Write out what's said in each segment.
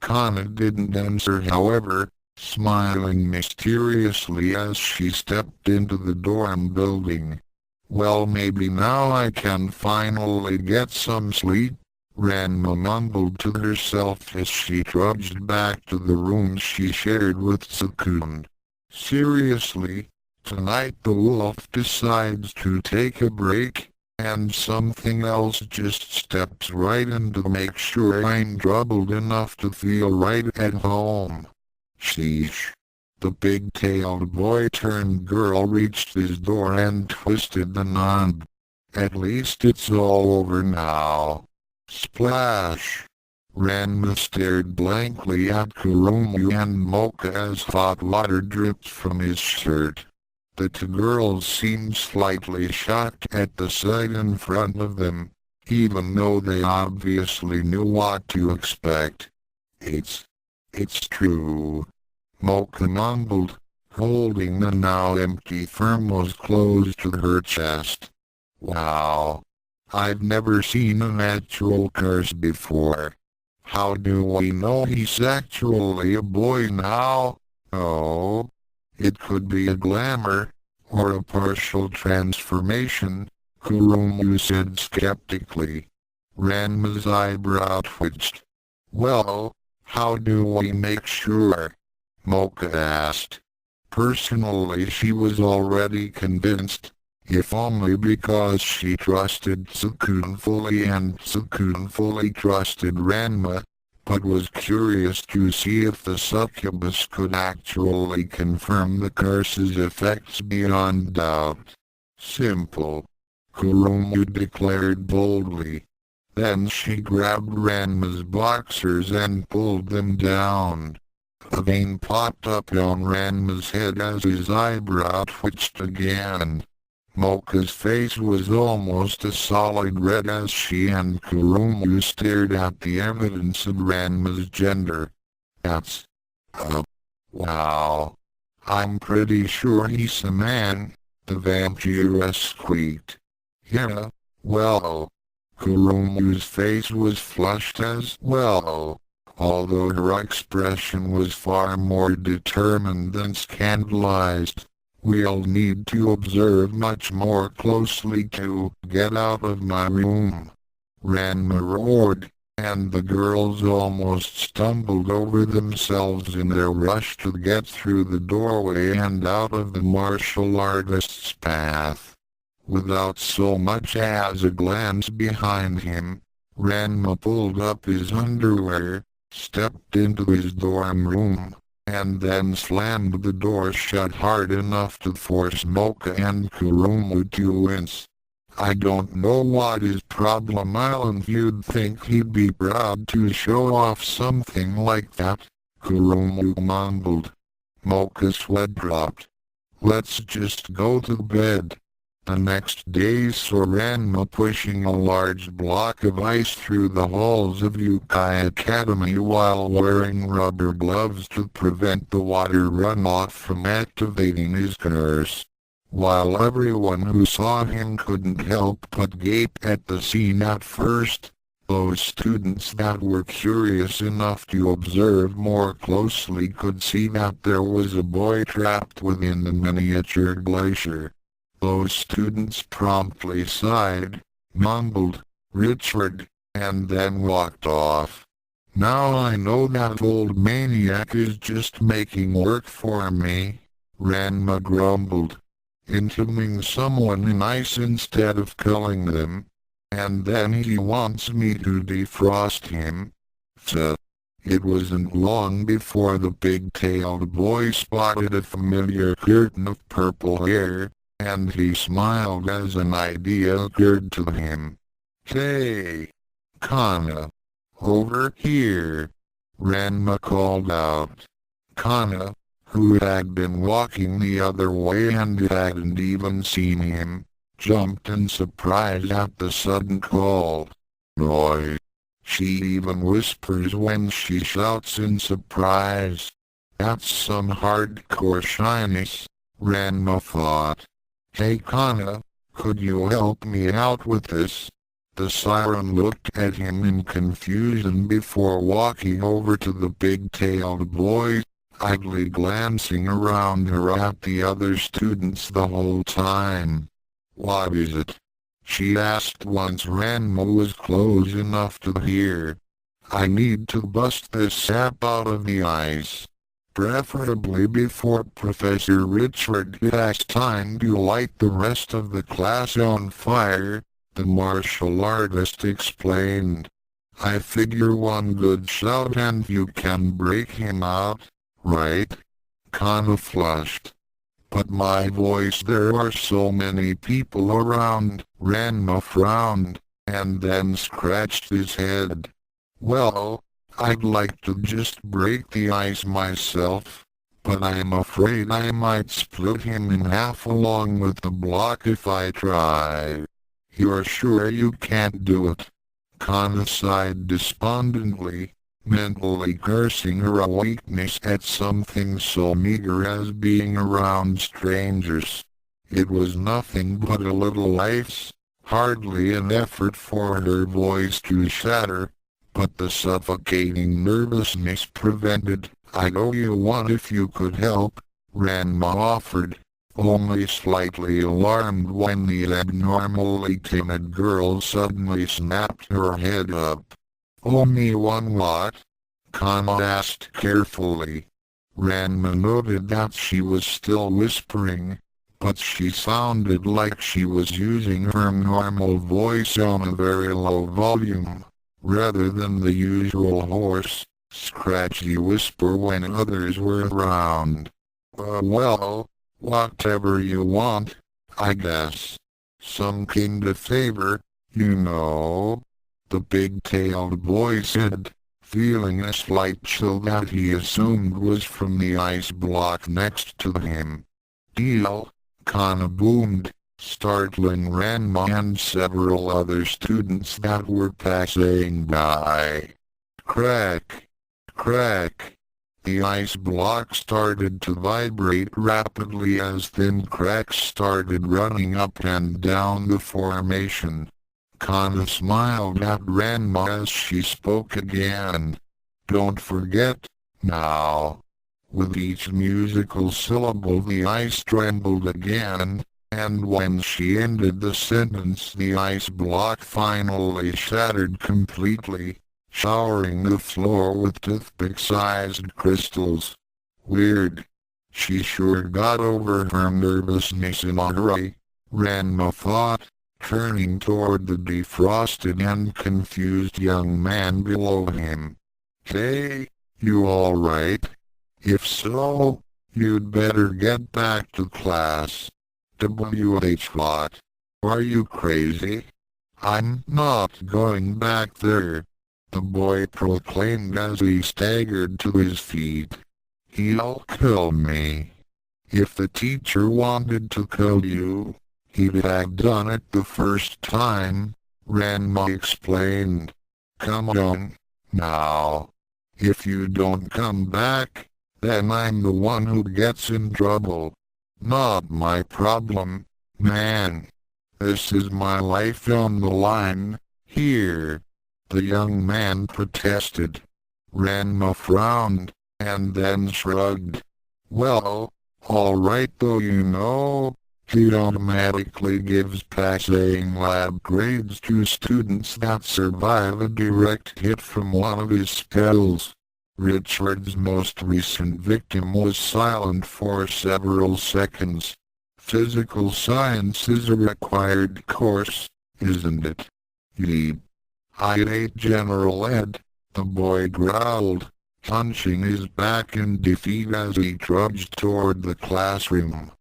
Kana didn't answer, however, smiling mysteriously as she stepped into the dorm building. Well, maybe now I can finally get some sleep, Ranma mumbled to herself as she trudged back to the room she shared with Tsukune. Seriously, tonight the wolf decides to take a break, and something else just steps right in to make sure I'm troubled enough to feel right at home. Sheesh. The big-tailed boy-turned-girl reached his door and twisted the knob. At least it's all over now. Splash! Ranma stared blankly at Kuromu and Mocha as hot water dripped from his shirt. The two girls seemed slightly shocked at the sight in front of them, even though they obviously knew what to expect. It's true. Mocha mumbled, holding the now empty thermos close to her chest. Wow. I've never seen an actual curse before. How do we know he's actually a boy now? Oh. It could be a glamour, or a partial transformation, Kuromu said skeptically. Ranma's eyebrow twitched. Well, how do we make sure? Mocha asked. Personally, she was already convinced, if only because she trusted Tsukune fully and Tsukune fully trusted Ranma, but was curious to see if the succubus could actually confirm the curse's effects beyond doubt. Simple, Kuromu declared boldly. Then she grabbed Ranma's boxers and pulled them down. A vein popped up on Ranma's head as his eyebrow twitched again. Mocha's face was almost a solid red as she and Kuromu stared at the evidence of Ranma's gender. That's... wow. I'm pretty sure he's a man, the vampiress squeaked. Yeah, well... Kuromu's face was flushed as well, although her expression was far more determined than scandalized. We'll need to observe much more closely to get out of my room. Ranma roared, and the girls almost stumbled over themselves in their rush to get through the doorway and out of the martial artist's path. Without so much as a glance behind him, Ranma pulled up his underwear, stepped into his dorm room, and then slammed the door shut hard enough to force Mocha and Kuromu to wince. I don't know what his problem island you'd think he'd be proud to show off something like that, Kuromu mumbled. Mocha's sweat dropped. Let's just go to bed. The next day saw Ranma pushing a large block of ice through the halls of Youkai Academy while wearing rubber gloves to prevent the water runoff from activating his curse. While everyone who saw him couldn't help but gape at the scene at first, those students that were curious enough to observe more closely could see that there was a boy trapped within the miniature glacier. Those students promptly sighed, mumbled, "Richard," and then walked off. Now I know that old maniac is just making work for me, Ranma grumbled. Intuming someone in ice instead of killing them. And then he wants me to defrost him. It wasn't long before the big-tailed boy spotted a familiar curtain of purple hair, and he smiled as an idea occurred to him. Hey! Kana! Over here! Ranma called out. Kana, who had been walking the other way and hadn't even seen him, jumped in surprise at the sudden call. Noise! She even whispers when she shouts in surprise. That's some hardcore shyness, Ranma thought. Hey Kana, could you help me out with this? The siren looked at him in confusion before walking over to the big-tailed boy, idly glancing around her at the other students the whole time. "What is it?" she asked once Ranma was close enough to hear. "I need to bust this sap out of the ice. Preferably before Professor Richard has time to light the rest of the class on fire," the martial artist explained. "I figure one good shot and you can break him out, right?" Kana flushed. "But my voice, there are so many people around." Ranma frowned, and then scratched his head. "Well, I'd like to just break the ice myself, but I'm afraid I might split him in half along with the block if I try." "You're sure you can't do it?" Kana sighed despondently, mentally cursing her weakness at something so meager as being around strangers. It was nothing but a little ice, hardly an effort for her voice to shatter, but the suffocating nervousness prevented. "I'd owe you one if you could help," Ranma offered, only slightly alarmed when the abnormally timid girl suddenly snapped her head up. "Owe me one what?" Kana asked carefully. Ranma noted that she was still whispering, but she sounded like she was using her normal voice on a very low volume, rather than the usual hoarse, scratchy whisper when others were around. Well, whatever you want, I guess. Some kind of favor, you know," the big-tailed boy said, feeling a slight chill that he assumed was from the ice block next to him. "Deal," Kana boomed, startling Ranma and several other students that were passing by. Crack! Crack! The ice block started to vibrate rapidly as thin cracks started running up and down the formation. Kana smiled at Ranma as she spoke again. "Don't forget, now." With each musical syllable the ice trembled again, and when she ended the sentence the ice block finally shattered completely, showering the floor with toothpick-sized crystals. Weird. She sure got over her nervousness in a hurry, Ranma thought, turning toward the defrosted and confused young man below him. "Hey, you all right? If so, you'd better get back to class." What? Are you crazy? "I'm not going back there," the boy proclaimed as he staggered to his feet. "He'll kill me." "If the teacher wanted to kill you, he'd have done it the first time," Ranma explained. "Come on, now. If you don't come back, then I'm the one who gets in trouble. Not my problem, man. This is my life on the line, here," the young man protested. Ranma frowned, and then shrugged. "Well, all right though, you know. He automatically gives passing lab grades to students that survive a direct hit from one of his spells." Richard's most recent victim was silent for several seconds. "Physical science is a required course, isn't it?" "Yep. I hate General Ed," the boy growled, hunching his back in defeat as he trudged toward the classroom.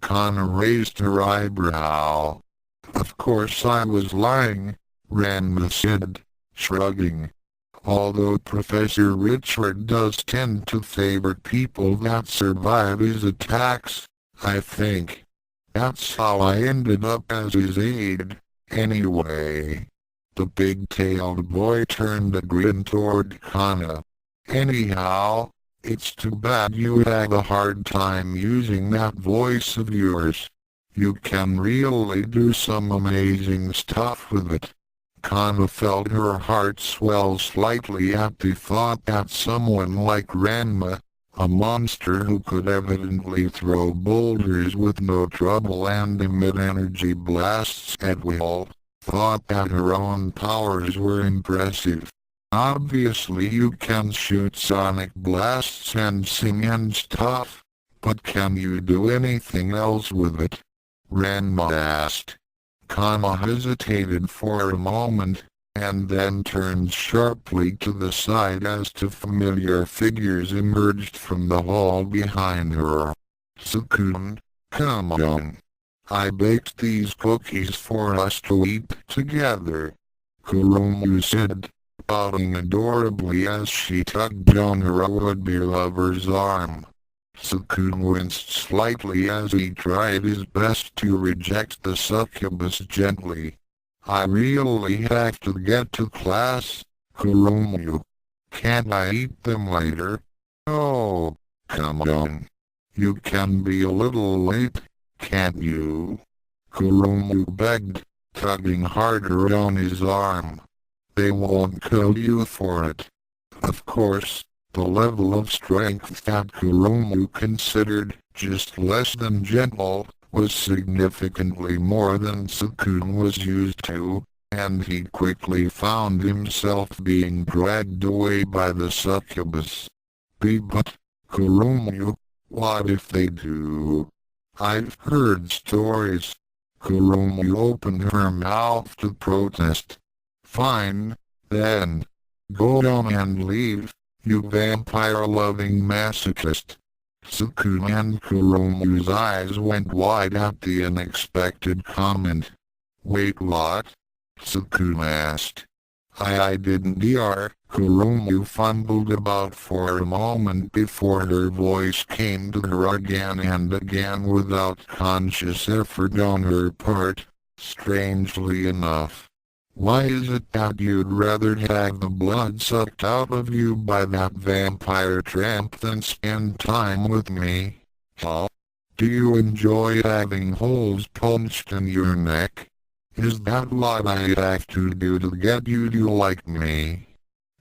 Kana raised her eyebrow. "Of course I was lying," Ranma said, shrugging. "Although Professor Richard does tend to favor people that survive his attacks, I think. That's how I ended up as his aide, anyway." The big-tailed boy turned a grin toward Kana. "Anyhow, it's too bad you had a hard time using that voice of yours. You can really do some amazing stuff with it." Kana felt her heart swell slightly at the thought that someone like Ranma, a monster who could evidently throw boulders with no trouble and emit energy blasts at will, thought that her own powers were impressive. Obviously you can shoot sonic blasts and sing and stuff, but can you do anything else with it? Ranma asked. Kana hesitated for a moment, and then turned sharply to the side as two familiar figures emerged from the hall behind her. Tsukune, come on. I baked these cookies for us to eat together, Kurumu said, pouting adorably as she tugged on her would-be lover's arm. Tsukune winced slightly as he tried his best to reject the succubus gently. I really have to get to class, Kurumu. Can't I eat them later? Oh, come on. You can be a little late, can't you? Kurumu begged, tugging harder on his arm. They won't kill you for it. Of course, the level of strength that Kurumu considered just less than gentle was significantly more than Tsukune was used to, and he quickly found himself being dragged away by the succubus. But, Kurumu, what if they do? I've heard stories. Kurumu opened her mouth to protest. Fine, then. Go on and leave, you vampire-loving masochist. Tsukune and Kurumu's eyes went wide at the unexpected comment. Wait, what? Tsukune asked. I didn't hear. Kurumu fumbled about for a moment before her voice came to her again and again without conscious effort on her part, strangely enough. Why is it that you'd rather have the blood sucked out of you by that vampire tramp than spend time with me? Huh? Do you enjoy having holes punched in your neck? Is that what I have to do to get you to like me?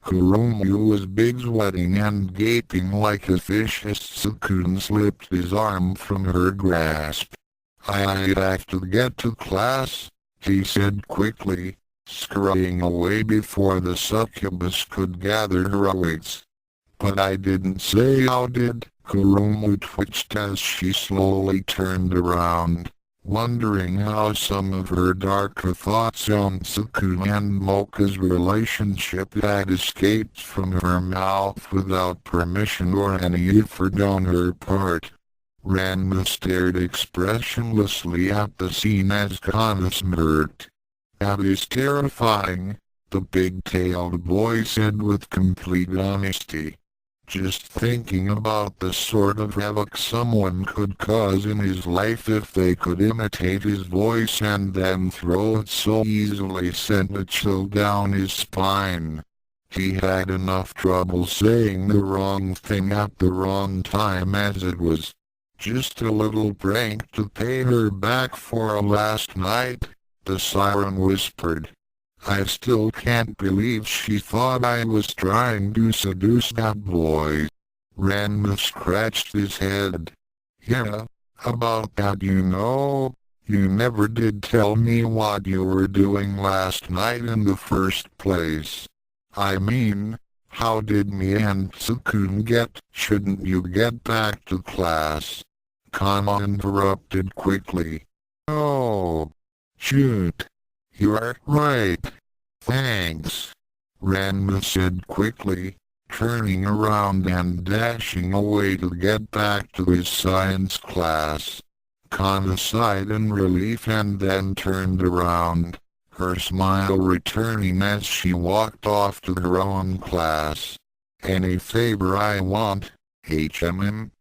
Kurumu was big sweating and gaping like a fish as Tsukune slipped his arm from her grasp. I have to get to class, he said quickly, scurrying away before the succubus could gather her wits. But I didn't say how did. Kurumu twitched as she slowly turned around, wondering how some of her darker thoughts on Tsukune and Mocha's relationship had escaped from her mouth without permission or any effort on her part. Ranma stared expressionlessly at the scene as Kana smirked. That is terrifying, the big-tailed boy said with complete honesty. Just thinking about the sort of havoc someone could cause in his life if they could imitate his voice and then throw it so easily sent a chill down his spine. He had enough trouble saying the wrong thing at the wrong time as it was. Just a little prank to pay her back for last night, the siren whispered. I still can't believe she thought I was trying to seduce that boy. Ranma scratched his head. Yeah, about that you know. You never did tell me what you were doing last night in the first place. I mean, how did me and Tsukune get? Shouldn't you get back to class? Kana interrupted quickly. Oh. Shoot. You're right. Thanks. Ranma said quickly, turning around and dashing away to get back to his science class. Kana sighed in relief and then turned around, her smile returning as she walked off to her own class. Any favor I want, HMM?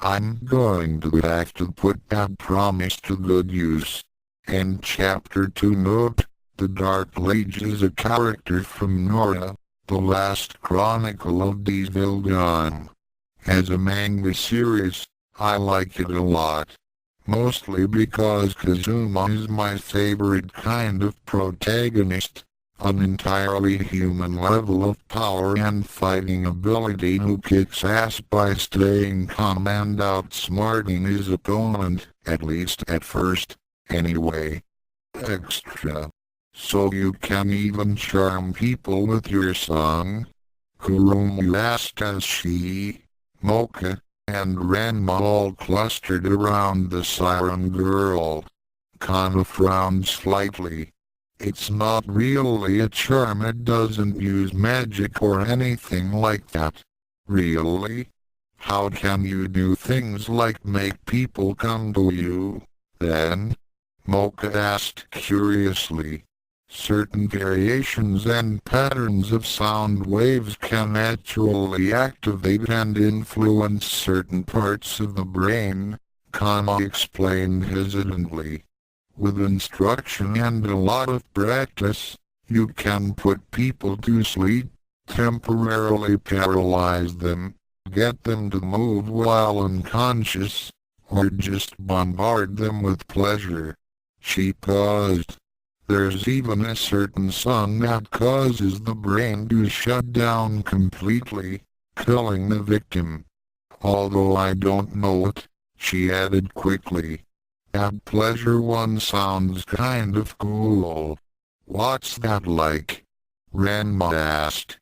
I'm going to have to put that promise to good use. And Chapter 2 note, the Dark Lage is a character from Nora, the last chronicle of Devil Dawn. As a manga series, I like it a lot. Mostly because Kazuma is my favorite kind of protagonist, an entirely human level of power and fighting ability who kicks ass by staying calm and outsmarting his opponent, at least at first, anyway. Extra. So you can even charm people with your song? Kurumu asked as she, Mocha, and Ranma all clustered around the siren girl. Kana frowned slightly. It's not really a charm, it doesn't use magic or anything like that. Really? How can you do things like make people come to you, then? Mocha asked curiously. Certain variations and patterns of sound waves can actually activate and influence certain parts of the brain, Kana explained hesitantly. With instruction and a lot of practice, you can put people to sleep, temporarily paralyze them, get them to move while unconscious, or just bombard them with pleasure. She paused. There's even a certain song that causes the brain to shut down completely, killing the victim. Although I don't know it, she added quickly. That pleasure one sounds kind of cool. What's that like? Ranma asked.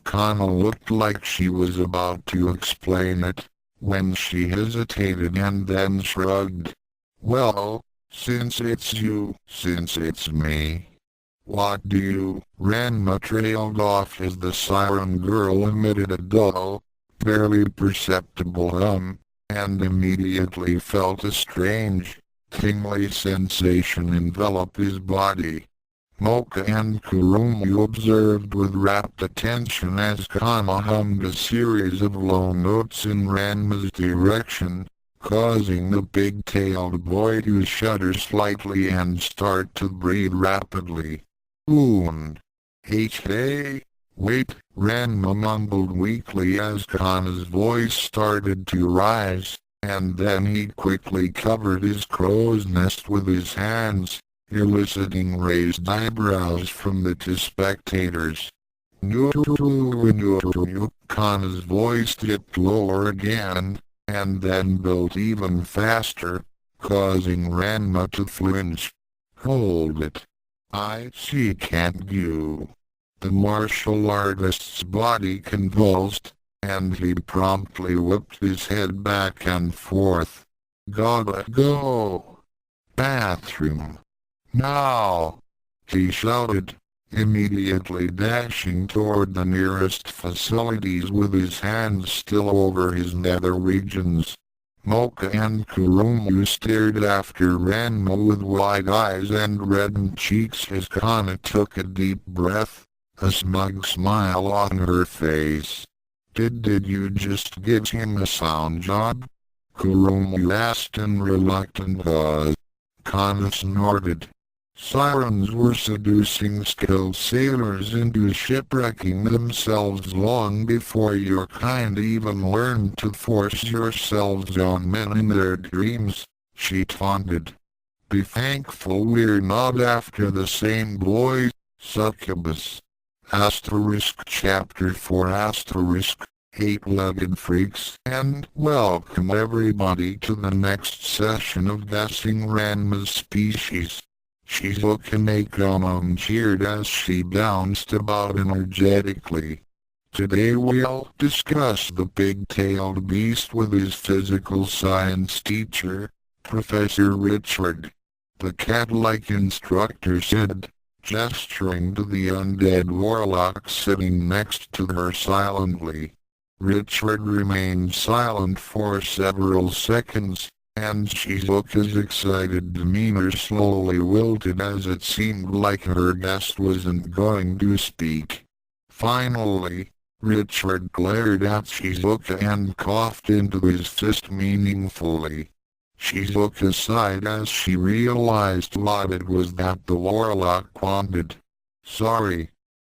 Kana looked like she was about to explain it, when she hesitated and then shrugged. Well, since it's you, since it's me. What do you? Ranma trailed off as the siren girl emitted a dull, barely perceptible hum, and immediately felt a strange, tingly sensation envelop his body. Mocha and Kurumu observed with rapt attention as Kana hummed a series of low notes in Ranma's direction, causing the big-tailed boy to shudder slightly and start to breathe rapidly. And hey, wait, Ranma mumbled weakly as Kana's voice started to rise, and then he quickly covered his crow's nest with his hands, eliciting raised eyebrows from the two spectators. No, Kana's voice dipped lower again, and then built even faster, causing Ranma to flinch. Hold it. I see, can't you? The martial artist's body convulsed, and he promptly whipped his head back and forth. Gotta go. Bathroom. Now! He shouted, immediately dashing toward the nearest facilities with his hands still over his nether regions. Mocha and Kurumu stared after Ranma with wide eyes and reddened cheeks as Kana took a deep breath, a smug smile on her face. Did you just give him a sound job? Kurumu asked in reluctant pause. Kana snorted. Sirens were seducing skilled sailors into shipwrecking themselves long before your kind even learned to force yourselves on men in their dreams, she taunted. Be thankful we're not after the same boy, succubus. Chapter 4 Eight-legged freaks, and welcome everybody to the next session of guessing Ranma's species. Tsukune cheered as she bounced about energetically. Today we'll discuss the big-tailed beast with his physical science teacher, Professor Richard. The cat-like instructor said, gesturing to the undead warlock sitting next to her silently. Richard remained silent for several seconds, and Shizuka's excited demeanor slowly wilted as it seemed like her guest wasn't going to speak. Finally, Richard glared at Shizuka and coughed into his fist meaningfully. Shizuka sighed as she realized what it was that the warlock wanted. Sorry,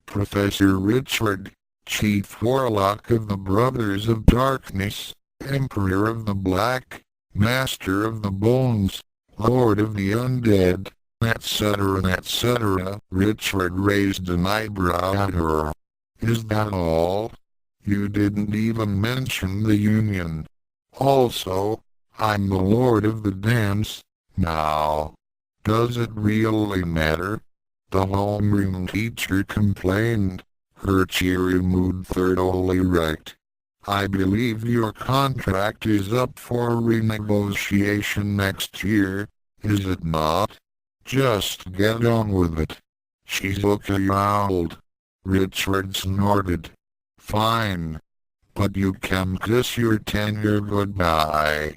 Professor Richard, Chief Warlock of the Brothers of Darkness, Emperor of the Black, Master of the Bones, Lord of the Undead, etc., etc. Richard raised an eyebrow at her. Is that all? You didn't even mention the union. Also, I'm the lord of the dance, now. Does it really matter? The homeroom teacher complained, her cheery mood thoroughly wrecked. I believe your contract is up for renegotiation next year, is it not? Just get on with it. Shizuka yowled. Richard snorted. Fine. But you can kiss your tenure goodbye.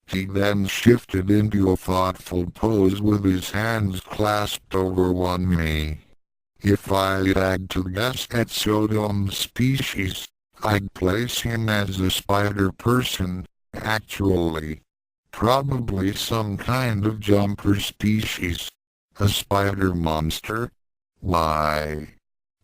He then shifted into a thoughtful pose with his hands clasped over one knee. If I had to guess at Saotome's species, I'd place him as a spider person, actually. Probably some kind of jumper species. A spider monster? Why?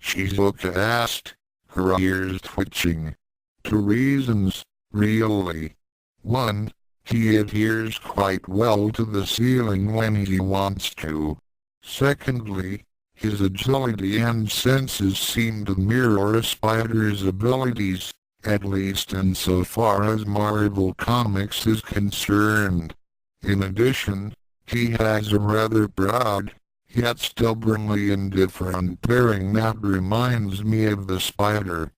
Shizuka asked, her ears twitching. 2 reasons, really. 1. He adheres quite well to the ceiling when he wants to. Secondly, his agility and senses seem to mirror a spider's abilities, at least insofar as Marvel Comics is concerned. In addition, he has a rather proud, yet stubbornly indifferent pairing that reminds me of the spider.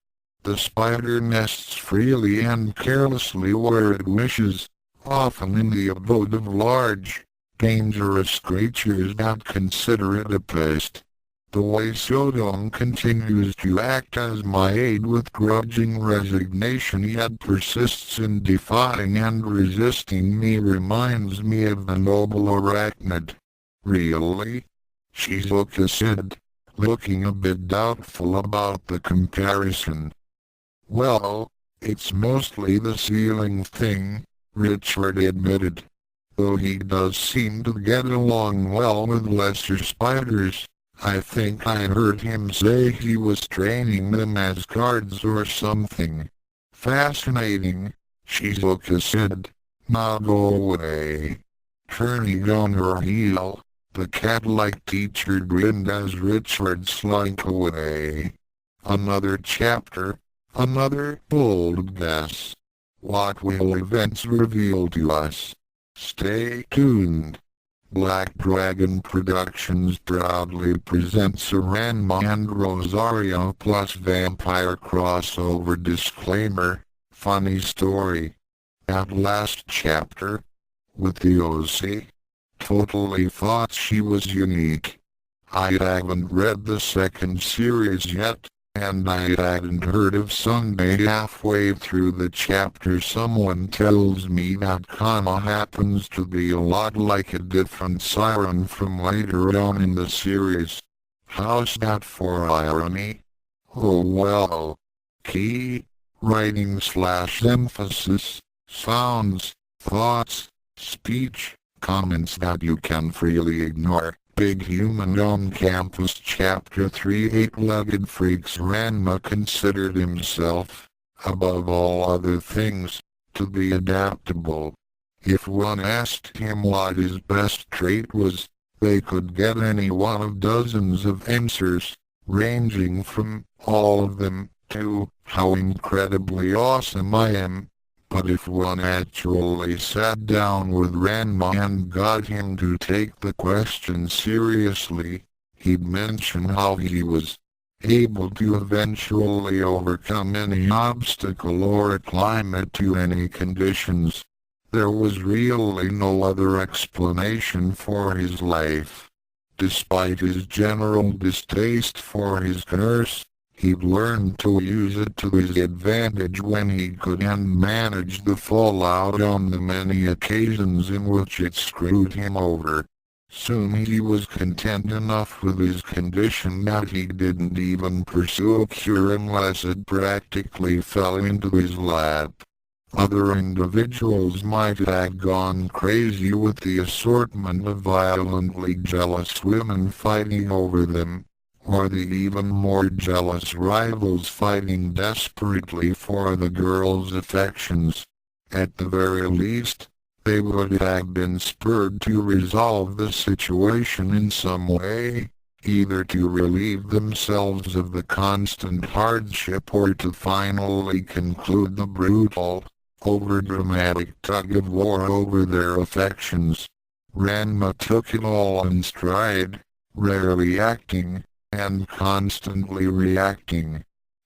The spider nests freely and carelessly where it wishes, often in the abode of large, dangerous creatures that consider it a pest. The way Saotome continues to act as my aide with grudging resignation yet persists in defying and resisting me reminds me of the noble arachnid. Really? Shizuka said, looking a bit doubtful about the comparison. Well, it's mostly the ceiling thing, Richard admitted. Though he does seem to get along well with lesser spiders. I think I heard him say he was training them as guards or something. Fascinating, Shizuka said. Now go away. Turning on her heel, the cat-like teacher grinned as Richard slunk away. Another chapter, another bold guess. What will events reveal to us? Stay tuned. Black Dragon Productions proudly presents a Ranma and Rosario plus vampire crossover disclaimer. Funny story. At last chapter, with the OC, totally thought she was unique. I haven't read the second series yet, and I hadn't heard of Sunday. Halfway through the chapter someone tells me that Kana happens to be a lot like a different siren from later on in the series. How's that for irony? Oh well. Key, writing/emphasis, sounds, thoughts, speech, comments that you can freely ignore. Big Human on Campus Chapter 3 Eight-Legged Freaks Ranma considered himself, above all other things, to be adaptable. If one asked him what his best trait was, they could get any one of dozens of answers, ranging from all of them to how incredibly awesome I am. But if one actually sat down with Ranma and got him to take the question seriously, he'd mention how he was able to eventually overcome any obstacle or acclimate to any conditions. There was really no other explanation for his life. Despite his general distaste for his curse, he'd learned to use it to his advantage when he could and manage the fallout on the many occasions in which it screwed him over. Soon he was content enough with his condition that he didn't even pursue a cure unless it practically fell into his lap. Other individuals might have gone crazy with the assortment of violently jealous women fighting over them, or the even more jealous rivals fighting desperately for the girl's affections. At the very least, They would have been spurred to resolve the situation in some way, either to relieve themselves of the constant hardship or to finally conclude the brutal, overdramatic tug-of-war over their affections. Ranma took it all in stride, rarely acting, and constantly reacting.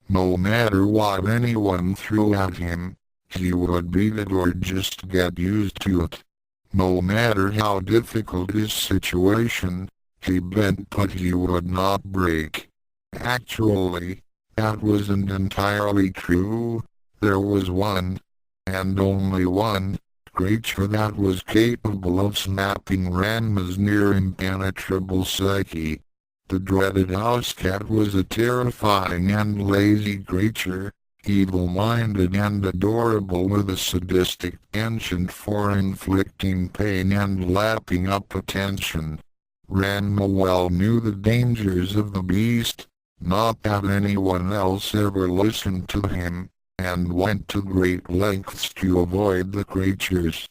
No matter what anyone threw at him, he would beat it or just get used to it. No matter how difficult his situation, he bent but he would not break. Actually, that wasn't entirely true. There was one, and only one, creature that was capable of snapping Ranma's near impenetrable psyche. The dreaded house cat was a terrifying and lazy creature, evil-minded and adorable with a sadistic penchant for inflicting pain and lapping up attention. Ranma well knew the dangers of the beast, not that anyone else ever listened to him, and went to great lengths to avoid the creatures.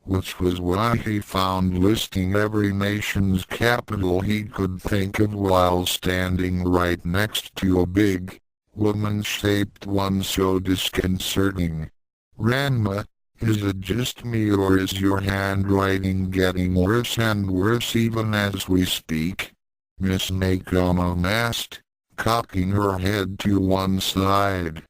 Which was why he found listing every nation's capital he could think of while standing right next to a big, woman-shaped one so disconcerting. Ranma, is it just me or is your handwriting getting worse and worse even as we speak? Miss Nakomo asked, cocking her head to one side.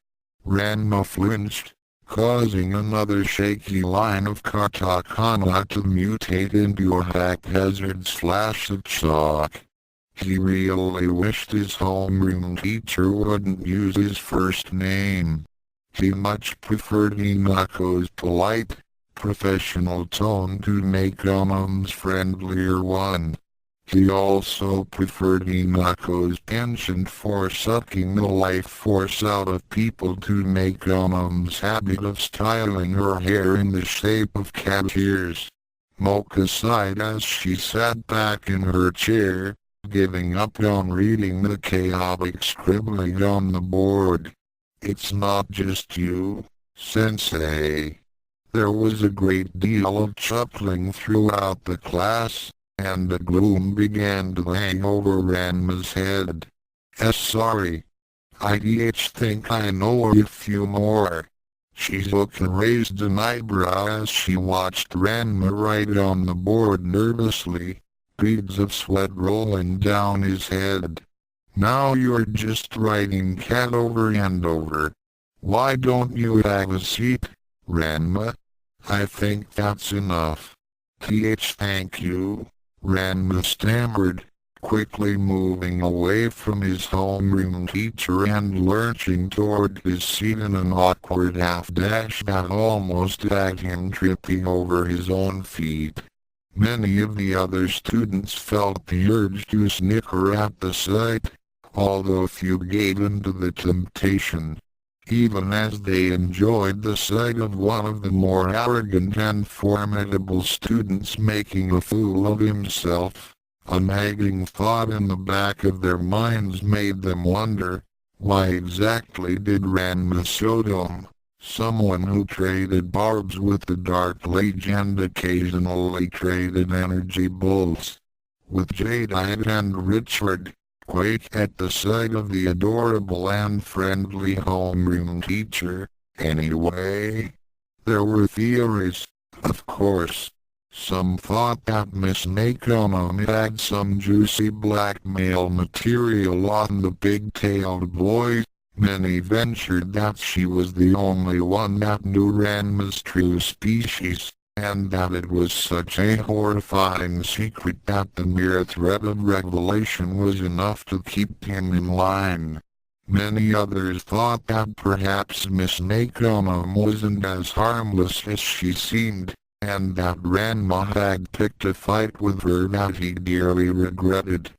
Ranma flinched, causing another shaky line of katakana to mutate into a haphazard slash of chalk. He really wished his homeroom teacher wouldn't use his first name. He much preferred Hinako's polite, professional tone to Nakomo's friendlier one. He also preferred Hinako's penchant for sucking the life force out of people to Nakomo's habit of styling her hair in the shape of cat ears. Mocha sighed as she sat back in her chair, giving up on reading the chaotic scribbling on the board. It's not just you, Sensei. There was a great deal of chuckling throughout the class, and the gloom began to hang over Ranma's head. Sorry. I think I know a few more. Shizuka raised an eyebrow as she watched Ranma write on the board nervously, beads of sweat rolling down his head. Now you're just writing cat over and over. Why don't you have a seat, Ranma? I think that's enough. Thank you. Ranma stammered, quickly moving away from his homeroom teacher and lurching toward his seat in an awkward half-dash that almost had him tripping over his own feet. Many of the other students felt the urge to snicker at the sight, although few gave in to the temptation. Even as they enjoyed the sight of one of the more arrogant and formidable students making a fool of himself, a nagging thought in the back of their minds made them wonder, why exactly did Ranma Saotome, someone who traded barbs with the Dark Lage and occasionally traded energy bolts with Jadeite and Richard, quake at the sight of the adorable and friendly homeroom teacher, anyway? There were theories, of course. Some thought that Miss Nakomo had some juicy blackmail material on the pig-tailed boy. Many ventured that she was the only one that knew Ranma's true species, and that it was such a horrifying secret that the mere threat of revelation was enough to keep him in line. Many others thought that perhaps Miss Nakomo wasn't as harmless as she seemed, and that Ranma had picked a fight with her that he dearly regretted.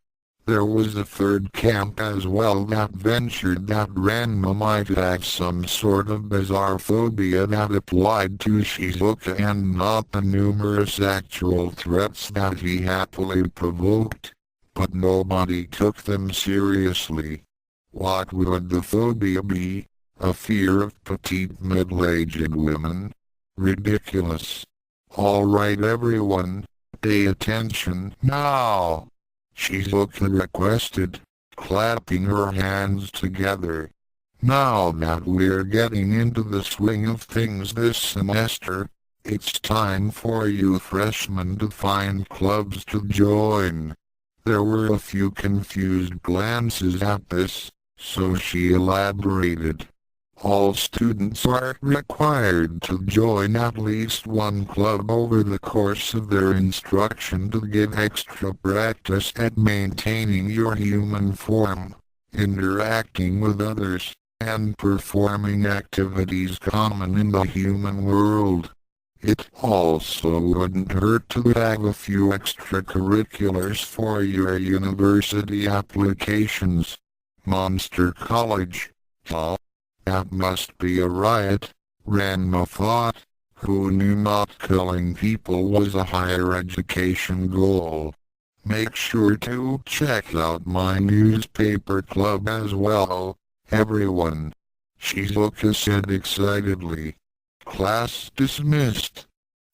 There was a third camp as well that ventured that Ranma might have some sort of bizarre phobia that applied to Shizuka and not the numerous actual threats that he happily provoked, but nobody took them seriously. What would the phobia be? A fear of petite middle-aged women? Ridiculous. Alright everyone, pay attention now. Shizuka requested, clapping her hands together. Now that we're getting into the swing of things this semester, it's time for you freshmen to find clubs to join. There were a few confused glances at this, so she elaborated. All students are required to join at least one club over the course of their instruction to get extra practice at maintaining your human form, interacting with others, and performing activities common in the human world. It also wouldn't hurt to have a few extracurriculars for your university applications. Monster College, huh? That must be a riot, Ranma thought. Who knew not killing people was a higher education goal? Make sure to check out my newspaper club as well, everyone, Shizuka said excitedly. Class dismissed.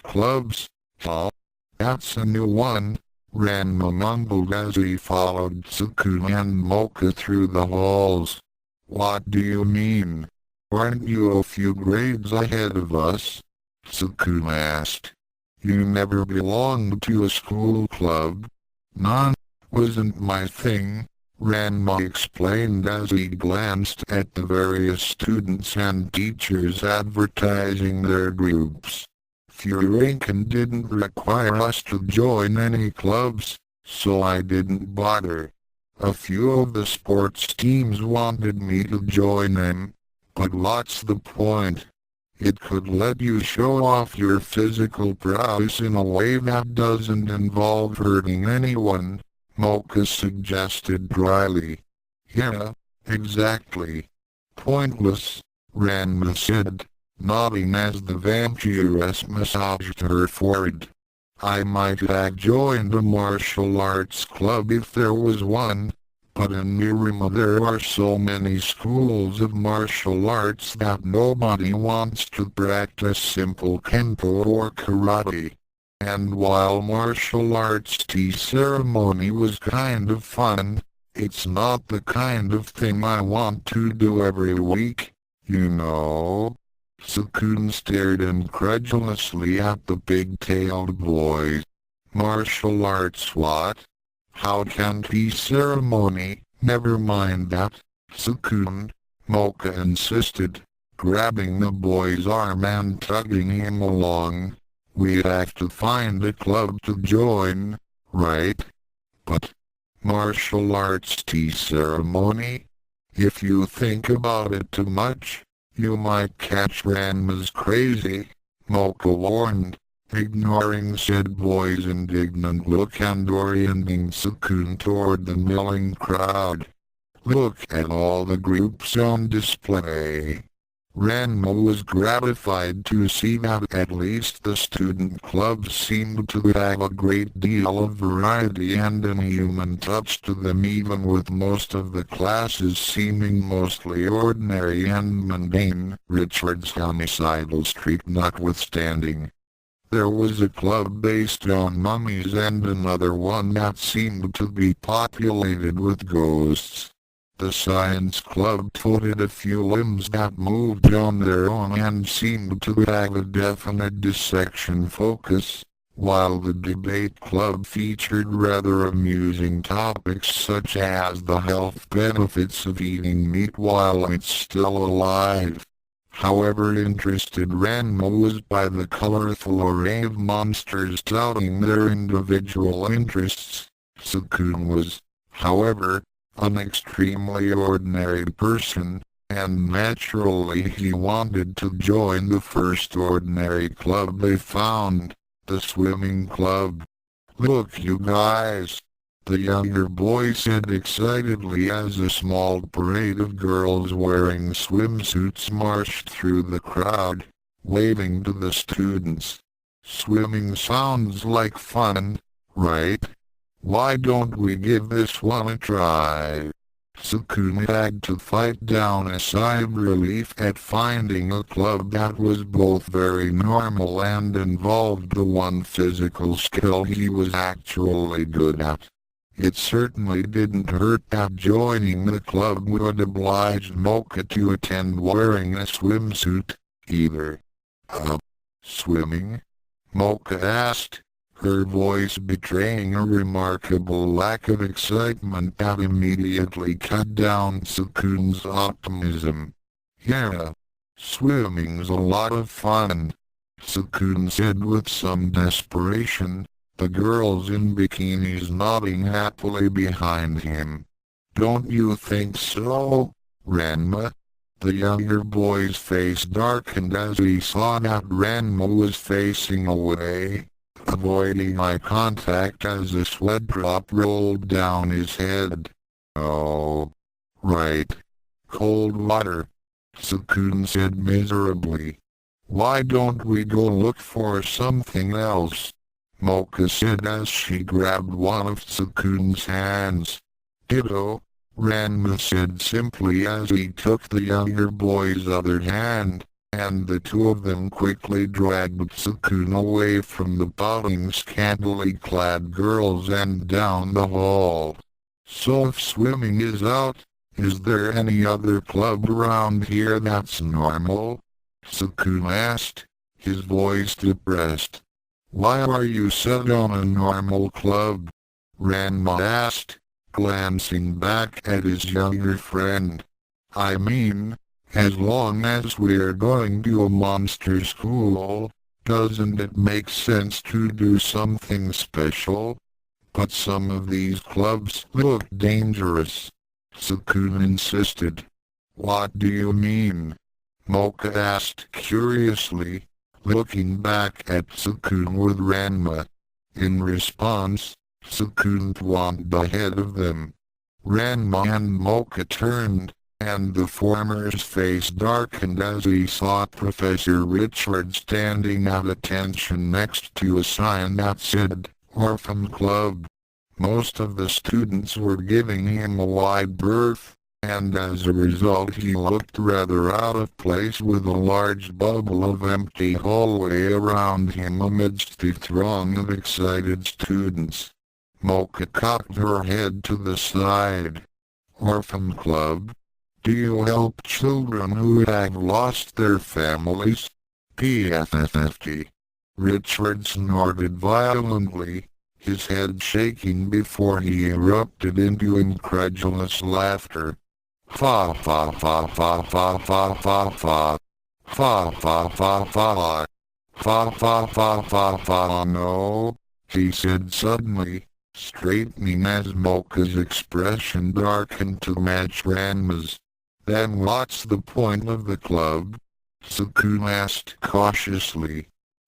Clubs, huh? That's a new one, Ranma mumbled as he followed Tsukune and Mocha through the halls. What do you mean? Aren't you a few grades ahead of us? Tsukune asked. You never belonged to a school club. None wasn't my thing, Ranma explained as he glanced at the various students and teachers advertising their groups. Furinkin didn't require us to join any clubs, so I didn't bother. A few of the sports teams wanted me to join them, but what's the point? It could let you show off your physical prowess in a way that doesn't involve hurting anyone, Mocha suggested dryly. Yeah, exactly. Pointless, Ranma said, nodding as the vampiress massaged her forehead. I might have joined a martial arts club if there was one, but in Mirima there are so many schools of martial arts that nobody wants to practice simple kempo or karate. And while martial arts tea ceremony was kind of fun, it's not the kind of thing I want to do every week, you know. Tsukune stared incredulously at the big-tailed boy. Martial arts what? How can tea ceremony? Never mind that, Tsukune, Mocha insisted, grabbing the boy's arm and tugging him along. We have to find a club to join, right? But martial arts tea ceremony? If you think about it too much, you might catch Ranma's crazy, Mocha warned, ignoring said boy's indignant look and orienting Tsukune toward the milling crowd. Look at all the groups on display. Ranma was gratified to see that at least the student clubs seemed to have a great deal of variety and a human touch to them, even with most of the classes seeming mostly ordinary and mundane, Richard's homicidal streak notwithstanding. There was a club based on mummies and another one that seemed to be populated with ghosts. The science club toted a few limbs that moved on their own and seemed to have a definite dissection focus, while the debate club featured rather amusing topics such as the health benefits of eating meat while it's still alive. However interested Ranma was by the colorful array of monsters touting their individual interests, Tsukune was, however, an extremely ordinary person, and naturally he wanted to join the first ordinary club they found, the swimming club. Look you guys, the younger boy said excitedly as a small parade of girls wearing swimsuits marched through the crowd, waving to the students. Swimming sounds like fun, right? Why don't we give this one a try? Tsukune had to fight down a sigh of relief at finding a club that was both very normal and involved the one physical skill he was actually good at. It certainly didn't hurt that joining the club would oblige Mocha to attend wearing a swimsuit, either. Swimming? Mocha asked, her voice betraying a remarkable lack of excitement that immediately cut down Tsukune's optimism. Yeah, swimming's a lot of fun, Tsukune said with some desperation, the girls in bikinis nodding happily behind him. Don't you think so, Ranma? The younger boy's face darkened as he saw that Ranma was facing away, avoiding eye contact as a sweat drop rolled down his head. Oh, right. Cold water, Tsukune said miserably. Why don't we go look for something else? Mocha said as she grabbed one of Tsukune's hands. Ditto, Ranma said simply as he took the younger boy's other hand, and the two of them quickly dragged Tsukune away from the pouting scantily clad girls and down the hall. So if swimming is out, is there any other club around here that's normal? Tsukune asked, his voice depressed. Why are you set on a normal club? Ranma asked, glancing back at his younger friend. I mean, as long as we're going to a monster school, doesn't it make sense to do something special? But some of these clubs look dangerous, Tsukune insisted. What do you mean? Mocha asked curiously, looking back at Tsukune with Ranma. In response, Tsukune wanted ahead of them. Ranma and Mocha turned, and the former's face darkened as he saw Professor Richard standing at attention next to a sign that said, Orphan Club. Most of the students were giving him a wide berth, and as a result he looked rather out of place with a large bubble of empty hallway around him amidst the throng of excited students. Mocha cocked her head to the side. Orphan Club? Do you help children who have lost their families? PFFFT. Richard snorted violently, his head shaking before he erupted into incredulous laughter. Fa fa fa fa fa fa fa fa. Fa fa fa fa. Fa fa fa fa fa. No, he said suddenly, straightening as Mocha's expression darkened to match Ranma's. Then what's the point of the club? Tsukune asked cautiously.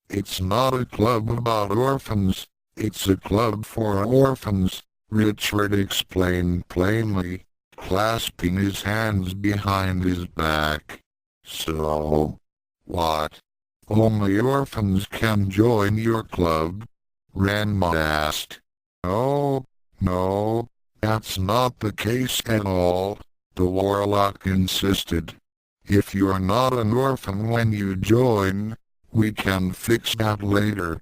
It's not a club about orphans, it's a club for orphans, Richard explained plainly, clasping his hands behind his back. So, what? Only orphans can join your club? Ranma asked. Oh, no, that's not the case at all, the warlock insisted. If you're not an orphan when you join, we can fix that later.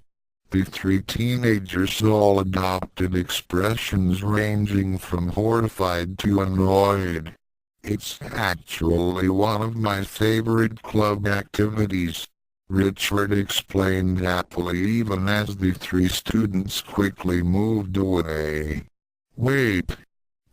The three teenagers all adopted expressions ranging from horrified to annoyed. It's actually one of my favorite club activities, Richard explained happily even as the three students quickly moved away. Wait,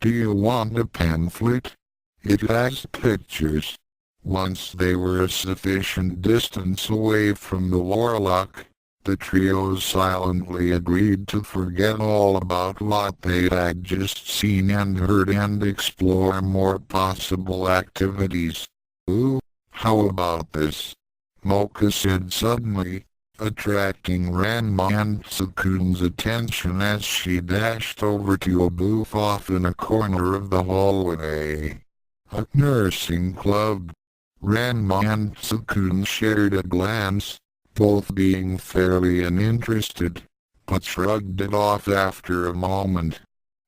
do you want a pamphlet? It has pictures. Once they were a sufficient distance away from the warlock, the trio silently agreed to forget all about what they had just seen and heard and explore more possible activities. Ooh, how about this? Mocha said suddenly, attracting Ranma and Tsukune's attention as she dashed over to a booth off in a corner of the hallway. A nursing club. Ranma and Tsukune shared a glance, both being fairly uninterested, but shrugged it off after a moment.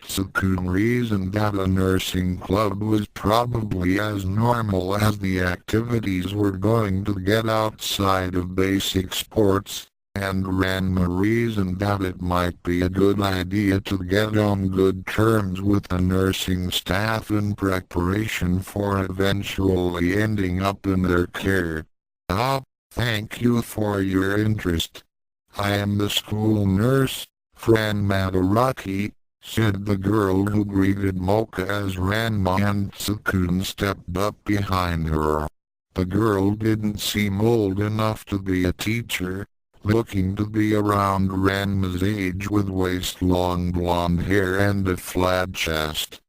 Tsukune reasoned that a nursing club was probably as normal as the activities were going to get outside of basic sports, and Ranma reasoned that it might be a good idea to get on good terms with the nursing staff in preparation for eventually ending up in their care. Ah, thank you for your interest. I am the school nurse, Fran Madaraki, said the girl who greeted Mocha as Ranma, and Tsukune stepped up behind her. The girl didn't seem old enough to be a teacher, looking to be around Ranma's age with waist-long blonde hair and a flat chest.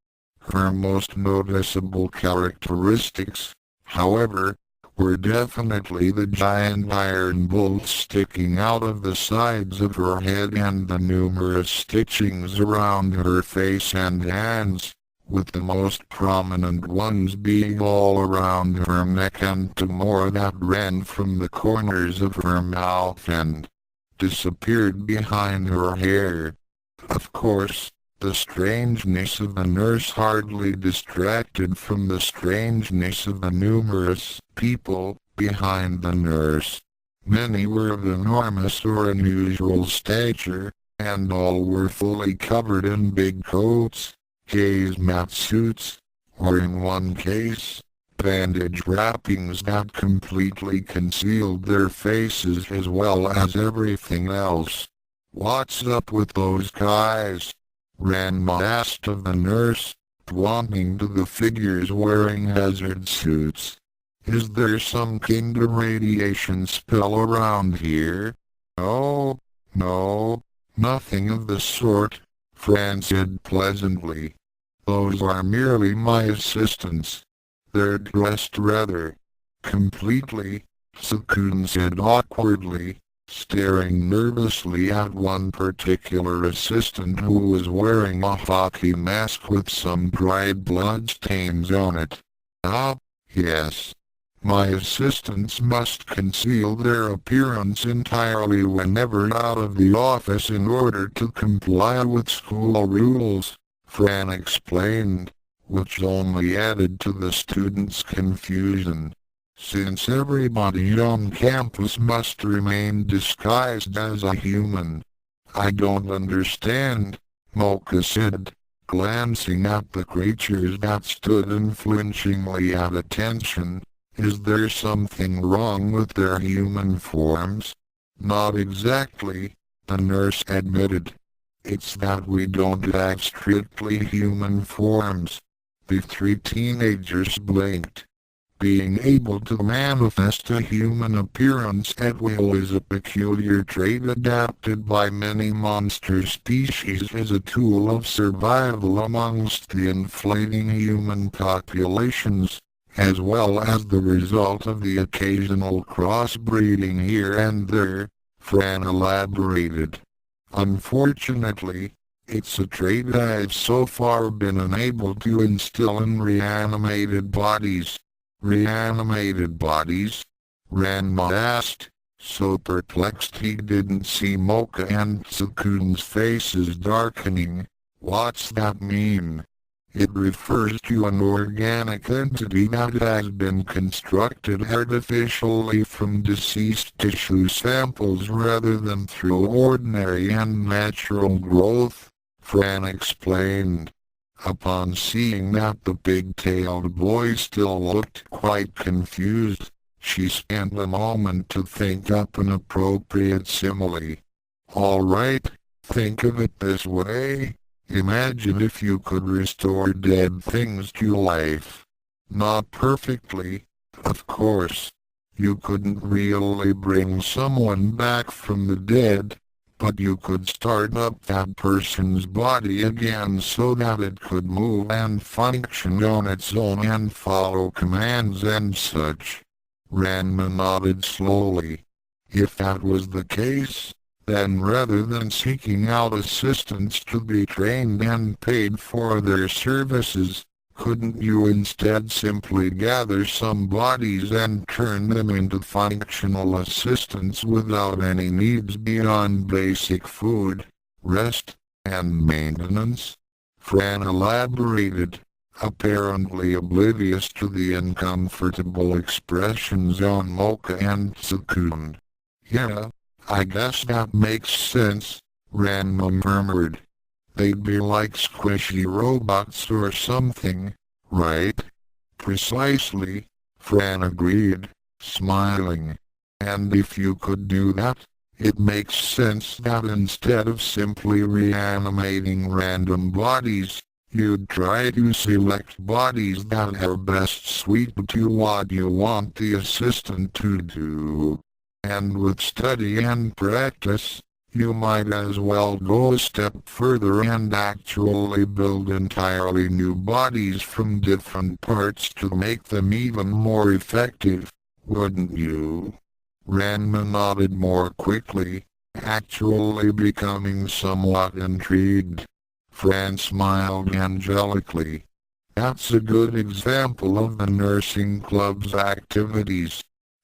Her most noticeable characteristics, however, were definitely the giant iron bolts sticking out of the sides of her head and the numerous stitchings around her face and hands, with the most prominent ones being all around her neck and two more that ran from the corners of her mouth and disappeared behind her hair. Of course, the strangeness of the nurse hardly distracted from the strangeness of the numerous people behind the nurse. Many were of enormous or unusual stature, and all were fully covered in big coats, hazmat suits, or in one case, bandage wrappings that completely concealed their faces as well as everything else. "What's up with those guys?" Ranma asked of the nurse, pointing to the figures wearing hazard suits. "Is there some kind of radiation spill around here?" "Oh, no, nothing of the sort," Fran said pleasantly. "Those are merely my assistants. They're dressed rather completely," Tsukune said awkwardly, staring nervously at one particular assistant who was wearing a hockey mask with some dried blood stains on it. "Ah, yes. My assistants must conceal their appearance entirely whenever out of the office in order to comply with school rules," Fran explained, which only added to the students' confusion. "Since everybody on campus must remain disguised as a human." "I don't understand," Mocha said, glancing at the creatures that stood unflinchingly at attention. "Is there something wrong with their human forms?" "Not exactly," the nurse admitted. "It's that we don't have strictly human forms." The three teenagers blinked. Being able to manifest a human appearance at will is a peculiar trait adapted by many monster species as a tool of survival amongst the inflating human populations, as well as the result of the occasional crossbreeding here and there, Fran elaborated. "Unfortunately, it's a trait I've so far been unable to instill in reanimated bodies." "Reanimated bodies?" Ranma asked, so perplexed he didn't see Mocha and Tsukune's faces darkening. "What's that mean?" "It refers to an organic entity that has been constructed artificially from deceased tissue samples rather than through ordinary and natural growth," Fran explained. Upon seeing that the pig-tailed boy still looked quite confused, she spent a moment to think up an appropriate simile. "All right, think of it this way. Imagine if you could restore dead things to life. Not perfectly, of course. You couldn't really bring someone back from the dead, but you could start up that person's body again so that it could move and function on its own and follow commands and such." Ranma nodded slowly. "If that was the case, then rather than seeking out assistants to be trained and paid for their services, couldn't you instead simply gather some bodies and turn them into functional assistants without any needs beyond basic food, rest, and maintenance?" Fran elaborated, apparently oblivious to the uncomfortable expressions on Mocha and Tsukune. Yeah, I guess that makes sense, Ranma murmured. They'd be like squishy robots or something, right? Precisely, Fran agreed, smiling. And if you could do that, it makes sense that instead of simply reanimating random bodies, you'd try to select bodies that are best suited to what you want the assistant to do. And with study and practice, you might as well go a step further and actually build entirely new bodies from different parts to make them even more effective, wouldn't you? Ranma nodded more quickly, actually becoming somewhat intrigued. Fran smiled angelically. That's a good example of the nursing club's activities.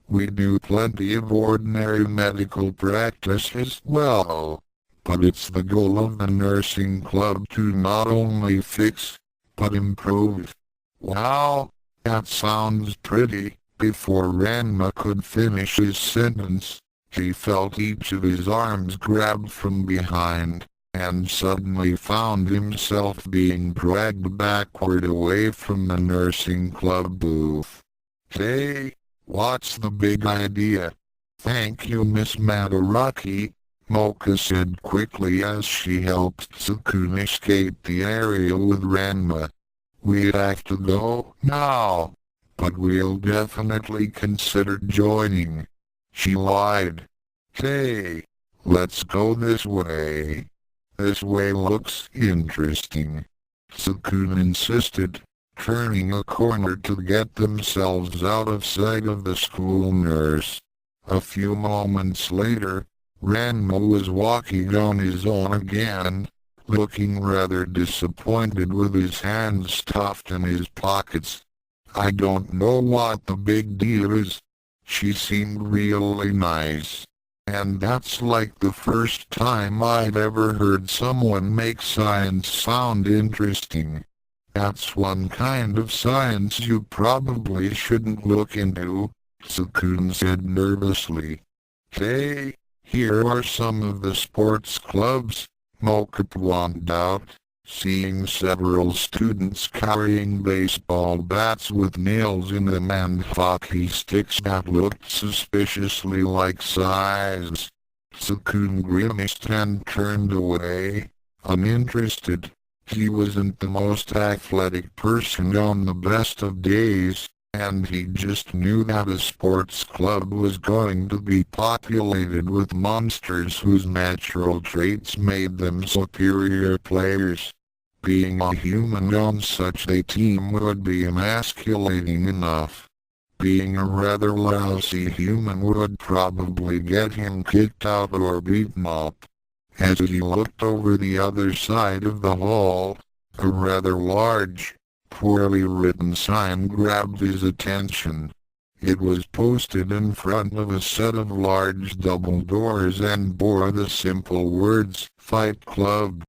We do plenty of ordinary medical practice as well, but it's the goal of the nursing club to not only fix, but improve. Wow, that sounds pretty. Before Ranma could finish his sentence, he felt each of his arms grabbed from behind, and suddenly found himself being dragged backward away from the nursing club booth. Hey, what's the big idea? Thank you, Miss Madaraki, Mocha said quickly as she helped Tsukune escape the area with Ranma. We have to go now, but we'll definitely consider joining. She lied. Hey, let's go this way. This way looks interesting, Tsukune insisted, turning a corner to get themselves out of sight of the school nurse. A few moments later, Ranma was walking on his own again, looking rather disappointed with his hands stuffed in his pockets. I don't know what the big deal is. She seemed really nice. And that's like the first time I've ever heard someone make science sound interesting. That's one kind of science you probably shouldn't look into, Tsukune said nervously. Hey, here are some of the sports clubs, Mocha pointed out, seeing several students carrying baseball bats with nails in them and hockey sticks that looked suspiciously like scythes. Tsukune grimaced and turned away, uninterested. He wasn't the most athletic person on the best of days, and he just knew that a sports club was going to be populated with monsters whose natural traits made them superior players. Being a human on such a team would be emasculating enough. Being a rather lousy human would probably get him kicked out or beaten up. As he looked over the other side of the hall, a rather large, poorly written sign grabbed his attention. It was posted in front of a set of large double doors and bore the simple words, Fight Club.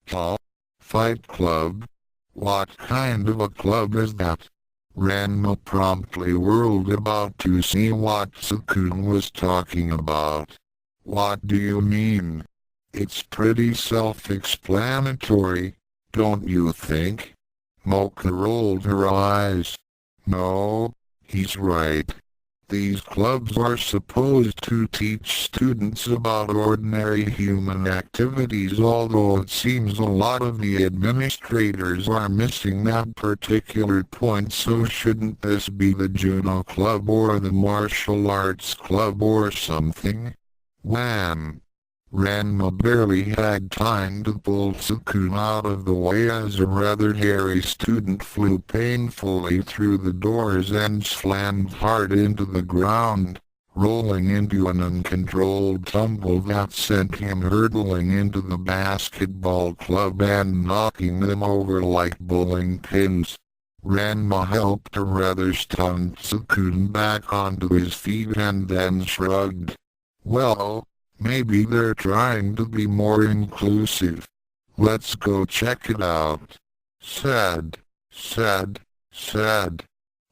Huh? Fight Club? What kind of a club is that? Ranma promptly whirled about to see what Tsukune was talking about. What do you mean? It's pretty self-explanatory, don't you think? Mocha rolled her eyes. No, he's right. These clubs are supposed to teach students about ordinary human activities, although it seems a lot of the administrators are missing that particular point. So shouldn't this be the judo club or the martial arts club or something? Wham! Ranma barely had time to pull Tsukune out of the way as a rather hairy student flew painfully through the doors and slammed hard into the ground, rolling into an uncontrolled tumble that sent him hurtling into the basketball club and knocking them over like bowling pins. Ranma helped a rather stunned Tsukune back onto his feet and then shrugged. Well, maybe they're trying to be more inclusive. Let's go check it out. Sad,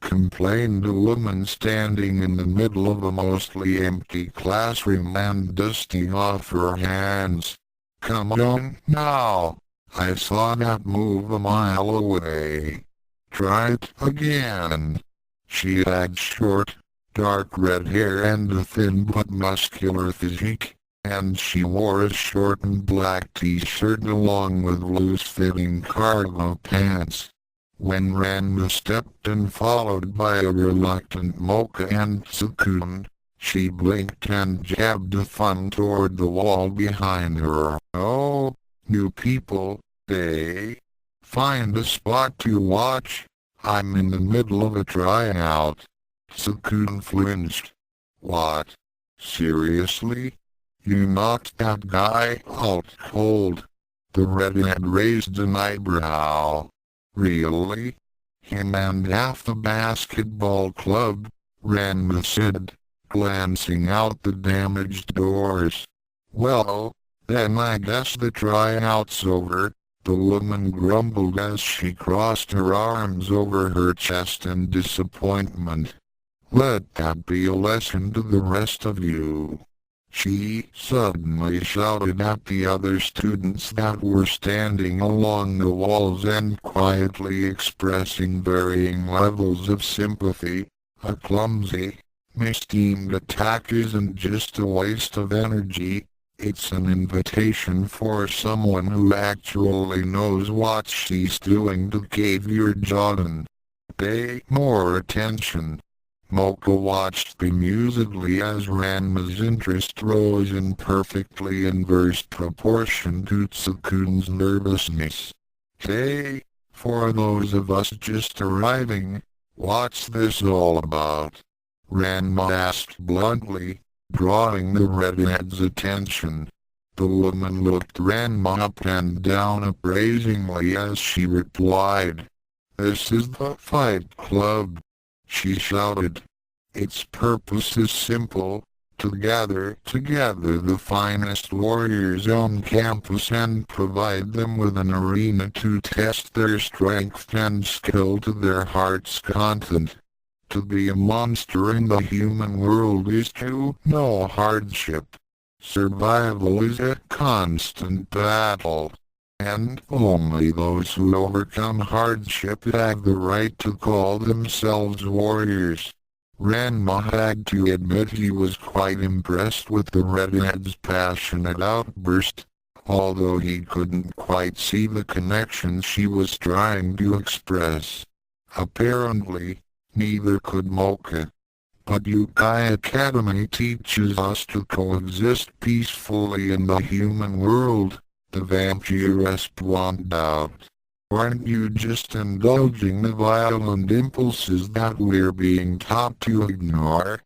complained a woman standing in the middle of a mostly empty classroom and dusting off her hands. Come on now, I saw that move a mile away. Try it again. She had short, dark red hair and a thin but muscular physique, and she wore a shortened black t-shirt along with loose-fitting cargo pants. When Ranma stepped in followed by a reluctant Mocha and Tsukune, she blinked and jabbed a thumb toward the wall behind her. Oh, new people, eh? Find a spot to watch. I'm in the middle of a tryout. Tsukune flinched. What? Seriously? You knocked that guy out cold? The redhead raised an eyebrow. Really? Him and half the basketball club? Ranma said, glancing out the damaged doors. Well, then I guess the tryout's over, the woman grumbled as she crossed her arms over her chest in disappointment. Let that be a lesson to the rest of you. She suddenly shouted at the other students that were standing along the walls and quietly expressing varying levels of sympathy. A clumsy, mistimed attack isn't just a waste of energy, it's an invitation for someone who actually knows what she's doing to cave your jaw in. Pay more attention. Mocha watched bemusedly as Ranma's interest rose in perfectly inverse proportion to Tsukune's nervousness. Hey, for those of us just arriving, what's this all about? Ranma asked bluntly, drawing the redhead's attention. The woman looked Ranma up and down appraisingly as she replied. This is the Fight Club, she shouted. Its purpose is simple, to gather together the finest warriors on campus and provide them with an arena to test their strength and skill to their heart's content. To be a monster in the human world is to know hardship. Survival is a constant battle, and only those who overcome hardship have the right to call themselves warriors. Ranma had to admit he was quite impressed with the redhead's passionate outburst, although he couldn't quite see the connection she was trying to express. Apparently, neither could Mocha. But Youkai Academy teaches us to coexist peacefully in the human world, the vampiress pointed out. Aren't you just indulging the violent impulses that we're being taught to ignore?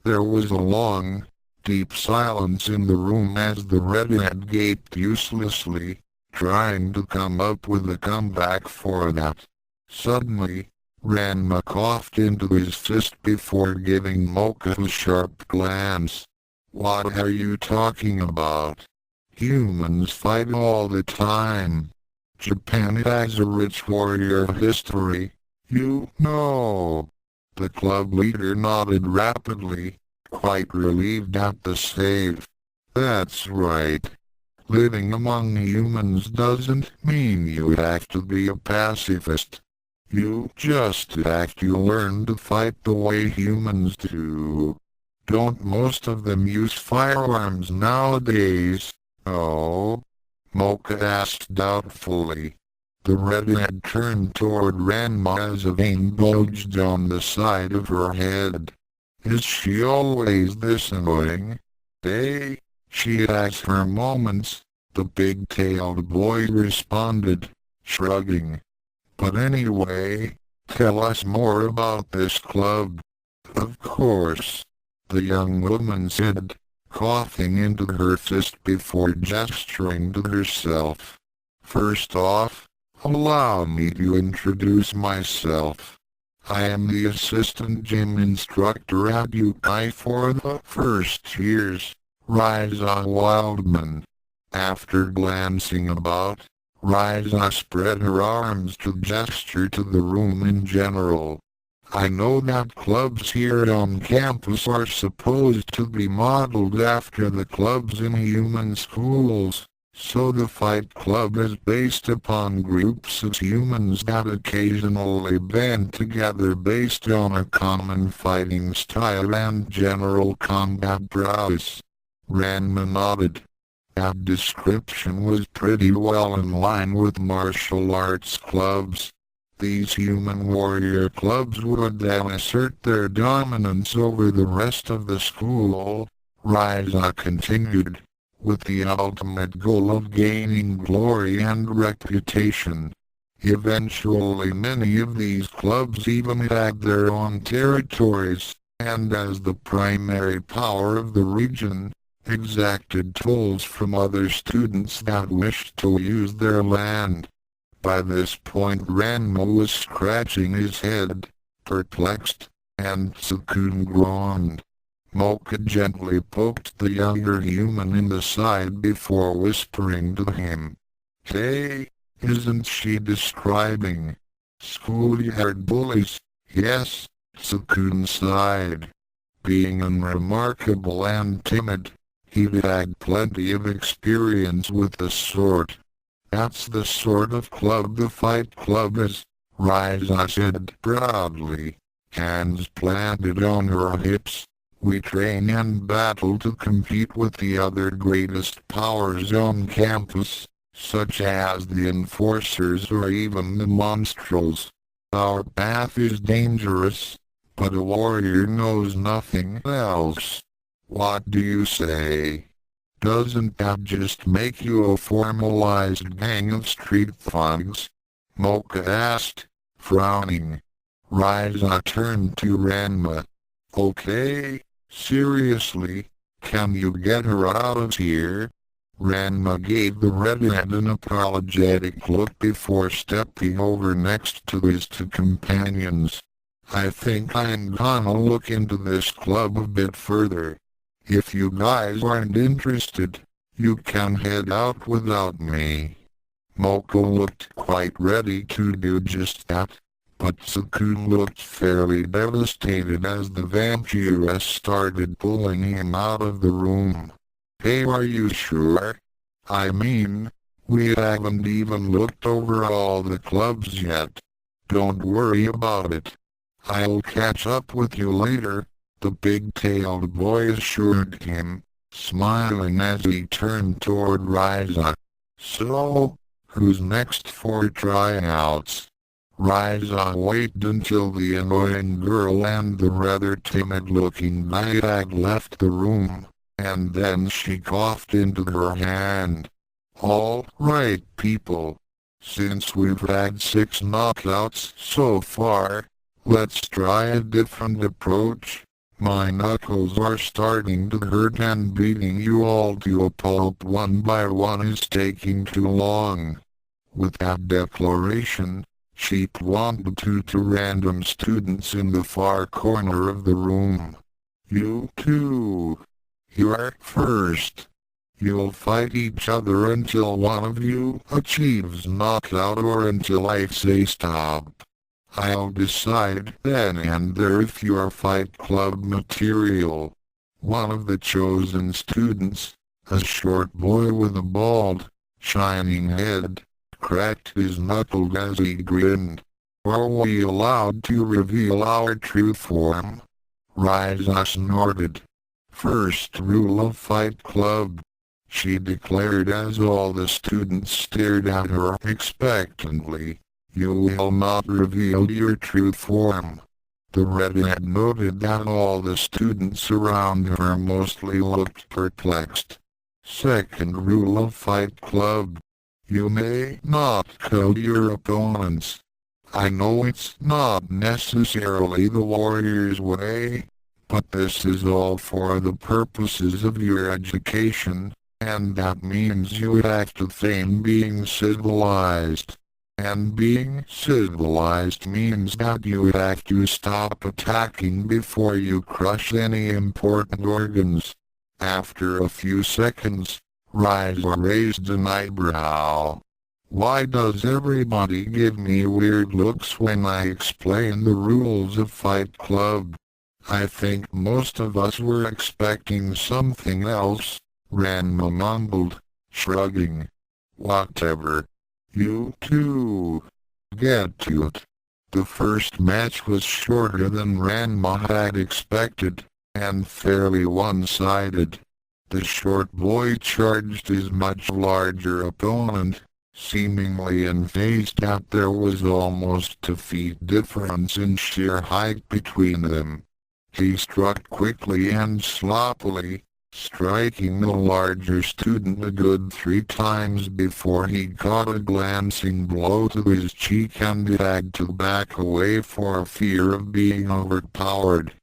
There was a long, deep silence in the room as the redhead gaped uselessly, trying to come up with a comeback for that. Suddenly, Ranma coughed into his fist before giving Mocha a sharp glance. What are you talking about? Humans fight all the time. Japan has a rich warrior history, you know. The club leader nodded rapidly, quite relieved at the save. That's right. Living among humans doesn't mean you have to be a pacifist. You just have to learn to fight the way humans do. Don't most of them use firearms nowadays? Oh? Mocha asked doubtfully. The redhead turned toward Ranma as a vein bulged on the side of her head. Is she always this annoying? Eh? She has her moments, the big-tailed boy responded, shrugging. But anyway, tell us more about this club. Of course, the young woman said, coughing into her fist before gesturing to herself. First off, allow me to introduce myself. I am the assistant gym instructor at Youkai for the first years, Ryza Wildman. After glancing about, Riza spread her arms to gesture to the room in general. I know that clubs here on campus are supposed to be modeled after the clubs in human schools, so the Fight Club is based upon groups of humans that occasionally band together based on a common fighting style and general combat prowess. Ranma nodded. That description was pretty well in line with martial arts clubs. These human warrior clubs would then assert their dominance over the rest of the school, Riza continued, with the ultimate goal of gaining glory and reputation. Eventually many of these clubs even had their own territories, and as the primary power of the region, exacted tolls from other students that wished to use their land. By this point Ranma was scratching his head, perplexed, and Tsukune groaned. Mocha gently poked the younger human in the side before whispering to him. Hey, isn't she describing schoolyard bullies? Yes, Tsukune sighed. Being unremarkable and timid, he'd had plenty of experience with the sort. That's the sort of club the Fight Club is, Riza said proudly, hands planted on her hips. We train and battle to compete with the other greatest powers on campus, such as the enforcers or even the monstrals. Our path is dangerous, but a warrior knows nothing else. What do you say? Doesn't that just make you a formalized gang of street thugs? Mocha asked, frowning. Riza turned to Ranma. Okay, seriously, can you get her out of here? Ranma gave the redhead an apologetic look before stepping over next to his two companions. I think I'm gonna look into this club a bit further. If you guys aren't interested, you can head out without me. Mocha looked quite ready to do just that, but Tsukune looked fairly devastated as the vampiress started pulling him out of the room. Hey, are you sure? I mean, we haven't even looked over all the clubs yet. Don't worry about it. I'll catch up with you later, the big-tailed boy assured him, smiling as he turned toward Riza. So, who's next for tryouts? Riza waited until the annoying girl and the rather timid-looking guy had left the room, and then she coughed into her hand. All right, people. Since we've had 6 knockouts so far, let's try a different approach. My knuckles are starting to hurt and beating you all to a pulp one by one is taking too long. With that declaration, she pointed to random students in the far corner of the room. You two. You're first. You'll fight each other until one of you achieves knockout or until I say stop. I'll decide then and there if you're Fight Club material. One of the chosen students, a short boy with a bald, shining head, cracked his knuckles as he grinned. Are we allowed to reveal our true form? Riza snorted. First rule of Fight Club, she declared as all the students stared at her expectantly. You will not reveal your true form. The redhead noted that all the students around her mostly looked perplexed. Second rule of Fight Club. You may not kill your opponents. I know it's not necessarily the warrior's way, but this is all for the purposes of your education, and that means you have to feign being civilized. And being civilized means that you have to stop attacking before you crush any important organs. After a few seconds, Riza raised an eyebrow. Why does everybody give me weird looks when I explain the rules of Fight Club? I think most of us were expecting something else, Ranma mumbled, shrugging. Whatever. You two. Get to it. The first match was shorter than Ranma had expected, and fairly one-sided. The short boy charged his much larger opponent, seemingly unfazed that there was almost 2 feet difference in sheer height between them. He struck quickly and sloppily, striking the larger student a good 3 times before he caught a glancing blow to his cheek and had to back away for fear of being overpowered.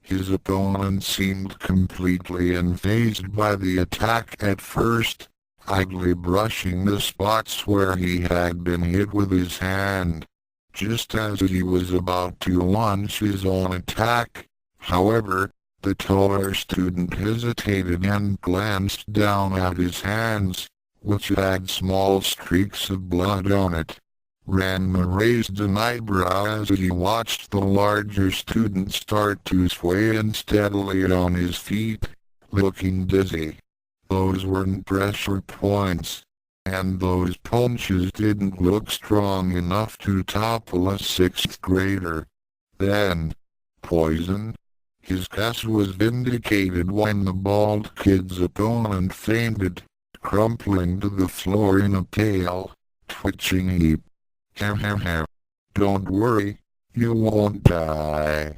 His opponent seemed completely unfazed by the attack at first, idly brushing the spots where he had been hit with his hand. Just as he was about to launch his own attack, however, the taller student hesitated and glanced down at his hands, which had small streaks of blood on it. Ranma raised an eyebrow as he watched the larger student start to sway unsteadily on his feet, looking dizzy. Those weren't pressure points, and those punches didn't look strong enough to topple a 6th grader. Then, poison? His guess was vindicated when the bald kid's opponent fainted, crumpling to the floor in a pale, twitching heap. Don't worry, you won't die.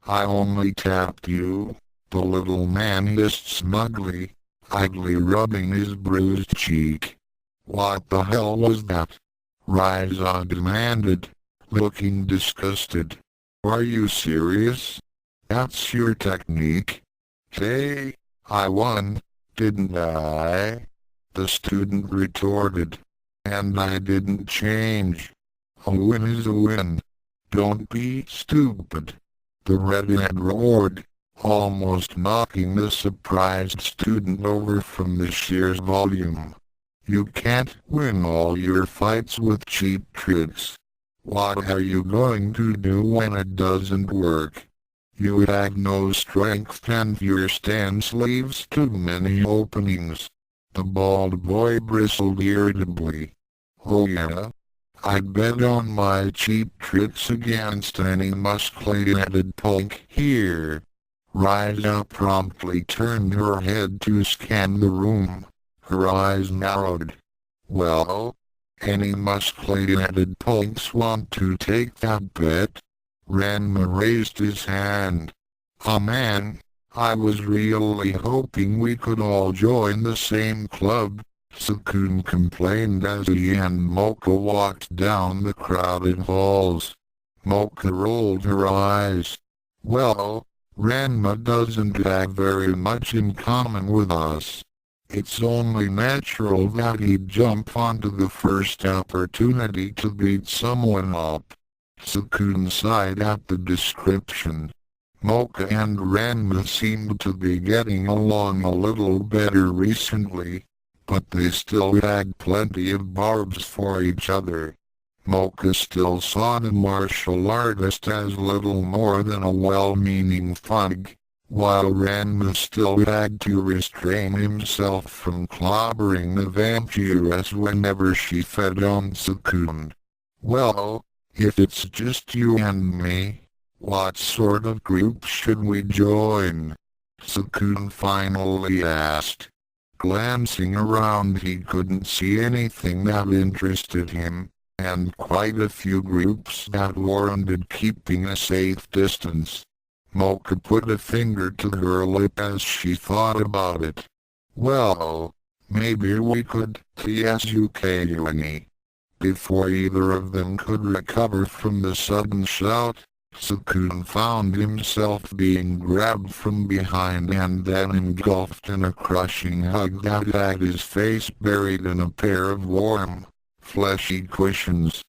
I only tapped you, the little man hissed smugly, idly rubbing his bruised cheek. What the hell was that? Ryza demanded, looking disgusted. Are you serious? That's your technique? Hey, I won, didn't I? The student retorted. And I didn't change. A win is a win. Don't be stupid. The redhead roared, almost knocking the surprised student over from the sheer volume. You can't win all your fights with cheap tricks. What are you going to do when it doesn't work? You have no strength and your stance leaves too many openings. The bald boy bristled irritably. Oh yeah? I'd bet on my cheap tricks against any muscly-headed punk here. Ryza promptly turned her head to scan the room. Her eyes narrowed. Well, any muscly-headed punks want to take that bet? Ranma raised his hand. Oh man, I was really hoping we could all join the same club, Tsukune complained as he and Mocha walked down the crowded halls. Mocha rolled her eyes. Well, Ranma doesn't have very much in common with us. It's only natural that he'd jump onto the first opportunity to beat someone up. Tsukune sighed at the description. Mocha and Ranma seemed to be getting along a little better recently, but they still had plenty of barbs for each other. Mocha still saw the martial artist as little more than a well-meaning thug, while Ranma still had to restrain himself from clobbering the vampiress whenever she fed on Tsukune. Well, if it's just you and me, what sort of group should we join? Tsukune finally asked. Glancing around he couldn't see anything that interested him, and quite a few groups that warranted keeping a safe distance. Mocha put a finger to her lip as she thought about it. Well, maybe we could Youkai Academy. Before either of them could recover from the sudden shout, Tsukune found himself being grabbed from behind and then engulfed in a crushing hug that had his face buried in a pair of warm, fleshy cushions.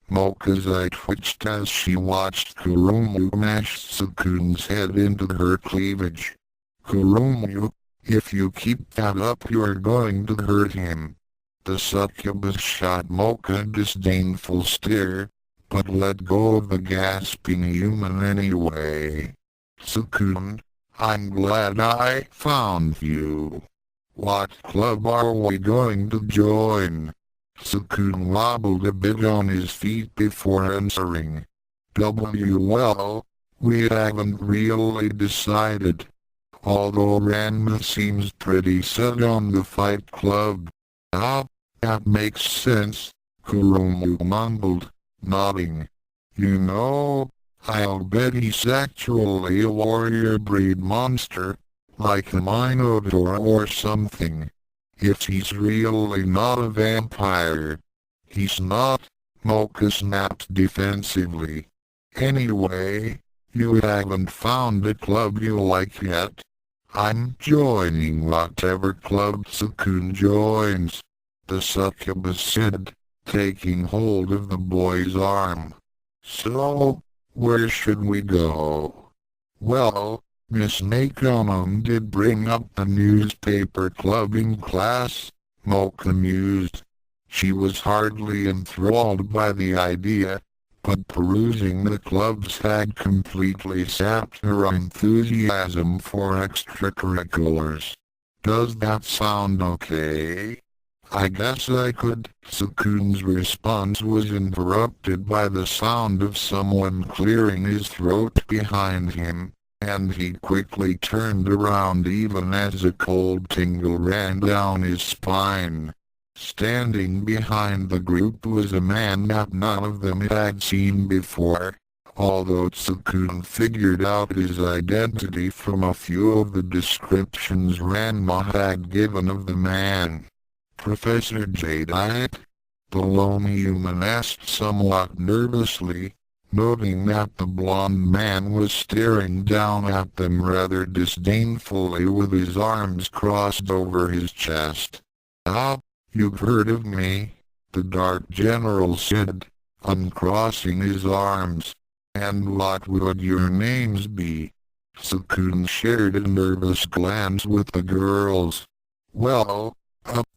Mocha's eye twitched as she watched Kurumu mash Tsukune's head into her cleavage. Kurumu, if you keep that up you're going to hurt him. The succubus shot Mocha a disdainful stare, but let go of the gasping human anyway. Tsukune, I'm glad I found you. What club are we going to join? Tsukune wobbled a bit on his feet before answering. Well, we haven't really decided. Although Ranma seems pretty set on the Fight Club. Ah, that makes sense, Kuromu mumbled, nodding. You know, I'll bet he's actually a warrior breed monster, like a Minotaur or something. If he's really not a vampire. He's not, Mocha snapped defensively. Anyway, you haven't found a club you like yet. I'm joining whatever club Tsukune joins, the succubus said, taking hold of the boy's arm. So, where should we go? Well, Miss Nakonon did bring up the newspaper club in class, Mocha mused. She was hardly enthralled by the idea, but perusing the clubs had completely sapped her enthusiasm for extracurriculars. Does that sound okay? I guess I could. Tsukune's response was interrupted by the sound of someone clearing his throat behind him, and he quickly turned around even as a cold tingle ran down his spine. Standing behind the group was a man that none of them had seen before, although Tsukune figured out his identity from a few of the descriptions Ranma had given of the man. Professor Jadeite? The lone human asked somewhat nervously, noting that the blond man was staring down at them rather disdainfully with his arms crossed over his chest. Ah, you've heard of me, the Dark General said, uncrossing his arms. And what would your names be? Tsukune shared a nervous glance with the girls. Well,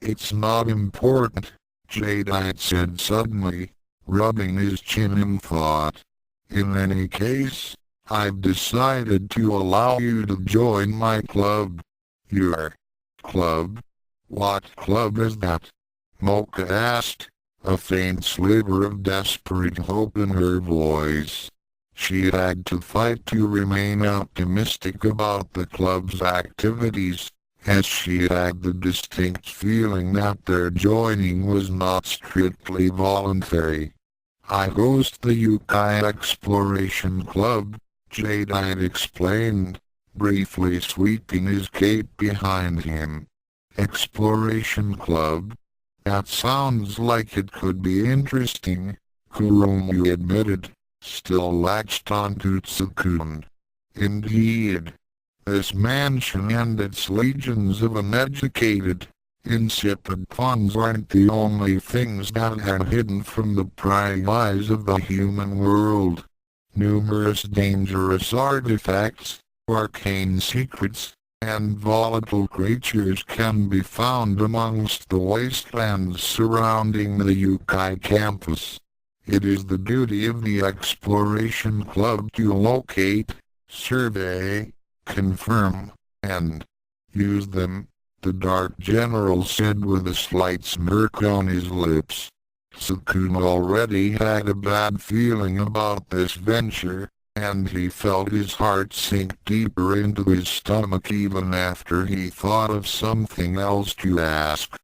it's not important, Jadeite said suddenly, rubbing his chin in thought. In any case, I've decided to allow you to join my club. Your club? What club is that? Mocha asked, a faint sliver of desperate hope in her voice. She had to fight to remain optimistic about the club's activities, as she had the distinct feeling that their joining was not strictly voluntary. I host the Youkai Exploration Club, Jadeite explained, briefly sweeping his cape behind him. Exploration Club? That sounds like it could be interesting, Kuromu admitted, still latched onto Tsukune. Indeed. This mansion and its legions of uneducated, insipid pawns aren't the only things that are hidden from the prying eyes of the human world. Numerous dangerous artifacts, arcane secrets, and volatile creatures can be found amongst the wastelands surrounding the Youkai campus. It is the duty of the Exploration Club to locate, survey, confirm, and use them, the Dark General said with a slight smirk on his lips. Tsukune already had a bad feeling about this venture, and he felt his heart sink deeper into his stomach even after he thought of something else to ask.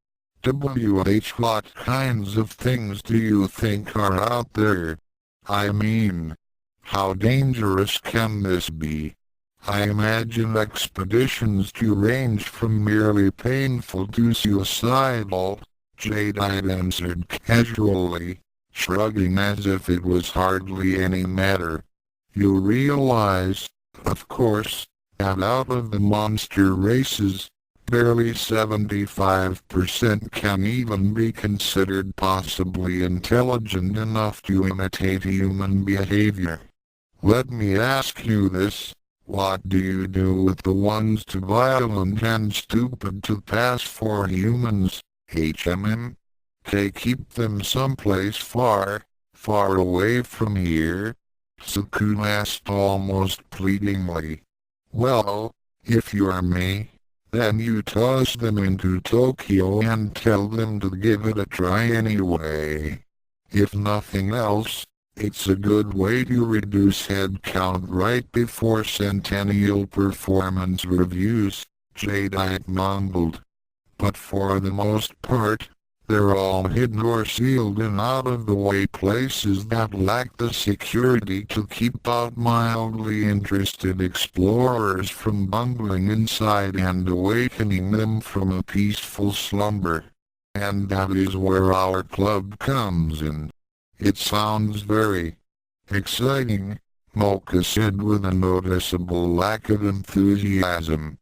What kinds of things do you think are out there? I mean, how dangerous can this be? I imagine expeditions to range from merely painful to suicidal, Jadeite answered casually, shrugging as if it was hardly any matter. You realize, of course, that out of the monster races, barely 75% can even be considered possibly intelligent enough to imitate human behavior. Let me ask you this. What do you do with the ones too violent and stupid to pass for humans, HMM? Keep them someplace far, far away from here? Tsukune asked almost pleadingly. Well, if you're me, then you toss them into Tokyo and tell them to give it a try anyway. If nothing else, it's a good way to reduce headcount right before centennial performance reviews, Jadeite mumbled. But for the most part, they're all hidden or sealed in out-of-the-way places that lack the security to keep out mildly interested explorers from bungling inside and awakening them from a peaceful slumber. And that is where our club comes in. It sounds very exciting, Mocha said with a noticeable lack of enthusiasm.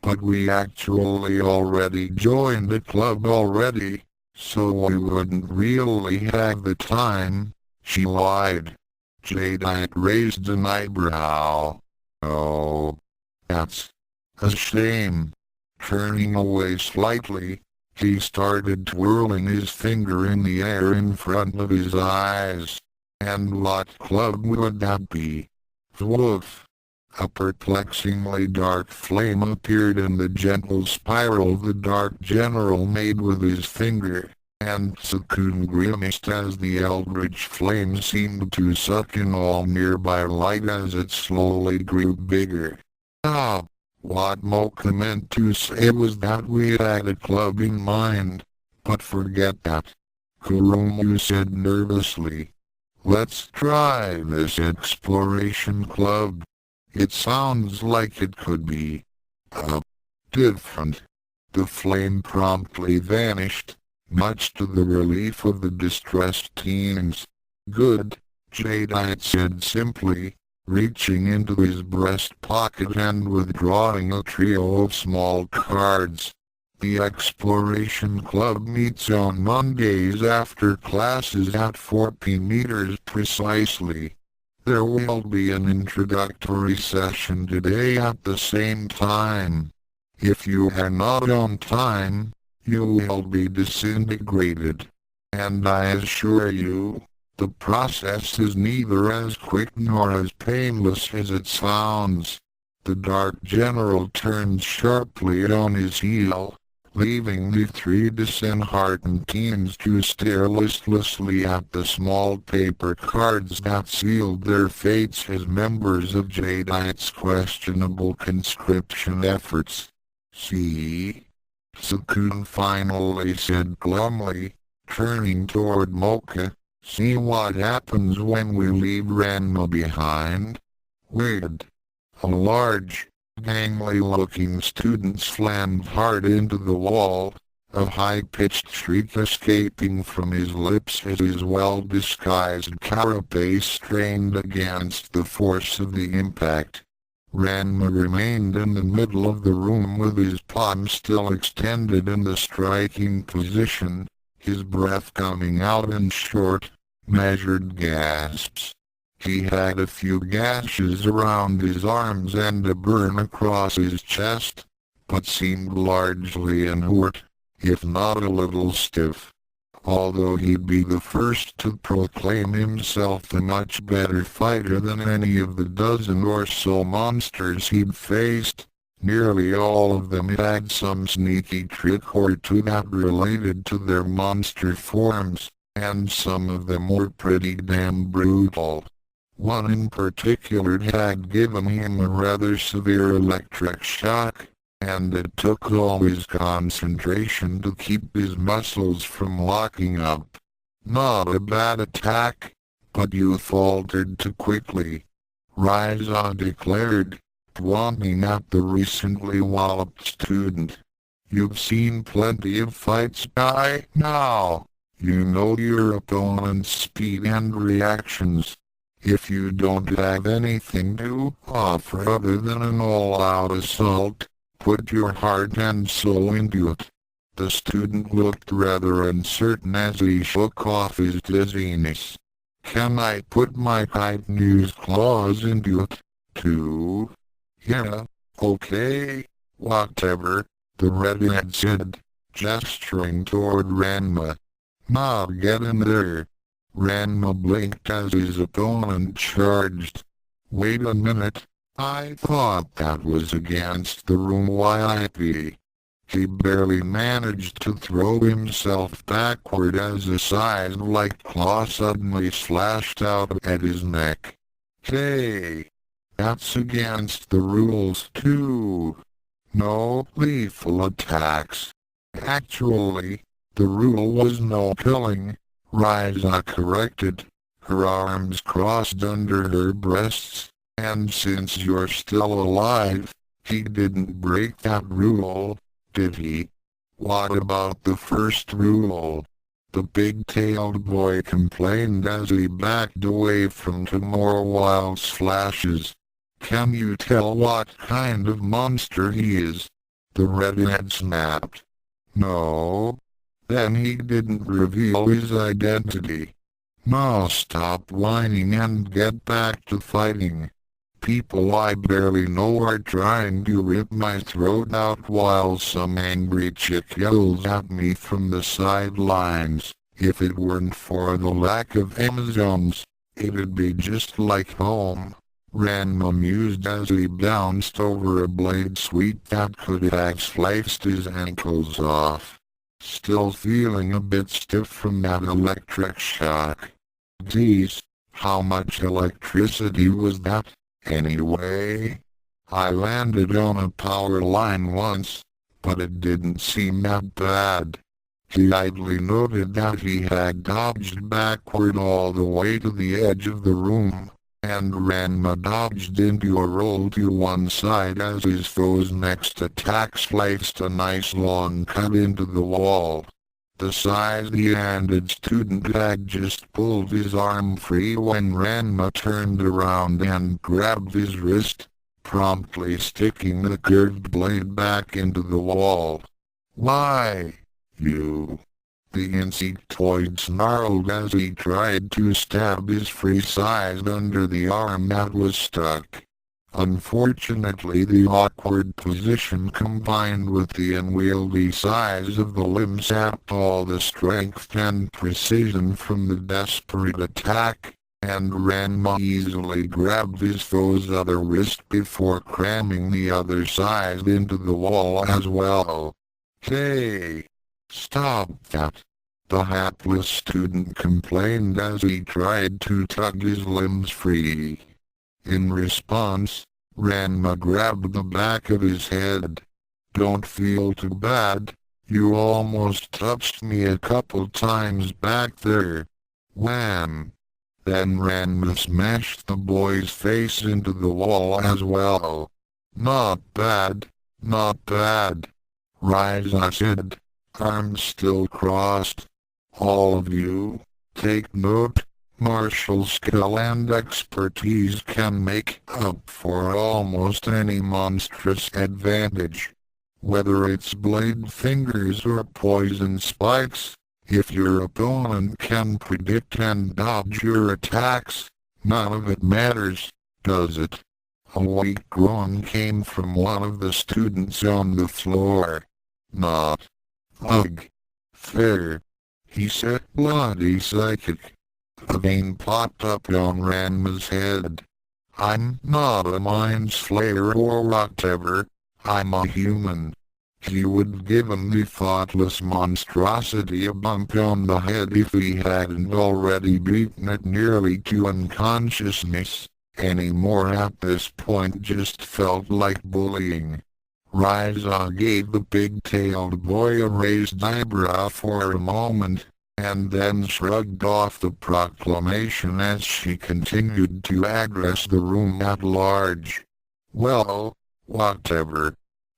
But we actually already joined the club already, so we wouldn't really have the time, she lied. Jadeite raised an eyebrow. Oh, that's a shame. Turning away slightly, he started twirling his finger in the air in front of his eyes. And what club would that be? Woof! A perplexingly dark flame appeared in the gentle spiral the Dark General made with his finger, and Tsukune grimaced as the eldritch flame seemed to suck in all nearby light as it slowly grew bigger. Ah! What Mocha meant to say was that we had a club in mind, but forget that. Kuromu said nervously. Let's try this exploration club. It sounds like it could be different. The flame promptly vanished, much to the relief of the distressed teens. Good, Jadeite said simply, reaching into his breast pocket and withdrawing a trio of small cards. The Exploration Club meets on Mondays after classes at 4 p.m. precisely. There will be an introductory session today at the same time. If you are not on time, you will be disintegrated. And I assure you, the process is neither as quick nor as painless as it sounds. The Dark General turned sharply on his heel, leaving the three disheartened teens to stare listlessly at the small paper cards that sealed their fates as members of Jadeite's questionable conscription efforts. See? Tsukune finally said glumly, turning toward Mocha. See what happens when we leave Ranma behind? Weird. A large, gangly-looking student slammed hard into the wall, a high-pitched shriek escaping from his lips as his well-disguised carapace strained against the force of the impact. Ranma remained in the middle of the room with his palm still extended in the striking position, his breath coming out in short, measured gasps. He had a few gashes around his arms and a burn across his chest, but seemed largely inert, if not a little stiff. Although he'd be the first to proclaim himself a much better fighter than any of the dozen or so monsters he'd faced, nearly all of them had some sneaky trick or two that related to their monster forms, and some of them were pretty damn brutal. One in particular had given him a rather severe electric shock, and it took all his concentration to keep his muscles from locking up. Not a bad attack, but you faltered too quickly, Ryza declared, pointing at the recently walloped student. You've seen plenty of fights by now. You know your opponent's speed and reactions. If you don't have anything to offer other than an all-out assault, put your heart and soul into it. The student looked rather uncertain as he shook off his dizziness. Can I put my hypnose claws into it, too? Yeah, okay, whatever, the redhead said, gesturing toward Ranma. Now get in there. Ranma blinked as his opponent charged. Wait a minute, I thought that was against the room YIP. He barely managed to throw himself backward as a scythe-like claw suddenly slashed out at his neck. Hey! That's against the rules too. No lethal attacks. Actually, the rule was no killing, Ryza corrected, her arms crossed under her breasts, and since you're still alive, he didn't break that rule, did he? What about the first rule? The big-tailed boy complained as he backed away from two more wild slashes. Can you tell what kind of monster he is? The redhead snapped. No. Then he didn't reveal his identity. Now stop whining and get back to fighting. People I barely know are trying to rip my throat out while some angry chick yells at me from the sidelines. If it weren't for the lack of Amazons, it'd be just like home. Ranma mused as he bounced over a blade sweep that could have sliced his ankles off. Still feeling a bit stiff from that electric shock. Geez, how much electricity was that, anyway? I landed on a power line once, but it didn't seem that bad. He idly noted that he had dodged backward all the way to the edge of the room, and Ranma dodged into a roll to one side as his foe's next attack sliced a nice long cut into the wall. The scythe-handed student had just pulled his arm free when Ranma turned around and grabbed his wrist, promptly sticking the curved blade back into the wall. Why, you... The insectoid snarled as he tried to stab his free scythe under the arm that was stuck. Unfortunately, the awkward position combined with the unwieldy size of the limb sapped all the strength and precision from the desperate attack, and Ranma easily grabbed his foe's other wrist before cramming the other side into the wall as well. Hey! Stop that! The hapless student complained as he tried to tug his limbs free. In response, Ranma grabbed the back of his head. Don't feel too bad, you almost touched me a couple times back there. Wham! Then Ranma smashed the boy's face into the wall as well. Not bad, not bad. Ryza said, arms still crossed. All of you, take note. Martial skill and expertise can make up for almost any monstrous advantage. Whether it's blade fingers or poison spikes, if your opponent can predict and dodge your attacks, none of it matters, does it? A weak groan came from one of the students on the floor. Not fair, he said, bloody psychic. A vein popped up on Ranma's head. I'm not a mind flayer or whatever, I'm a human. He would given the thoughtless monstrosity a bump on the head if he hadn't already beaten it nearly to unconsciousness. Any more at this point just felt like bullying. Ryza gave the big-tailed boy a raised eyebrow for a moment, and then shrugged off the proclamation as she continued to address the room at large. Well, whatever.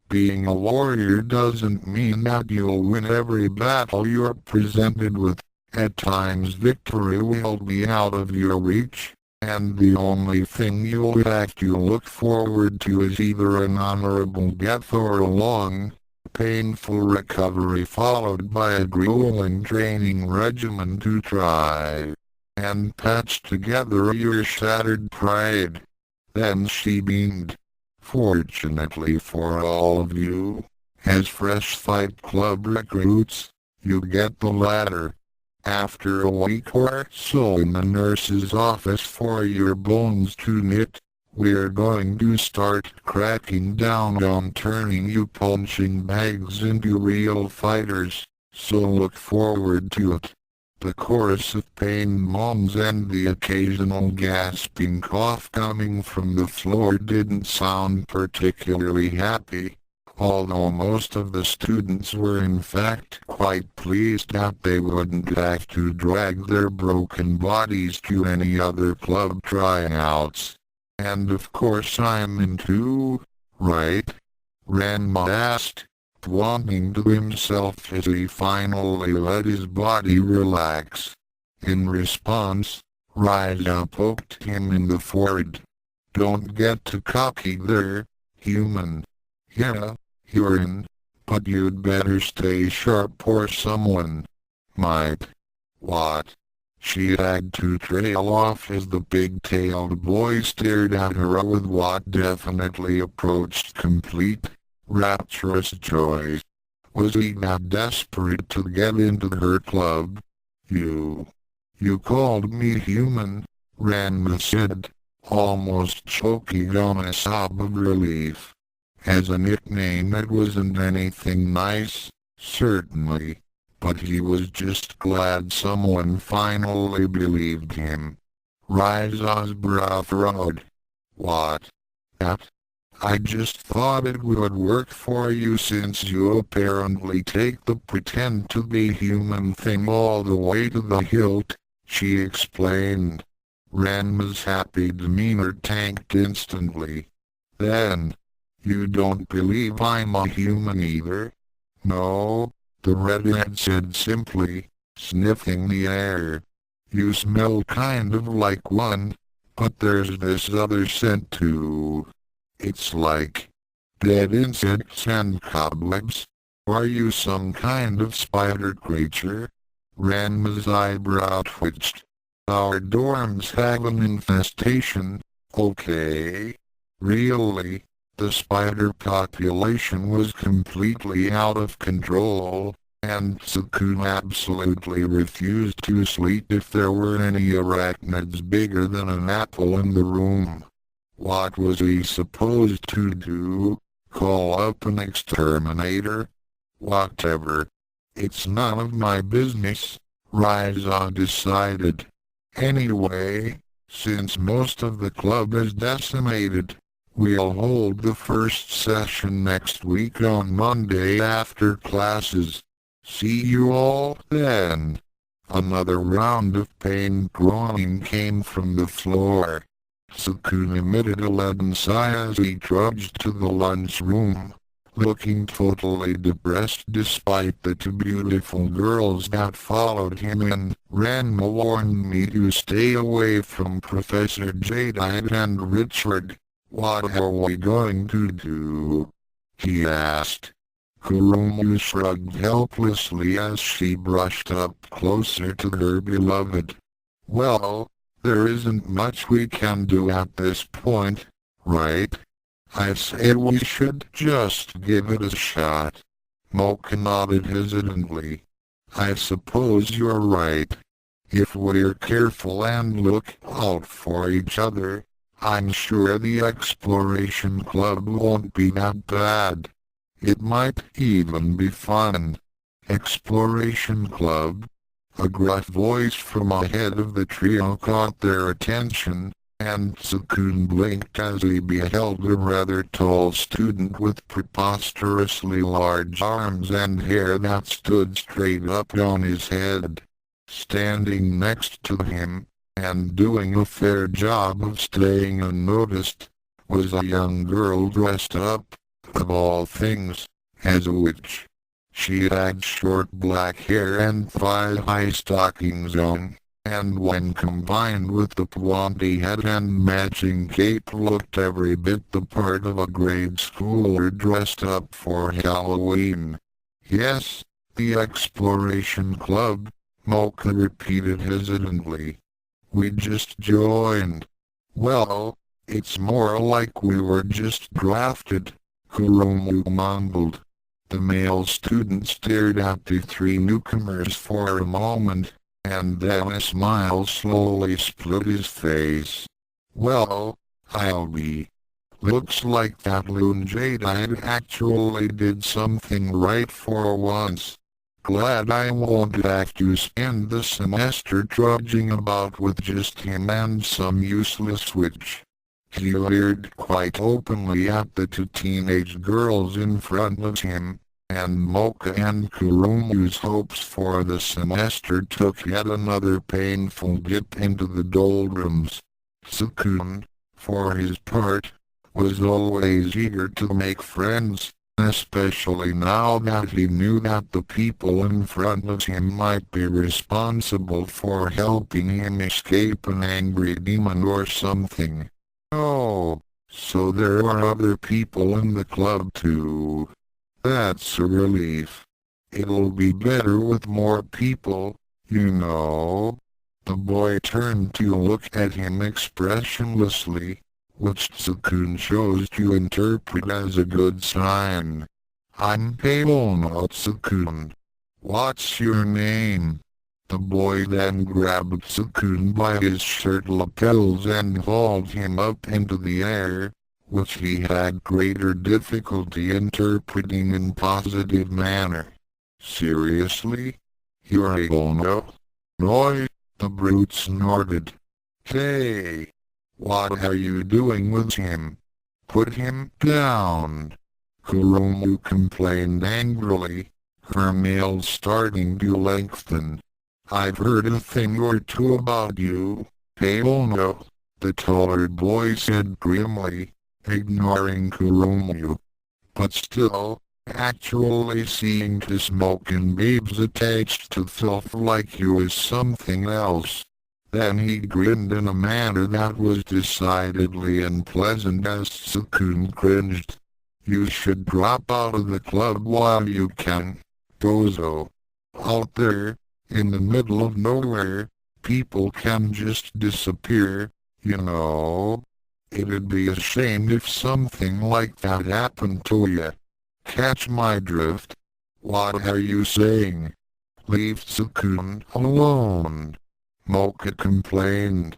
Being a warrior doesn't mean that you'll win every battle you're presented with. At times victory will be out of your reach, and the only thing you'll have to look forward to is either an honorable death or a long, painful recovery followed by a grueling training regimen to try and patch together your shattered pride. Then she beamed. Fortunately for all of you, as fresh Fight Club recruits, you get the latter. After a week or so in the nurse's office for your bones to knit, we're going to start cracking down on turning you punching bags into real fighters, so look forward to it. The chorus of pained moans and the occasional gasping cough coming from the floor didn't sound particularly happy, although most of the students were in fact quite pleased that they wouldn't have to drag their broken bodies to any other club tryouts. And of course I'm in too, right? Ranma asked, wanting to himself as he finally let his body relax. In response, Ryza poked him in the forehead. Don't get too cocky there, human. Yeah, you're in, but you'd better stay sharp or someone might. What? She had to trail off as the pig-tailed boy stared at her with what definitely approached complete rapturous joy. Was he that desperate to get into her club? You called me human, Ranma said, almost choking on a sob of relief. As a nickname it wasn't anything nice, certainly, but he was just glad someone finally believed him. Ryza's brow furrowed. What? That? I just thought it would work for you since you apparently take the pretend to be human thing all the way to the hilt, she explained. Ranma's happy demeanor tanked instantly. Then, you don't believe I'm a human either? No, the redhead said simply, sniffing the air. You smell kind of like one, but there's this other scent too. It's like dead insects and cobwebs. Are you some kind of spider creature? Ranma's eyebrow twitched. Our dorms have an infestation. Okay. Really? The spider population was completely out of control, and Tsukune absolutely refused to sleep if there were any arachnids bigger than an apple in the room. What was he supposed to do? Call up an exterminator? Whatever. It's none of my business, Ryza decided. Anyway, since most of the club is decimated, we'll hold the first session next week on Monday after classes. See you all then. Another round of pained groaning came from the floor. Tsukune emitted a leaden sigh as he trudged to the lunchroom, looking totally depressed despite the two beautiful girls that followed him in. Ranma warned me to stay away from Professor Jadeite and Richard. What are we going to do? He asked. Kuromu shrugged helplessly as she brushed up closer to her beloved. Well, there isn't much we can do at this point, right? I say we should just give it a shot. Mocha nodded hesitantly. I suppose you're right. If we're careful and look out for each other, I'm sure the Exploration Club won't be that bad. It might even be fun. Exploration Club? A gruff voice from ahead of the trio caught their attention, and Tsukune blinked as he beheld a rather tall student with preposterously large arms and hair that stood straight up on his head. Standing next to him, and doing a fair job of staying unnoticed, was a young girl dressed up, of all things, as a witch. She had short black hair and thigh-high stockings on, and when combined with the pointy head and matching cape looked every bit the part of a grade schooler dressed up for Halloween. Yes, the Exploration Club, Mocha repeated hesitantly. We just joined. Well, it's more like we were just drafted, Kuromu mumbled. The male student stared at the three newcomers for a moment, and then a smile slowly split his face. Well, I'll be. Looks like that loon Jadeite actually did something right for once. Glad I won't have to spend the semester trudging about with just him and some useless witch. He leered quite openly at the two teenage girls in front of him, and Mocha and Kuromu's hopes for the semester took yet another painful dip into the doldrums. Tsukune, for his part, was always eager to make friends, especially now that he knew that the people in front of him might be responsible for helping him escape an angry demon or something. Oh, so there are other people in the club too. That's a relief. It'll be better with more people, you know. The boy turned to look at him expressionlessly, which Tsukune chose to interpret as a good sign. I'm Paono Tsukune. What's your name? The boy then grabbed Tsukune by his shirt lapels and hauled him up into the air, which he had greater difficulty interpreting in positive manner. Seriously? You're Paono? Noi? The brute snorted. Hey! What are you doing with him? Put him down! Kuromu complained angrily, her nails starting to lengthen. I've heard a thing or two about you, Paono, the taller boy said grimly, ignoring Kuromu. But still, actually seeing to smoking babes attached to filth like you is something else. Then he grinned in a manner that was decidedly unpleasant as Tsukune cringed. You should drop out of the club while you can, Bozo. Out there, in the middle of nowhere, people can just disappear, you know. It'd be a shame if something like that happened to you. Catch my drift? What are you saying? Leave Tsukune alone. Mocha complained.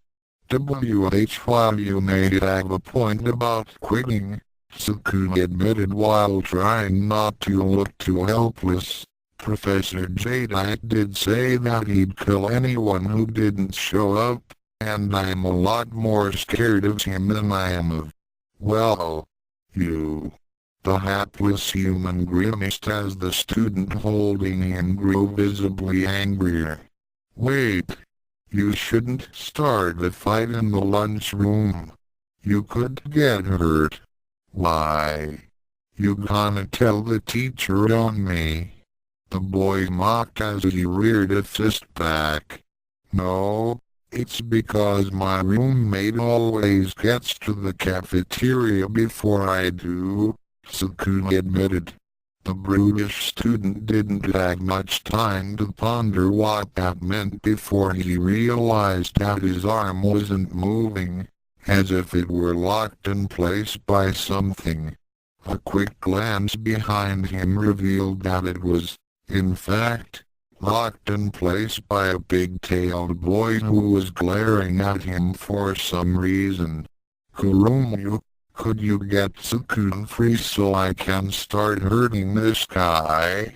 While you may have a point about quitting, Tsukune admitted while trying not to look too helpless. Professor Jadeite did say that he'd kill anyone who didn't show up, and I'm a lot more scared of him than I am of, well, you. The hapless human grimaced as the student holding him grew visibly angrier. Wait. You shouldn't start a fight in the lunchroom. You could get hurt. Why? You gonna tell the teacher on me? The boy mocked as he reared a fist back. No, it's because my roommate always gets to the cafeteria before I do, Tsukune admitted. The brutish student didn't have much time to ponder what that meant before he realized that his arm wasn't moving, as if it were locked in place by something. A quick glance behind him revealed that it was, in fact, locked in place by a big-tailed boy who was glaring at him for some reason. Kuromu, could you get Tsukune free so I can start hurting this guy?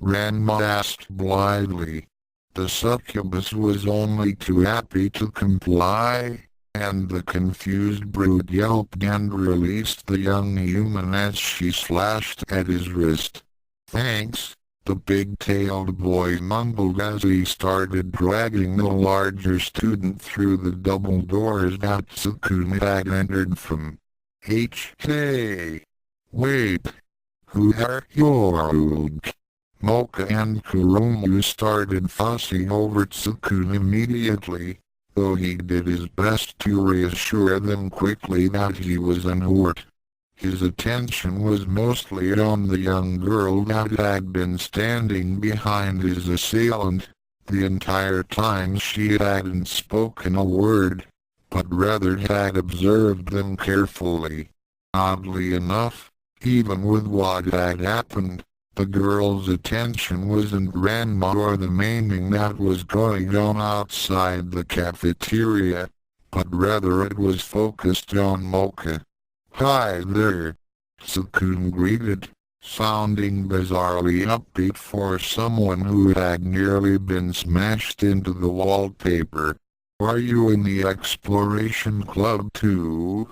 Ranma asked blithely. The succubus was only too happy to comply, and the confused brute yelped and released the young human as she slashed at his wrist. Thanks, the big-tailed boy mumbled as he started dragging the larger student through the double doors that Tsukune had entered from. Hey! Wait! Who are you? Mocha and Kuromu started fussing over Tsukune immediately, though he did his best to reassure them quickly that he was unhurt. His attention was mostly on the young girl that had been standing behind his assailant. The entire time she hadn't spoken a word, but rather had observed them carefully. Oddly enough, even with what had happened, The girl's attention wasn't Ranma or the maiming that was going on outside the cafeteria, but rather it was focused on Mocha. "Hi there," Tsukune greeted, sounding bizarrely upbeat for someone who had nearly been smashed into the wallpaper. "Are you in the exploration club too?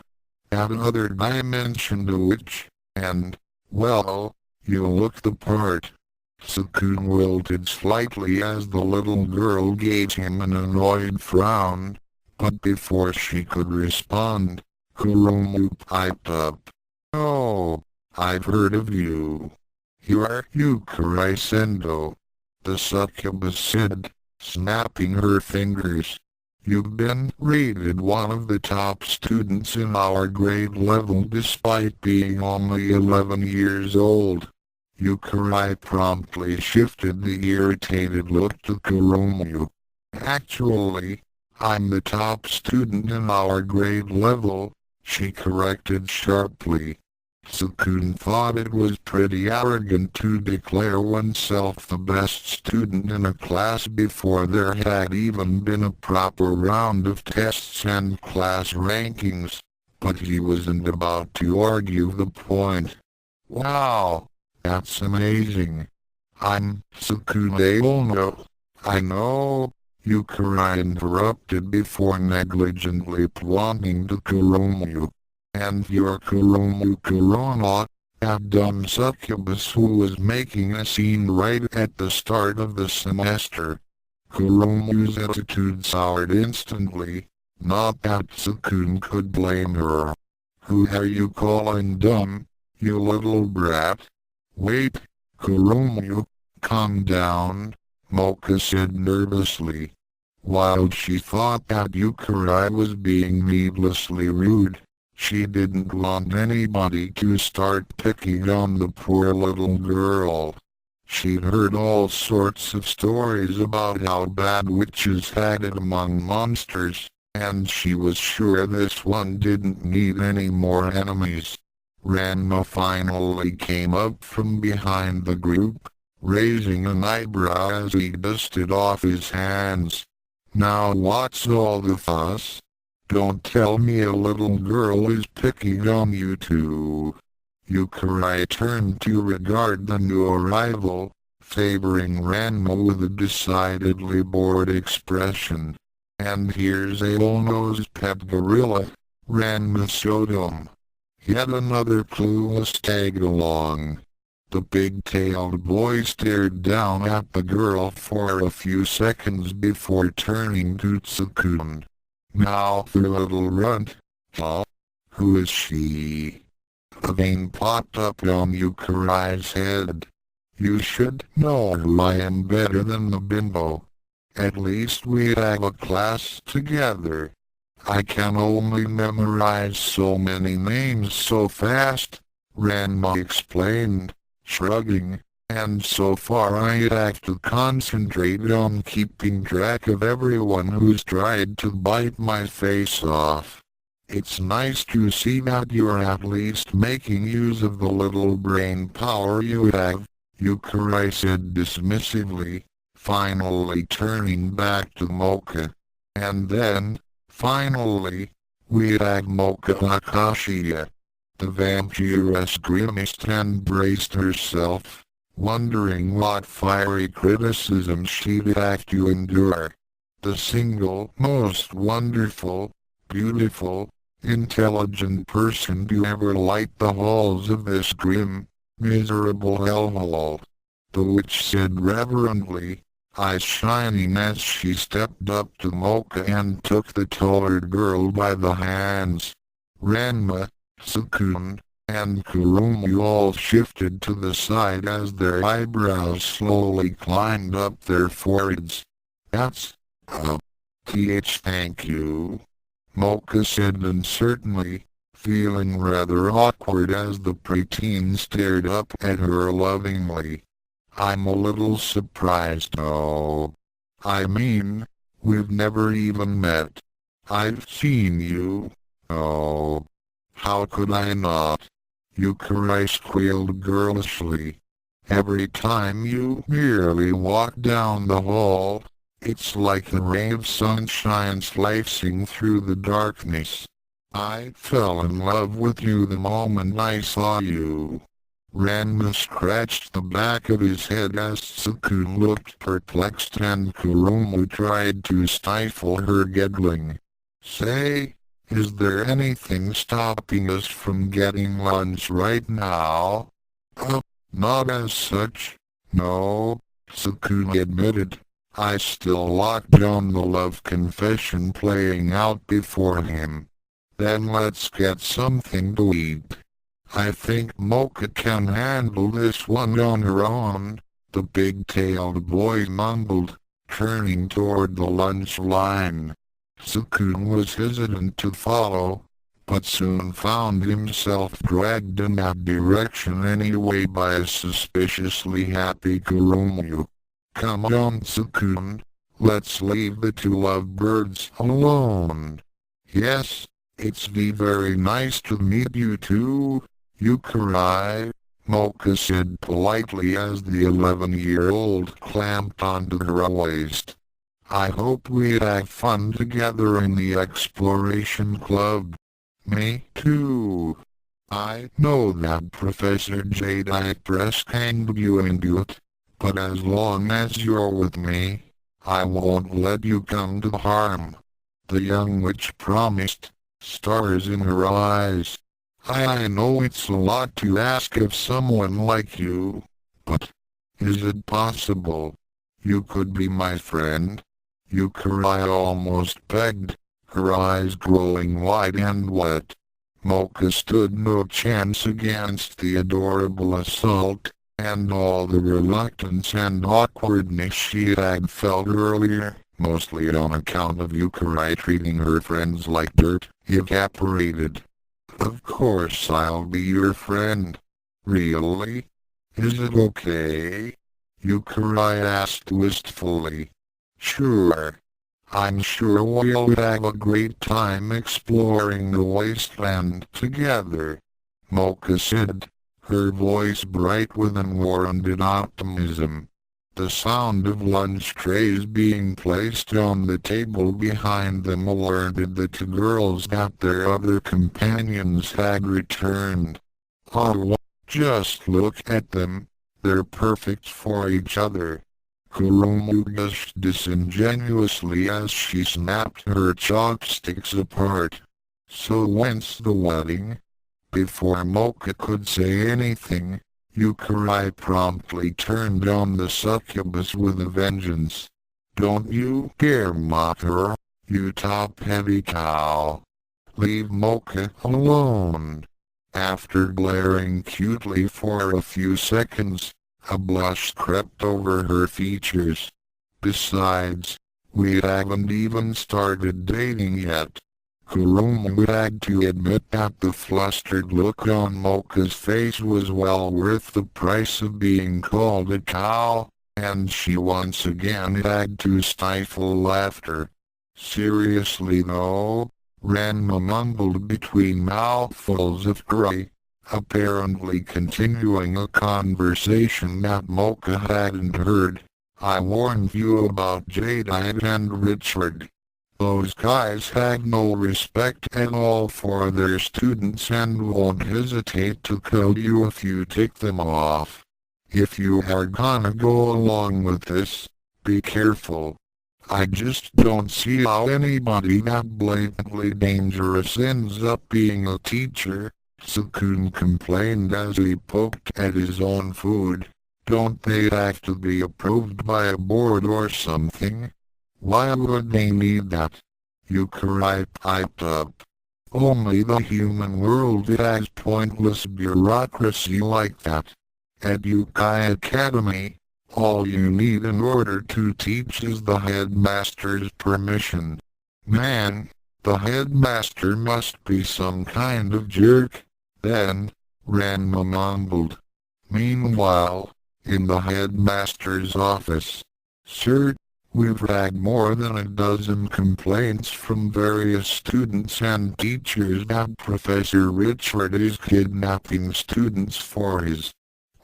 Another dimension to which, and, well, you look the part." Tsukune wilted slightly as the little girl gave him an annoyed frown, but before she could respond, Kuromu piped up. "Oh, I've heard of you. You're Youkai Sendo," the succubus said, snapping her fingers. "You've been rated one of the top students in our grade level despite being only 11 years old." Youkai promptly shifted the irritated look to Kuromu. "Actually, I'm the top student in our grade level," she corrected sharply. Tsukune thought it was pretty arrogant to declare oneself the best student in a class before there had even been a proper round of tests and class rankings, but he wasn't about to argue the point. "Wow, that's amazing. I'm Tsukune Ono." "I know," Youkai interrupted before negligently pointing to Kuromu. "And you're Kuromu Kurona," a dumb succubus who was making a scene right at the start of the semester. Kuromu's attitude soured instantly, not that Tsukune could blame her. "Who are you calling dumb, you little brat?" "Wait, Kuromu, calm down," Mocha said nervously. While she thought that Youkai was being needlessly rude, she didn't want anybody to start picking on the poor little girl. She'd heard all sorts of stories about how bad witches had it among monsters, and she was sure this one didn't need any more enemies. Ranma finally came up from behind the group, raising an eyebrow as he dusted off his hands. "Now what's all the fuss? Don't tell me a little girl is picking on you too." Youkai turned to regard the new arrival, favoring Ranma with a decidedly bored expression. "And here's Aono's pet gorilla, Ranma Saotome." Yet another clueless tag-along. The big-tailed boy stared down at the girl for a few seconds before turning to Tsukune. "Now the little runt, huh? Who is she?" A vein popped up on Yukai's head. "You should know who I am better than the bimbo. At least we have a class together. I can only memorize so many names so fast," Ranma explained, shrugging, "and so far I have to concentrate on keeping track of everyone who's tried to bite my face off." "It's nice to see that you're at least making use of the little brain power you have," Youkai said dismissively, finally turning back to Mocha. "And then, finally, we have Mocha Akashiya." The vampiress grimaced and braced herself, wondering what fiery criticism she'd have to endure. The single most wonderful, beautiful, intelligent person to ever light the halls of this grim, miserable hellhole. The witch said reverently, eyes shining as she stepped up to Mocha and took the taller girl by the hands. Ranma, Tsukune, and Kuromu all shifted to the side as their eyebrows slowly climbed up their foreheads. "That's, thank you," Mocha said uncertainly, feeling rather awkward as the preteen stared up at her lovingly. "I'm a little surprised though. I mean, we've never even met. I've seen you. Oh, how could I not?" Youkai squealed girlishly. Every time you merely walk down the hall, it's like a ray of sunshine slicing through the darkness. I fell in love with you the moment I saw you. Ranma scratched the back of his head as Tsukune looked perplexed and Kurumu tried to stifle her giggling. Say, is there anything stopping us from getting lunch right now? Not as such. No, Tsukune admitted. I still locked down the love confession playing out before him. Then let's get something to eat. I think Mocha can handle this one on her own, the big-tailed boy mumbled, turning toward the lunch line. Tsukune was hesitant to follow, but soon found himself dragged in that direction anyway by a suspiciously happy Kurumu. Come on, Tsukune, let's leave the two lovebirds alone. Yes, it's very nice to meet you too, Youkai, Mocha said politely as the 11-year-old clamped onto her waist. I hope we have fun together in the exploration club. Me too. I know that Professor Jedi press-ganged you into it, but as long as you're with me, I won't let you come to harm. The young witch promised, stars in her eyes. I know it's a lot to ask of someone like you, but is it possible? You could be my friend. Yukai almost begged, her eyes growing wide and wet. Mocha stood no chance against the adorable assault, and all the reluctance and awkwardness she had felt earlier, mostly on account of Yukai treating her friends like dirt, evaporated. Of course I'll be your friend. Really? Is it okay? Yukai asked wistfully. Sure. I'm sure we'll have a great time exploring the wasteland together, Mocha said, her voice bright with unwarranted optimism. The sound of lunch trays being placed on the table behind them alerted the two girls that their other companions had returned. Oh, just look at them, they're perfect for each other. Kurumu gushed disingenuously as she snapped her chopsticks apart. So when's the wedding? Before Mocha could say anything, Yukai promptly turned on the succubus with a vengeance. Don't you dare mock her, you top-heavy cow. Leave Mocha alone. After glaring cutely for a few seconds, a blush crept over her features. Besides, we haven't even started dating yet. Kurumu had to admit that the flustered look on Mocha's face was well worth the price of being called a cow, and she once again had to stifle laughter. Seriously though, Ranma mumbled between mouthfuls of curry, apparently continuing a conversation that Mocha hadn't heard. I warned you about Jadeite and Richard. Those guys have no respect at all for their students and won't hesitate to kill you if you tick them off. If you are gonna go along with this, be careful. I just don't see how anybody that blatantly dangerous ends up being a teacher, Tsukune complained as he poked at his own food. Don't they have to be approved by a board or something? Why would they need that? Yukai piped up. Only the human world has pointless bureaucracy like that. At Youkai Academy, all you need in order to teach is the headmaster's permission. Man, the headmaster must be some kind of jerk. Then, Ranma mumbled. Meanwhile, in the headmaster's office, Sir, we've had more than a dozen complaints from various students and teachers that Professor Richard is kidnapping students for his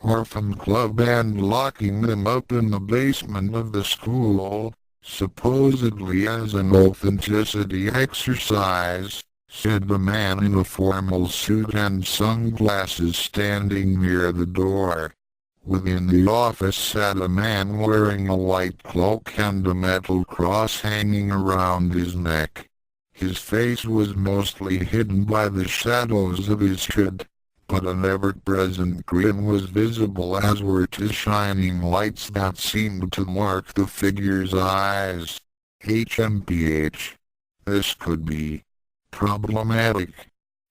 orphan club and locking them up in the basement of the school, supposedly as an authenticity exercise, said the man in a formal suit and sunglasses standing near the door. Within the office sat a man wearing a white cloak and a metal cross hanging around his neck. His face was mostly hidden by the shadows of his head, but an ever-present grin was visible, as were two shining lights that seemed to mark the figure's eyes. HMPH. This could be problematic.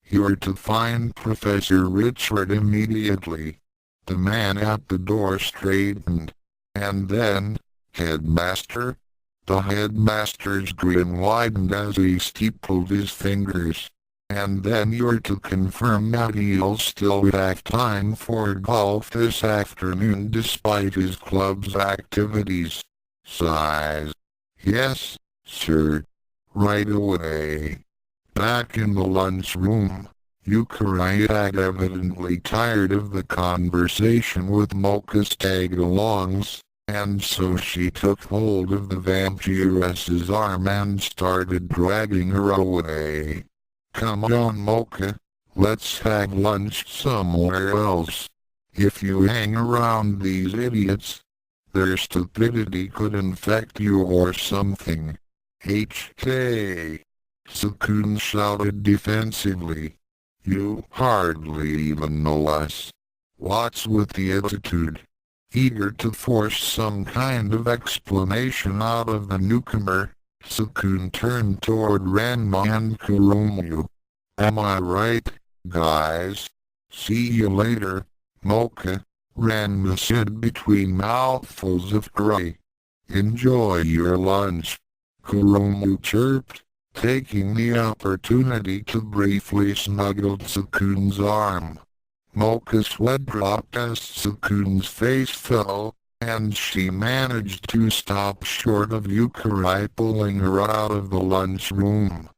You're to find Professor Richard immediately. The man at the door straightened. And then, Headmaster? The headmaster's grin widened as he steepled his fingers. And then you're to confirm that he'll still have time for golf this afternoon despite his club's activities. Sighs. Yes, sir. Right away. Back in the lunchroom, Youkai had evidently tired of the conversation with Mocha's tag-alongs, and so she took hold of the vampiress's arm and started dragging her away. Come on, Mocha, let's have lunch somewhere else. If you hang around these idiots, their stupidity could infect you or something. HK. Tsukune shouted defensively. You hardly even know us. What's with the attitude? Eager to force some kind of explanation out of the newcomer, Tsukune turned toward Ranma and Kuromu. Am I right, guys? See you later, Mocha, Ranma said between mouthfuls of curry. Enjoy your lunch, Kuromu chirped, taking the opportunity to briefly snuggle Tsukune's arm. Mocha's sweat dropped as Tsukune's face fell, and she managed to stop short of Youkai pulling her out of the lunchroom.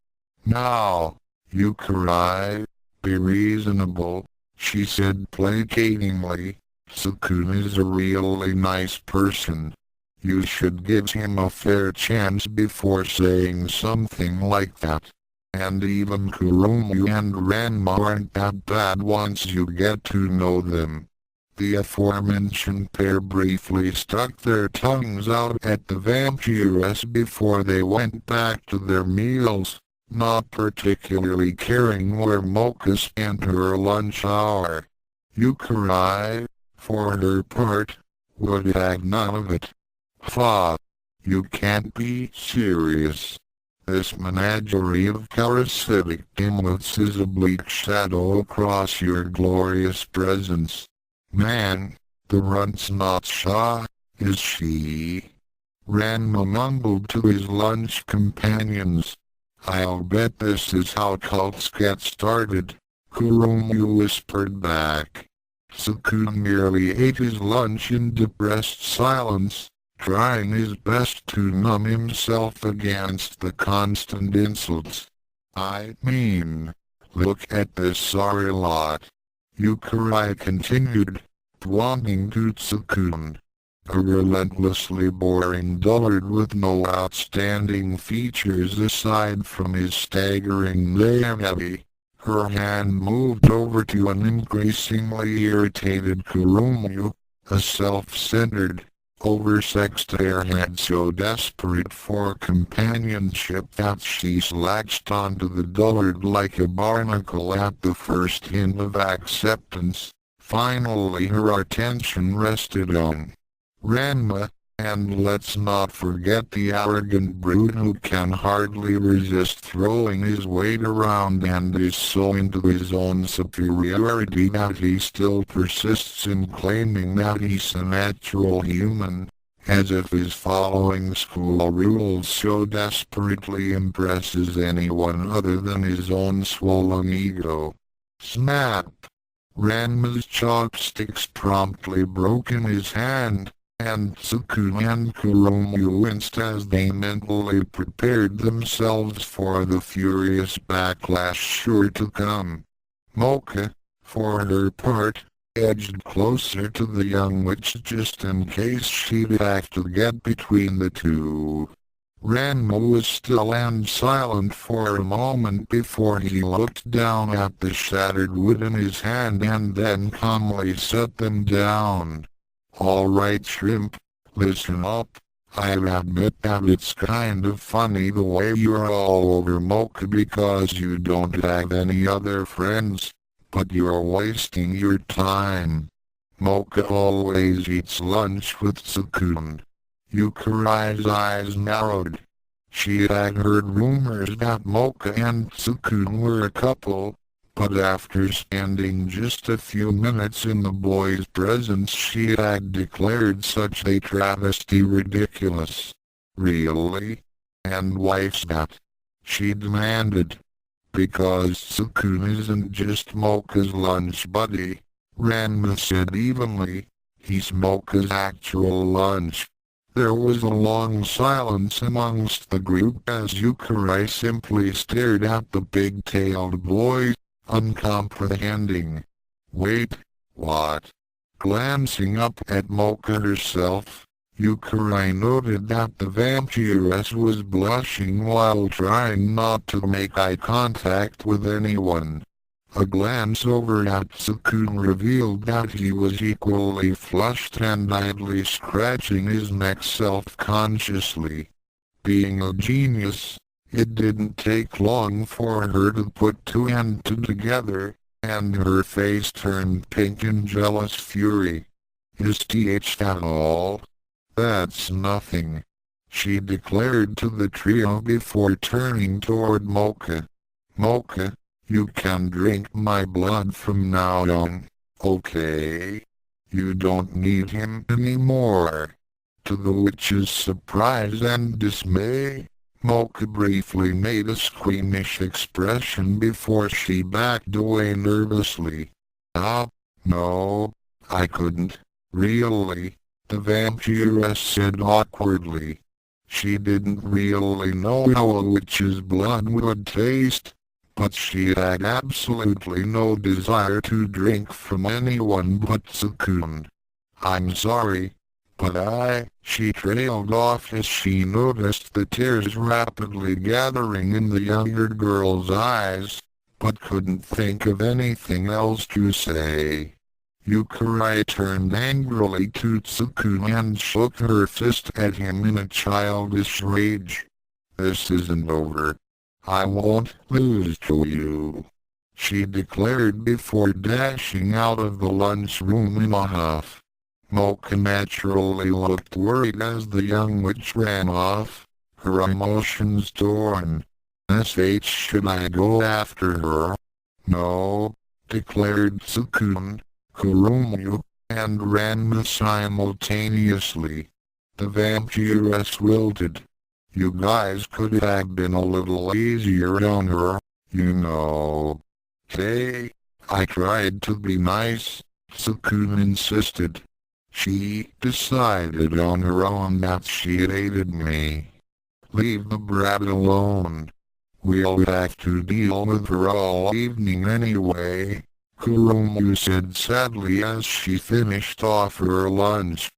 Now, Youkai, be reasonable, she said placatingly. Tsukune is a really nice person. You should give him a fair chance before saying something like that. And even Kuromu and Ranma aren't that bad once you get to know them. The aforementioned pair briefly stuck their tongues out at the vampiress before they went back to their meals, not particularly caring where Mocha spent her lunch hour. Youkai, for her part, would have none of it. Ha! You can't be serious. This menagerie of parasitic dimwits is a bleak shadow across your glorious presence. Man, the runt's not shy, is she? Ranma mumbled to his lunch companions. I'll bet this is how cults get started, Kuromu whispered back. Tsukune merely ate his lunch in depressed silence, trying his best to numb himself against the constant insults. I mean, look at this sorry lot. Youkai continued, pointing to Tsukune. A relentlessly boring dullard with no outstanding features aside from his staggering naivety. Her hand moved over to an increasingly irritated Kuromu, a self-centered, oversexed airhead so desperate for companionship that she latched onto the dullard like a barnacle at the first hint of acceptance. Finally her attention rested on Ranma, and let's not forget the arrogant brute who can hardly resist throwing his weight around and is so into his own superiority that he still persists in claiming that he's a natural human, as if his following school rules so desperately impresses anyone other than his own swollen ego. Snap! Ranma's chopsticks promptly broke in his hand, and Tsukune and Kuromu winced as they mentally prepared themselves for the furious backlash sure to come. Mocha, for her part, edged closer to the young witch just in case she'd have to get between the two. Ranma was still and silent for a moment before he looked down at the shattered wood in his hand and then calmly set them down. "All right, Shrimp, listen up. I admit that it's kind of funny the way you're all over Mocha because you don't have any other friends, but you're wasting your time. Mocha always eats lunch with Tsukune." Yukai's eyes narrowed. She had heard rumors that Mocha and Tsukune were a couple, but after spending just a few minutes in the boy's presence she had declared such a travesty ridiculous. "Really? And why's that?" she demanded. "Because Tsukune isn't just Mocha's lunch buddy," Ranma said evenly. "He's Mocha's actual lunch." There was a long silence amongst the group as Youkai simply stared at the big-tailed boy, uncomprehending. "Wait, what?" Glancing up at Mocha herself, Youkai noted that the vampiress was blushing while trying not to make eye contact with anyone. A glance over at Tsukune revealed that he was equally flushed and idly scratching his neck self-consciously. Being a genius, it didn't take long for her to put two and two together, and her face turned pink in jealous fury. "Is th at all? That's nothing," she declared to the trio before turning toward Mocha. "Mocha, you can drink my blood from now on, okay? You don't need him anymore." To the witch's surprise and dismay, Mocha briefly made a squeamish expression before she backed away nervously. "Ah, no, I couldn't, really," the vampiress said awkwardly. She didn't really know how a witch's blood would taste, but she had absolutely no desire to drink from anyone but Tsukune. "I'm sorry, but she trailed off as she noticed the tears rapidly gathering in the younger girl's eyes, but couldn't think of anything else to say. Youkai turned angrily to Tsukune and shook her fist at him in a childish rage. "This isn't over. I won't lose to you," she declared before dashing out of the lunchroom in a huff. Mocha naturally looked worried as the young witch ran off, her emotions torn. Should I go after her?" "No," declared Tsukune, Kurumu, and Ranma simultaneously. The vampiress wilted. "You guys could have been a little easier on her, you know." "Hey, I tried to be nice," Tsukune insisted. "She decided on her own that she hated me. Leave the brat alone. We'll have to deal with her all evening anyway," Kurumu said sadly as she finished off her lunch.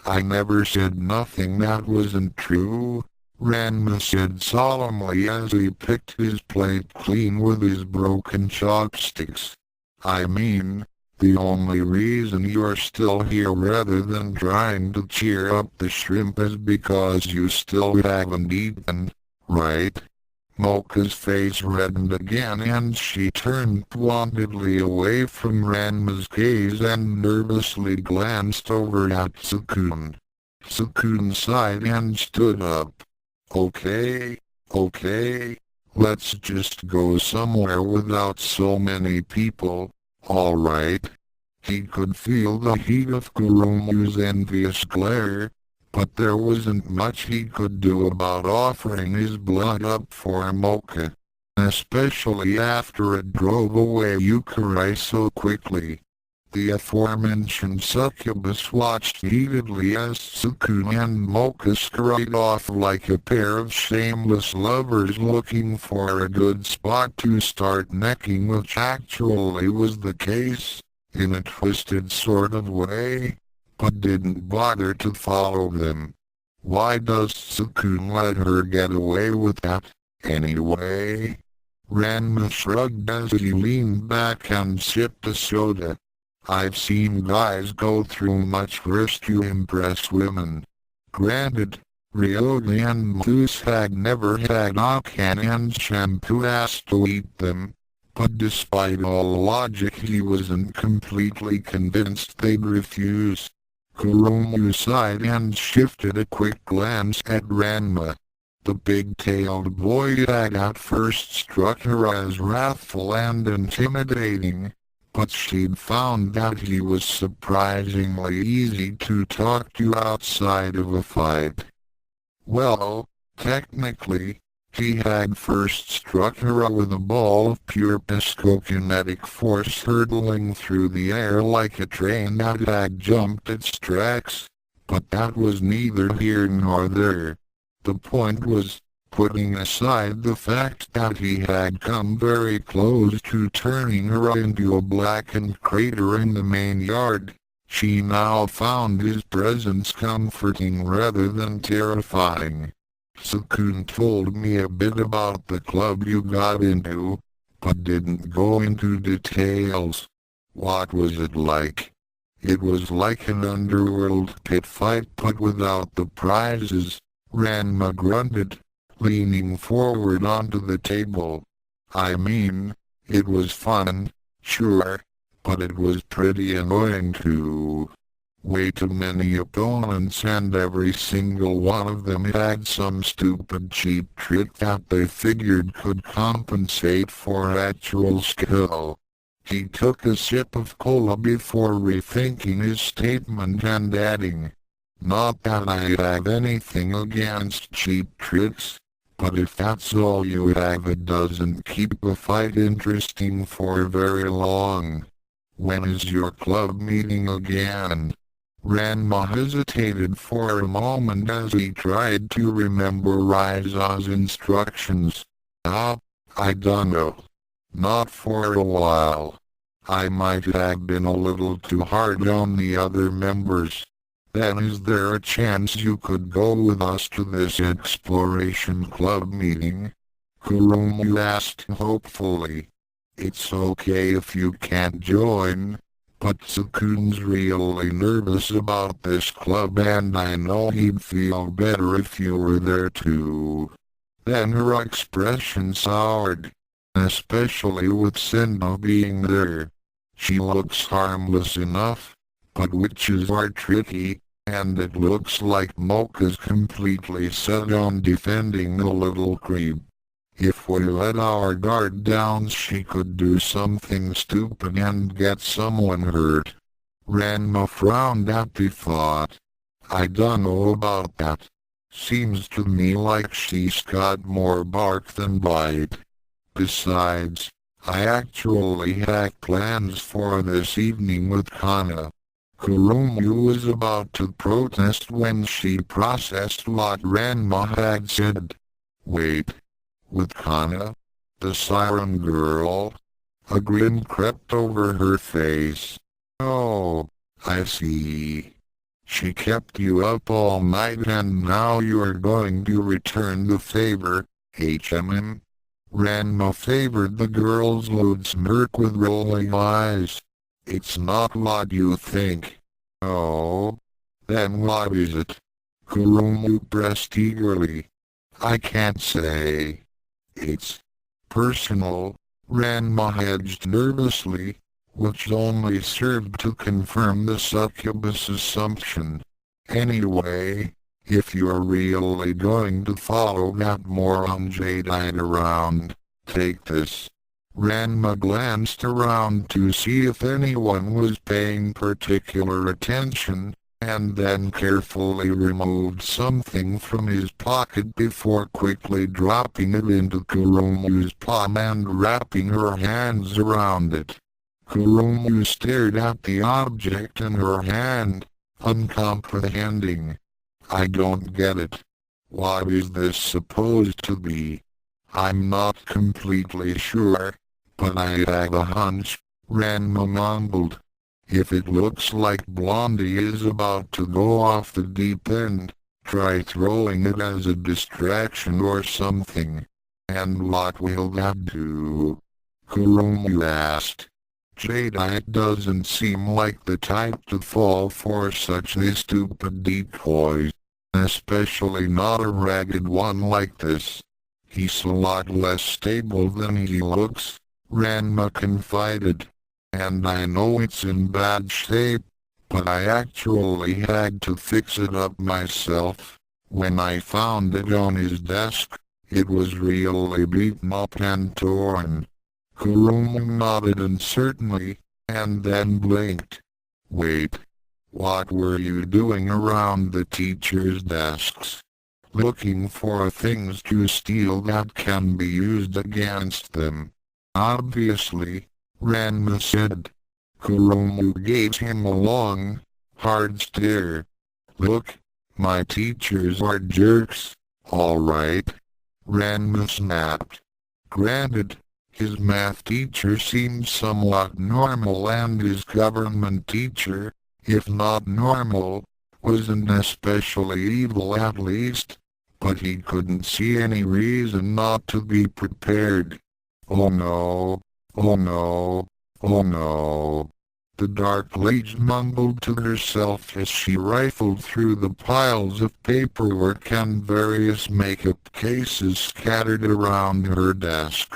"I never said nothing that wasn't true," Ranma said solemnly as he picked his plate clean with his broken chopsticks. "I mean, the only reason you're still here rather than trying to cheer up the shrimp is because you still haven't eaten, right?" Mocha's face reddened again and she turned pointedly away from Ranma's gaze and nervously glanced over at Tsukune. Tsukune sighed and stood up. Okay, let's just go somewhere without so many people, alright?" He could feel the heat of Kurumu's envious glare, but there wasn't much he could do about offering his blood up for Mocha, especially after it drove away Youkai so quickly. The aforementioned succubus watched heatedly as Tsukune and Mocha scurried off like a pair of shameless lovers looking for a good spot to start necking, which actually was the case. in a twisted sort of way, but didn't bother to follow them. Why does Tsukune let her get away with that, anyway? Ranma shrugged as he leaned back and sipped a soda. I've seen guys go through much worse to impress women. Granted, Ryoga and Moose had never had Akan and Shampoo asked to eat them, but despite all logic he wasn't completely convinced they'd refuse. Kuromu sighed and shifted a quick glance at Ranma. The big-tailed boy had at first struck her as wrathful and intimidating, but she'd found that he was surprisingly easy to talk to outside of a fight. Well, technically, he had first struck her with a ball of pure psychokinetic force hurtling through the air like a train that had jumped its tracks, but that was neither here nor there. The point was, putting aside the fact that he had come very close to turning her into a blackened crater in the main yard, she now found his presence comforting rather than terrifying. Tsukune told me a bit about the club you got into, but didn't go into details. What was it like? It was like an underworld pit fight but without the prizes, Ranma grunted, leaning forward onto the table. I mean, it was fun, sure, but it was pretty annoying too. Way too many opponents and every single one of them had some stupid cheap trick that they figured could compensate for actual skill. He took a sip of cola before rethinking his statement and adding, not that I have anything against cheap tricks, but if that's all you have it doesn't keep a fight interesting for very long. When is your club meeting again? Ranma hesitated for a moment as he tried to remember Raiza's instructions. I dunno. Not for a while. I might have been a little too hard on the other members. Then is there a chance you could go with us to this exploration club meeting? Kuromu asked hopefully. It's okay if you can't join, but Tsukune's really nervous about this club and I know he'd feel better if you were there too. Then her expression soured, especially with Sendo being there. She looks harmless enough, but witches are tricky, and it looks like Mocha's completely set on defending the little creep. If we let our guard down she could do something stupid and get someone hurt. Ranma frowned at the thought. I dunno about that. Seems to me like she's got more bark than bite. Besides, I actually had plans for this evening with Kana. Kuromu was about to protest when she processed what Ranma had said. Wait. With Kana? The siren girl? A grin crept over her face. Oh, I see. She kept you up all night and now you are going to return the favor, HMM? Ranma favored the girl's lewd smirk with rolling eyes. It's not what you think. Oh? Then what is it? Kuromu pressed eagerly. I can't say. It's personal, Ranma hedged nervously, which only served to confirm the succubus assumption. Anyway, if you're really going to follow that moron Jadeite around, take this. Ranma glanced around to see if anyone was paying particular attention, and then carefully removed something from his pocket before quickly dropping it into Kuromu's palm and wrapping her hands around it. Kuromu stared at the object in her hand, uncomprehending. I don't get it. What is this supposed to be? I'm not completely sure, but I have a hunch, Ranma mumbled. If it looks like Blondie is about to go off the deep end, try throwing it as a distraction or something. And what will that do? Kuromu asked. Jadeite doesn't seem like the type to fall for such a stupid decoys, especially not a ragged one like this. He's a lot less stable than he looks, Ranma confided. And I know it's in bad shape, but I actually had to fix it up myself. When I found it on his desk, it was really beaten up and torn. Kuromu nodded uncertainly, and then blinked. Wait. What were you doing around the teachers' desks? Looking for things to steal that can be used against them. Obviously, Ranma said. Kuromu gave him a long, hard stare. Look, my teachers are jerks, all right. Ranma snapped. Granted, his math teacher seemed somewhat normal and his government teacher, if not normal, wasn't especially evil at least, but he couldn't see any reason not to be prepared. Oh no, oh no, oh no. The Dark Lady mumbled to herself as she rifled through the piles of paperwork and various makeup cases scattered around her desk.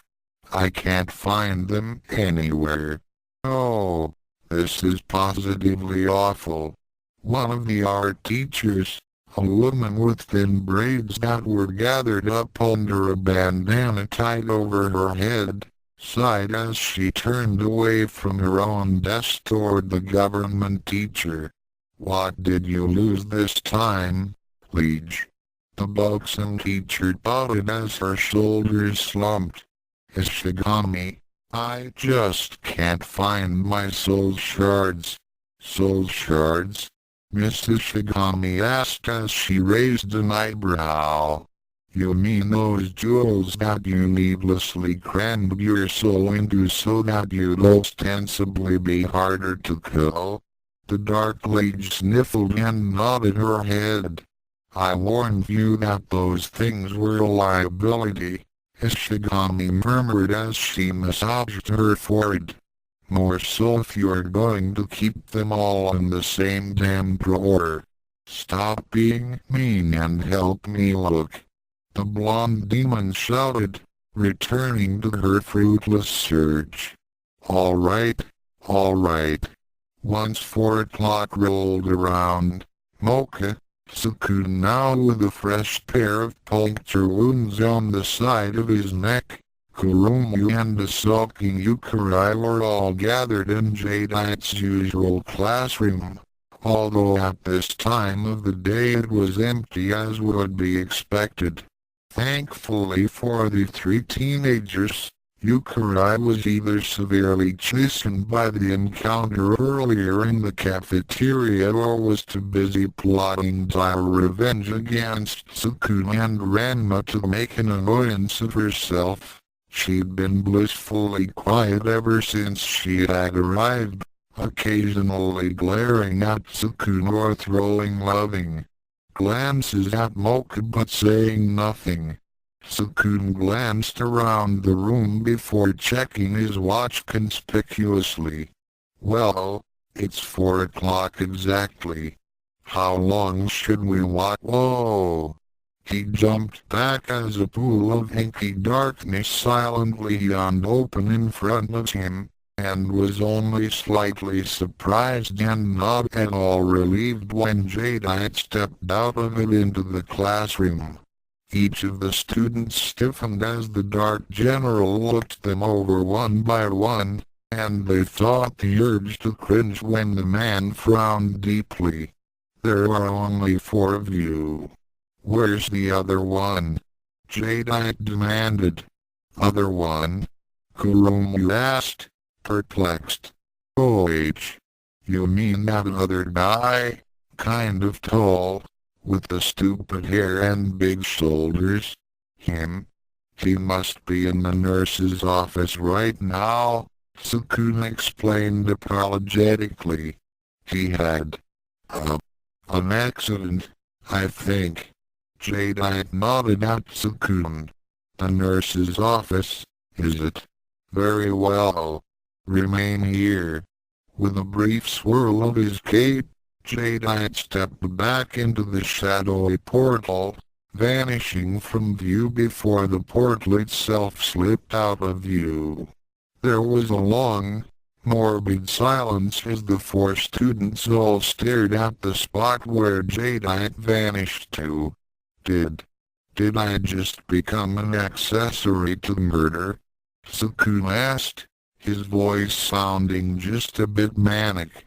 I can't find them anywhere. Oh, this is positively awful. One of the art teachers, a woman with thin braids that were gathered up under a bandana tied over her head, sighed as she turned away from her own desk toward the government teacher. What did you lose this time, Liege? The buxom teacher pouted as her shoulders slumped. Ishigami, I just can't find my soul shards. Soul shards? Miss Ishigami asked as she raised an eyebrow. You mean those jewels that you needlessly crammed your soul into so that you'd ostensibly be harder to kill? The Dark Lady sniffled and nodded her head. I warned you that those things were a liability, Ishigami murmured as she massaged her forehead. More so if you're going to keep them all in the same damn drawer. Stop being mean and help me look. The blonde demon shouted, returning to her fruitless search. All right, all right. Once 4 o'clock rolled around, Mocha, Tsukune now with a fresh pair of puncture wounds on the side of his neck, Kuromu and the sulking Youkai were all gathered in Jadeite's usual classroom, although at this time of the day it was empty as would be expected. Thankfully for the 3 teenagers, Youkai was either severely chastened by the encounter earlier in the cafeteria or was too busy plotting dire revenge against Tsukune and Ranma to make an annoyance of herself. She'd been blissfully quiet ever since she had arrived, occasionally glaring at Tsukune or throwing loving glances at Mocha but saying nothing. Tsukune glanced around the room before checking his watch conspicuously. Well, it's 4 o'clock exactly. How long should we watch? Whoa! He jumped back as a pool of inky darkness silently yawned open in front of him, and was only slightly surprised and not at all relieved when Jadeite stepped out of it into the classroom. Each of the students stiffened as the Dark General looked them over one by one, and they fought the urge to cringe when the man frowned deeply. There are only 4 of you. Where's the other one? Jadeite demanded. Other one? Kuromu asked, perplexed. Oh, you mean that other guy? Kind of tall, with the stupid hair and big shoulders? Him? He must be in the nurse's office right now, Tsukune explained apologetically. He had an accident, I think. Jadeite nodded at Tsukune. The nurse's office, is it? Very well. Remain here. With a brief swirl of his cape, Jadeite stepped back into the shadowy portal, vanishing from view before the portal itself slipped out of view. There was a long, morbid silence as the four students all stared at the spot where Jadeite vanished to. Did I just become an accessory to murder? Tsukune asked, his voice sounding just a bit manic.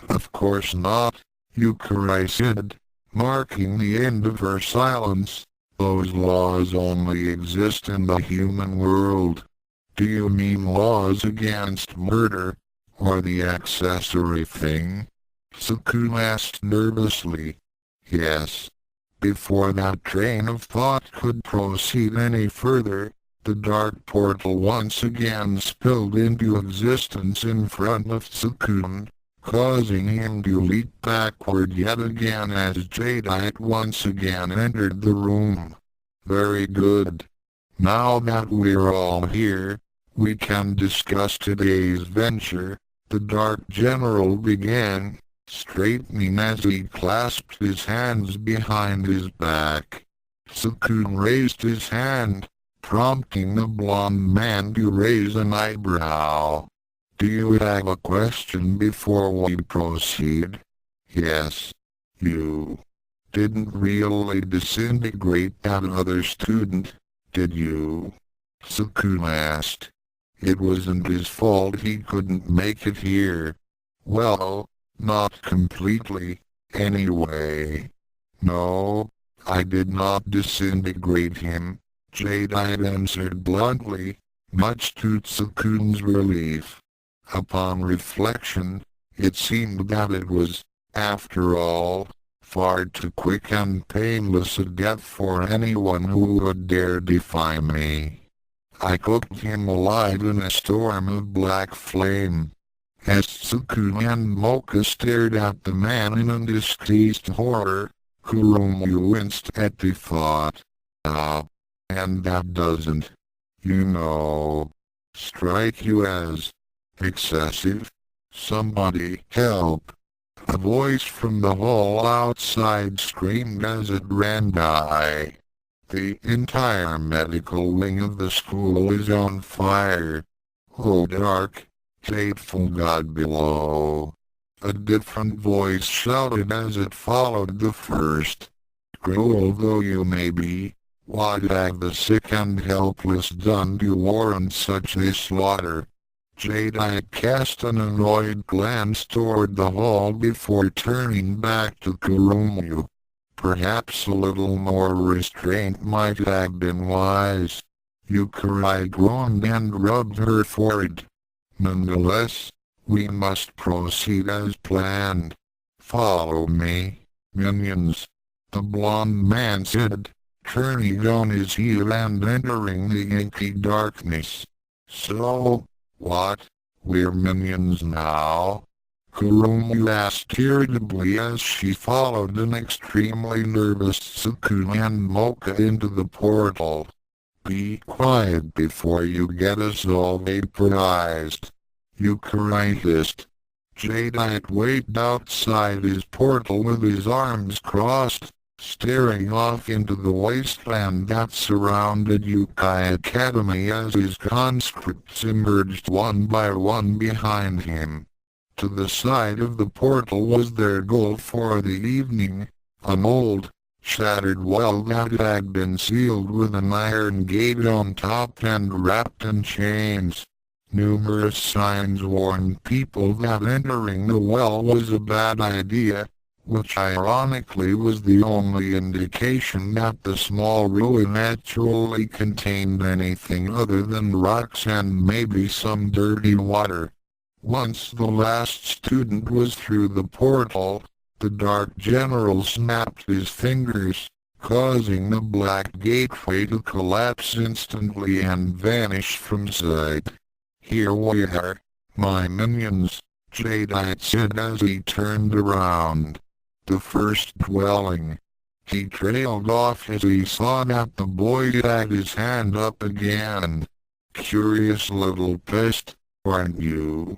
Of course not, Youkai said, marking the end of her silence. Those laws only exist in the human world. Do you mean laws against murder, or the accessory thing? Tsukune asked nervously. Yes. Before that train of thought could proceed any further, the dark portal once again spilled into existence in front of Tsukune, causing him to leap backward yet again as Jadeite once again entered the room. Very good. Now that we're all here, we can discuss today's venture, the Dark General began, straightening as he clasped his hands behind his back. Tsukune raised his hand, prompting the blond man to raise an eyebrow. Do you have a question before we proceed? Yes. You didn't really disintegrate that other student, did you? Tsukune asked. It wasn't his fault he couldn't make it here. Well, not completely, anyway. No, I did not disintegrate him, Jadeite answered bluntly, much to Tsukune's relief. Upon reflection, it seemed that it was, after all, far too quick and painless a death for anyone who would dare defy me. I cooked him alive in a storm of black flame. As Tsukune and Mocha stared at the man in undisguised horror, Kuromu winced at the thought. And that doesn't, strike you as excessive? Somebody help! A voice from the hall outside screamed as it ran by. The entire medical wing of the school is on fire. Oh dark, hateful God below. A different voice shouted as it followed the first. Cruel though you may be, what have the sick and helpless done to warrant such a slaughter? Jadeite cast an annoyed glance toward the hall before turning back to Kuromu. Perhaps a little more restraint might have been wise. Youkai groaned and rubbed her forehead. Nonetheless, we must proceed as planned. Follow me, minions, the blond man said, turning on his heel and entering the inky darkness. So, what? We're minions now? Kuromu asked irritably as she followed an extremely nervous Tsukune and Mocha into the portal. Be quiet before you get us all vaporized. Youkai hissed. Jadeite waited outside his portal with his arms crossed, staring off into the wasteland that surrounded Youkai Academy as his conscripts emerged one by one behind him. To the side of the portal was their goal for the evening, an old, shattered well that had been sealed with an iron gate on top and wrapped in chains. Numerous signs warned people that entering the well was a bad idea, which ironically was the only indication that the small ruin actually contained anything other than rocks and maybe some dirty water. Once the last student was through the portal, the Dark General snapped his fingers, causing the black gateway to collapse instantly and vanish from sight. Here we are, My minions, Jadeite said as he turned around. The first dwelling. He trailed off as he saw that the boy had his hand up again. Curious little pest, aren't you?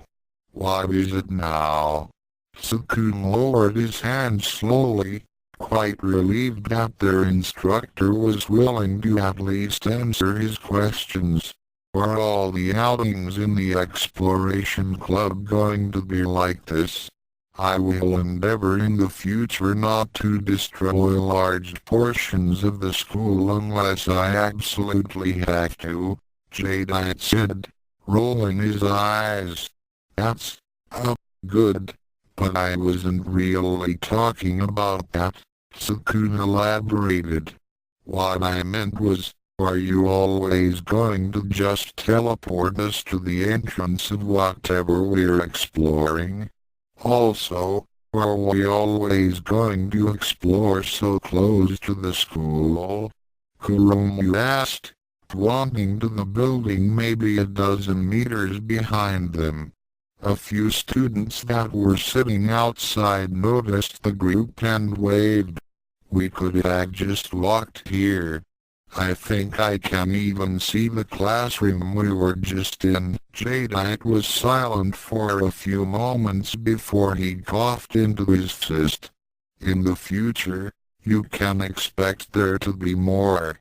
What is it now? Tsukune lowered his hand slowly, quite relieved that their instructor was willing to at least answer his questions. Are all the outings in the exploration club going to be like this? I will endeavor in the future not to destroy large portions of the school unless I absolutely have to, Jadeite said, rolling his eyes. That's good, but I wasn't really talking about that, Tsukune elaborated. What I meant was, are you always going to just teleport us to the entrance of whatever we're exploring? Also, are we always going to explore so close to the school? Kuromu asked, pointing to the building maybe a dozen meters behind them. A few students that were sitting outside noticed the group and waved. We could have just walked here. I think I can even see the classroom we were just in. Jadeite was silent for a few moments before he coughed into his fist. In the future, you can expect there to be more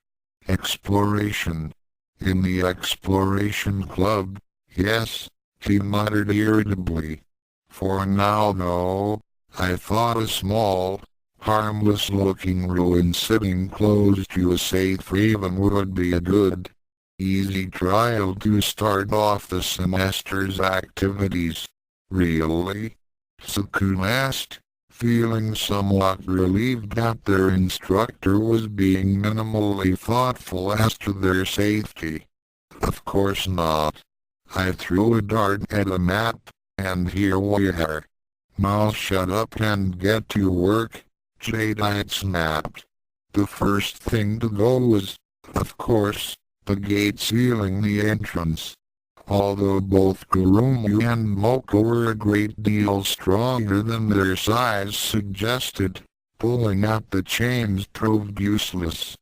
exploration. In the exploration club, yes, he muttered irritably. For now though, I thought a small, harmless-looking ruin sitting close to a safe haven would be a good, easy trial to start off the semester's activities. Really? Tsukune asked, feeling somewhat relieved that their instructor was being minimally thoughtful as to their safety. Of course not. I threw a dart at a map, and here we are. Now shut up and get to work, Jadeite snapped. The first thing to go was, of course, the gate sealing the entrance. Although both Kuromu and Moko were a great deal stronger than their size suggested, pulling at the chains proved useless.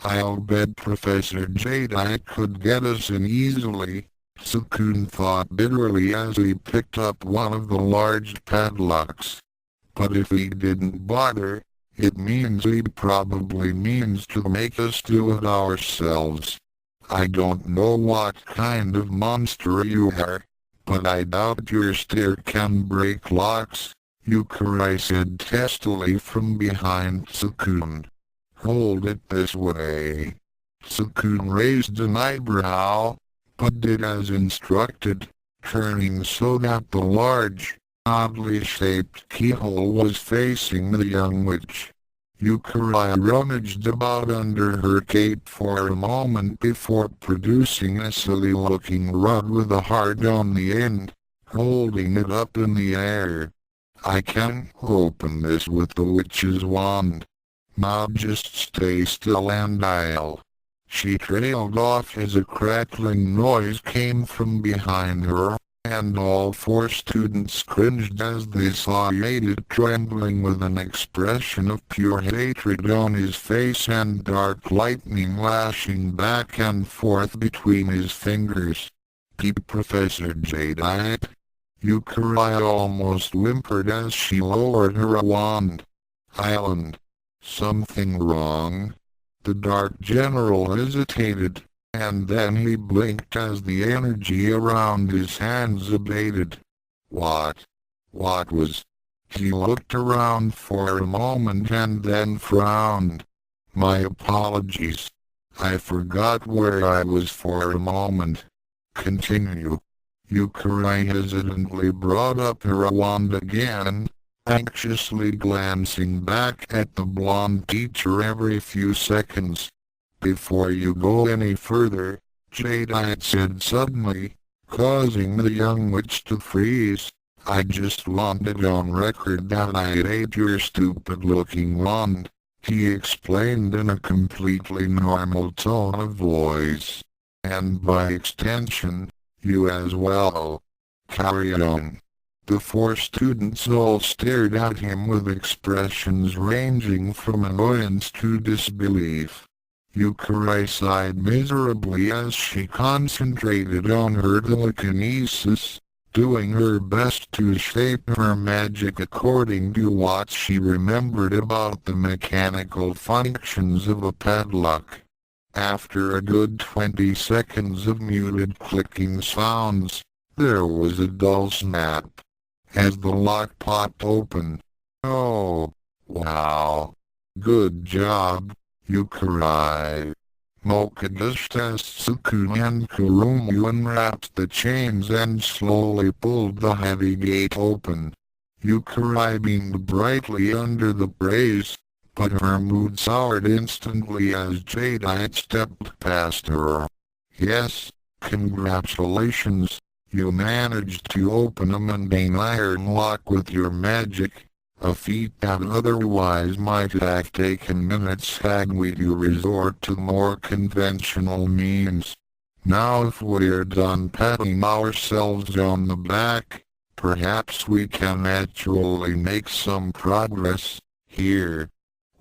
I'll bet Professor Jadeite could get us in easily, Tsukune thought bitterly as he picked up one of the large padlocks. But if he didn't bother, it means he probably means to make us do it ourselves. I don't know what kind of monster you are, but I doubt your stair can break locks, Youkai said testily from behind Tsukune. Hold it this way. Tsukune raised an eyebrow, but did as instructed, turning so that the large, oddly shaped keyhole was facing the young witch. Youkai rummaged about under her cape for a moment before producing a silly-looking rod with a heart on the end, holding it up in the air. I can open this with the witch's wand. Now just stay still and I'll. She trailed off as a crackling noise came from behind her, and all four students cringed as they saw Yadid trembling with an expression of pure hatred on his face and dark lightning lashing back and forth between his fingers. Peep Professor Jadeite. Youkai almost whimpered as she lowered her wand. Island. Something wrong? The Dark General hesitated, and then he blinked as the energy around his hands abated. What was? He looked around for a moment and then frowned. My apologies. I forgot where I was for a moment. Continue. Youkai hesitantly brought up her wand again, anxiously glancing back at the blonde teacher every few seconds. Before you go any further, Jadeite said suddenly, causing the young witch to freeze, I just want it on record that I ate your stupid-looking wand, he explained in a completely normal tone of voice. And by extension, you as well. Carry on. The four students all stared at him with expressions ranging from annoyance to disbelief. Youkai sighed miserably as she concentrated on her telekinesis, doing her best to shape her magic according to what she remembered about the mechanical functions of a padlock. After a good 20 seconds of muted clicking sounds, there was a dull snap as the lock popped open. "Oh, wow. Good job, Youkai." Mocha just as Tsukune and Kurumu unwrapped the chains and slowly pulled the heavy gate open. Youkai beamed brightly under the praise, but her mood soured instantly as Jadeite stepped past her. "Yes, congratulations. You managed to open a mundane iron lock with your magic, a feat that otherwise might have taken minutes had we to resort to more conventional means. Now if we're done patting ourselves on the back, perhaps we can actually make some progress here."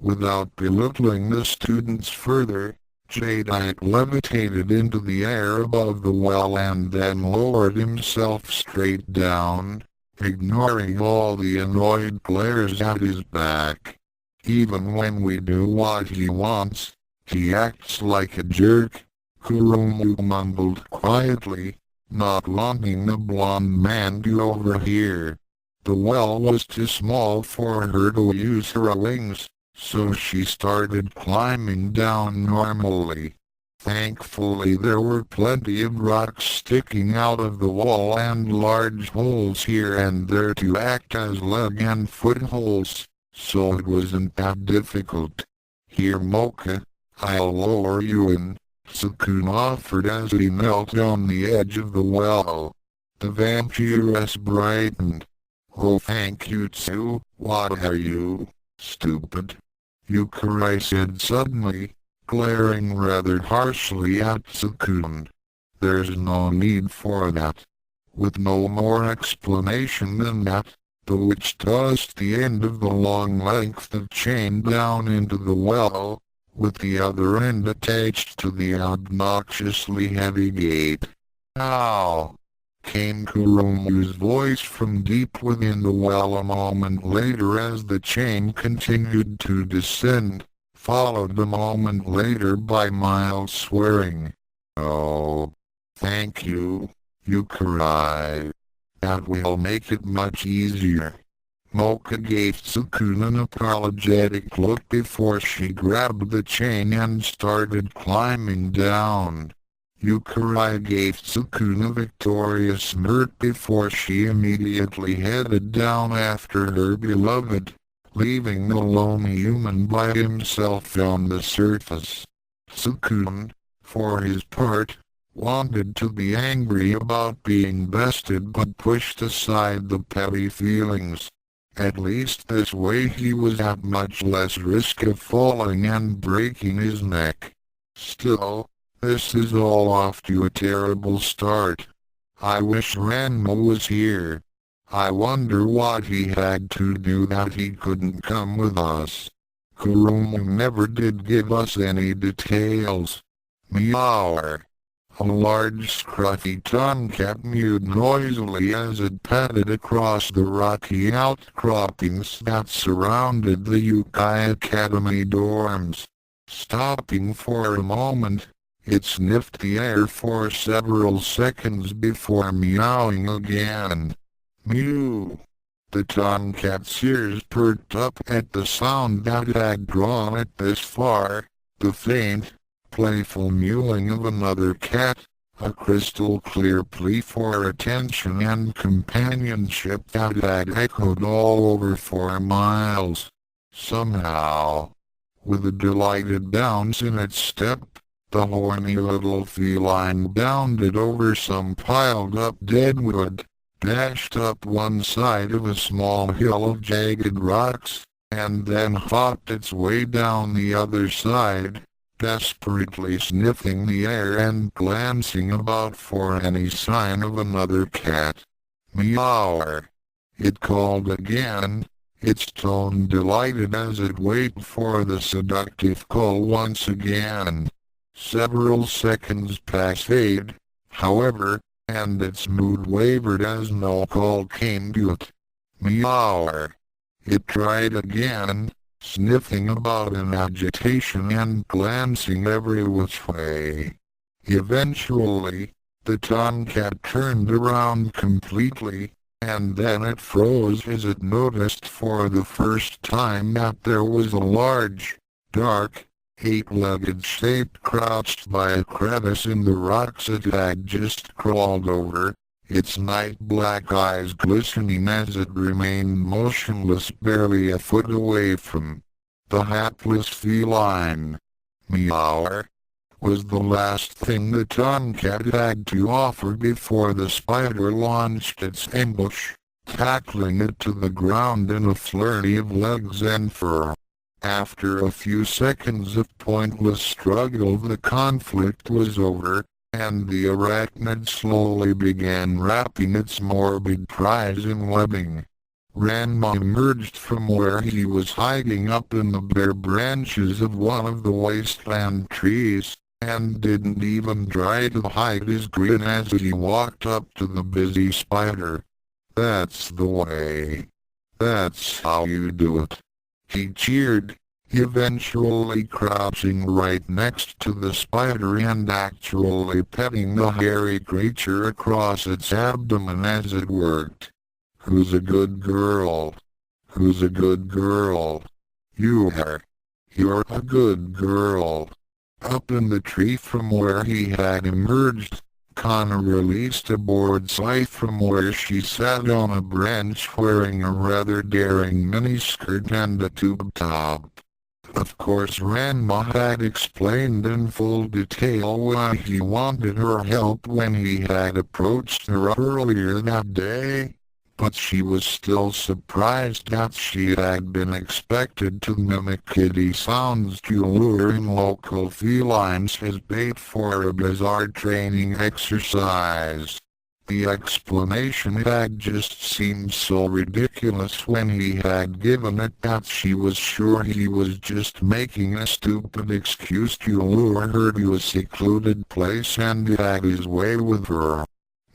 Without belittling the students further, Jadeite levitated into the air above the well and then lowered himself straight down, ignoring all the annoyed glares at his back. "Even when we do what he wants, he acts like a jerk," Kurumu mumbled quietly, not wanting the blonde man to overhear. The well was too small for her to use her wings, so she started climbing down normally. Thankfully there were plenty of rocks sticking out of the wall and large holes here and there to act as leg and footholds, so it wasn't that difficult. "Here, Mocha, I'll lower you in," Tsukune offered as he knelt on the edge of the well. The vampiress brightened. "Oh, thank you, Tsu. What are you, stupid?" Youkai said suddenly, glaring rather harshly at Tsukune. "There's no need for that." With no more explanation than that, the witch tossed the end of the long length of chain down into the well, with the other end attached to the obnoxiously heavy gate. "Ow!" came Kurumu's voice from deep within the well a moment later as the chain continued to descend, followed a moment later by mild swearing. "Oh, thank you, Youkai. That will make it much easier." Mocha gave Tsukune an apologetic look before she grabbed the chain and started climbing down. Youkai gave Tsukune a victorious smirk before she immediately headed down after her beloved, leaving the lone human by himself on the surface. Tsukune, for his part, wanted to be angry about being bested but pushed aside the petty feelings. At least this way he was at much less risk of falling and breaking his neck. Still, this is all off to a terrible start. I wish Ranma was here. I wonder what he had to do that he couldn't come with us. Kurumu never did give us any details. Meow. A large scruffy tomcat mewed noisily as it padded across the rocky outcroppings that surrounded the Youkai Academy dorms. Stopping for a moment, it sniffed the air for several seconds before meowing again. Mew! The tomcat's ears perked up at the sound that had drawn it this far, the faint, playful mewing of another cat, a crystal-clear plea for attention and companionship that had echoed all over 4 miles. Somehow, with a delighted bounce in its step, the horny little feline bounded over some piled-up deadwood, dashed up one side of a small hill of jagged rocks, and then hopped its way down the other side, desperately sniffing the air and glancing about for any sign of another cat. Meow. It called again, its tone delighted as it waited for the seductive call once again. Several seconds passed, however, and its mood wavered as no call came to it. Meow. It tried again, sniffing about in agitation and glancing every which way. Eventually, the tomcat turned around completely, and then it froze as it noticed for the first time that there was a large, dark, eight-legged shape crouched by a crevice in the rocks it had just crawled over, its night-black eyes glistening as it remained motionless barely a foot away from the hapless feline. Meow was the last thing the tomcat had to offer before the spider launched its ambush, tackling it to the ground in a flurry of legs and fur. After a few seconds of pointless struggle, the conflict was over, and the arachnid slowly began wrapping its morbid prize in webbing. Ranma emerged from where he was hiding up in the bare branches of one of the wasteland trees, and didn't even try to hide his grin as he walked up to the busy spider. "That's the way. That's how you do it," he cheered, eventually crouching right next to the spider and actually petting the hairy creature across its abdomen as it worked. "Who's a good girl? Who's a good girl? You are. You're a good girl." Up in the tree from where he had emerged, Kana released a board scythe from where she sat on a branch wearing a rather daring miniskirt and a tube top. Of course Ranma had explained in full detail why he wanted her help when he had approached her earlier that day, but she was still surprised that she had been expected to mimic kitty sounds to lure in local felines as bait for a bizarre training exercise. The explanation had just seemed so ridiculous when he had given it that she was sure he was just making a stupid excuse to lure her to a secluded place and have his way with her.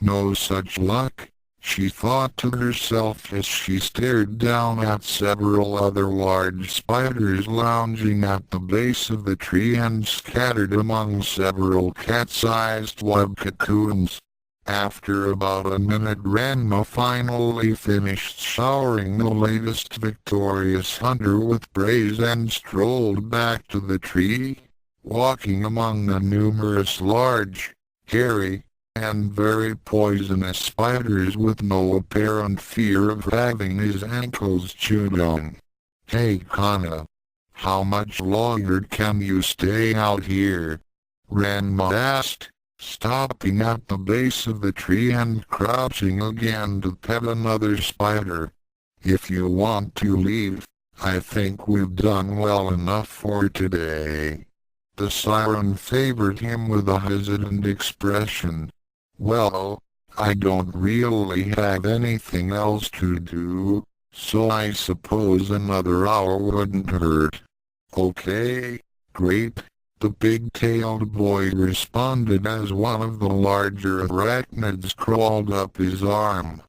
No such luck, she thought to herself as she stared down at several other large spiders lounging at the base of the tree and scattered among several cat-sized web cocoons. After about a minute Ranma finally finished showering the latest victorious hunter with praise and strolled back to the tree, walking among the numerous large, hairy, and very poisonous spiders with no apparent fear of having his ankles chewed on. "Hey Kana, how much longer can you stay out here?" Ranma asked, stopping at the base of the tree and crouching again to pet another spider. "If you want to leave, I think we've done well enough for today." The siren favored him with a hesitant expression. "Well, I don't really have anything else to do, so I suppose another hour wouldn't hurt." "Okay, great," the big-tailed boy responded as one of the larger arachnids crawled up his arm.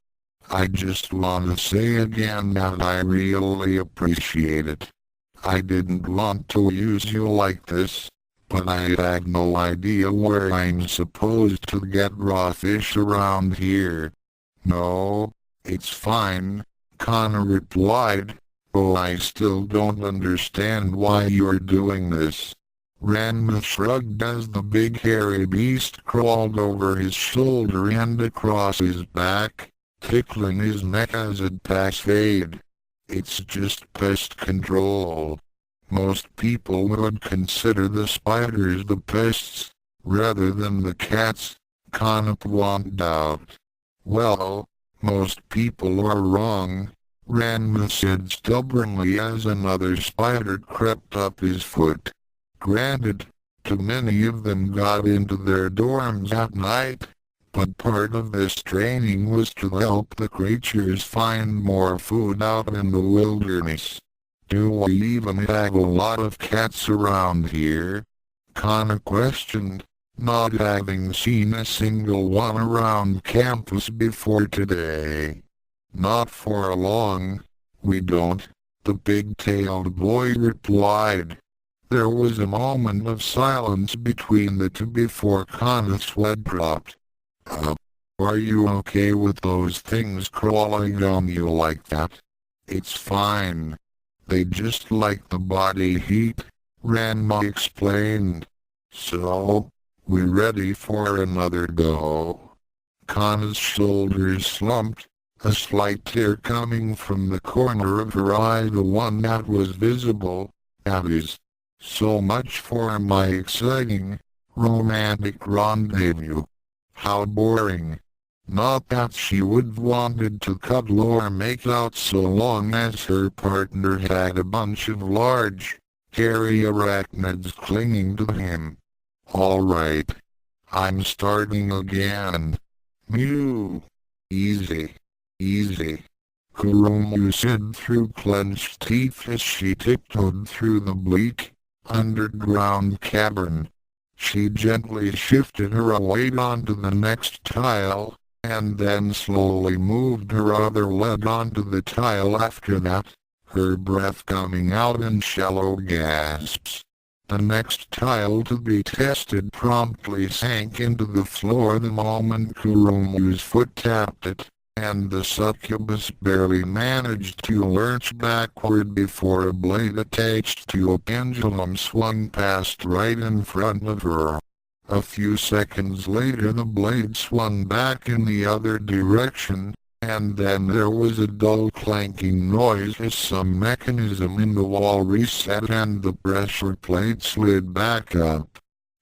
"I just want to say again that I really appreciate it. I didn't want to use you like this, but I had no idea where I'm supposed to get raw fish around here." "No, it's fine," Kana replied, "though I still don't understand why you're doing this." Ranma shrugged as the big hairy beast crawled over his shoulder and across his back, tickling his neck as it passed. "It's just pest control. Most people would consider the spiders the pests, rather than the cats," Kana pointed out. "Well, most people are wrong," Ranma said stubbornly as another spider crept up his foot. "Granted, too many of them got into their dorms at night, but part of this training was to help the creatures find more food out in the wilderness. Do we even have a lot of cats around here? Kana questioned, not having seen a single one around campus before today. Not for long, we don't, the big-tailed boy replied. There was a moment of silence between the two before Kana's sweat dropped. Are you okay with those things crawling on you like that? It's fine. They just like the body heat, Ranma explained. So, we ready for another go? Kana's shoulders slumped, a slight tear coming from the corner of her eye, the one that was visible. That is, so much for my exciting, romantic rendezvous. How boring. Not that she would wanted to cuddle or make out so long as her partner had a bunch of large, hairy arachnids clinging to him. Alright. I'm starting again. Mew. Easy. Easy. Kurumu said through clenched teeth as she tiptoed through the bleak, underground cavern. She gently shifted her weight onto the next tile, and then slowly moved her other leg onto the tile after that, her breath coming out in shallow gasps. The next tile to be tested promptly sank into the floor the moment Kurumu's foot tapped it, and the succubus barely managed to lurch backward before a blade attached to a pendulum swung past right in front of her. A few seconds later the blade swung back in the other direction, and then there was a dull clanking noise as some mechanism in the wall reset and the pressure plate slid back up.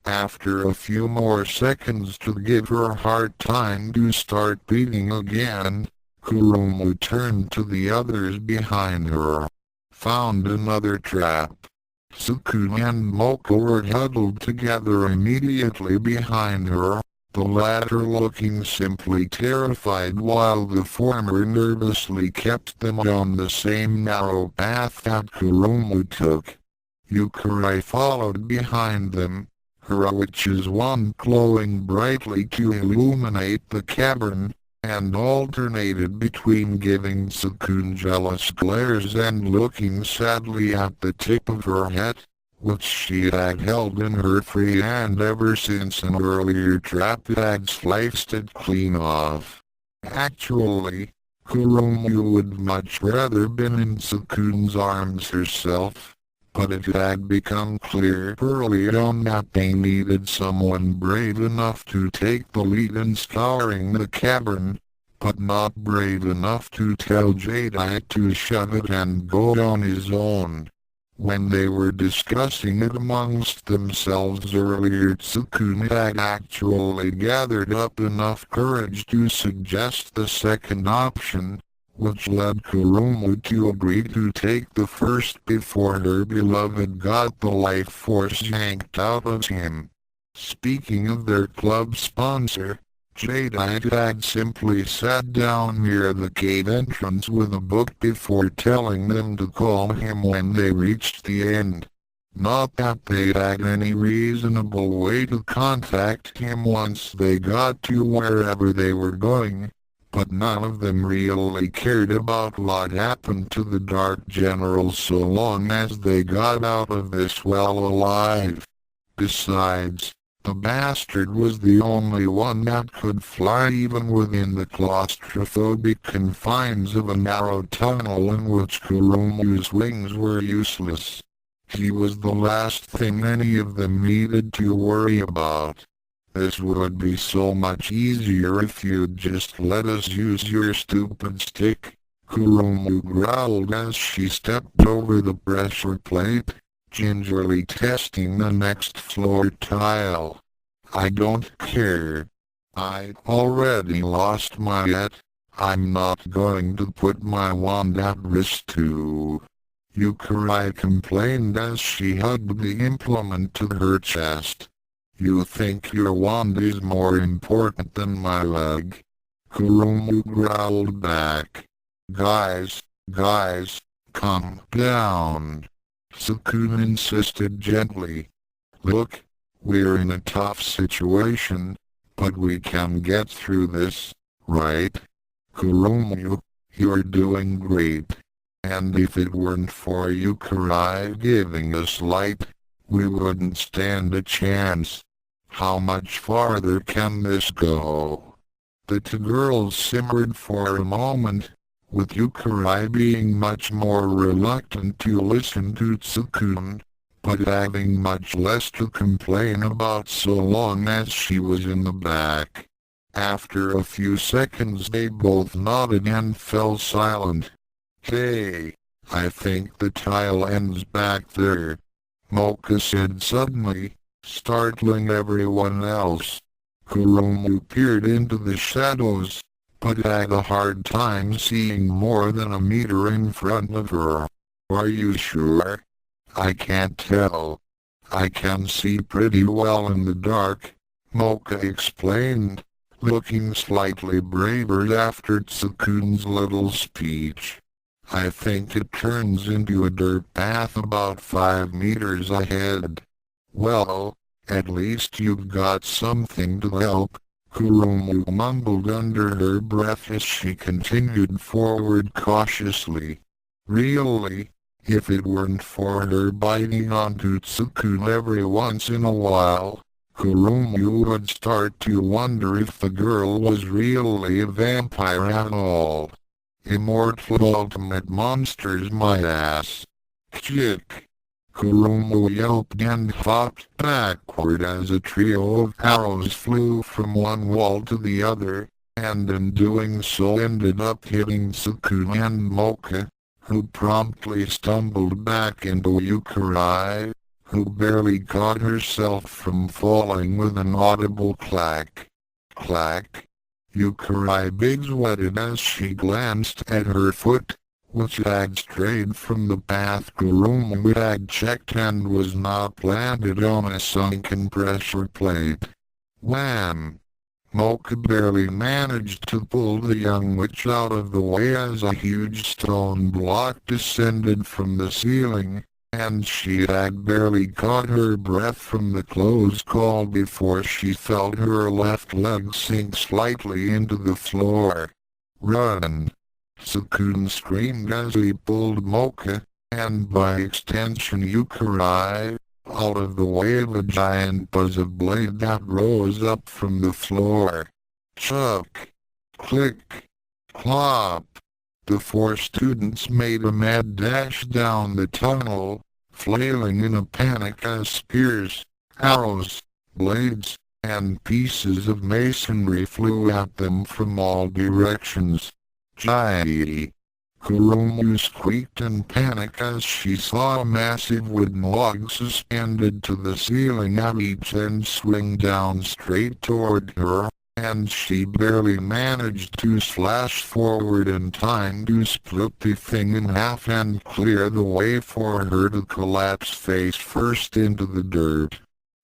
After a few more seconds to give her heart time to start beating again, Kurumu turned to the others behind her. Found another trap. Tsukune and Moko were huddled together immediately behind her, the latter looking simply terrified while the former nervously kept them on the same narrow path that Kurumu took. Youkai followed behind them, her witch's wand glowing brightly to illuminate the cavern, and alternated between giving Tsukune jealous glares and looking sadly at the tip of her head, which she had held in her free hand ever since an earlier trap had sliced it clean off. Actually, Kurumu would much rather been in Tsukune's arms herself, but it had become clear early on that they needed someone brave enough to take the lead in scouring the cavern, but not brave enough to tell Jedi to shut it and go on his own. When they were discussing it amongst themselves earlier, Tsukune had actually gathered up enough courage to suggest the second option, which led Kurumu to agree to take the first before her beloved got the life force yanked out of him. Speaking of their club sponsor, Jedi had simply sat down near the cave entrance with a book before telling them to call him when they reached the end. Not that they had any reasonable way to contact him once they got to wherever they were going, but none of them really cared about what happened to the Dark General so long as they got out of this well alive. Besides, the bastard was the only one that could fly even within the claustrophobic confines of a narrow tunnel in which Kurumu's wings were useless. He was the last thing any of them needed to worry about. This would be so much easier if you'd just let us use your stupid stick, Kurumu growled as she stepped over the pressure plate, gingerly testing the next floor tile. I don't care. I already lost my yet. I'm not going to put my wand at risk too. Youkai complained as she hugged the implement to her chest. You think your wand is more important than my leg? Kuromu growled back. Guys, calm down. Tsukune insisted gently. Look, we're in a tough situation, but we can get through this, right? Kuromu, you're doing great. And if it weren't for Youkai giving us light, we wouldn't stand a chance. How much farther can this go? The two girls simmered for a moment, with Youkai being much more reluctant to listen to Tsukune, but having much less to complain about so long as she was in the back. After a few seconds they both nodded and fell silent. Hey, I think the tile ends back there, Mocha said suddenly, startling everyone else. Kuromu peered into the shadows, but had a hard time seeing more than a meter in front of her. Are you sure? I can't tell. I can see pretty well in the dark, Mocha explained, looking slightly braver after Tsukune's little speech. I think it turns into a dirt path about 5 meters ahead. Well, at least you've got something to help, Kuromu mumbled under her breath as she continued forward cautiously. Really, if it weren't for her biting onto Tsukune every once in a while, Kuromu would start to wonder if the girl was really a vampire at all. Immortal ultimate monsters, my ass. Chick! Kuromu yelped and hopped backward as a trio of arrows flew from one wall to the other, and in doing so ended up hitting Tsukune and Mocha, who promptly stumbled back into Youkai, who barely caught herself from falling with an audible clack. Clack. Youkai big sweated as she glanced at her foot, which had strayed from the path Kuromu had checked and was now planted on a sunken pressure plate. Wham! Mocha barely managed to pull the young witch out of the way as a huge stone block descended from the ceiling, and she had barely caught her breath from the close call before she felt her left leg sink slightly into the floor. Run! Tsukune screamed as he pulled Mocha, and by extension Youkai, out of the way of a giant buzz of blade that rose up from the floor. Chuck! Click! Clop! The 4 students made a mad dash down the tunnel, flailing in a panic as spears, arrows, blades, and pieces of masonry flew at them from all directions. Jai! Kuromu squeaked in panic as she saw a massive wooden log suspended to the ceiling at each end swing down straight toward her, and she barely managed to slash forward in time to split the thing in half and clear the way for her to collapse face first into the dirt.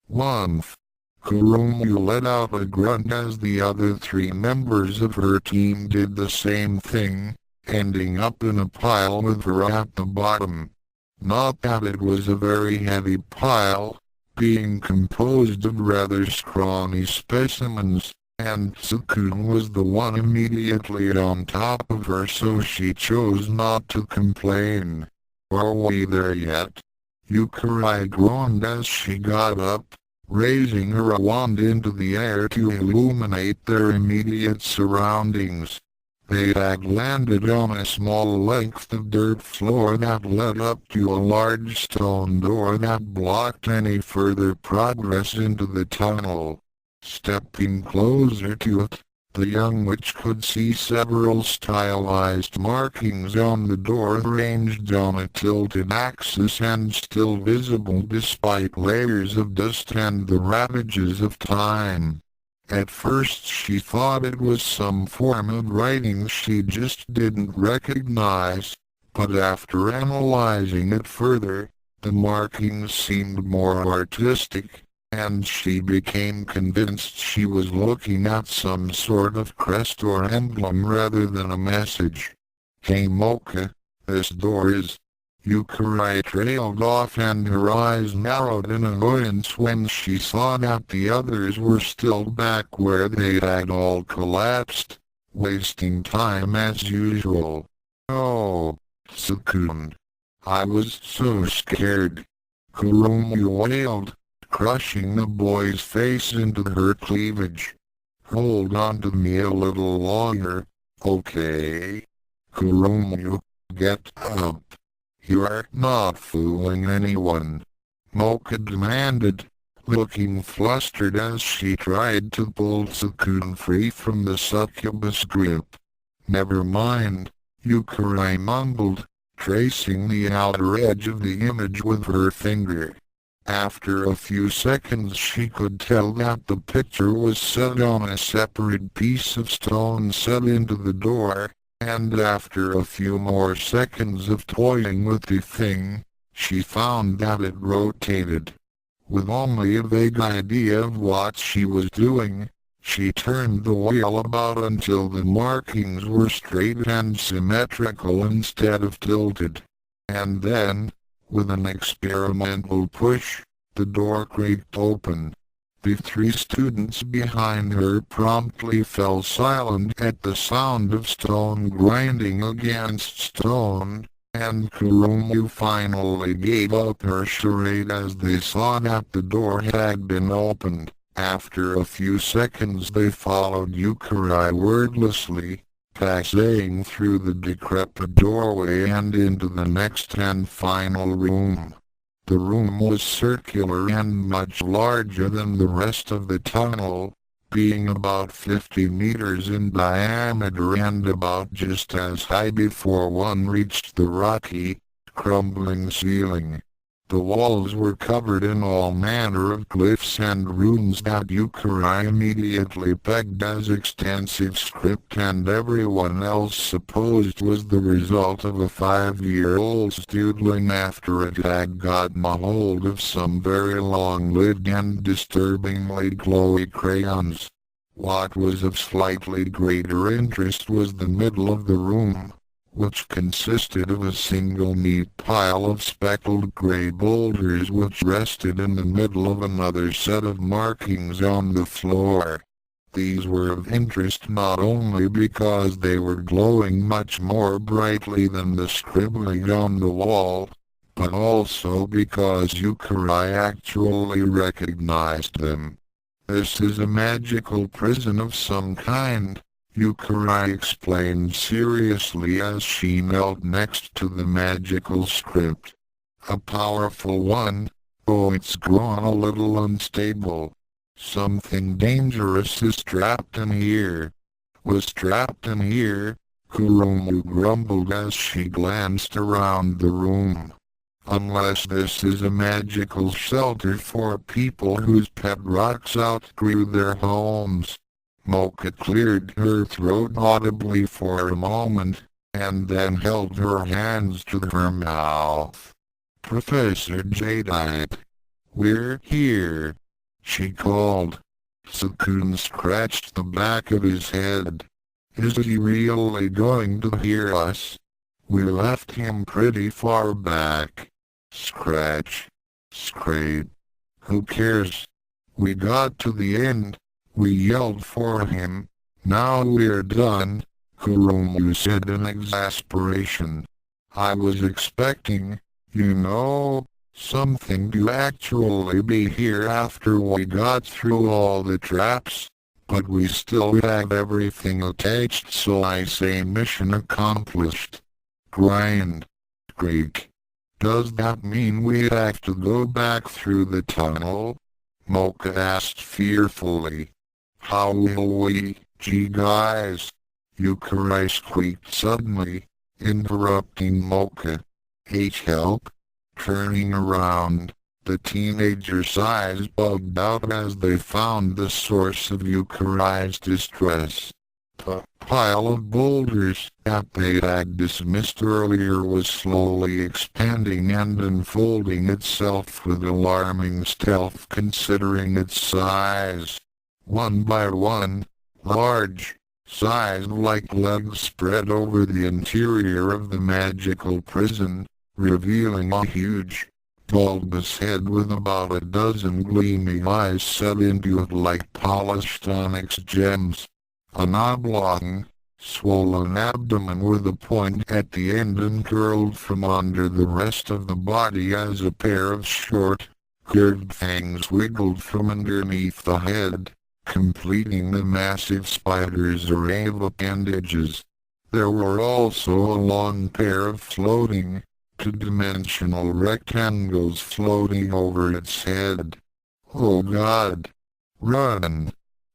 Once, Kuromu let out a grunt as the other 3 members of her team did the same thing, ending up in a pile with her at the bottom. Not that it was a very heavy pile, being composed of rather scrawny specimens, and Tsukune was the one immediately on top of her, so she chose not to complain. Are we there yet? Youkai groaned as she got up, raising her wand into the air to illuminate their immediate surroundings. They had landed on a small length of dirt floor that led up to a large stone door that blocked any further progress into the tunnel. Stepping closer to it, the young witch could see several stylized markings on the door arranged on a tilted axis and still visible despite layers of dust and the ravages of time. At first she thought it was some form of writing she just didn't recognize, but after analyzing it further, the markings seemed more artistic, and she became convinced she was looking at some sort of crest or emblem rather than a message. "Hey Mocha, this door is..." Youkai trailed off and her eyes narrowed in annoyance when she saw that the others were still back where they had all collapsed, wasting time as usual. "Oh, Tsukune. I was so scared," Kuromu wailed, crushing the boy's face into her cleavage. "Hold on to me a little longer, okay? Kuromu, get up. You're not fooling anyone," Mocha demanded, looking flustered as she tried to pull Tsukune free from the succubus grip. "Never mind," Youkai mumbled, tracing the outer edge of the image with her finger. After a few seconds she could tell that the picture was set on a separate piece of stone set into the door, and after a few more seconds of toying with the thing, she found that it rotated. With only a vague idea of what she was doing, she turned the wheel about until the markings were straight and symmetrical instead of tilted. And then, with an experimental push, the door creaked open. The three students behind her promptly fell silent at the sound of stone grinding against stone, and Kuromu finally gave up her charade as they saw that the door had been opened. After a few seconds they followed Youkai wordlessly, passing through the decrepit doorway and into the next and final room. The room was circular and much larger than the rest of the tunnel, being about 50 meters in diameter and about just as high before one reached the rocky, crumbling ceiling. The walls were covered in all manner of glyphs and runes that Youkai immediately pegged as extensive script and everyone else supposed was the result of a 5-year-old's doodling after it had gotten a hold of some very long-lived and disturbingly glowy crayons. What was of slightly greater interest was the middle of the room, which consisted of a single neat pile of speckled gray boulders which rested in the middle of another set of markings on the floor. These were of interest not only because they were glowing much more brightly than the scribbling on the wall, but also because Youkai actually recognized them. "This is a magical prison of some kind," Youkai explained seriously as she knelt next to the magical script. "A powerful one, though it's grown a little unstable. Something dangerous is trapped in here." "Was trapped in here?" Kuromu grumbled as she glanced around the room. "Unless this is a magical shelter for people whose pet rocks outgrew their homes." Mocha cleared her throat audibly for a moment, and then held her hands to her mouth. "Professor Jadeite, we're here," she called. Tsukune scratched the back of his head. "Is he really going to hear us? We left him pretty far back." Scratch. Scrape. "Who cares? We got to the end. We yelled for him. Now we're done," Kuromu said in exasperation. "I was expecting, something to actually be here after we got through all the traps, but we still had everything attached, so I say mission accomplished." Grind. Creak. "Does that mean we have to go back through the tunnel?" Mocha asked fearfully. "How will we, gee guys?" Youkai squeaked suddenly, interrupting Mocha. "Help." Turning around, the teenager's eyes bugged out as they found the source of Yukai's distress. The pile of boulders that they had dismissed earlier was slowly expanding and unfolding itself with alarming stealth considering its size. One by one, large, sized like legs spread over the interior of the magical prison, revealing a huge, bulbous head with about a dozen gleaming eyes set into it like polished onyx gems. An oblong, swollen abdomen with a point at the end uncurled from under the rest of the body as a pair of short, curved fangs wiggled from underneath the head, completing the massive spider's array of appendages. There were also a long pair of floating, two-dimensional rectangles floating over its head. Oh God! Run!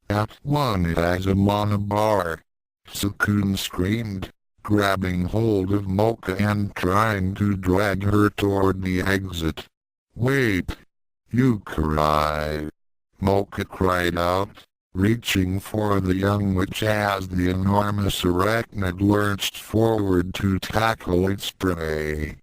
That one has him on a bar! Tsukune screamed, grabbing hold of Mocha and trying to drag her toward the exit. Wait! Youkai! Mocha cried out, reaching for the young witch as the enormous arachnid lurched forward to tackle its prey.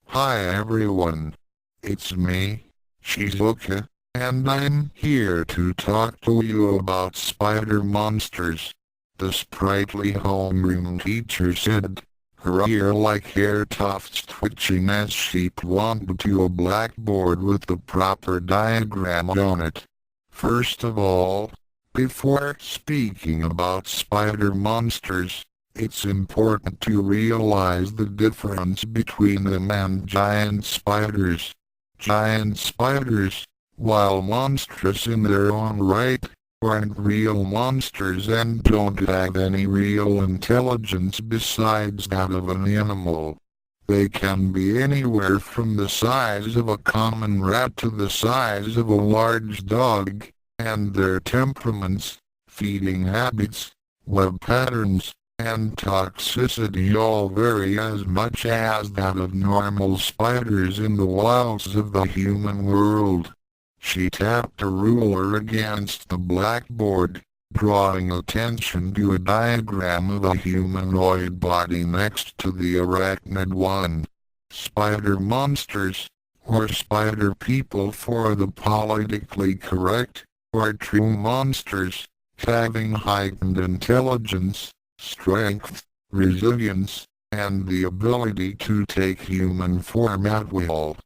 Hi everyone! It's me, Shizuka, and I'm here to talk to you about spider monsters, the sprightly homeroom teacher said, her ear-like hair tufts twitching as she pointed to a blackboard with the proper diagram on it. First of all, before speaking about spider monsters, it's important to realize the difference between them and giant spiders. Giant spiders, while monstrous in their own right, aren't real monsters and don't have any real intelligence besides that of an animal. They can be anywhere from the size of a common rat to the size of a large dog, and their temperaments, feeding habits, web patterns, and toxicity all vary as much as that of normal spiders in the wilds of the human world. She tapped a ruler against the blackboard, drawing attention to a diagram of a humanoid body next to the arachnid one. Spider monsters, or spider people for the politically correct, are true monsters, having heightened intelligence, strength, resilience, and the ability to take human form at will.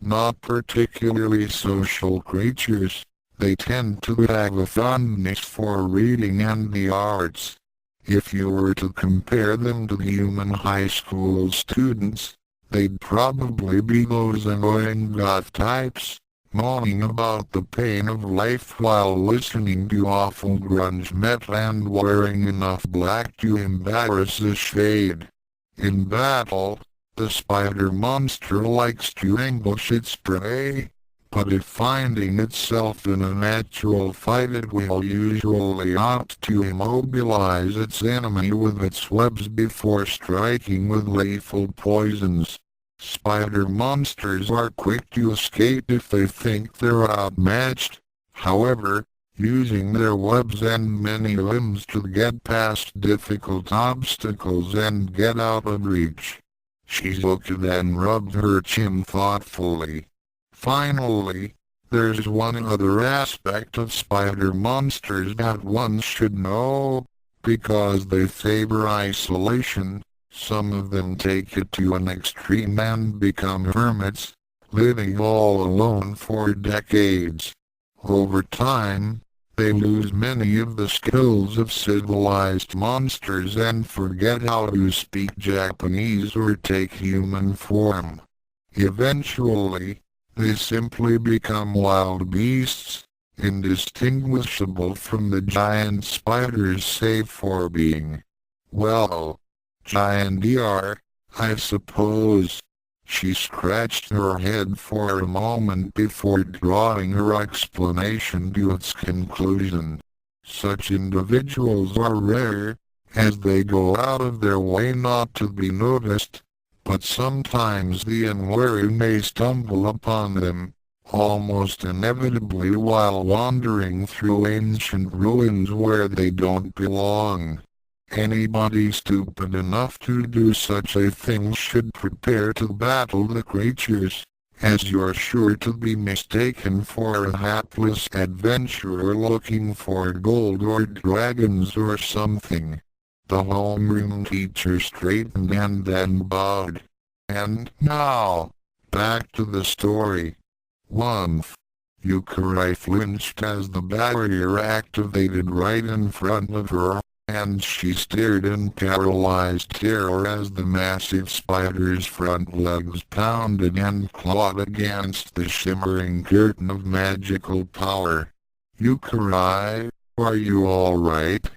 Not particularly social creatures, they tend to have a fondness for reading and the arts. If you were to compare them to human high school students, they'd probably be those annoying goth types, moaning about the pain of life while listening to awful grunge metal and wearing enough black to embarrass a shade. In battle, the spider monster likes to ambush its prey, but if finding itself in a natural fight it will usually opt to immobilize its enemy with its webs before striking with lethal poisons. Spider monsters are quick to escape if they think they're outmatched, however, using their webs and many limbs to get past difficult obstacles and get out of reach. Shizuka then rubbed her chin thoughtfully. Finally, there's one other aspect of spider monsters that one should know, because they favor isolation. Some of them take it to an extreme and become hermits, living all alone for decades. Over time, they lose many of the skills of civilized monsters and forget how to speak Japanese or take human form. Eventually, they simply become wild beasts, indistinguishable from the giant spiders save for being, well, giant I suppose. She scratched her head for a moment before drawing her explanation to its conclusion. Such individuals are rare, as they go out of their way not to be noticed, but sometimes the unwary may stumble upon them, almost inevitably while wandering through ancient ruins where they don't belong. Anybody stupid enough to do such a thing should prepare to battle the creatures, as you're sure to be mistaken for a hapless adventurer looking for gold or dragons or something. The homeroom teacher straightened and then bowed. And now, back to the story. Once, Youkai flinched as the barrier activated right in front of her, and she stared in paralyzed terror as the massive spider's front legs pounded and clawed against the shimmering curtain of magical power. "Youkai, are you alright?"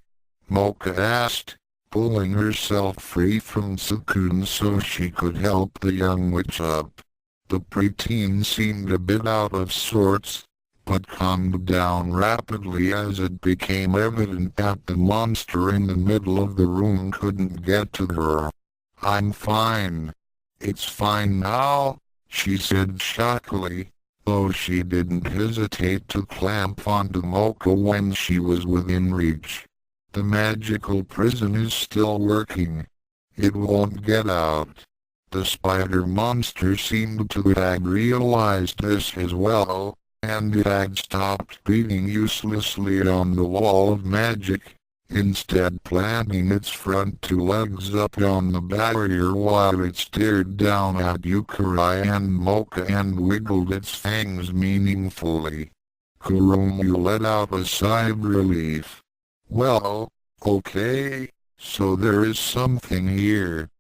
Mocha asked, pulling herself free from Tsukune so she could help the young witch up. The preteen seemed a bit out of sorts, but calmed down rapidly as it became evident that the monster in the middle of the room couldn't get to her. "I'm fine. It's fine now," she said shockily, though she didn't hesitate to clamp onto Mocha when she was within reach. "The magical prison is still working. It won't get out." The spider monster seemed to have realized this as well, and it had stopped beating uselessly on the wall of magic, instead planting its front two legs up on the barrier while it stared down at Youkai and Mocha and wiggled its fangs meaningfully. Kuromu let out a sigh of relief. "Well, okay, so there is something here.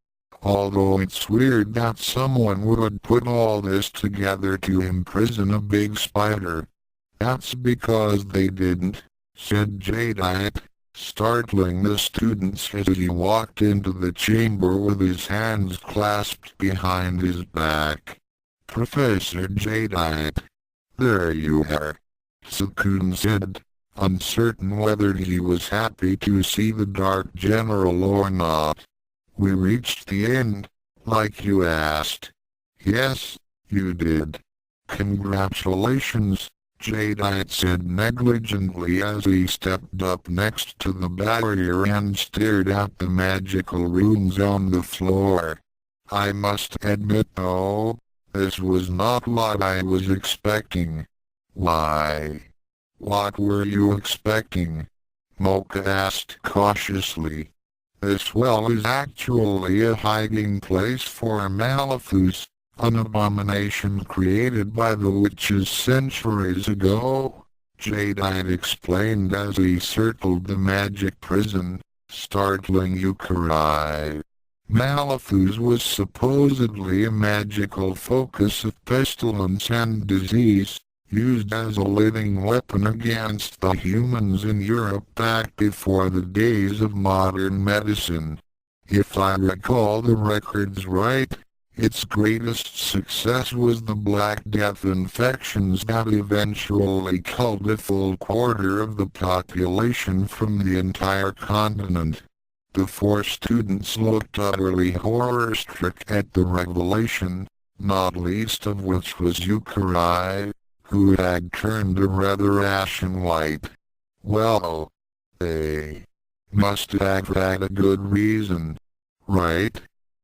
Although it's weird that someone would put all this together to imprison a big spider." "That's because they didn't," said Jadeite, startling the students as he walked into the chamber with his hands clasped behind his back. "Professor Jadeite." "There you are," Tsukune said, uncertain whether he was happy to see the Dark General or not. "We reached the end, like you asked." "Yes, you did. Congratulations," Jadeite said negligently as he stepped up next to the barrier and stared at the magical runes on the floor. "I must admit though, this was not what I was expecting." "Why? What were you expecting?" Mocha asked cautiously. "This well is actually a hiding place for Malifaux, an abomination created by the witches centuries ago," Jadeite explained as he circled the magic prison, startling Youkai. Malifaux was supposedly a magical focus of pestilence and disease, used as a living weapon against the humans in Europe back before the days of modern medicine. If I recall the records right, its greatest success was the Black Death infections that eventually killed a full quarter of the population from the entire continent. The four students looked utterly horror-struck at the revelation, not least of which was Youkai, who had turned a rather ashen white. "Well, they must have had a good reason, right?"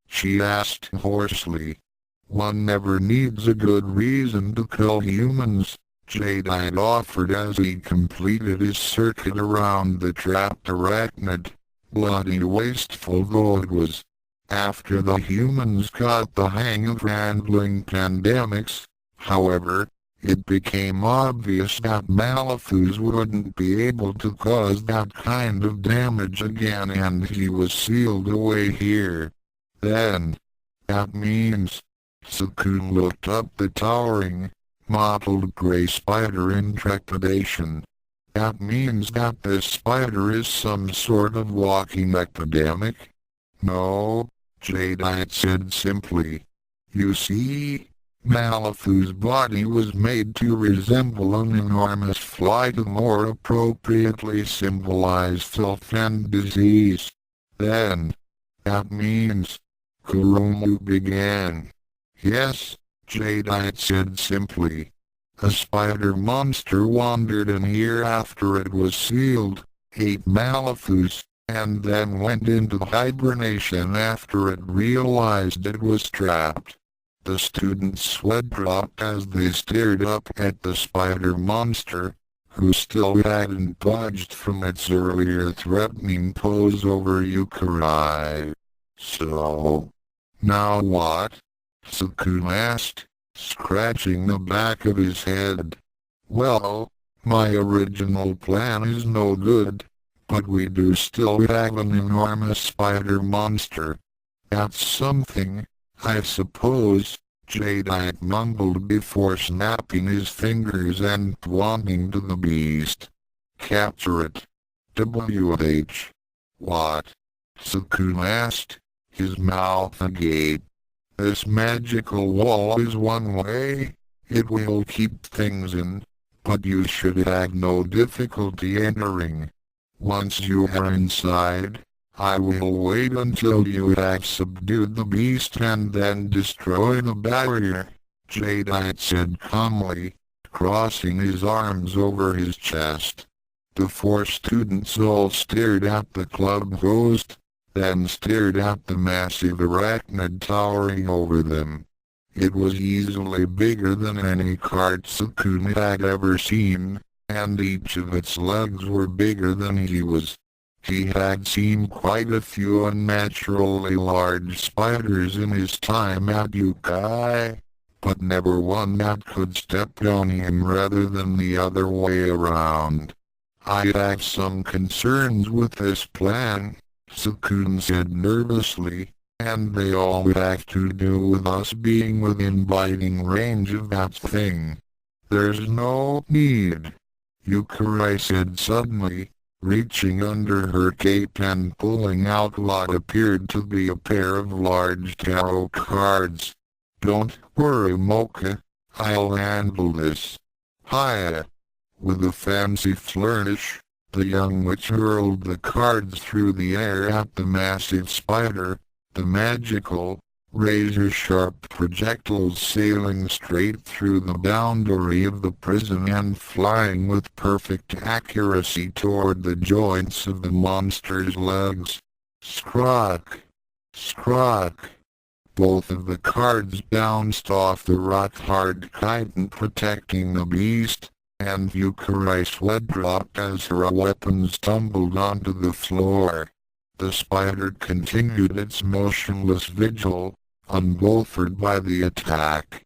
she asked hoarsely. "One never needs a good reason to kill humans," Jadeite offered as he completed his circuit around the trapped arachnid, bloody wasteful though it was. After the humans got the hang of handling pandemics, however, it became obvious that Malifaux wouldn't be able to cause that kind of damage again, and he was sealed away here. "Then, that means..." Tsukune looked up the towering, mottled gray spider in trepidation. "That means that this spider is some sort of walking epidemic?" "No," Jadeite said simply. "You see, Malifaux's body was made to resemble an enormous fly to more appropriately symbolize filth and disease. Then, that means..." Kuromu began. "Yes," Jadeite said simply. "A spider monster wandered in here after it was sealed, ate Malifaux, and then went into hibernation after it realized it was trapped. The students' sweat dropped as they stared up at the spider monster, who still hadn't budged from its earlier threatening pose over Youkai. "So, now what?" Tsukune asked, scratching the back of his head. "Well, my original plan is no good, but we do still have an enormous spider monster. That's something, I suppose," Jadeite mumbled before snapping his fingers and pointing to the beast. "Capture it. WH. What?" Tsukune asked, his mouth agape. "This magical wall is one way. It will keep things in, but you should have no difficulty entering. Once you are inside, I will wait until you have subdued the beast and then destroy the barrier," Jadeite said calmly, crossing his arms over his chest. The four students all stared at the club host, then stared at the massive arachnid towering over them. It was easily bigger than any cart Tsukune had ever seen, and each of its legs were bigger than he was. He had seen quite a few unnaturally large spiders in his time at Youkai, but never one that could step on him rather than the other way around. "I have some concerns with this plan," Tsukune said nervously, "and they all have to do with us being within biting range of that thing." "There's no need," Youkai said suddenly, reaching under her cape and pulling out what appeared to be a pair of large tarot cards. "Don't worry, Mocha. I'll handle this. Hiya!" With a fancy flourish, the young witch hurled the cards through the air at the massive spider, the magical, razor-sharp projectiles sailing straight through the boundary of the prison and flying with perfect accuracy toward the joints of the monster's legs. Scrock! Scrock! Both of the cards bounced off the rock-hard chitin protecting the beast, and Yukai's sweat dropped as her weapons tumbled onto the floor. The spider continued its motionless vigil, unbolstered by the attack.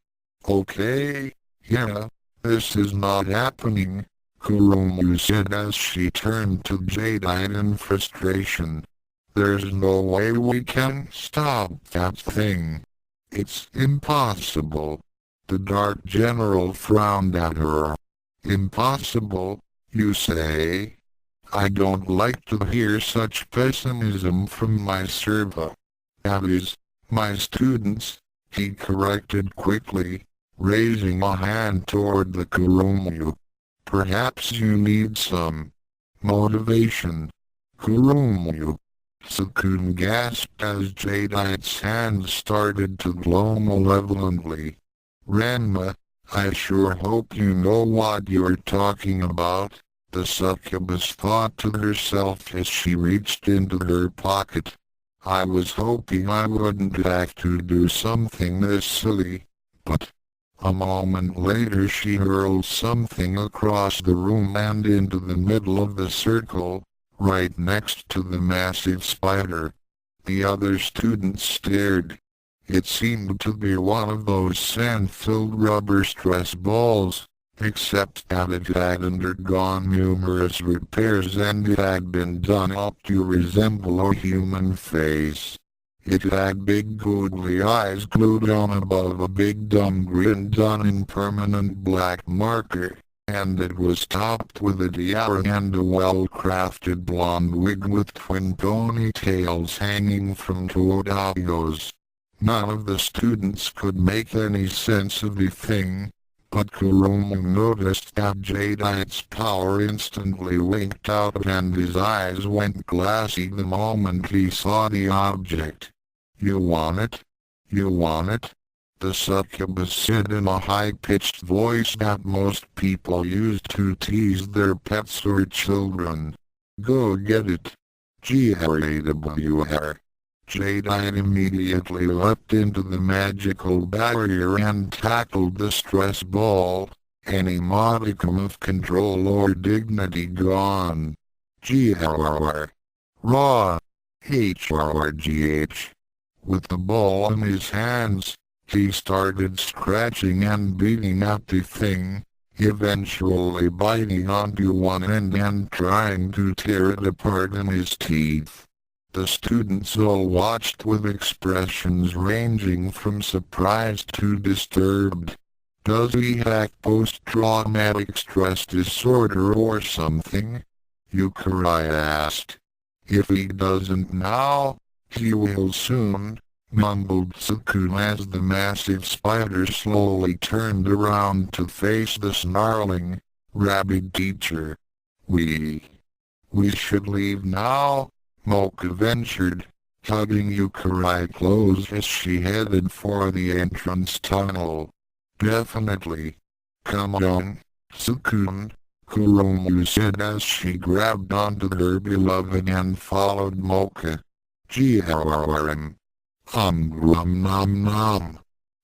"Okay, yeah, this is not happening," Kurumu said as she turned to Jadeite in frustration. "There's no way we can stop that thing. It's impossible." The Dark General frowned at her. "Impossible, you say? I don't like to hear such pessimism from my serva. That is, my students," he corrected quickly, raising a hand toward the Kurumu. "Perhaps you need some motivation." "Kurumu," Tsukune gasped as Jadeite's hands started to glow malevolently. "Ranma, I sure hope you know what you're talking about," the succubus thought to herself as she reached into her pocket. "I was hoping I wouldn't have to do something this silly, but..." A moment later she hurled something across the room and into the middle of the circle, right next to the massive spider. The other students stared. It seemed to be one of those sand-filled rubber stress balls, except that it had undergone numerous repairs and it had been done up to resemble a human face. It had big googly eyes glued on above a big dumb grin done in permanent black marker, and it was topped with a tiara and a well-crafted blonde wig with twin ponytails hanging from two dahlias. None of the students could make any sense of the thing, but Kurumu noticed that Jadeite's power instantly winked out and his eyes went glassy the moment he saw the object. "You want it? You want it?" the succubus said in a high-pitched voice that most people used to tease their pets or children. "Go get it." GRAWR. Jadeite immediately leapt into the magical barrier and tackled the stress ball, any modicum of control or dignity gone. GRR. Raw. HRGH. With the ball in his hands, he started scratching and beating at the thing, eventually biting onto one end and trying to tear it apart in his teeth. The students all watched with expressions ranging from surprised to disturbed. Does he have post-traumatic stress disorder or something? Youkai asked. If he doesn't now, he will soon, mumbled Tsukune as the massive spider slowly turned around to face the snarling, rabid teacher. We should leave now, Mocha ventured, hugging Youkai close as she headed for the entrance tunnel. Definitely. Come on, Tsukune, Kuromu said as she grabbed onto her beloved and followed Mocha. GRRM. Grum nom nom.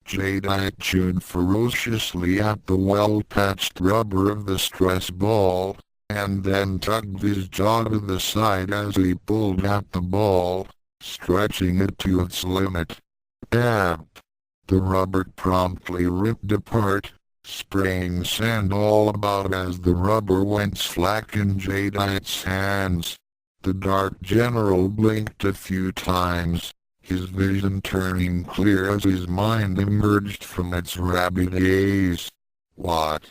Jadeite chewed ferociously at the well-patched rubber of the stress ball, and then tugged his jaw to the side as he pulled at the ball, stretching it to its limit. Dab! The rubber promptly ripped apart, spraying sand all about as the rubber went slack in Jadeite's hands. The Dark General blinked a few times, his vision turning clear as his mind emerged from its rabid haze. What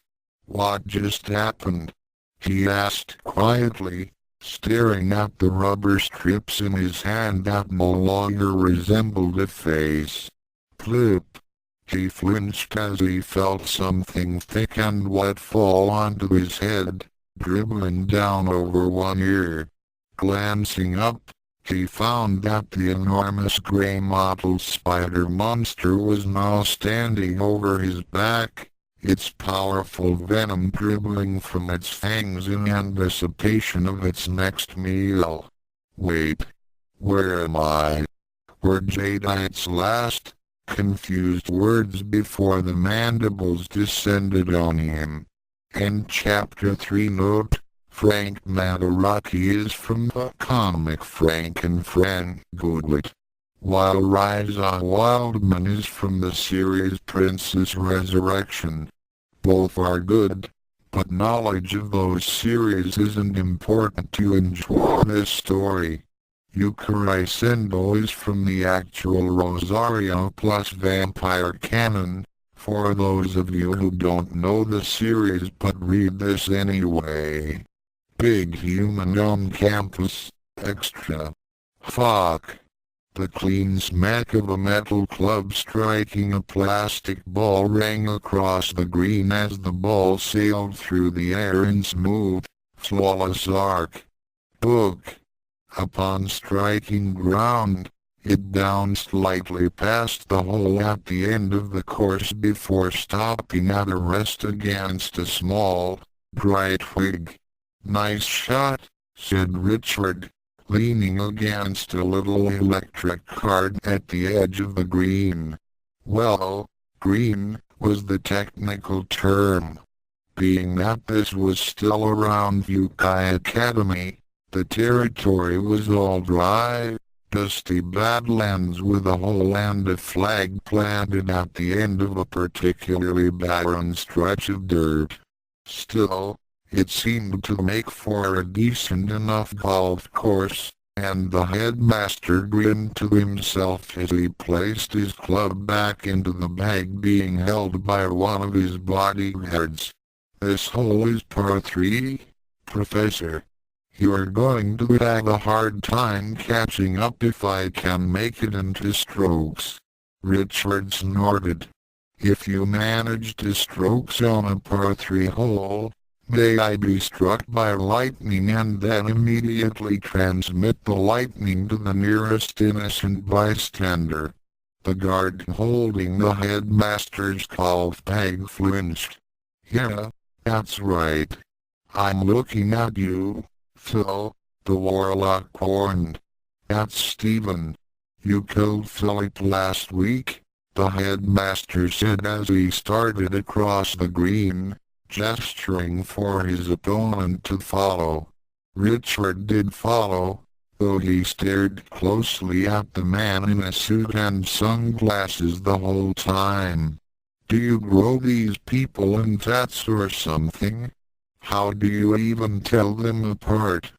just happened? He asked quietly, staring at the rubber strips in his hand that no longer resembled a face. Plop! He flinched as he felt something thick and wet fall onto his head, dribbling down over one ear. Glancing up, he found that the enormous gray mottled spider monster was now standing over his back, its powerful venom dribbling from its fangs in anticipation of its next meal. Wait, where am I? Were Jadeite's last, confused words before the mandibles descended on him. End chapter 3 note. Frank Madaraki is from the comic Frank and Fran Goodwit, while Riza Wildman is from the series Princess Resurrection. Both are good, but knowledge of those series isn't important to enjoy this story. Youkai Sendo is from the actual Rosario plus Vampire canon, for those of you who don't know the series but read this anyway. Big human on campus, extra. Fuck. The clean smack of a metal club striking a plastic ball rang across the green as the ball sailed through the air in smooth, flawless arc. Book. Upon striking ground, it bounced slightly past the hole at the end of the course before stopping at a rest against a small, dry twig. Nice shot, said Richard, leaning against a little electric card at the edge of the green. Well, green was the technical term. Being that this was still around Youkai Academy, the territory was all dry, dusty badlands with a hole and a flag planted at the end of a particularly barren stretch of dirt. Still, it seemed to make for a decent enough golf course, and the headmaster grinned to himself as he placed his club back into the bag being held by one of his bodyguards. This hole is par 3, Professor. You're going to have a hard time catching up if I can make it into strokes. Richard snorted. If you manage to strokes on a par 3 hole, may I be struck by lightning and then immediately transmit the lightning to the nearest innocent bystander. The guard holding the headmaster's golf bag flinched. Yeah, that's right. I'm looking at you, Phil, the warlock warned. "That's Stephen. You killed Philip last week," the headmaster said as he started across the green, gesturing for his opponent to follow. Richard did follow, though he stared closely at the man in a suit and sunglasses the whole time. "Do you grow these people in tats or something? How do you even tell them apart?"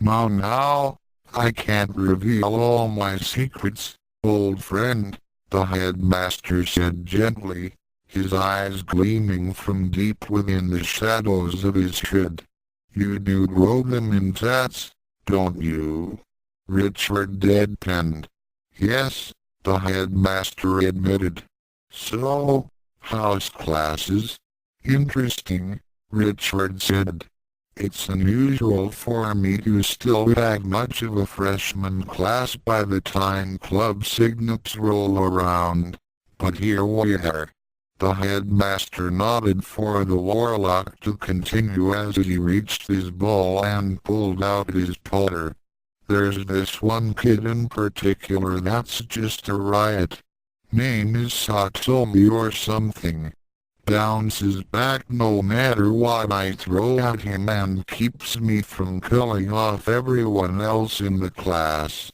Now, I can't reveal all my secrets, old friend," the headmaster said gently, his eyes gleaming from deep within the shadows of his head. "You do grow them in tats, don't you?" Richard deadpanned. "Yes," the headmaster admitted. "So, how's classes?" "Interesting," Richard said. "It's unusual for me to still have much of a freshman class by the time club signups roll around, but here we are." The headmaster nodded for the warlock to continue as he reached his ball and pulled out his putter. "There's this one kid in particular that's just a riot. Name is Saotome or something. Bounces back no matter what I throw at him and keeps me from killing off everyone else in the class.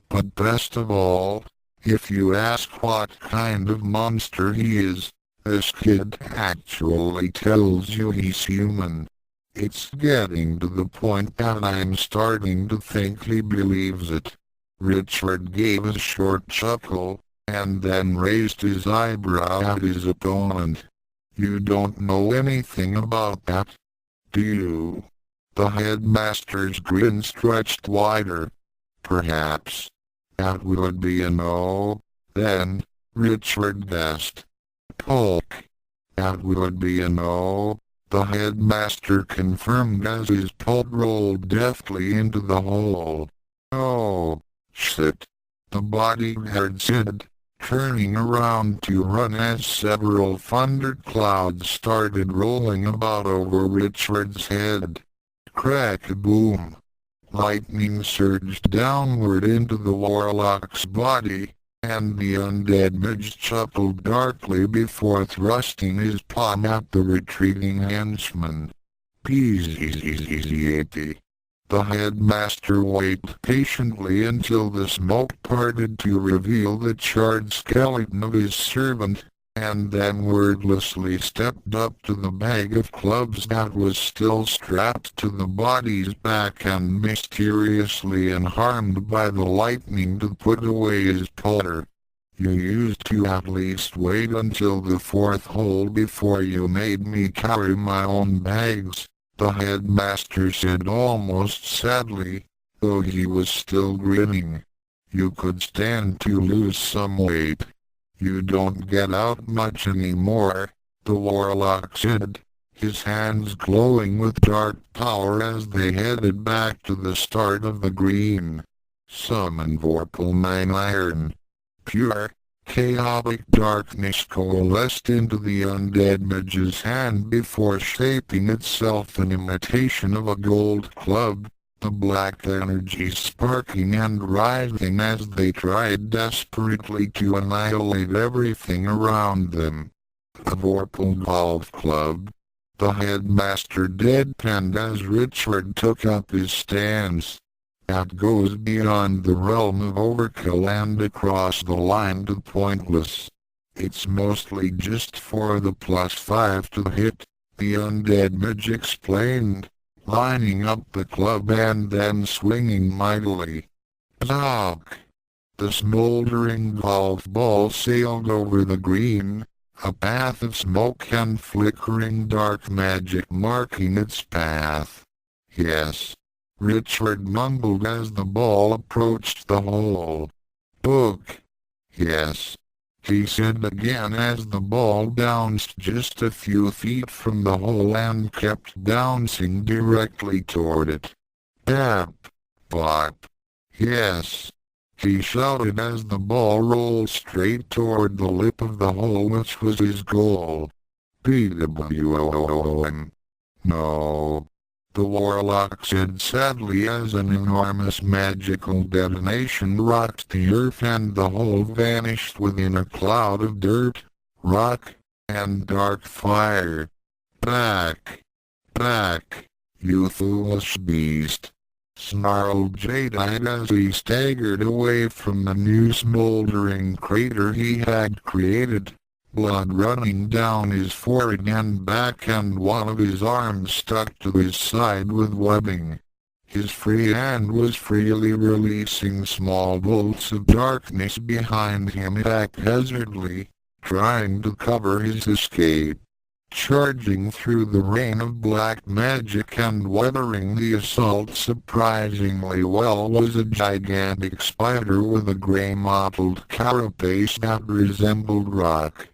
But best of all, if you ask what kind of monster he is, this kid actually tells you he's human. It's getting to the point that I'm starting to think he believes it." Richard gave a short chuckle, and then raised his eyebrow at his opponent. "You don't know anything about that, do you?" The headmaster's grin stretched wider. "Perhaps. That would be a no, then," Richard guessed. "Poke. That would be a no," the headmaster confirmed as his putt rolled deftly into the hole. "Oh, shit," the bodyguard said, turning around to run as several thunderclouds started rolling about over Richard's head. Crack-a-boom. Lightning surged downward into the warlock's body, and the undead mage chuckled darkly before thrusting his palm at the retreating henchman. "Peasy. The headmaster waited patiently until the smoke parted to reveal the charred skeleton of his servant, and then wordlessly stepped up to the bag of clubs that was still strapped to the body's back and mysteriously unharmed by the lightning to put away his putter. "You used to at least wait until the fourth hole before you made me carry my own bags," the headmaster said almost sadly, though he was still grinning. "You could stand to lose some weight. You don't get out much anymore," the warlock said, his hands glowing with dark power as they headed back to the start of the green. "Summon Vorpal Nine Iron." Pure, chaotic darkness coalesced into the undead mage's hand before shaping itself in imitation of a gold club, the black energy sparking and writhing as they tried desperately to annihilate everything around them. "A Vorpal golf club," the headmaster deadpanned as Richard took up his stance. "That goes beyond the realm of overkill and across the line to pointless. It's mostly just for the +5 to hit," the undead mage explained, lining up the club and then swinging mightily. Zock! The smoldering golf ball sailed over the green, a path of smoke and flickering dark magic marking its path. "Yes," Richard mumbled as the ball approached the hole. "Book." "Yes," he said again as the ball bounced just a few feet from the hole and kept bouncing directly toward it. "Bap, bop." "Yes," he shouted as the ball rolled straight toward the lip of the hole, which was his goal. "BWOM." "No." the warlock said sadly as an enormous magical detonation rocked the earth and the hole vanished within a cloud of dirt, rock, and dark fire. Back! Back! You foolish beast! Snarled Jadeite as he staggered away from the new smoldering crater he had created, blood running down his forehead and back, and one of his arms stuck to his side with webbing. His free hand was freely releasing small bolts of darkness behind him haphazardly, trying to cover his escape. Charging through the rain of black magic and weathering the assault surprisingly well was a gigantic spider with a gray-mottled carapace that resembled rock.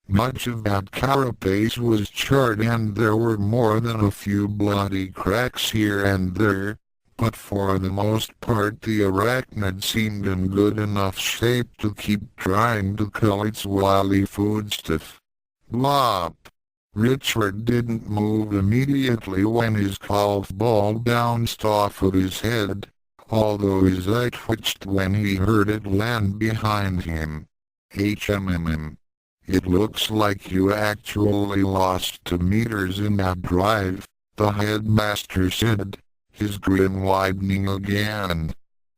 Much of that carapace was charred and there were more than a few bloody cracks here and there, but for the most part the arachnid seemed in good enough shape to keep trying to kill its wily foodstuff. Blop! Richard didn't move immediately when his golf ball bounced off of his head, although his eye twitched when he heard it land behind him. HMM. It looks like you actually lost 2 meters in that drive, the headmaster said, his grin widening again.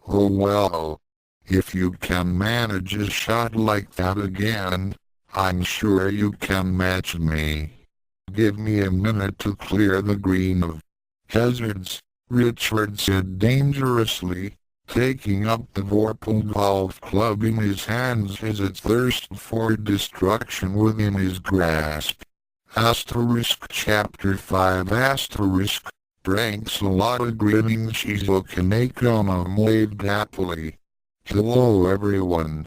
Oh well. If you can manage a shot like that again, I'm sure you can match me. Give me a minute to clear the green of hazards, Richard said dangerously, taking up the Vorpal golf club in his hands as it thirsted for destruction within his grasp. Chapter 5 Pranks. A lot of grinning Tsukune waved happily. Hello everyone.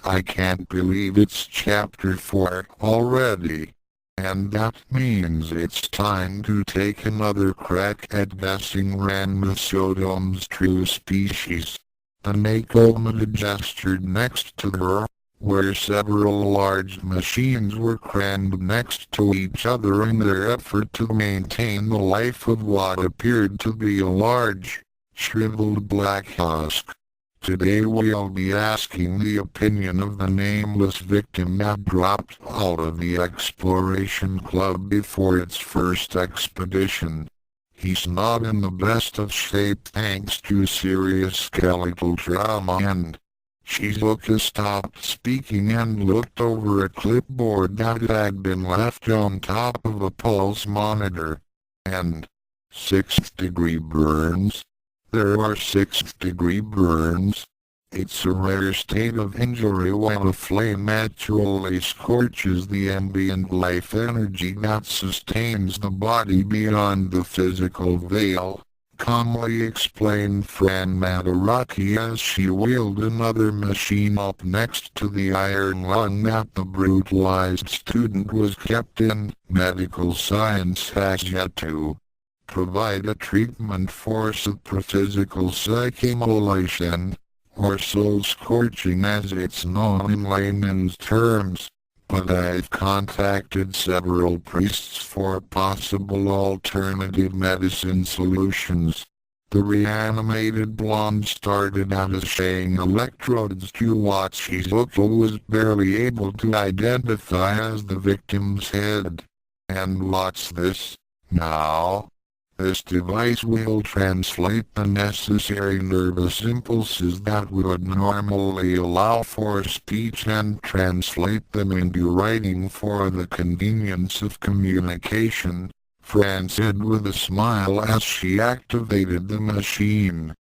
I can't believe it's chapter 4 already. And that means it's time to take another crack at guessing Ranma Saotome's true species. The Nakomata gestured next to her, where several large machines were crammed next to each other in their effort to maintain the life of what appeared to be a large, shriveled black husk. Today we'll be asking the opinion of the nameless victim that dropped out of the exploration club before its first expedition. He's not in the best of shape thanks to serious skeletal trauma, and Shizuka stopped speaking and looked over a clipboard that had been left on top of a pulse monitor. And 6th-degree burns? There are 6th-degree burns. It's a rare state of injury when a flame actually scorches the ambient life energy that sustains the body beyond the physical veil, calmly explained Fran Mataraki as she wheeled another machine up next to the iron lung that the brutalized student was kept in. Medical science has yet to provide a treatment for supraphysical psychemolation, or soul scorching as it's known in layman's terms, but I've contacted several priests for possible alternative medicine solutions. The reanimated blonde started attaching electrodes to what Shizuka was barely able to identify as the victim's head. And what's this, now? This device will translate the necessary nervous impulses that would normally allow for speech and translate them into writing for the convenience of communication, Fran said with a smile as she activated the machine.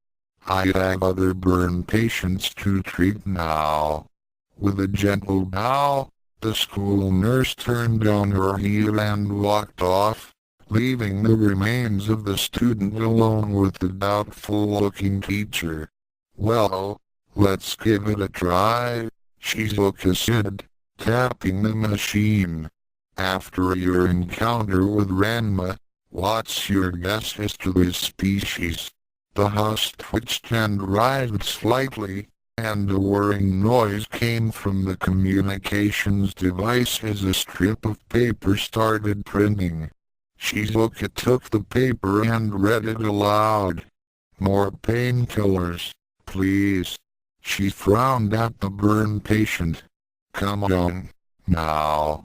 I have other burn patients to treat now. With a gentle bow, the school nurse turned on her heel and walked off, leaving the remains of the student alone with the doubtful-looking teacher. Well, let's give it a try, Shizuka said, tapping the machine. After your encounter with Ranma, what's your guess as to his species? The husk twitched and writhed slightly, and a whirring noise came from the communications device as a strip of paper started printing. Shizuka took the paper and read it aloud. More painkillers, please. She frowned at the burn patient. Come on, now.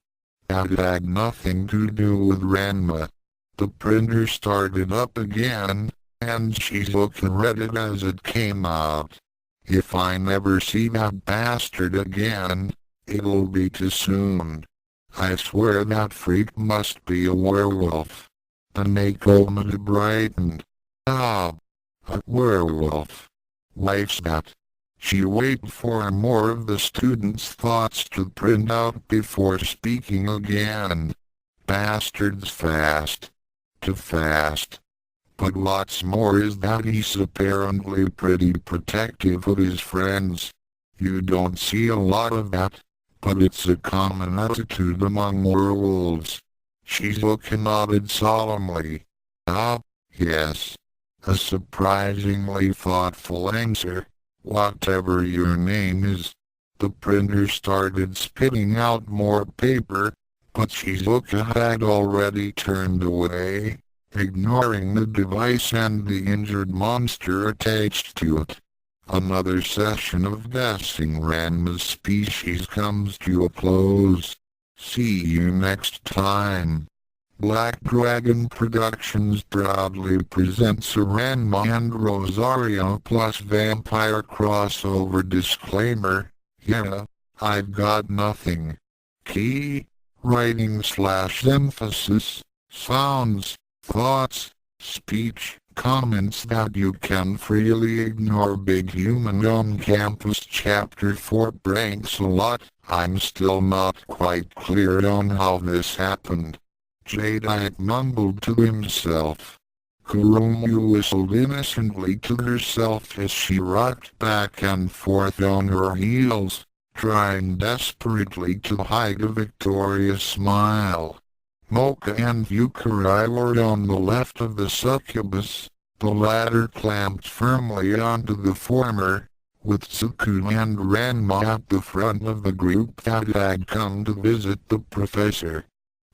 That had nothing to do with Ranma. The printer started up again, and Shizuka read it as it came out. If I never see that bastard again, it'll be too soon. I swear that freak must be a werewolf. The Nakomata brightened. Ah, a werewolf. Wife's that. She waited for more of the students' thoughts to print out before speaking again. Bastard's fast. Too fast. But lots more is that he's apparently pretty protective of his friends. You don't see a lot of that, but it's a common attitude among werewolves. Shizuka nodded solemnly. Ah, yes. A surprisingly thoughtful answer. Whatever your name is. The printer started spitting out more paper, but Shizuka had already turned away, ignoring the device and the injured monster attached to it. Another session of guessing Ranma's species comes to a close. See you next time. Black Dragon Productions proudly presents a Ranma and Rosario plus vampire crossover disclaimer. Yeah, I've got nothing. Key, writing/emphasis, sounds, thoughts, speech, comments that you can freely ignore. Big Human on Campus Chapter 4 pranks a lot. I'm still not quite clear on how this happened. Jadeite mumbled to himself. Kuromu whistled innocently to herself as she rocked back and forth on her heels, trying desperately to hide a victorious smile. Mocha and Yukari were on the left of the succubus, the latter clamped firmly onto the former, with Tsukune and Ranma at the front of the group that had come to visit the professor.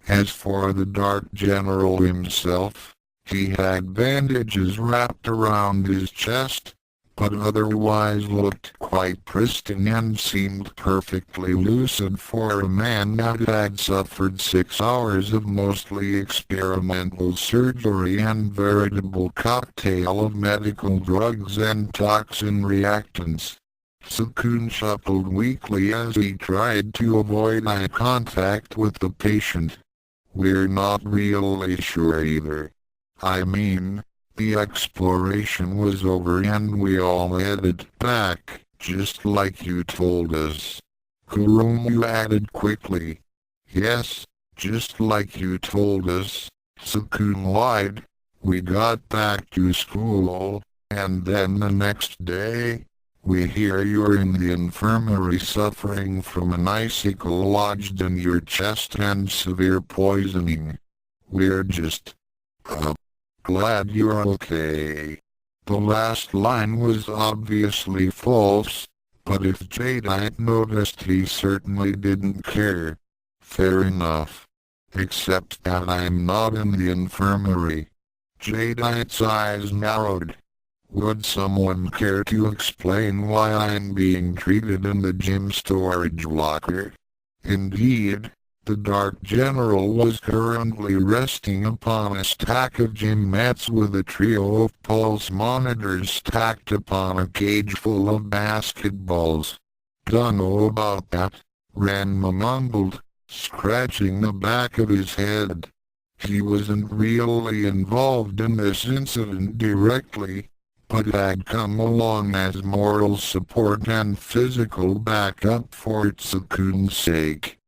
As for the Dark General himself, he had bandages wrapped around his chest, but otherwise looked quite pristine and seemed perfectly lucid for a man that had suffered 6 hours of mostly experimental surgery and veritable cocktail of medical drugs and toxin reactants. Tsukune chuckled weakly as he tried to avoid eye contact with the patient. We're not really sure either. I mean, the exploration was over and we all headed back, just like you told us. Kuromu added quickly. Yes, just like you told us, Tsukune lied. We got back to school, and then the next day, we hear you're in the infirmary suffering from an icicle lodged in your chest and severe poisoning. We're just, glad you're okay. The last line was obviously false, but if Jadeite noticed, he certainly didn't care. Fair enough. Except that I'm not in the infirmary. Jadeite's eyes narrowed. Would someone care to explain why I'm being treated in the gym storage locker? Indeed, the Dark General was currently resting upon a stack of gym mats with a trio of pulse monitors stacked upon a cage full of basketballs. Dunno about that, Ranma mumbled, scratching the back of his head. He wasn't really involved in this incident directly, but had come along as moral support and physical backup for Tsukune's sake.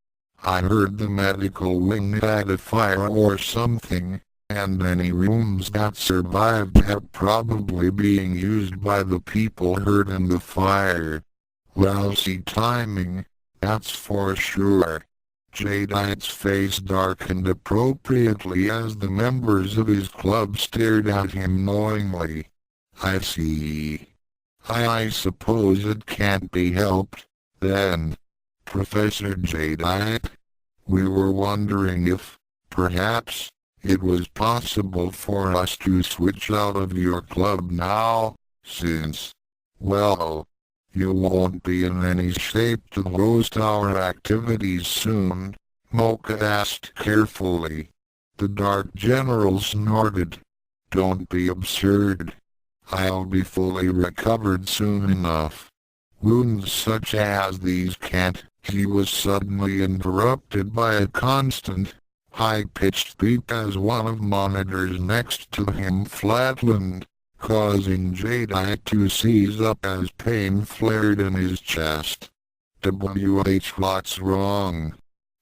I heard the medical wing had a fire or something, and any rooms that survived have probably being used by the people hurt in the fire. Lousy timing, that's for sure. Jadeite's face darkened appropriately as the members of his club stared at him knowingly. I see. I suppose it can't be helped, then. Professor Jadeite? We were wondering if, perhaps, It was possible for us to switch out of your club now, since, well, you won't be in any shape to host our activities soon, Mocha asked carefully. The Dark General snorted. Don't be absurd. I'll be fully recovered soon enough. Wounds such as these can't. He was suddenly interrupted by a constant, high-pitched beep as one of monitors next to him flatlined, causing Jadeite to seize up as pain flared in his chest. What's wrong?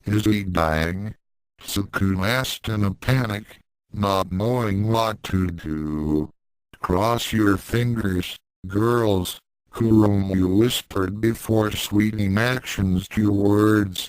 Is he dying? Tsukune asked in a panic, not knowing what to do. Cross your fingers, girls, Kuromu whispered before sweetening actions to words.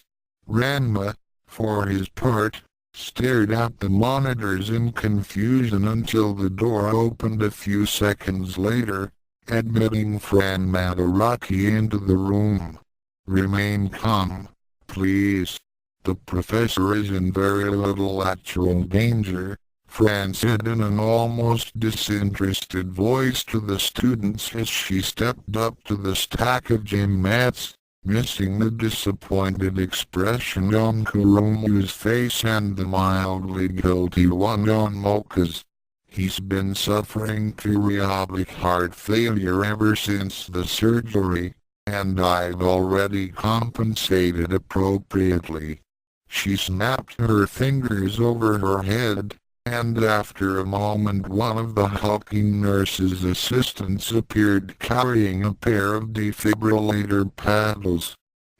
Ranma, for his part, stared at the monitors in confusion until the door opened a few seconds later, admitting Fran Madaraki into the room. Remain calm, please. The professor is in very little actual danger, Fran said in an almost disinterested voice to the students as she stepped up to the stack of gym mats, missing the disappointed expression on Kuromu's face and the mildly guilty one on Mocha's. He's been suffering periodic heart failure ever since the surgery, and I've already compensated appropriately. She snapped her fingers over her head, and after a moment one of the hulking nurse's assistants appeared carrying a pair of defibrillator paddles.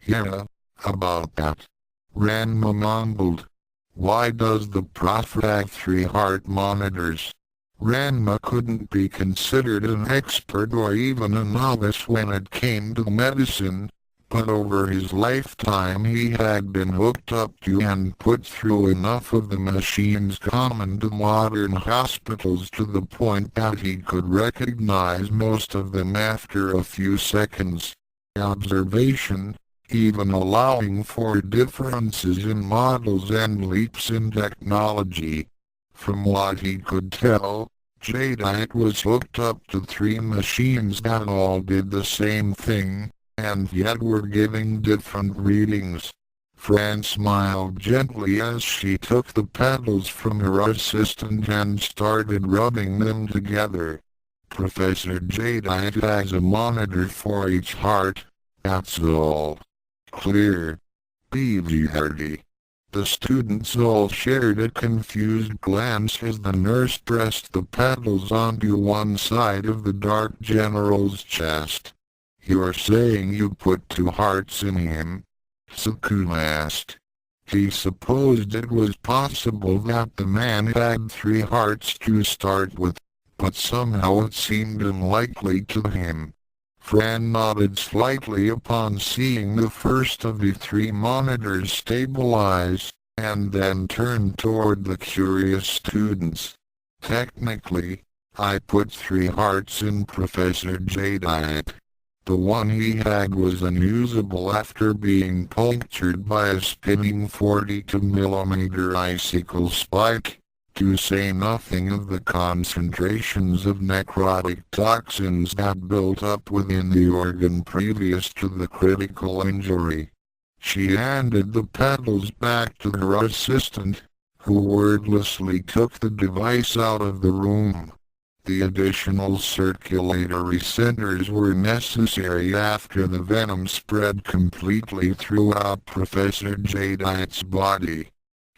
Yeah, about that. Ranma mumbled. Why does the prof have 3 heart monitors? Ranma couldn't be considered an expert or even a novice when it came to medicine, but over his lifetime he had been hooked up to and put through enough of the machines common to modern hospitals to the point that he could recognize most of them after a few seconds' observation, even allowing for differences in models and leaps in technology. From what he could tell, Jadeite was hooked up to 3 machines that all did the same thing, and yet were giving different readings. Fran smiled gently as she took the paddles from her assistant and started rubbing them together. Professor Jadeite has a monitor for each heart, that's all. Clear. BVRD. The students all shared a confused glance as the nurse pressed the paddles onto one side of the Dark General's chest. You're saying you put 2 hearts in him? Tsukune asked. He supposed it was possible that the man had 3 hearts to start with, but somehow it seemed unlikely to him. Fran nodded slightly upon seeing the first of the 3 monitors stabilize, and then turned toward the curious students. Technically, I put 3 hearts in Professor Jadeite. The one he had was unusable after being punctured by a spinning 42mm icicle spike, to say nothing of the concentrations of necrotic toxins that built up within the organ previous to the critical injury. She handed the paddles back to her assistant, who wordlessly took the device out of the room. The additional circulatory centers were necessary after the venom spread completely throughout Professor Jadeite's body.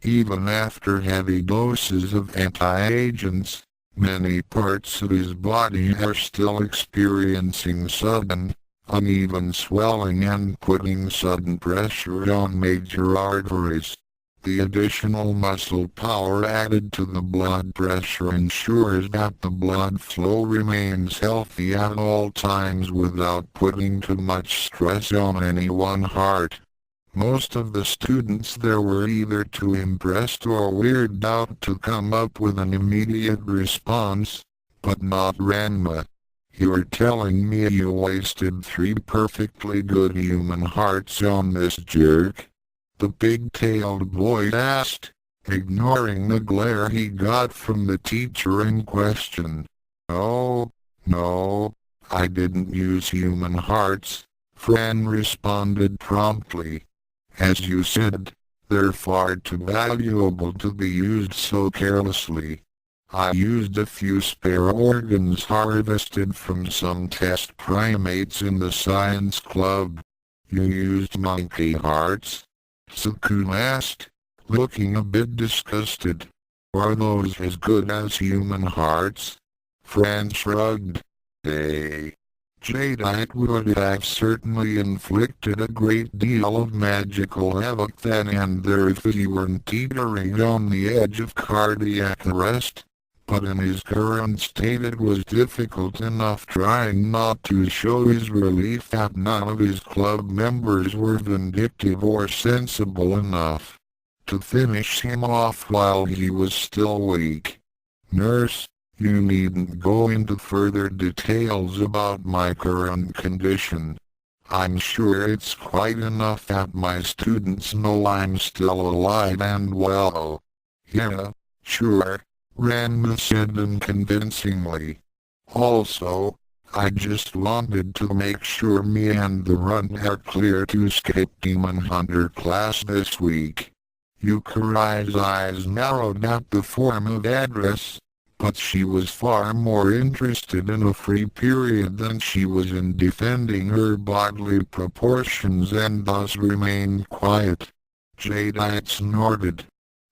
Even after heavy doses of anti-agents, many parts of his body are still experiencing sudden, uneven swelling and putting sudden pressure on major arteries. The additional muscle power added to the blood pressure ensures that the blood flow remains healthy at all times without putting too much stress on any one heart. Most of the students there were either too impressed or weirded out to come up with an immediate response, but not Ranma. You're telling me you wasted 3 perfectly good human hearts on this jerk? The pig-tailed boy asked, ignoring the glare he got from the teacher in question. "Oh, no, I didn't use human hearts," Fran responded promptly. "As you said, they're far too valuable to be used so carelessly. I used a few spare organs harvested from some test primates in the science club." "You used monkey hearts?" Tsukune asked, looking a bit disgusted. "Are those as good as human hearts?" Fran shrugged. "Hey, Jadeite would have certainly inflicted a great deal of magical havoc then and there if he weren't teetering on the edge of cardiac arrest. But in his current state it was difficult enough trying not to show his relief that none of his club members were vindictive or sensible enough to finish him off while he was still weak. "Nurse, you needn't go into further details about my current condition. I'm sure it's quite enough that my students know I'm still alive and well." "Yeah, sure," Ranma said unconvincingly. "Also, I just wanted to make sure me and the run are clear to skip Demon Hunter class this week." Yukai's eyes narrowed at the form of address, but she was far more interested in a free period than she was in defending her bodily proportions and thus remained quiet. Jadeite snorted.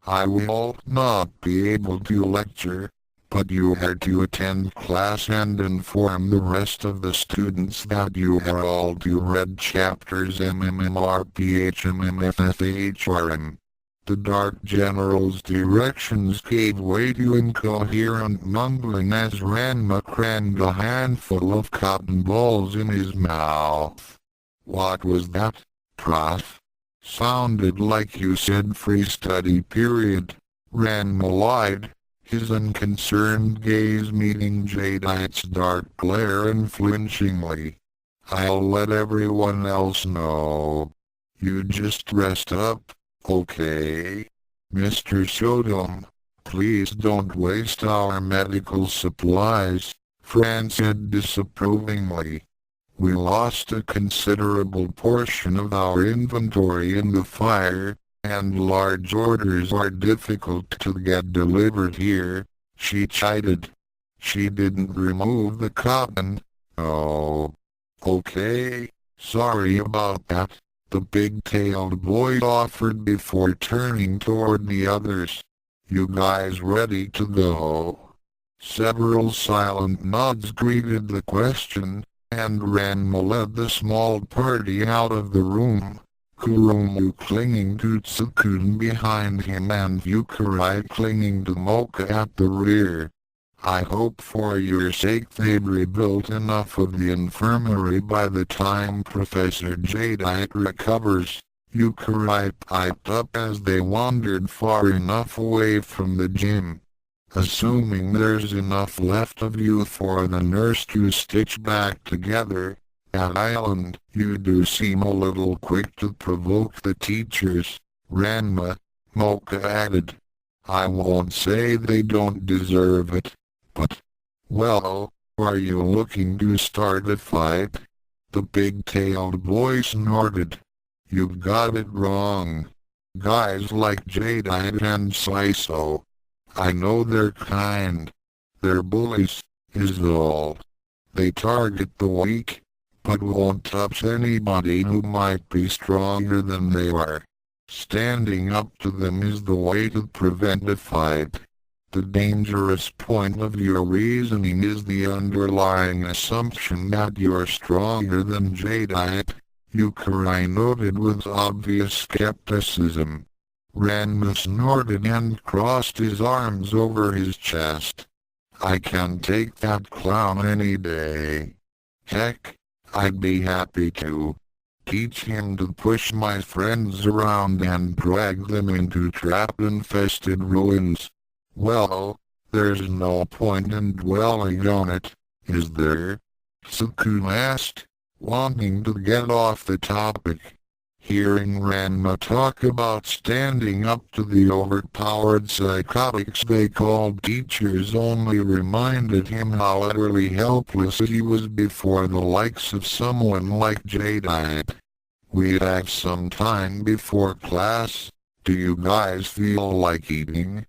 "I will not be able to lecture, but you are to attend class and inform the rest of the students that you are all to read chapters MMMRPHMMFFHRM." The Dark General's directions gave way to incoherent mumbling as Ranma crammed a handful of cotton balls in his mouth. "What was that, Prof? Sounded like you said free study period," Ranma lied, his unconcerned gaze meeting Jadeite's dark glare unflinchingly. "I'll let everyone else know. You just rest up. Okay. Mr. Saotome, please don't waste our medical supplies," Fran said disapprovingly. "We lost a considerable portion of our inventory in the fire, and large orders are difficult to get delivered here," she chided. "She didn't remove the cotton." "Oh. Okay, sorry about that," the big-tailed boy offered before turning toward the others. "You guys ready to go?" Several silent nods greeted the question, and Ranma led the small party out of the room, Kuromu clinging to Tsukune behind him and Youkai clinging to Mocha at the rear. "I hope for your sake they've rebuilt enough of the infirmary by the time Professor Jadeite recovers," Youkai piped up as they wandered far enough away from the gym. "Assuming there's enough left of you for the nurse to stitch back together. That island, you do seem a little quick to provoke the teachers," Ranma, Mocha added. "I won't say they don't deserve it. But, well, are you looking to start a fight?" The big-tailed boy snorted. "You've got it wrong. Guys like Jadeite and Saiso, I know they're kind. They're bullies, is all. They target the weak, but won't touch anybody who might be stronger than they are. Standing up to them is the way to prevent a fight. The dangerous point of your reasoning is the underlying assumption that you're stronger than Jadeite," Youkai noted with obvious skepticism. Ranma snorted and crossed his arms over his chest. "I can take that clown any day. Heck, I'd be happy to. Teach him to push my friends around and drag them into trap-infested ruins. Well, there's no point in dwelling on it, is there?" Tsukune asked, wanting to get off the topic. Hearing Ranma talk about standing up to the overpowered psychotics they called teachers only reminded him how utterly helpless he was before the likes of someone like Jadeite. "We have some time before class. Do you guys feel like eating?"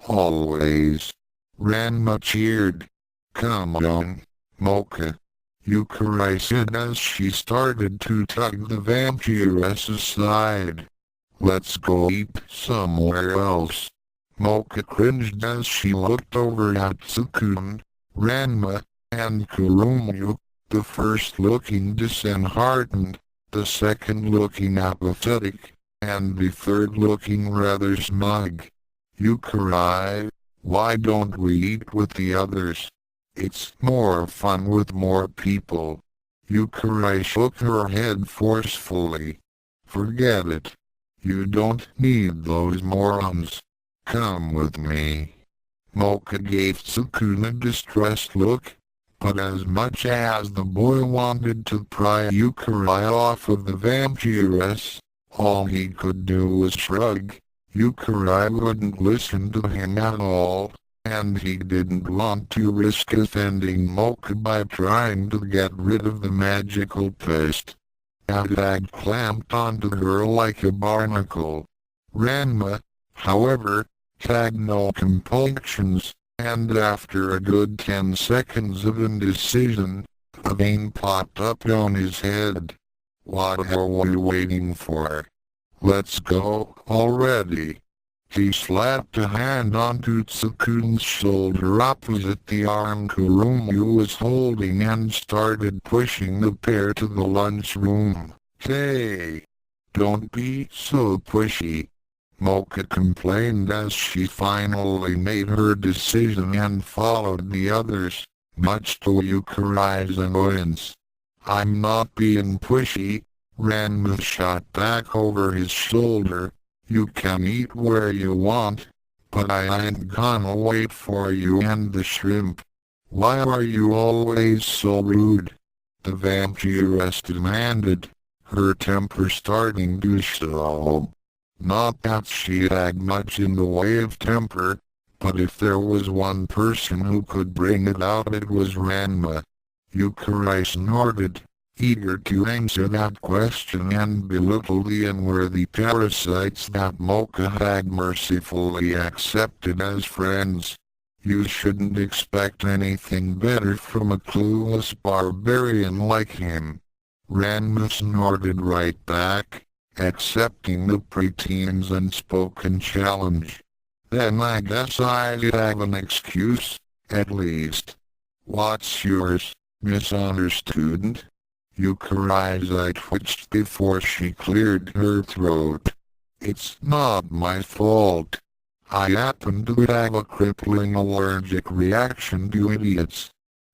"Always," Ranma cheered. "Come on, Mocha," Youkai said as she started to tug the vampiress aside. "Let's go eat somewhere else." Mocha cringed as she looked over at Tsukune, Ranma, and Kurumu, the first looking disheartened, the second looking apathetic, and the third looking rather smug. "Youkai, why don't we eat with the others? It's more fun with more people." Youkai shook her head forcefully. "Forget it. You don't need those morons. Come with me." Mocha gave Tsukune a distressed look, but as much as the boy wanted to pry Youkai off of the vampiress, all he could do was shrug. Youkai wouldn't listen to him at all, and he didn't want to risk offending Mocha by trying to get rid of the magical pest. Adag clamped onto her like a barnacle. Ranma, however, had no compunctions, and after a good 10 seconds of indecision, a vein popped up on his head. "What are we waiting for? Let's go already." He slapped a hand onto Tsukune's shoulder opposite the arm Kurumu was holding and started pushing the pair to the lunchroom. "Hey! Don't be so pushy," Mocha complained as she finally made her decision and followed the others, much to Yukai's annoyance. "I'm not being pushy," Ranma shot back over his shoulder. "You can eat where you want, but I ain't gonna wait for you and the shrimp." "Why are you always so rude?" the vampiress demanded, her temper starting to show. Not that she had much in the way of temper, but if there was one person who could bring it out it was Ranma. Youkai snorted, eager to answer that question and belittle the unworthy parasites that Mocha had mercifully accepted as friends. "You shouldn't expect anything better from a clueless barbarian like him." Ranma snorted right back, accepting the preteen's unspoken challenge. "Then I guess I have an excuse, at least." "What's yours, misunderstood?" Yukai's eye twitched before she cleared her throat. "It's not my fault. I happen to have a crippling allergic reaction to idiots."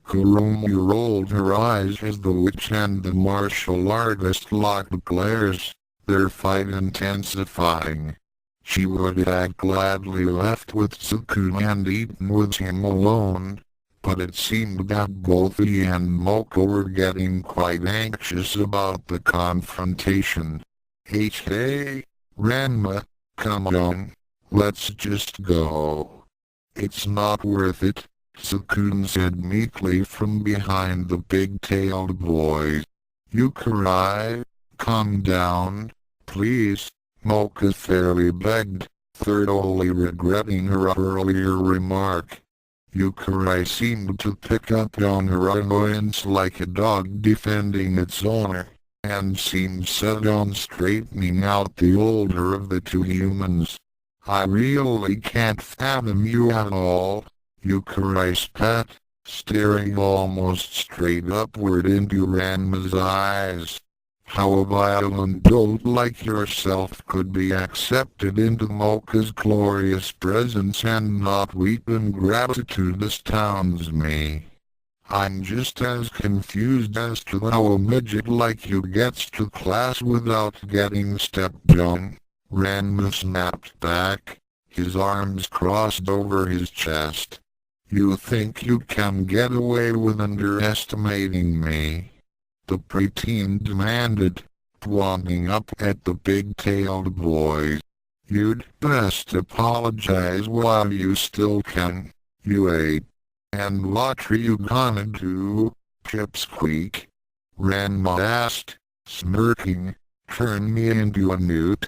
Kurumu rolled her eyes as the witch and the martial artist locked glares, their fight intensifying. She would have gladly left with Tsukune and eaten with him alone, but it seemed that both he and Mocha were getting quite anxious about the confrontation. "Hey, Ranma, come on, let's just go." "It's not worth it," Tsukune said meekly from behind the pig-tailed boy. "Youkai, calm down, please," Mocha fairly begged, thoroughly regretting her earlier remark. Youkai seemed to pick up on her annoyance like a dog defending its owner, and seemed set on straightening out the older of the two humans. "I really can't fathom you at all," Youkai spat, staring almost straight upward into Ranma's eyes. "How a violent dolt like yourself could be accepted into Mocha's glorious presence and not weep in gratitude astounds me. I'm just as confused as to how a midget like you gets to class without getting stepped on." Ranma snapped back, his arms crossed over his chest. "You think you can get away with underestimating me?" the preteen demanded, kept wanding up at the big-tailed boy. You'd best apologize while you still can, you ate. And what are you gonna do, Pipsqueak? Ranma asked, smirking. Turn me into a newt?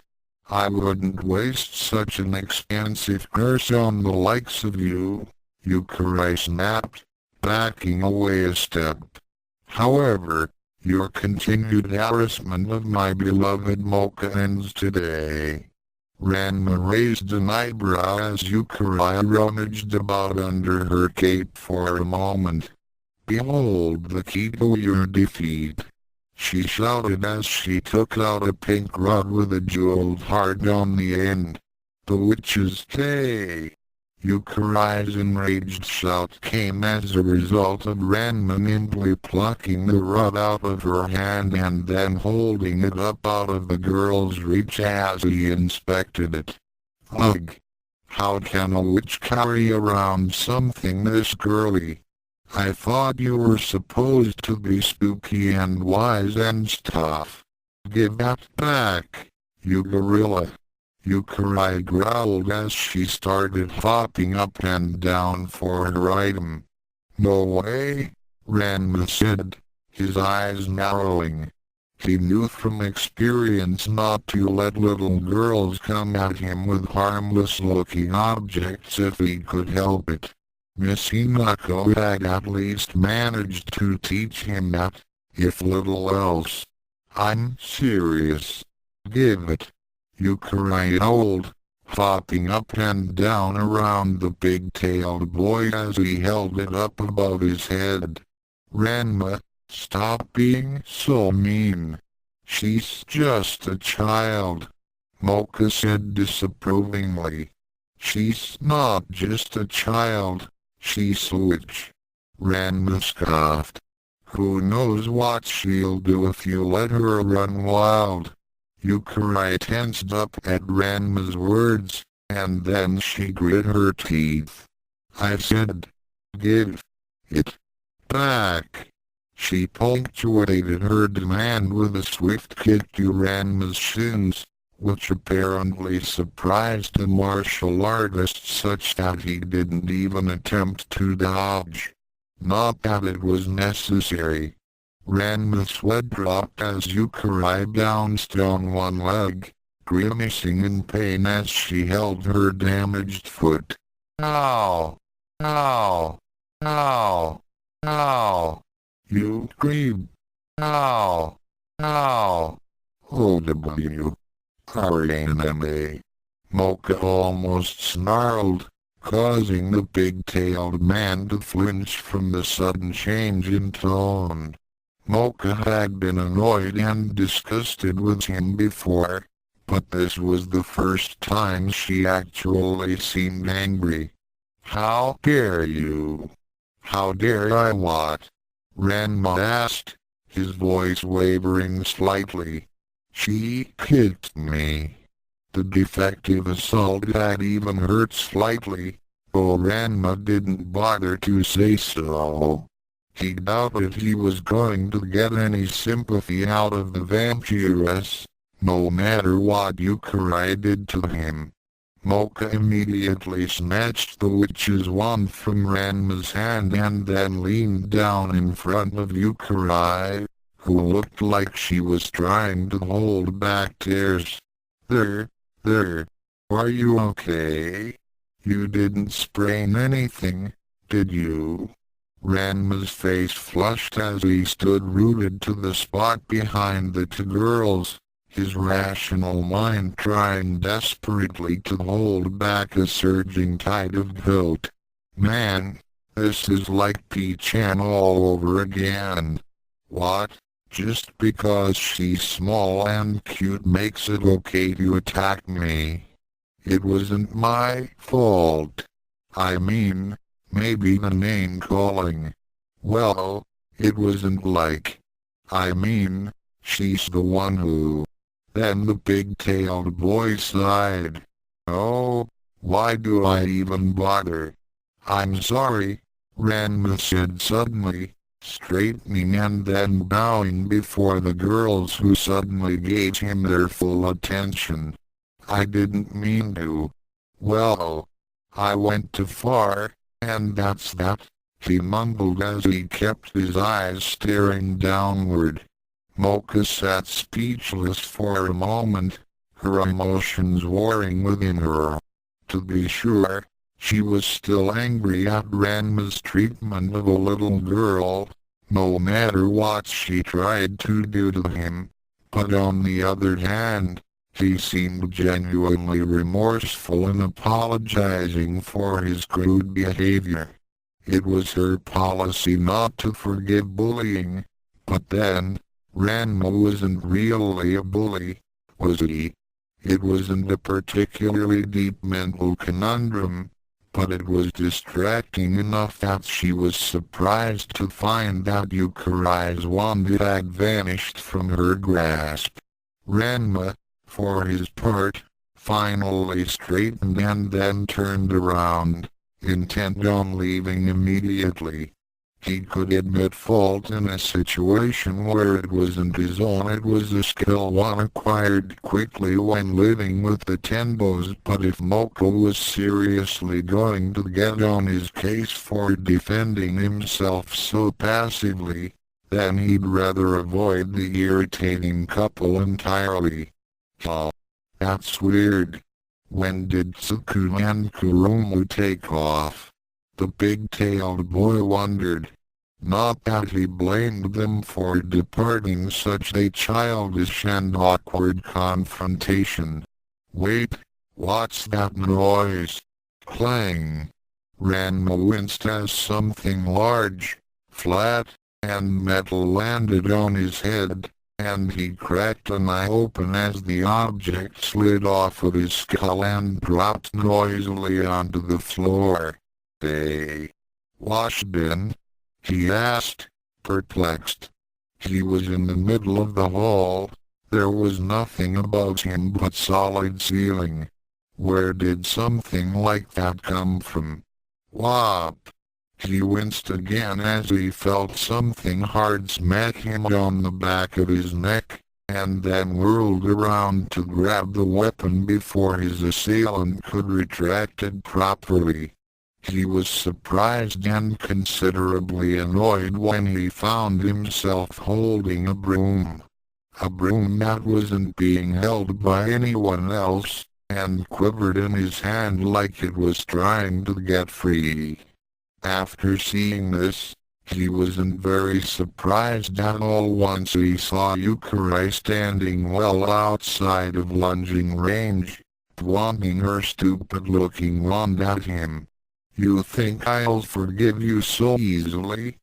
I wouldn't waste such an expensive nurse on the likes of you, Youkai snapped, backing away a step. However, your continued harassment of my beloved Mocha ends today. Ranma raised an eyebrow as Youkai rummaged about under her cape for a moment. Behold the key to your defeat, she shouted as she took out a pink rod with a jeweled heart on the end. The witch's K. Yukai's enraged shout came as a result of Ranma nimbly plucking the rod out of her hand and then holding it up out of the girl's reach as he inspected it. Ugh! How can a witch carry around something this girly? I thought you were supposed to be spooky and wise and stuff. Give that back, you gorilla. Youkai growled as she started hopping up and down for her item. No way, Ranma said, his eyes narrowing. He knew from experience not to let little girls come at him with harmless-looking objects if he could help it. Miss Hinako had at least managed to teach him that, if little else. I'm serious. Give it. Youkai howled, hopping up and down around the big-tailed boy as he held it up above his head. Ranma, stop being so mean. She's just a child, Mocha said disapprovingly. She's not just a child, she's a witch. Ranma scoffed. Who knows what she'll do if you let her run wild. Youkai tensed up at Ranma's words, and then she grit her teeth. I said, give it back. She punctuated her demand with a swift kick to Ranma's shins, which apparently surprised the martial artist such that he didn't even attempt to dodge. Not that it was necessary. Ranma's sweat dropped as Youkai bounced on one leg, grimacing in pain as she held her damaged foot. Ow! Ow! Ow! Ow! You screamed. Ow! Ow! OW. Our anime. Mocha almost snarled, causing the big-tailed man to flinch from the sudden change in tone. Mocha had been annoyed and disgusted with him before, but this was the first time she actually seemed angry. How dare you? How dare I what? Ranma asked, his voice wavering slightly. She kicked me. The defective assault had even hurt slightly, though Ranma didn't bother to say so. He doubted he was going to get any sympathy out of the vampiress, no matter what Youkai did to him. Mocha immediately snatched the witch's wand from Ranma's hand and then leaned down in front of Youkai, who looked like she was trying to hold back tears. There, are you okay? You didn't sprain anything, did you? Ranma's face flushed as he stood rooted to the spot behind the two girls, his rational mind trying desperately to hold back a surging tide of guilt. Man, this is like P-chan all over again. What? Just because she's small and cute makes it okay to attack me? It wasn't my fault. I mean, maybe the name calling. Well, it wasn't like. I mean, she's the one who. Then the big-tailed boy sighed. Oh, why do I even bother? I'm sorry, Ranma said suddenly, straightening and then bowing before the girls who suddenly gave him their full attention. "I didn't mean to. Well, I went too far, and that's that," he mumbled as he kept his eyes staring downward. Mocha sat speechless for a moment, her emotions warring within her. To be sure, she was still angry at Ranma's treatment of a little girl, no matter what she tried to do to him. But on the other hand, he seemed genuinely remorseful in apologizing for his crude behavior. It was her policy not to forgive bullying, but then, Ranma wasn't really a bully, was he? It wasn't a particularly deep mental conundrum, but it was distracting enough that she was surprised to find that Yukai's wand had vanished from her grasp. Ranma, for his part, finally straightened and then turned around, intent on leaving immediately. He could admit fault in a situation where it wasn't his own. It was a skill one acquired quickly when living with the Tenbos, but if Moko was seriously going to get on his case for defending himself so passively, then he'd rather avoid the irritating couple entirely. "Huh. That's weird. When did Tsukune and Kurumu take off?" the big-tailed boy wondered. Not that he blamed them for departing such a childish and awkward confrontation. "Wait, what's that noise?" Clang. Ranma winced as something large, flat, and metal landed on his head, and he cracked an eye open as the object slid off of his skull and dropped noisily onto the floor. "Hey, wash bin?" he asked, perplexed. He was in the middle of the hall. There was nothing above him but solid ceiling. Where did something like that come from? Whop! He winced again as he felt something hard smack him on the back of his neck, and then whirled around to grab the weapon before his assailant could retract it properly. He was surprised and considerably annoyed when he found himself holding a broom. A broom that wasn't being held by anyone else, and quivered in his hand like it was trying to get free. After seeing this, he wasn't very surprised at all once he saw Youkai standing well outside of lunging range, pointing her stupid-looking wand at him. "You think I'll forgive you so easily?"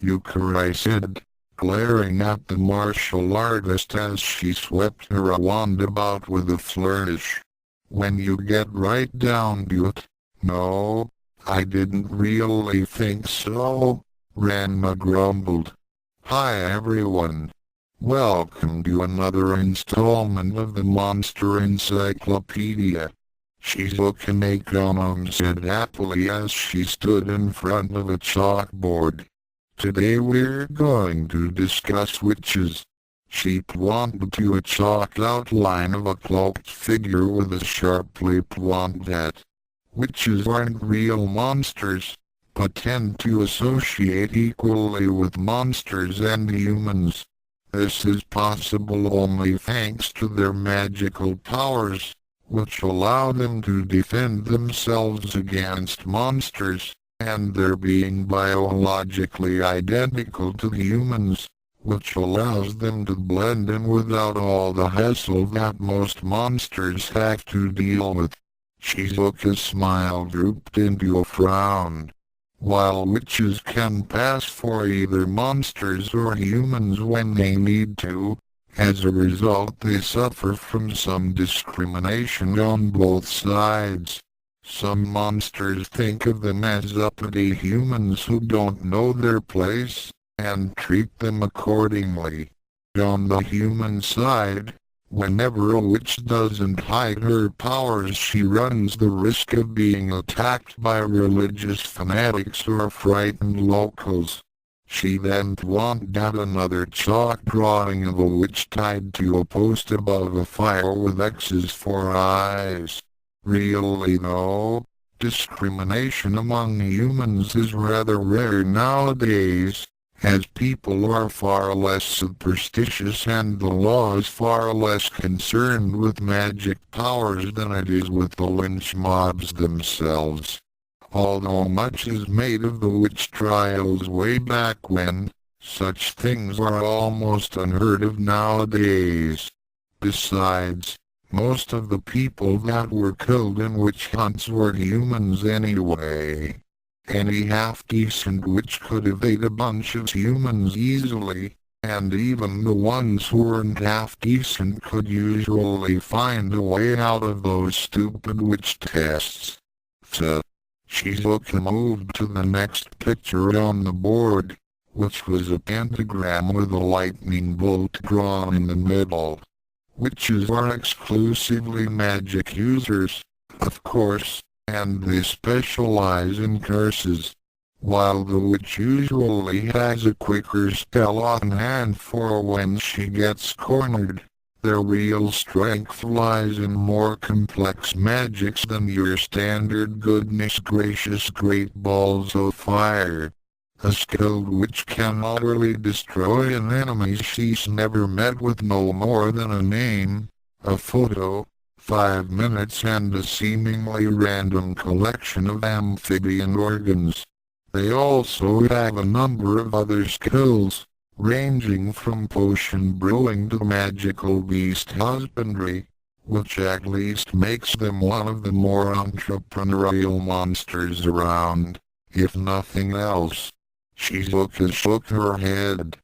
Youkai said, glaring at the martial artist as she swept her wand about with a flourish. "When you get right down to it, no, I didn't really think so," Ranma grumbled. "Hi everyone. Welcome to another installment of the Monster Encyclopedia," Tsukune said happily as she stood in front of a chalkboard. "Today we're going to discuss witches." She pointed to a chalk outline of a cloaked figure with a sharply pointed hat. "Witches aren't real monsters, but tend to associate equally with monsters and humans. This is possible only thanks to their magical powers, which allow them to defend themselves against monsters, and their being biologically identical to humans, which allows them to blend in without all the hassle that most monsters have to deal with." Shizuka's smile drooped into a frown. "While witches can pass for either monsters or humans when they need to, as a result they suffer from some discrimination on both sides. Some monsters think of them as uppity humans who don't know their place, and treat them accordingly. On the human side, whenever a witch doesn't hide her powers, she runs the risk of being attacked by religious fanatics or frightened locals. She then pointed at another chalk drawing of a witch tied to a post above a fire with X's for eyes. Really though, discrimination among humans is rather rare nowadays, as people are far less superstitious and the law is far less concerned with magic powers than it is with the lynch mobs themselves. Although much is made of the witch trials way back when, such things are almost unheard of nowadays. Besides, most of the people that were killed in witch hunts were humans anyway. Any half-decent witch could evade a bunch of humans easily, and even the ones who weren't half-decent could usually find a way out of those stupid witch tests. So, Shizuka moved to the next picture on the board, which was a pentagram with a lightning bolt drawn in the middle. Witches are exclusively magic users, of course, and they specialize in curses. While the witch usually has a quicker spell on hand for when she gets cornered, their real strength lies in more complex magics than your standard goodness gracious great balls of fire. A skilled witch can utterly destroy an enemy she's never met with no more than a name, a photo, 5 minutes and a seemingly random collection of amphibian organs. They also have a number of other skills, ranging from potion brewing to magical beast husbandry, which at least makes them one of the more entrepreneurial monsters around, if nothing else. Shizuka shook her head.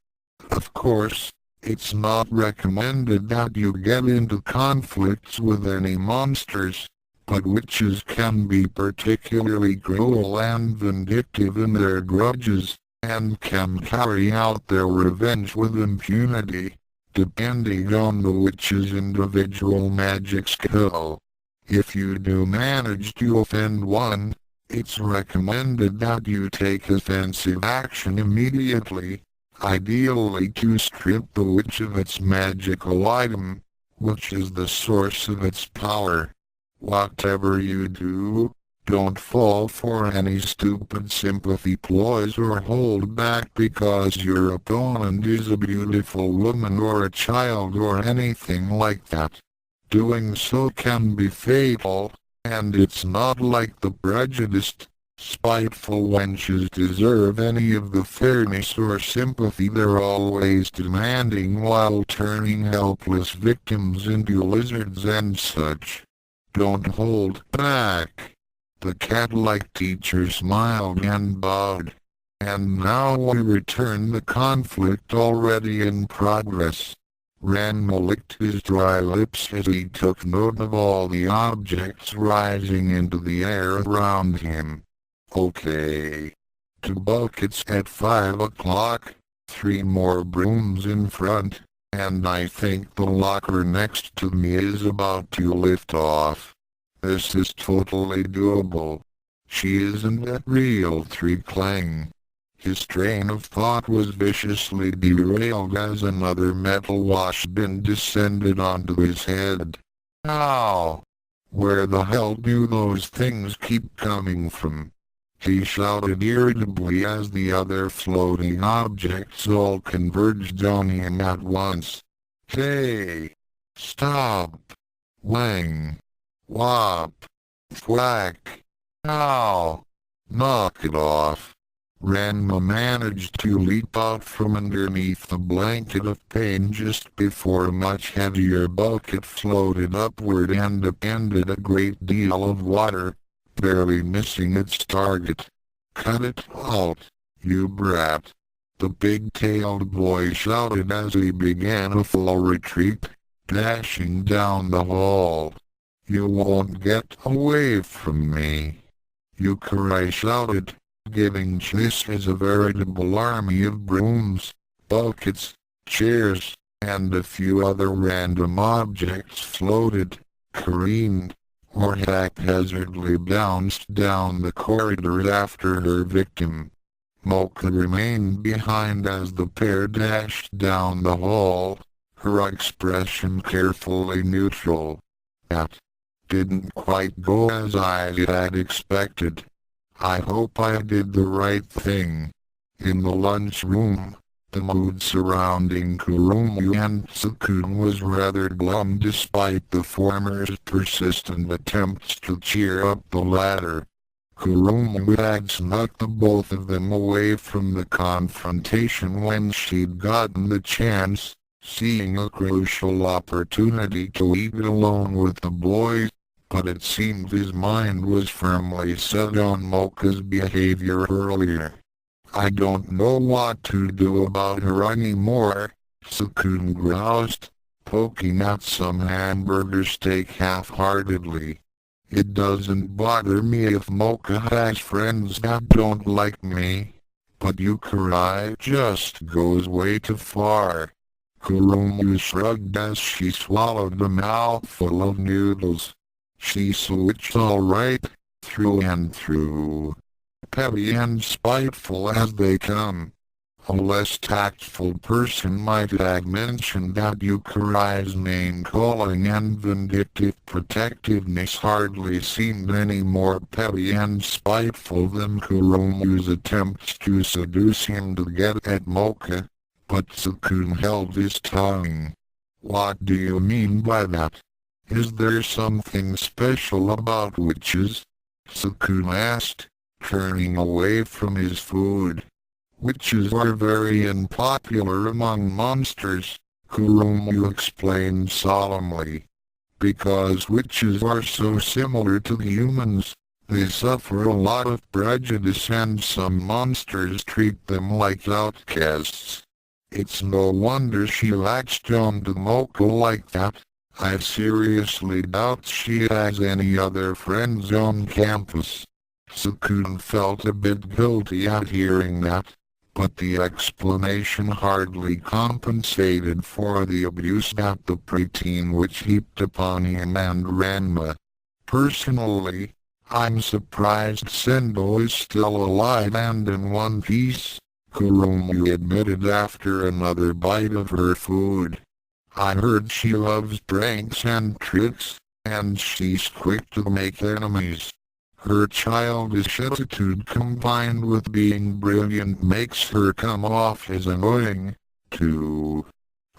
Of course, it's not recommended that you get into conflicts with any monsters, but witches can be particularly cruel and vindictive in their grudges, and can carry out their revenge with impunity, depending on the witch's individual magic skill. If you do manage to offend one, it's recommended that you take offensive action immediately, ideally to strip the witch of its magical item, which is the source of its power. Whatever you do, don't fall for any stupid sympathy ploys or hold back because your opponent is a beautiful woman or a child or anything like that. Doing so can be fatal, and it's not like the prejudiced, spiteful wenches deserve any of the fairness or sympathy they're always demanding while turning helpless victims into lizards and such. Don't hold back. The cat-like teacher smiled and bowed. And now we return the conflict already in progress. Ranma licked his dry lips as he took note of all the objects rising into the air around him. Okay. 2 buckets at 5 o'clock, 3 more brooms in front, and I think the locker next to me is about to lift off. This is totally doable. She isn't that real 3 Clang. His train of thought was viciously derailed as another metal wash bin descended onto his head. Ow! Where the hell do those things keep coming from? He shouted irritably as the other floating objects all converged on him at once. Hey! Stop! Wang! Whop! Thwack! Ow! Knock it off! Ranma managed to leap out from underneath the blanket of pain just before a much heavier bucket floated upward and upended a great deal of water, barely missing its target. Cut it out, you brat! The big-tailed boy shouted as he began a full retreat, dashing down the hall. You won't get away from me! Youkai shouted, giving chase as a veritable army of brooms, buckets, chairs, and a few other random objects floated, careened, or haphazardly bounced down the corridor after her victim. Mocha remained behind as the pair dashed down the hall, her expression carefully neutral. That didn't quite go as I had expected. I hope I did the right thing. In the lunchroom, the mood surrounding Kurumu and Tsukune was rather glum despite the former's persistent attempts to cheer up the latter. Kurumu had snuck the both of them away from the confrontation when she'd gotten the chance, seeing a crucial opportunity to eat alone with the boys, but it seemed his mind was firmly set on Mocha's behavior earlier. I don't know what to do about her anymore, Tsukune groused, poking at some hamburger steak half-heartedly. It doesn't bother me if Mocha has friends that don't like me, but Youkai just goes way too far. Kurumu shrugged as she swallowed a mouthful of noodles. She's switched alright, through and through. Petty and spiteful as they come. A less tactful person might have mentioned that Yukai's name-calling and vindictive protectiveness hardly seemed any more petty and spiteful than Kurumu's attempts to seduce him to get at Mocha, but Tsukune held his tongue. What do you mean by that? Is there something special about witches? Tsukune asked, turning away from his food. Witches are very unpopular among monsters, Kurumu explained solemnly. Because witches are so similar to humans, they suffer a lot of prejudice and some monsters treat them like outcasts. It's no wonder she latched on to Mocha like that. I seriously doubt she has any other friends on campus. Tsukune felt a bit guilty at hearing that, but the explanation hardly compensated for the abuse that the preteen witch heaped upon him and Ranma. Personally, I'm surprised Sendo is still alive and in one piece, Kurumu admitted after another bite of her food. I heard she loves pranks and tricks, and she's quick to make enemies. Her childish attitude combined with being brilliant makes her come off as annoying, too.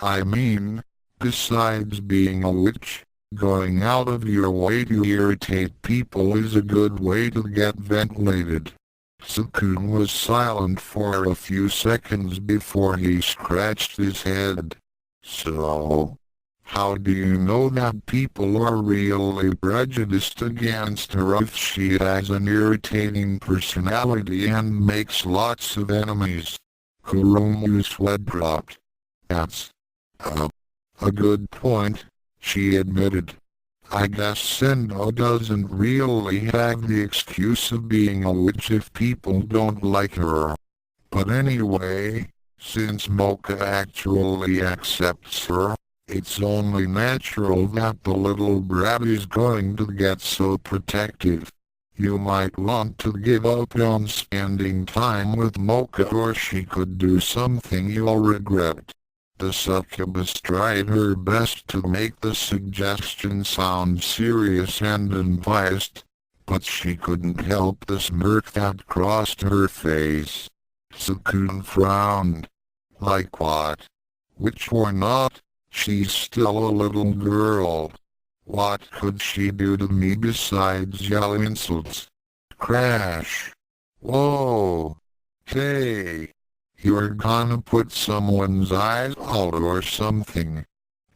I mean, besides being a witch, going out of your way to irritate people is a good way to get ventilated. Tsukune was silent for a few seconds before he scratched his head. So, how do you know that people are really prejudiced against her if she has an irritating personality and makes lots of enemies? Kurumu's sweat dropped. That's a good point, she admitted. I guess Sendo doesn't really have the excuse of being a witch if people don't like her. But anyway, since Mocha actually accepts her, it's only natural that the little brat is going to get so protective. You might want to give up on spending time with Mocha or she could do something you'll regret. The succubus tried her best to make the suggestion sound serious and unbiased, but she couldn't help the smirk that crossed her face. Tsukune frowned. Like what? Witch or not, she's still a little girl. What could she do to me besides yell insults? Crash! Whoa! Hey! You're gonna put someone's eyes out or something.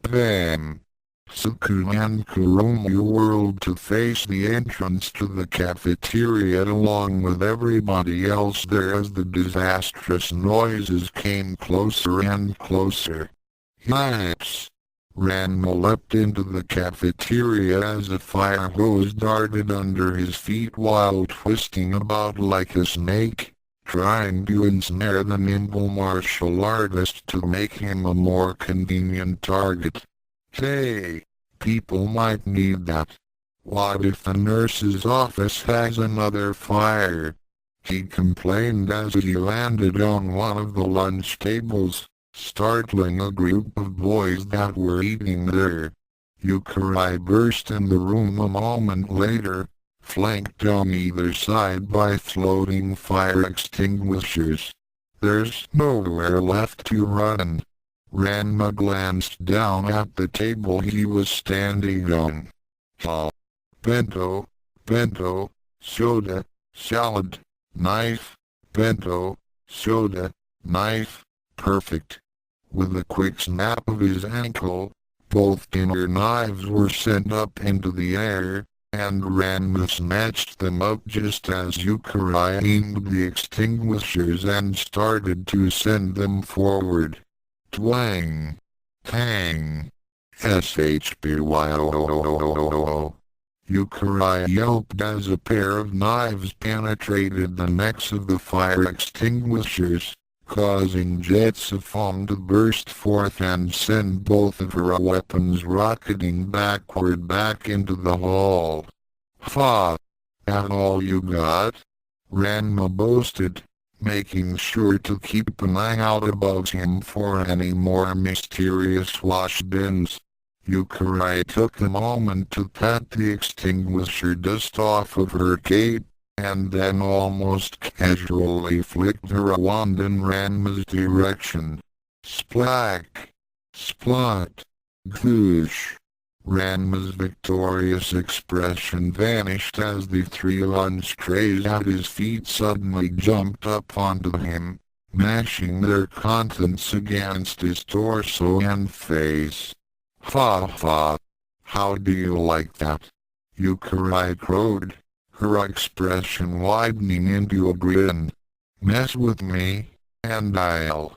Bam! Tsukune and Kurumu whirled to face the entrance to the cafeteria along with everybody else there as the disastrous noises came closer and closer. Yipes! Ranma leapt into the cafeteria as a fire hose darted under his feet while twisting about like a snake, trying to ensnare the nimble martial artist to make him a more convenient target. Hey, people might need that. What if the nurse's office has another fire? he complained as he landed on one of the lunch tables, startling a group of boys that were eating there. Youkai burst in the room a moment later, flanked on either side by floating fire extinguishers. There's nowhere left to run. Ranma glanced down at the table he was standing on. Bento, soda, salad, knife, bento, soda, knife, perfect. With a quick snap of his ankle, both dinner knives were sent up into the air, and Ranma snatched them up just as Youkai aimed the extinguishers and started to send them forward. Twang! Tang! SHBYOOOOOOO. Youkai yelped as a pair of knives penetrated the necks of the fire extinguishers, causing jets of foam to burst forth and send both of her weapons rocketing backward back into the hall. "Ha! That all you got?" Ranma boasted, making sure to keep an eye out above him for any more mysterious wash bins. Youkai took a moment to pat the extinguisher dust off of her cape, and then almost casually flicked her wand in Ranma's direction. Splack! Splot! Goosh! Ranma's victorious expression vanished as the three lunch trays at his feet suddenly jumped up onto him, mashing their contents against his torso and face. "Ha ha! How do you like that?" Youkai crowed, her expression widening into a grin. "Mess with me, and I'll..."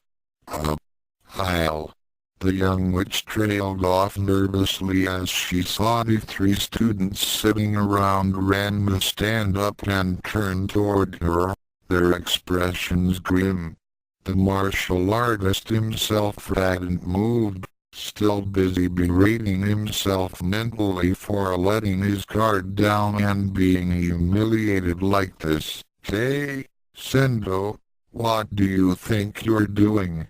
The young witch trailed off nervously as she saw the three students sitting around Ranma stand up and turn toward her, their expressions grim. The martial artist himself hadn't moved, still busy berating himself mentally for letting his guard down and being humiliated like this. "Hey, Sendo, what do you think you're doing?"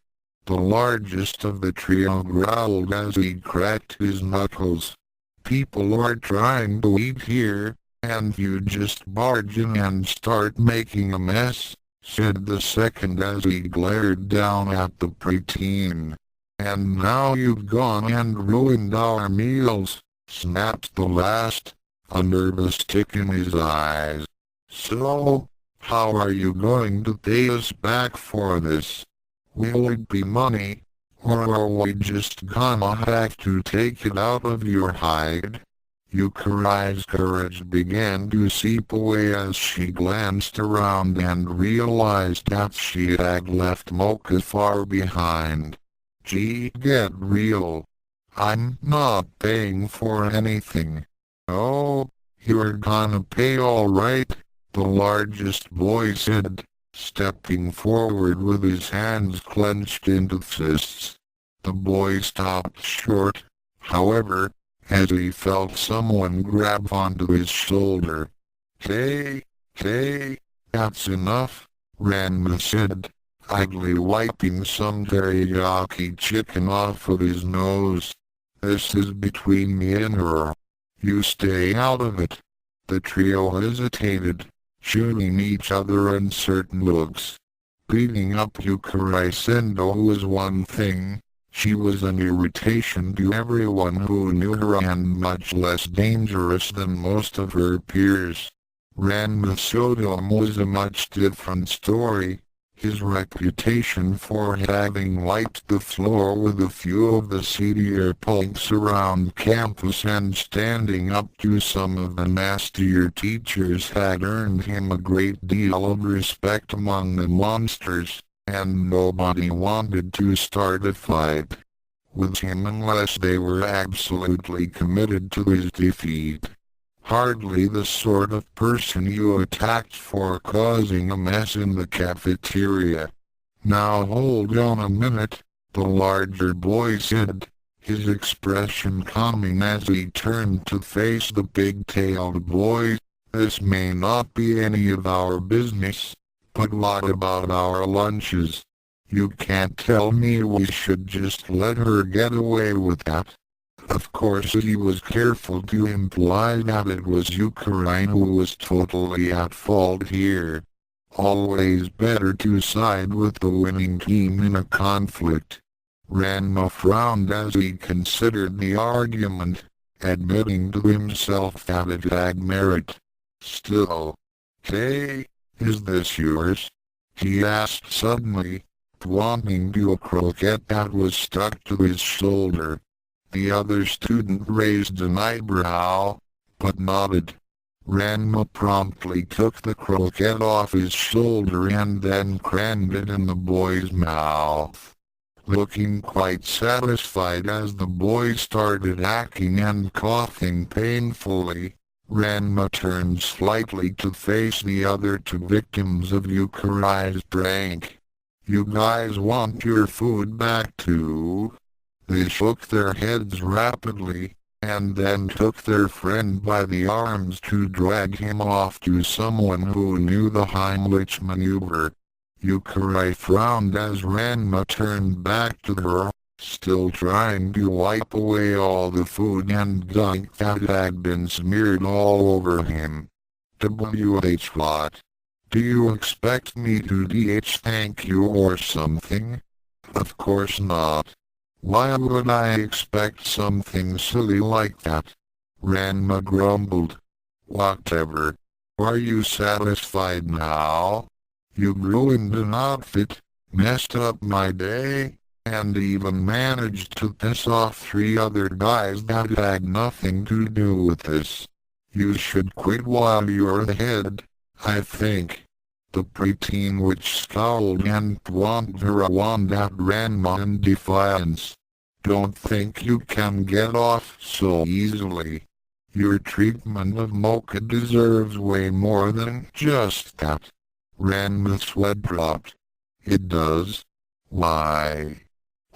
The largest of the trio growled as he cracked his knuckles. "People are trying to eat here, and you just barge in and start making a mess," said the second as he glared down at the preteen. "And now you've gone and ruined our meals," snapped the last, a nervous tick in his eyes. "So, how are you going to pay us back for this? Will it be money, or are we just gonna have to take it out of your hide?" Yukai's courage began to seep away as she glanced around and realized that she had left Mocha far behind. "Gee, get real. I'm not paying for anything." "Oh, you're gonna pay all right," the largest boy said, stepping forward with his hands clenched into fists. The boy stopped short, however, as he felt someone grab onto his shoulder. Hey, that's enough," Ranma said, idly wiping some teriyaki chicken off of his nose. "This is between me and her. You stay out of it." The trio hesitated, shooting each other uncertain looks. Beating up Youkai Sendo was one thing, she was an irritation to everyone who knew her and much less dangerous than most of her peers. Ranma Saotome was a much different story. His reputation for having wiped the floor with a few of the seedier punks around campus and standing up to some of the nastier teachers had earned him a great deal of respect among the monsters, and nobody wanted to start a fight with him unless they were absolutely committed to his defeat. Hardly the sort of person you attacked for causing a mess in the cafeteria. "Now hold on a minute," the larger boy said, his expression calming as he turned to face the pig-tailed boy. "This may not be any of our business, But what about our lunches? You can't tell me we should just let her get away with that. Of course he was careful to imply that it was Youkai who was totally at fault here. Always better to side with the winning team in a conflict. Ranma frowned as he considered the argument, admitting to himself that it had merit. Still, "Hey, is this yours?" he asked suddenly, pointing to a croquette that was stuck to his shoulder. The other student raised an eyebrow, but nodded. Ranma promptly took the croquette off his shoulder and then crammed it in the boy's mouth. Looking quite satisfied as the boy started hacking and coughing painfully, Ranma turned slightly to face the other two victims of Yukai's prank. "You guys want your food back too?" They shook their heads rapidly, and then took their friend by the arms to drag him off to someone who knew the Heimlich maneuver. Youkai frowned as Ranma turned back to her, still trying to wipe away all the food and gunk that had been smeared all over him. What? Do you expect me to thank you or something? Of course not. Why would I expect something silly like that? Ranma grumbled. Whatever. Are you satisfied now? You ruined an outfit, messed up my day, and even managed to piss off 3 other guys that had nothing to do with this. You should quit while you're ahead, I think. The preteen witch scowled and pointed her wand at Ranma in defiance. Don't think you can get off so easily. Your treatment of Mocha deserves way more than just that. Ranma's sweat dropped. It does? Why?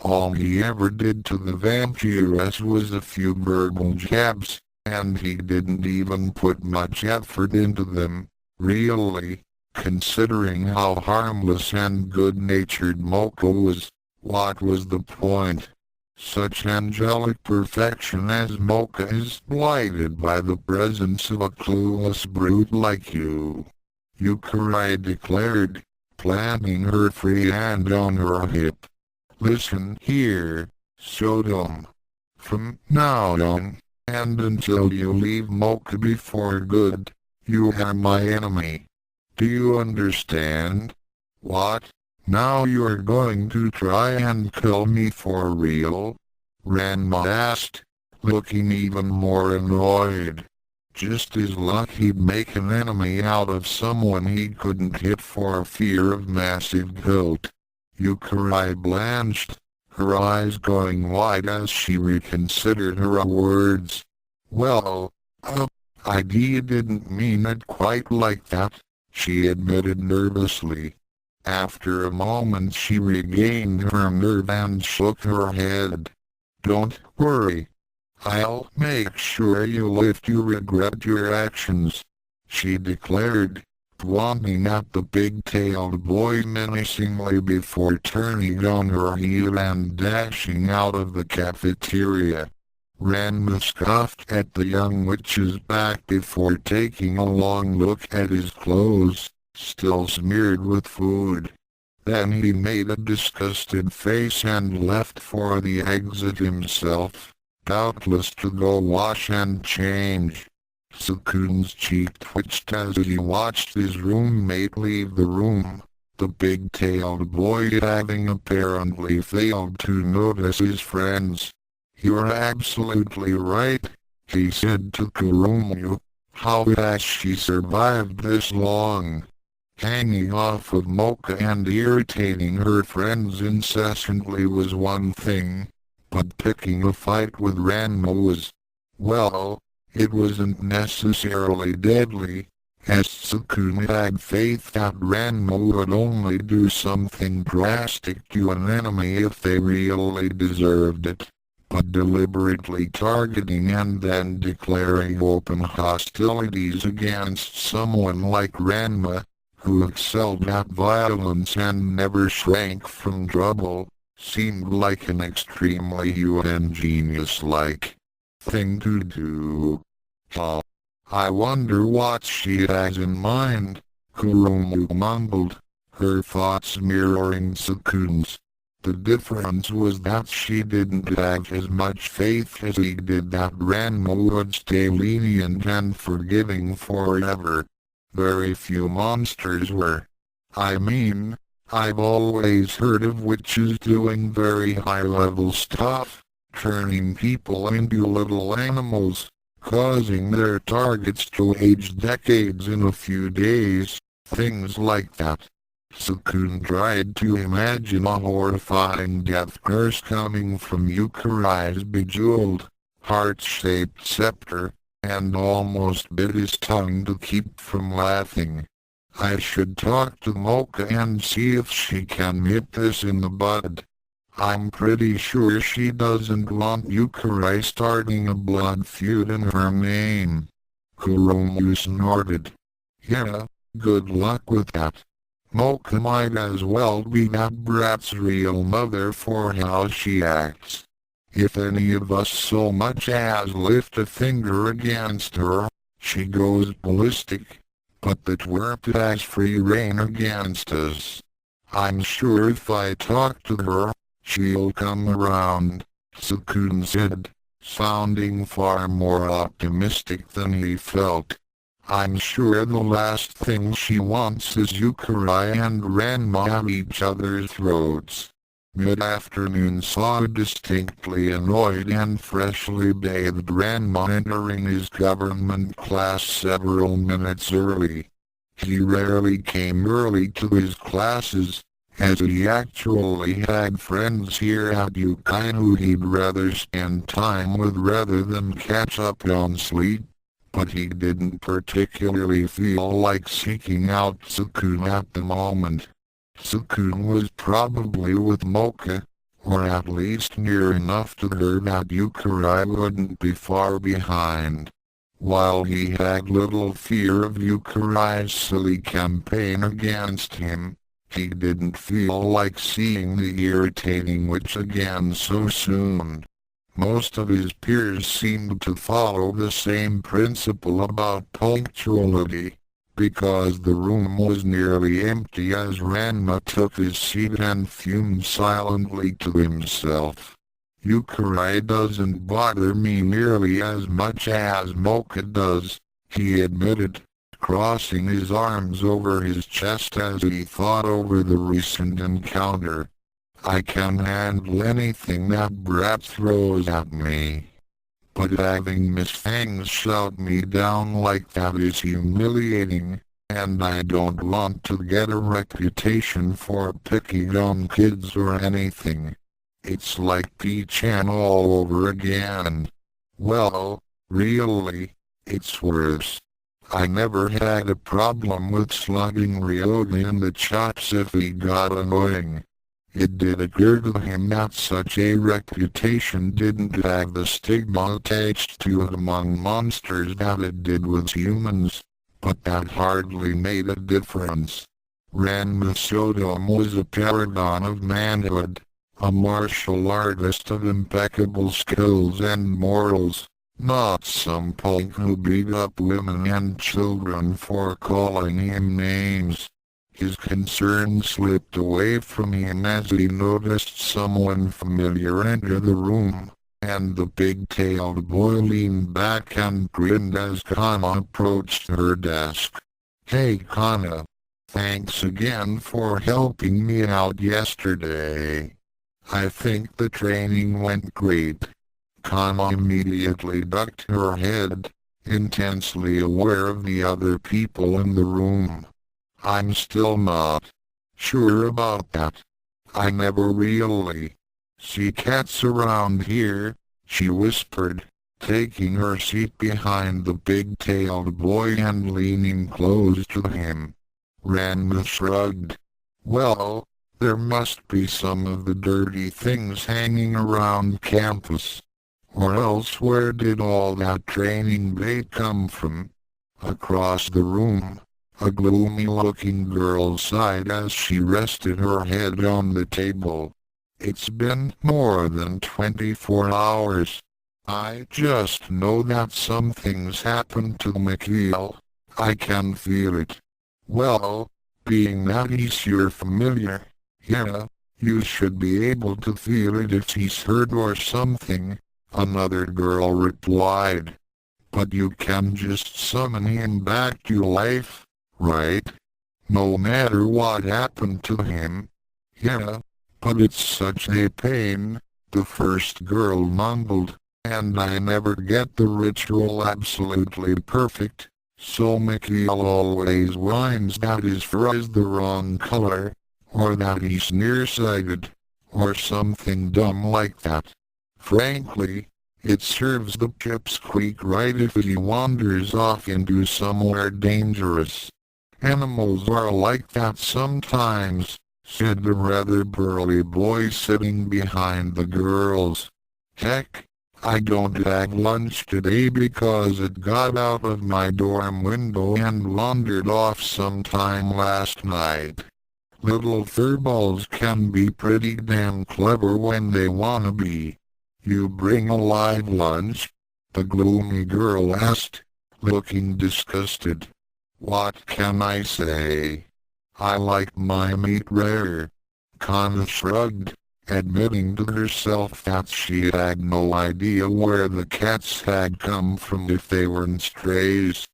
All he ever did to the vampiress was a few verbal jabs, and he didn't even put much effort into them, really. Considering how harmless and good-natured Mocha was, what was the point? Such angelic perfection as Mocha is blighted by the presence of a clueless brute like you. Youkai declared, planting her free hand on her hip. Listen here, Saotome. From now on, and until you leave Mocha for good, you are my enemy. Do you understand? What? Now you're going to try and kill me for real? Ranma asked, looking even more annoyed. Just his luck he'd make an enemy out of someone he couldn't hit for fear of massive guilt. Youkai blanched, her eyes going wide as she reconsidered her words. Well, I didn't mean it quite like that, she admitted nervously. After a moment she regained her nerve and shook her head. Don't worry. I'll make sure you live to regret your actions, she declared, pointing at the big-tailed boy menacingly before turning on her heel and dashing out of the cafeteria. Ranma scoffed at the young witch's back before taking a long look at his clothes, still smeared with food. Then he made a disgusted face and left for the exit himself, doubtless to go wash and change. Tsukune's cheek twitched as he watched his roommate leave the room, the big-tailed boy having apparently failed to notice his friends. You're absolutely right, he said to Kurumu. How has she survived this long? Hanging off of Mocha and irritating her friends incessantly was one thing, but picking a fight with Ranma was, well, it wasn't necessarily deadly, as Tsukune had faith that Ranma would only do something drastic to an enemy if they really deserved it, but deliberately targeting and then declaring open hostilities against someone like Ranma, who excelled at violence and never shrank from trouble, seemed like an extremely genius-like thing to do. Huh. I wonder what she has in mind, Kuromu mumbled, her thoughts mirroring Tsukune's. The difference was that she didn't have as much faith as he did that Ranma would stay lenient and forgiving forever. Very few monsters were. I mean, I've always heard of witches doing very high-level stuff, turning people into little animals, causing their targets to age decades in a few days, things like that. Tsukune tried to imagine a horrifying death curse coming from Yukai's bejeweled, heart-shaped scepter, and almost bit his tongue to keep from laughing. I should talk to Mocha and see if she can nip this in the bud. I'm pretty sure she doesn't want Youkai starting a blood feud in her name. Kuromu snorted. Yeah, good luck with that. Mocha might as well be that brat's real mother for how she acts. If any of us so much as lift a finger against her, she goes ballistic. But the twerp has free rein against us. I'm sure if I talk to her, she'll come around, Tsukune said, sounding far more optimistic than he felt. I'm sure the last thing she wants is Youkai and Ranma at each other's throats. Mid-afternoon saw a distinctly annoyed and freshly bathed Ranma entering his government class several minutes early. He rarely came early to his classes, as he actually had friends here at Youkai who he'd rather spend time with rather than catch up on sleep. But he didn't particularly feel like seeking out Tsukune at the moment. Tsukune was probably with Mocha, or at least near enough to her that Youkai wouldn't be far behind. While he had little fear of Yukai's silly campaign against him, he didn't feel like seeing the irritating witch again so soon. Most of his peers seemed to follow the same principle about punctuality, because the room was nearly empty as Ranma took his seat and fumed silently to himself. Youkai doesn't bother me nearly as much as Mocha does, he admitted, crossing his arms over his chest as he thought over the recent encounter. I can handle anything that brat throws at me. But having Miss Fangs shout me down like that is humiliating, and I don't want to get a reputation for picking on kids or anything. It's like P-chan all over again. Well, really, it's worse. I never had a problem with slugging Ryoga in the chops if he got annoying. It did occur to him that such a reputation didn't have the stigma attached to it among monsters that it did with humans, but that hardly made a difference. Ranma Saotome was a paragon of manhood, a martial artist of impeccable skills and morals, not some punk who beat up women and children for calling him names. His concern slipped away from him as he noticed someone familiar enter the room, and the big-tailed boy leaned back and grinned as Kana approached her desk. Hey Kana, thanks again for helping me out yesterday. I think the training went great. Kana immediately ducked her head, intensely aware of the other people in the room. I'm still not sure about that. I never really see cats around here, she whispered, taking her seat behind the big-tailed boy and leaning close to him. Ranma shrugged. Well, there must be some of the dirty things hanging around campus. Or else where did all that training bait come from? Across the room, A gloomy-looking girl sighed as she rested her head on the table. It's been more than 24 hours. I just know that something's happened to Mikhail. I can feel it. Well, being that he's your familiar, yeah, you should be able to feel it if he's hurt or something, another girl replied. But you can just summon him back to life, right? No matter what happened to him. Yeah, but it's such a pain, the first girl mumbled, and I never get the ritual absolutely perfect. So Mikhail always whines that his fur is the wrong color, or that he's nearsighted, or something dumb like that. Frankly, it serves the pipsqueak right if he wanders off into somewhere dangerous. Animals are like that sometimes, said the rather burly boy sitting behind the girls. Heck, I don't have lunch today because it got out of my dorm window and wandered off sometime last night. Little furballs can be pretty damn clever when they wanna be. You bring a live lunch? The gloomy girl asked, looking disgusted. What can I say? I like my meat rare. Kana shrugged, admitting to herself that she had no idea where the cats had come from if they weren't strays.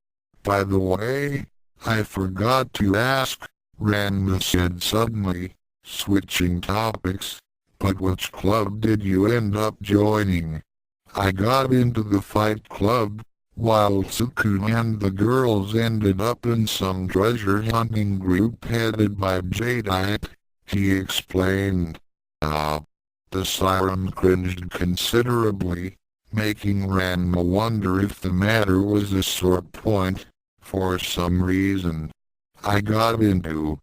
By the way, I forgot to ask, Ranma said suddenly, switching topics. But which club did you end up joining? I got into the fight club, while Tsukune and the girls ended up in some treasure hunting group headed by Jadeite, he explained. The siren cringed considerably, making Ranma wonder if the matter was a sore point. For some reason, I got into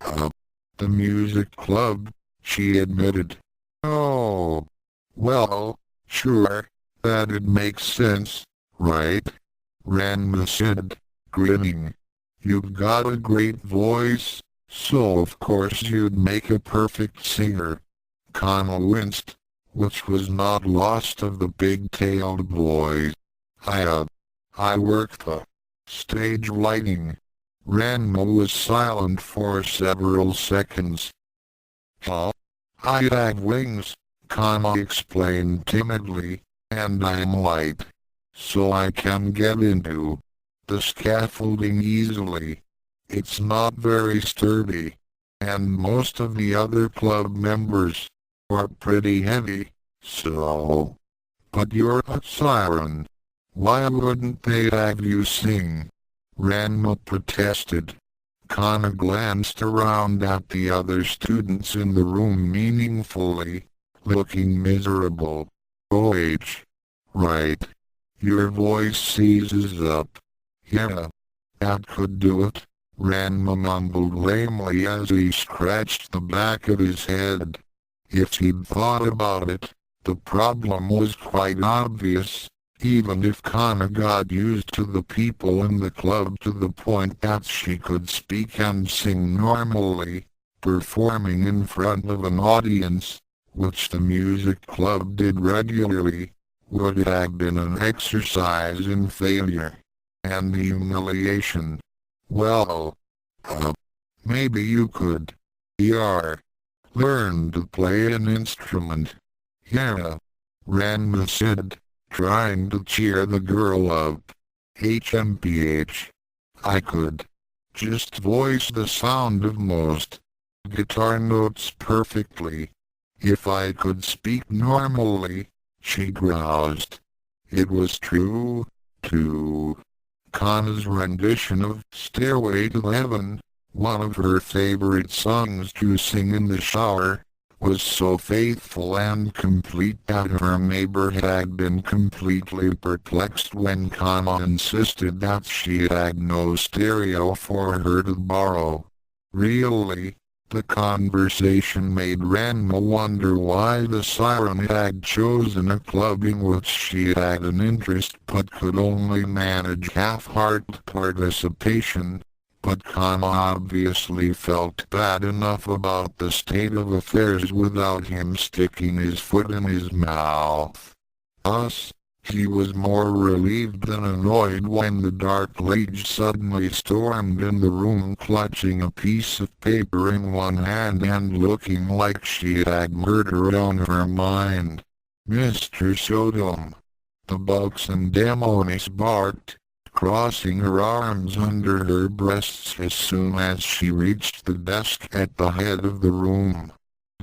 the music club, she admitted. Oh, well, sure, that'd make sense, right? Ranma said, grinning. You've got a great voice, so of course you'd make a perfect singer. Kana winced, which was not lost of the big-tailed boys. I work the stage lighting. Ranma was silent for several seconds. Huh? I have wings, Kana explained timidly, and I'm light, so I can get into the scaffolding easily. It's not very sturdy, and most of the other club members are pretty heavy, so... But you're a siren. Why wouldn't they have you sing? Ranma protested. Kana glanced around at the other students in the room meaningfully, looking miserable. Right. Your voice seizes up. Yeah. That could do it, Ranma mumbled lamely as he scratched the back of his head. If he'd thought about it, the problem was quite obvious. Even if Kana got used to the people in the club to the point that she could speak and sing normally, performing in front of an audience, which the music club did regularly, would have been an exercise in failure and humiliation. Well, maybe you could learn to play an instrument. Yeah, Ranma said, trying to cheer the girl up. HMPH. I could just voice the sound of most guitar notes perfectly. If I could speak normally, she groused. It was true, too. Kana's rendition of Stairway to Heaven, one of her favorite songs to sing in the shower, was so faithful and complete that her neighbor had been completely perplexed when Kana insisted that she had no stereo for her to borrow. Really, the conversation made Ranma wonder why the siren had chosen a club in which she had an interest but could only manage half-hearted participation. but Kama obviously felt bad enough about the state of affairs without him sticking his foot in his mouth. Thus, he was more relieved than annoyed when the Dark Lady suddenly stormed in the room clutching a piece of paper in one hand and looking like she had murder on her mind. "Mr. Saotome!" the buxom Daemoness barked, crossing her arms under her breasts as soon as she reached the desk at the head of the room.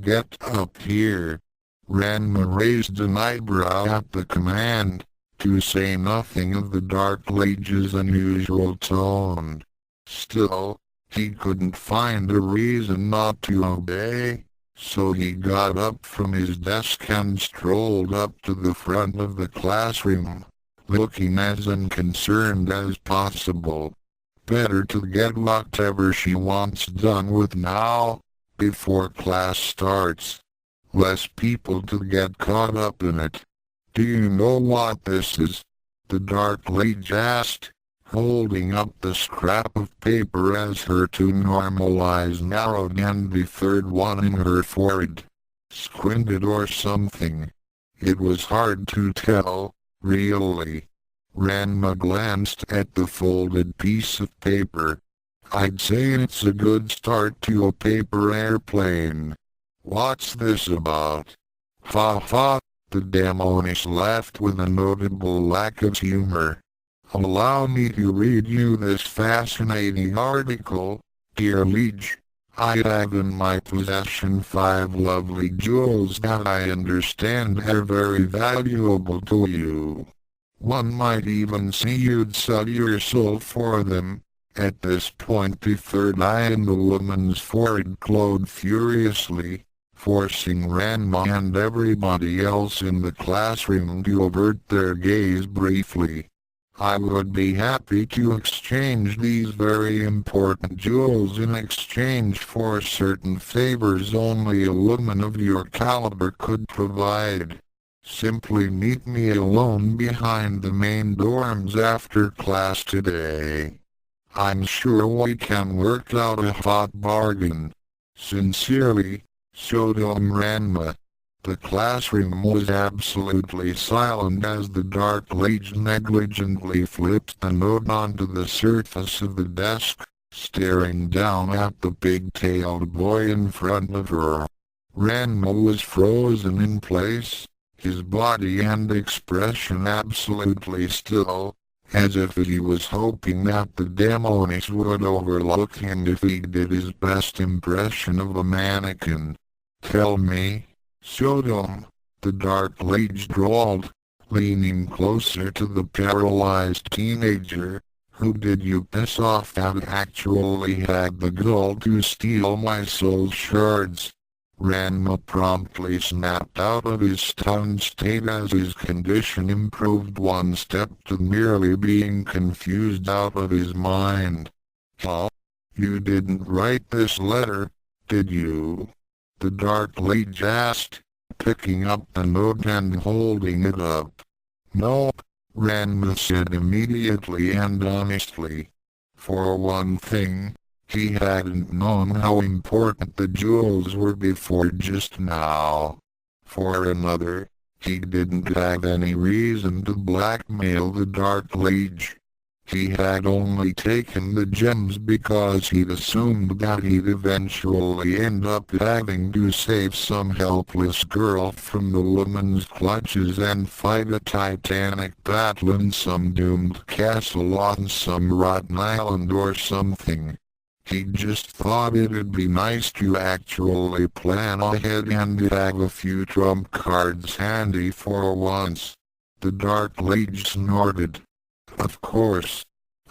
"Get up here!" Ranma raised an eyebrow at the command, to say nothing of the Dark Lady's unusual tone. Still, he couldn't find a reason not to obey, so he got up from his desk and strolled up to the front of the classroom, looking as unconcerned as possible. Better to get whatever she wants done with now, before class starts. Less people to get caught up in it. "Do you know what this is?" the Dark Lady asked, holding up the scrap of paper as her two normal eyes narrowed and the third one in her forehead squinted or something. It was hard to tell, really. Ranma glanced at the folded piece of paper. "I'd say it's a good start to a paper airplane. What's this about?" "Ha ha!" the Daemoness laughed with a notable lack of humor. "Allow me to read you this fascinating article, dear liege. I have in my possession 5 lovely jewels that I understand are very valuable to you. One might even see you'd sell your soul for them." At this point the third eye in the woman's forehead glowed furiously, forcing Ranma and everybody else in the classroom to avert their gaze briefly. "I would be happy to exchange these very important jewels in exchange for certain favors only a woman of your caliber could provide. Simply meet me alone behind the main dorms after class today. I'm sure we can work out a hot bargain. Sincerely, Saotome Ranma." The classroom was absolutely silent as the Dark Lady negligently flipped the note onto the surface of the desk, staring down at the pig-tailed boy in front of her. Ranma was frozen in place, his body and expression absolutely still, as if he was hoping that the Daemoness would overlook him if he did his best impression of a mannequin. "Tell me, Saotome," the Dark Lady drawled, leaning closer to the paralyzed teenager, "who did you piss off that actually had the gall to steal my soul shards?" Ranma promptly snapped out of his stunned state as his condition improved one step to merely being confused out of his mind. "Huh? You didn't write this letter, did you?" the Dark Lady asked, picking up the note and holding it up. "Nope," Ranma said immediately and honestly. For one thing, he hadn't known how important the jewels were before just now. For another, he didn't have any reason to blackmail the Dark Lady. He had only taken the gems because he'd assumed that he'd eventually end up having to save some helpless girl from the woman's clutches and fight a titanic battle in some doomed castle on some rotten island or something. He just thought it'd be nice to actually plan ahead and have a few trump cards handy for once. The Dark Lady snorted. "Of course.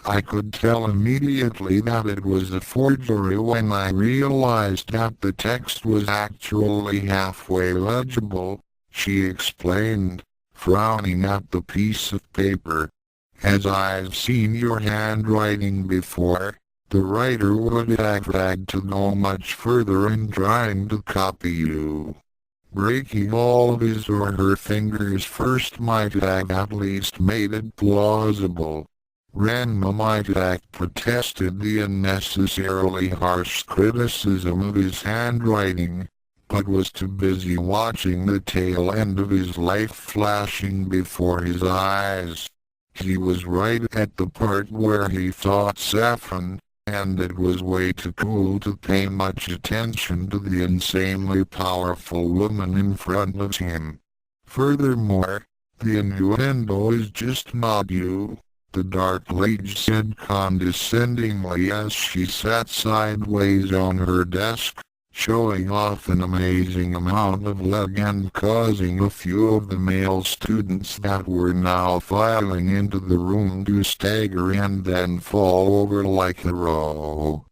I could tell immediately that it was a forgery when I realized that the text was actually halfway legible," she explained, frowning at the piece of paper. "As I've seen your handwriting before, the writer would have had to go much further in trying to copy you. Breaking all of his or her fingers first might have at least made it plausible. Ranma might have protested the unnecessarily harsh criticism of his handwriting, but was too busy watching the tail end of his life flashing before his eyes. He was right at the part where he thought saffron, and it was way too cool to pay much attention to the insanely powerful woman in front of him. Furthermore, the innuendo is just not you, the Dark Lady said condescendingly as she sat sideways on her desk, showing off an amazing amount of leg and causing a few of the male students that were now filing into the room to stagger and then fall over like a row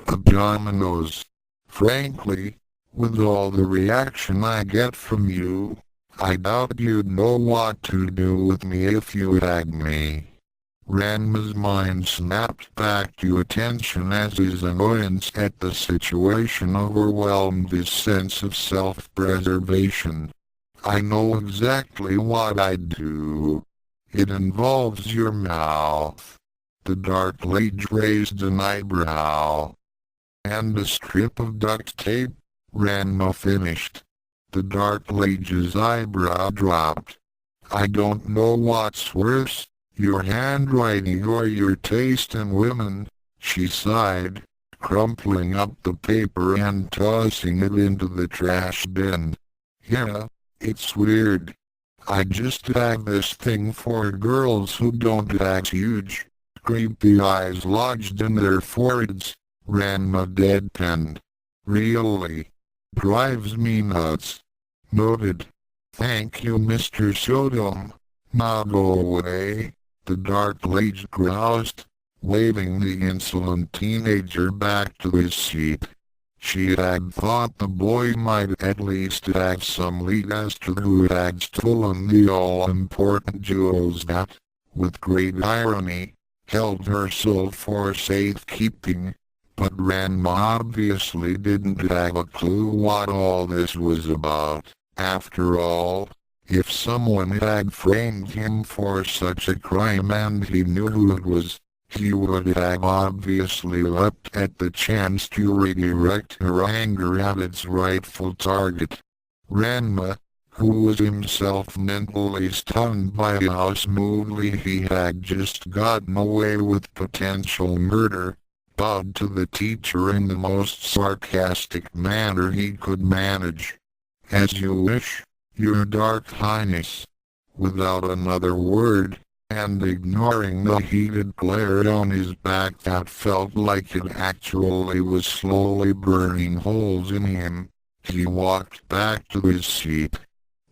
of dominoes. Frankly, with all the reaction I get from you, I doubt you'd know what to do with me if you had me. Ranma's mind snapped back to attention as his annoyance at the situation overwhelmed his sense of self-preservation. I know exactly what I'd do. It involves your mouth. The Dark Lady raised an eyebrow. And a strip of duct tape, Ranma finished. The Dark Lady's eyebrow dropped. I don't know what's worse, your handwriting or your taste in women, she sighed, crumpling up the paper and tossing it into the trash bin. Yeah, it's weird. I just have this thing for girls who don't act huge, creepy eyes lodged in their foreheads, Ranma deadpanned. Really? Drives me nuts. Noted. Thank you, Mr. Saotome. Now go away. The Dark Lady groused, waving the insolent teenager back to his seat. She had thought the boy might at least have some lead as to who had stolen the all-important jewels that, with great irony, held her soul for safekeeping, but Ranma obviously didn't have a clue what all this was about. After all, if someone had framed him for such a crime and he knew who it was, he would have obviously leapt at the chance to redirect her anger at its rightful target. Ranma, who was himself mentally stunned by how smoothly he had just gotten away with potential murder, bowed to the teacher in the most sarcastic manner he could manage. As you wish, Your Dark Highness. Without another word, and ignoring the heated glare on his back that felt like it actually was slowly burning holes in him, he walked back to his seat.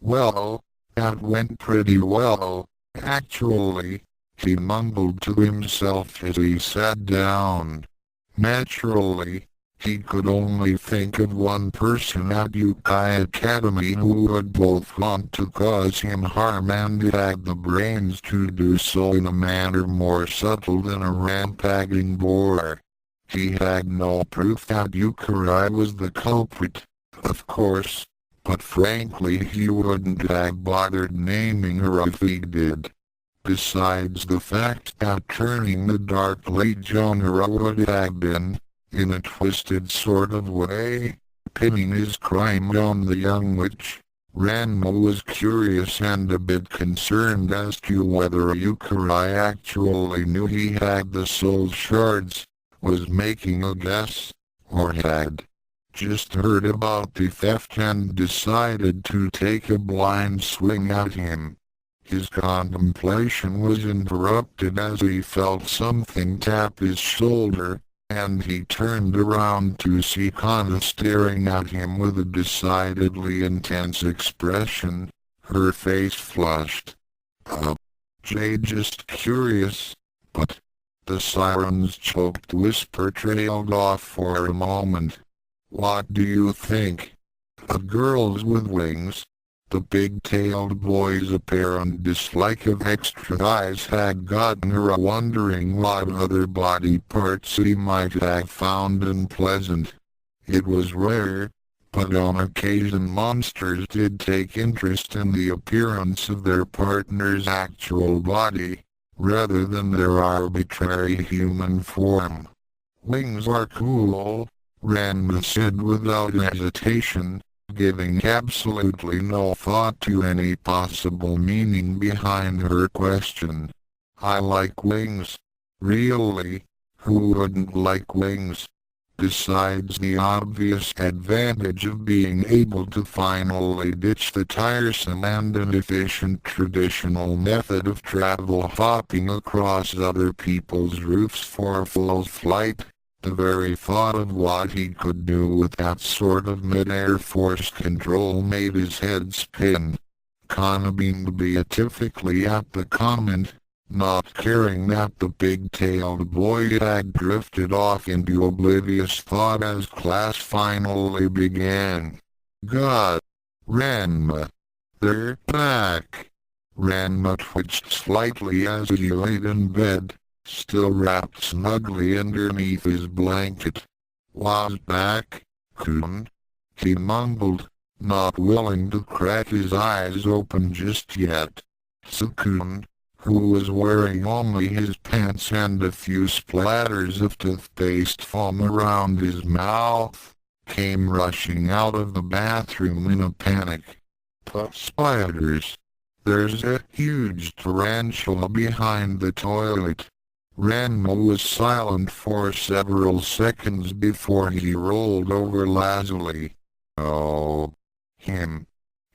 Well, that went pretty well, actually, he mumbled to himself as he sat down. Naturally, he could only think of one person at Youkai Academy who would both want to cause him harm and had the brains to do so in a manner more subtle than a rampaging boar. He had no proof that Youkai was the culprit, of course, but frankly he wouldn't have bothered naming her if he did. Besides the fact that turning the Dark Lady on her would have been, in a twisted sort of way, pinning his crime on the young witch, Ranma was curious and a bit concerned as to whether Youkai actually knew he had the soul shards, was making a guess, or had just heard about the theft and decided to take a blind swing at him. His contemplation was interrupted as he felt something tap his shoulder, and he turned around to see Kana staring at him with a decidedly intense expression, her face flushed. Jay, just curious, but the siren's choked whisper trailed off for a moment. What do you think? Girls with wings. The big-tailed boy's apparent dislike of extra eyes had gotten her wondering what other body parts he might have found unpleasant. It was rare, but on occasion monsters did take interest in the appearance of their partner's actual body, rather than their arbitrary human form. Wings are cool, Ranma said without hesitation, giving absolutely no thought to any possible meaning behind her question. I like wings. Really? Who wouldn't like wings? Besides the obvious advantage of being able to finally ditch the tiresome and inefficient traditional method of travel hopping across other people's roofs for full flight, the very thought of what he could do with that sort of mid-air force control made his head spin. Kana beamed beatifically at the comment, not caring that the pig-tailed boy had drifted off into oblivious thought as class finally began. God! Ranma! They're back! Ranma twitched slightly as he laid in bed, still wrapped snugly underneath his blanket. Was back, Kun? He mumbled, not willing to crack his eyes open just yet. Tsukune, who was wearing only his pants and a few splatters of toothpaste foam around his mouth, came rushing out of the bathroom in a panic. Spiders! There's a huge tarantula behind the toilet. Ranma was silent for several seconds before he rolled over lazily. Oh, him.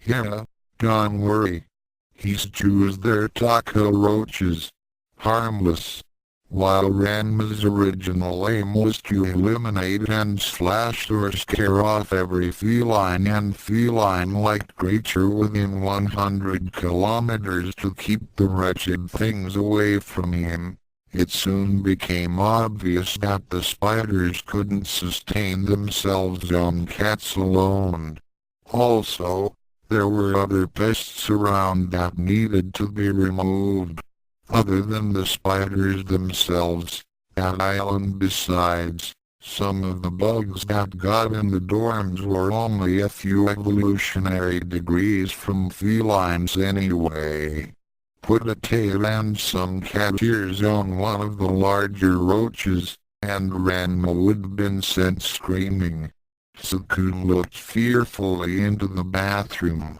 Yeah, don't worry. He's Jews, they're taco roaches. Harmless. While Ranma's original aim was to eliminate and slash or scare off every feline and feline-like creature within 100 kilometers to keep the wretched things away from him, it soon became obvious that the spiders couldn't sustain themselves on cats alone. Also, there were other pests around that needed to be removed. Other than the spiders themselves, that island besides, some of the bugs that got in the dorms were only a few evolutionary degrees from felines anyway. Put a tail and some cat ears on one of the larger roaches, and Ranma would have been sent screaming. Tsukune looked fearfully into the bathroom.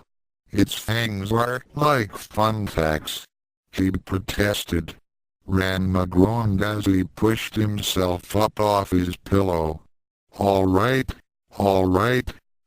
Its fangs are like thumbtacks, he protested. Ranma groaned as he pushed himself up off his pillow. All right,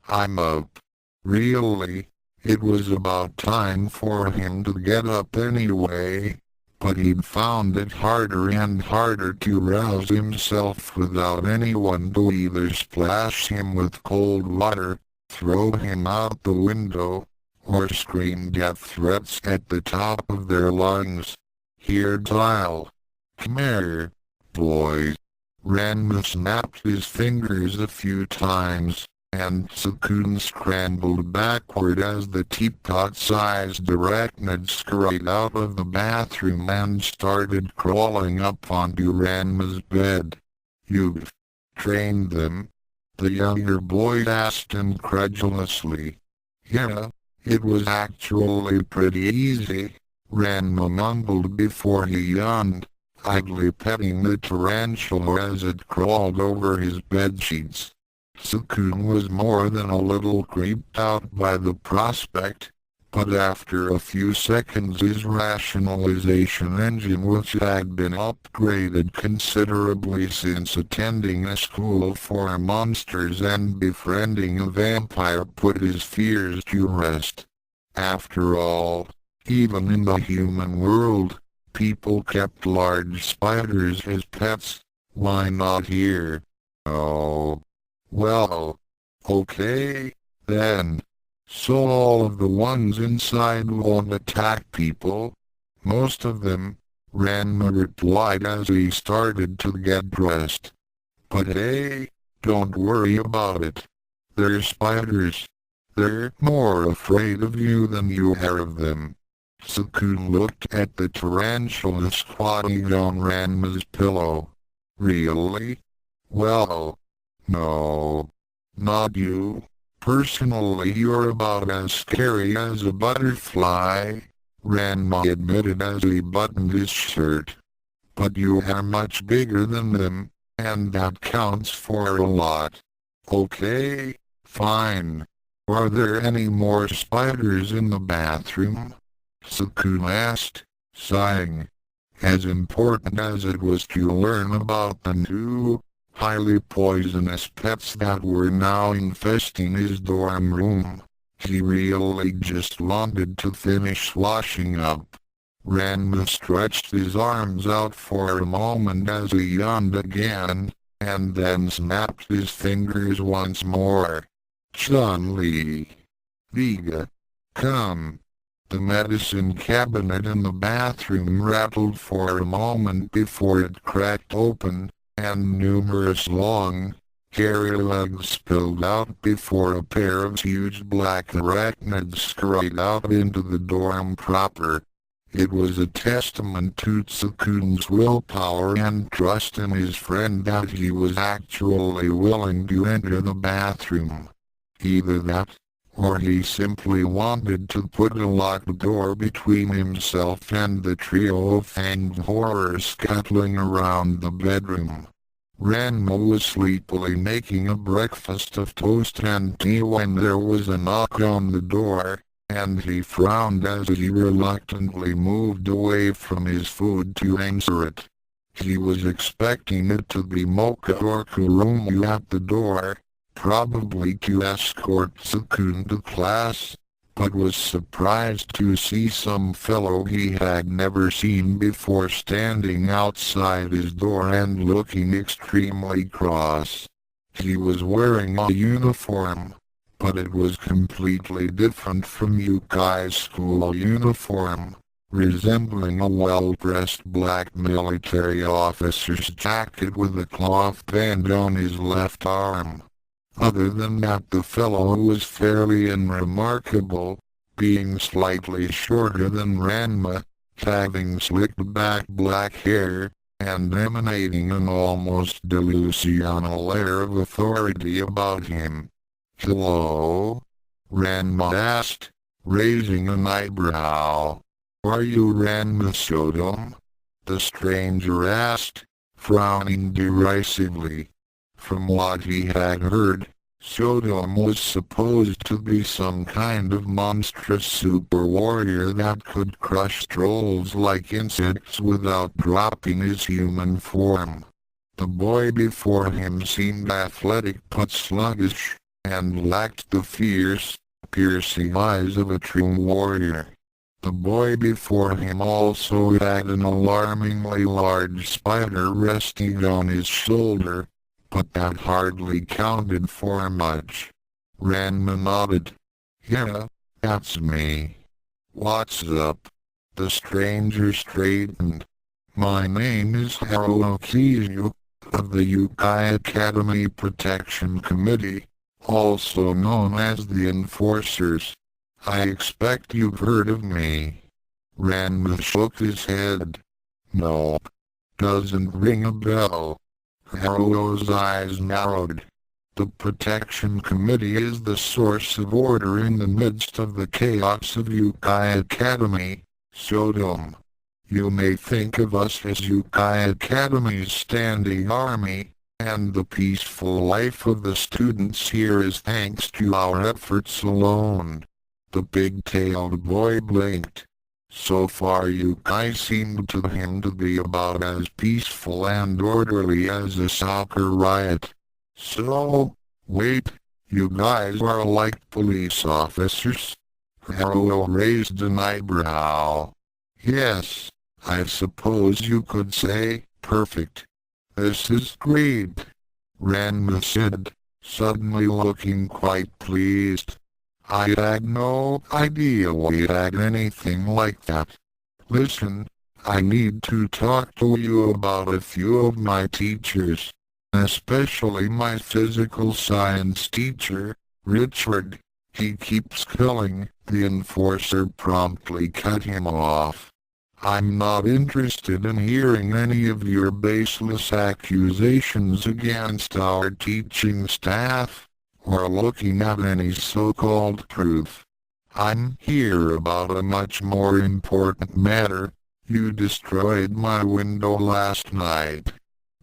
I'm up. Really, it was about time for him to get up anyway, but he'd found it harder and harder to rouse himself without anyone to either splash him with cold water, throw him out the window, or scream death threats at the top of their lungs. Here, Dial. Come here, boys. Ranma snapped his fingers a few times, and Tsukune scrambled backward as the teapot-sized arachnid scurried out of the bathroom and started crawling up onto Ranma's bed. You've trained them? The younger boy asked incredulously. Yeah, it was actually pretty easy, Ranma mumbled before he yawned, idly petting the tarantula as it crawled over his bedsheets. Tsukune was more than a little creeped out by the prospect, but after a few seconds his rationalization engine, which had been upgraded considerably since attending a school for monsters and befriending a vampire, put his fears to rest. After all, even in the human world, people kept large spiders as pets. Why not here? Oh. Well, okay, then. So all of the ones inside won't attack people? Most of them, Ranma replied as he started to get dressed. But hey, don't worry about it. They're spiders. They're more afraid of you than you are of them. Tsukune looked at the tarantula squatting on Ranma's pillow. Really? Well, no, not you. Personally, you're about as scary as a butterfly. Ranma admitted as he buttoned his shirt. But you are much bigger than them, and that counts for a lot. Okay, fine. Are there any more spiders in the bathroom? Tsukune asked, sighing. As important as it was to learn about the new, highly poisonous pets that were now infesting his dorm room, he really just wanted to finish washing up. Ranma stretched his arms out for a moment as he yawned again, and then snapped his fingers once more. Chun-Li. Vega. Come. The medicine cabinet in the bathroom rattled for a moment before it cracked open, and numerous long, hairy legs spilled out before a pair of huge black arachnids scurried out into the dorm proper. It was a testament to Tsukune's willpower and trust in his friend that he was actually willing to enter the bathroom. Either that, or he simply wanted to put a locked door between himself and the trio of fanged horrors scuttling around the bedroom. Ranma was sleepily making a breakfast of toast and tea when there was a knock on the door, and he frowned as he reluctantly moved away from his food to answer it. He was expecting it to be Mocha or Kurumu at the door, probably to escort Tsukune to class, but was surprised to see some fellow he had never seen before standing outside his door and looking extremely cross. He was wearing a uniform, but it was completely different from Yukai's school uniform, resembling a well-pressed black military officer's jacket with a cloth band on his left arm. Other than that, the fellow was fairly unremarkable, being slightly shorter than Ranma, having slicked back black hair, and emanating an almost delusional air of authority about him. "Hello?" Ranma asked, raising an eyebrow. "Are you Ranma Saotome?" the stranger asked, frowning derisively. From what he had heard, Saotome was supposed to be some kind of monstrous super warrior that could crush trolls like insects without dropping his human form. The boy before him seemed athletic but sluggish, and lacked the fierce, piercing eyes of a true warrior. The boy before him also had an alarmingly large spider resting on his shoulder, but that hardly counted for much. Ranma nodded. "Yeah, that's me." "What's up?" The stranger straightened. "My name is Haruokiyu, of the Youkai Academy Protection Committee, also known as the Enforcers. I expect you've heard of me." Ranma shook his head. "Nope. Doesn't ring a bell." Haruo's eyes narrowed. "The Protection Committee is the source of order in the midst of the chaos of Youkai Academy, Saotome. You may think of us as Youkai Academy's standing army, and the peaceful life of the students here is thanks to our efforts alone." The big-tailed boy blinked. So far Youkai seemed to him to be about as peaceful and orderly as a soccer riot. "So, wait, you guys are like police officers?" Haruo raised an eyebrow. "Yes, I suppose you could say, perfect." "This is great," Ranma said, suddenly looking quite pleased. "I had no idea we had anything like that. Listen, I need to talk to you about a few of my teachers, especially my physical science teacher, Richard." "He keeps killing," the enforcer promptly cut him off. "I'm not interested in hearing any of your baseless accusations against our teaching staff, or looking at any so-called proof. I'm here about a much more important matter. You destroyed my window last night.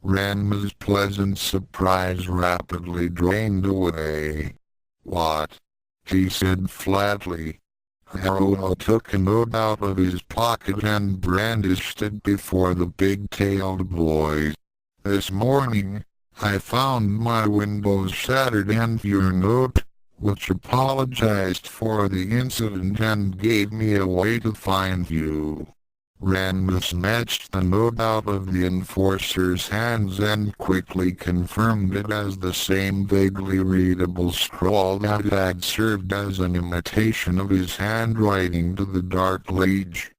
Ranma's pleasant surprise rapidly drained away. What? He said flatly. Haruo took a note out of his pocket and brandished it before the big-tailed boys. This morning, I found my windows shattered and your note, which apologized for the incident and gave me a way to find you. Ranma snatched the note out of the enforcer's hands and quickly confirmed it as the same vaguely readable scrawl that had served as an imitation of his handwriting to the Dark Liege.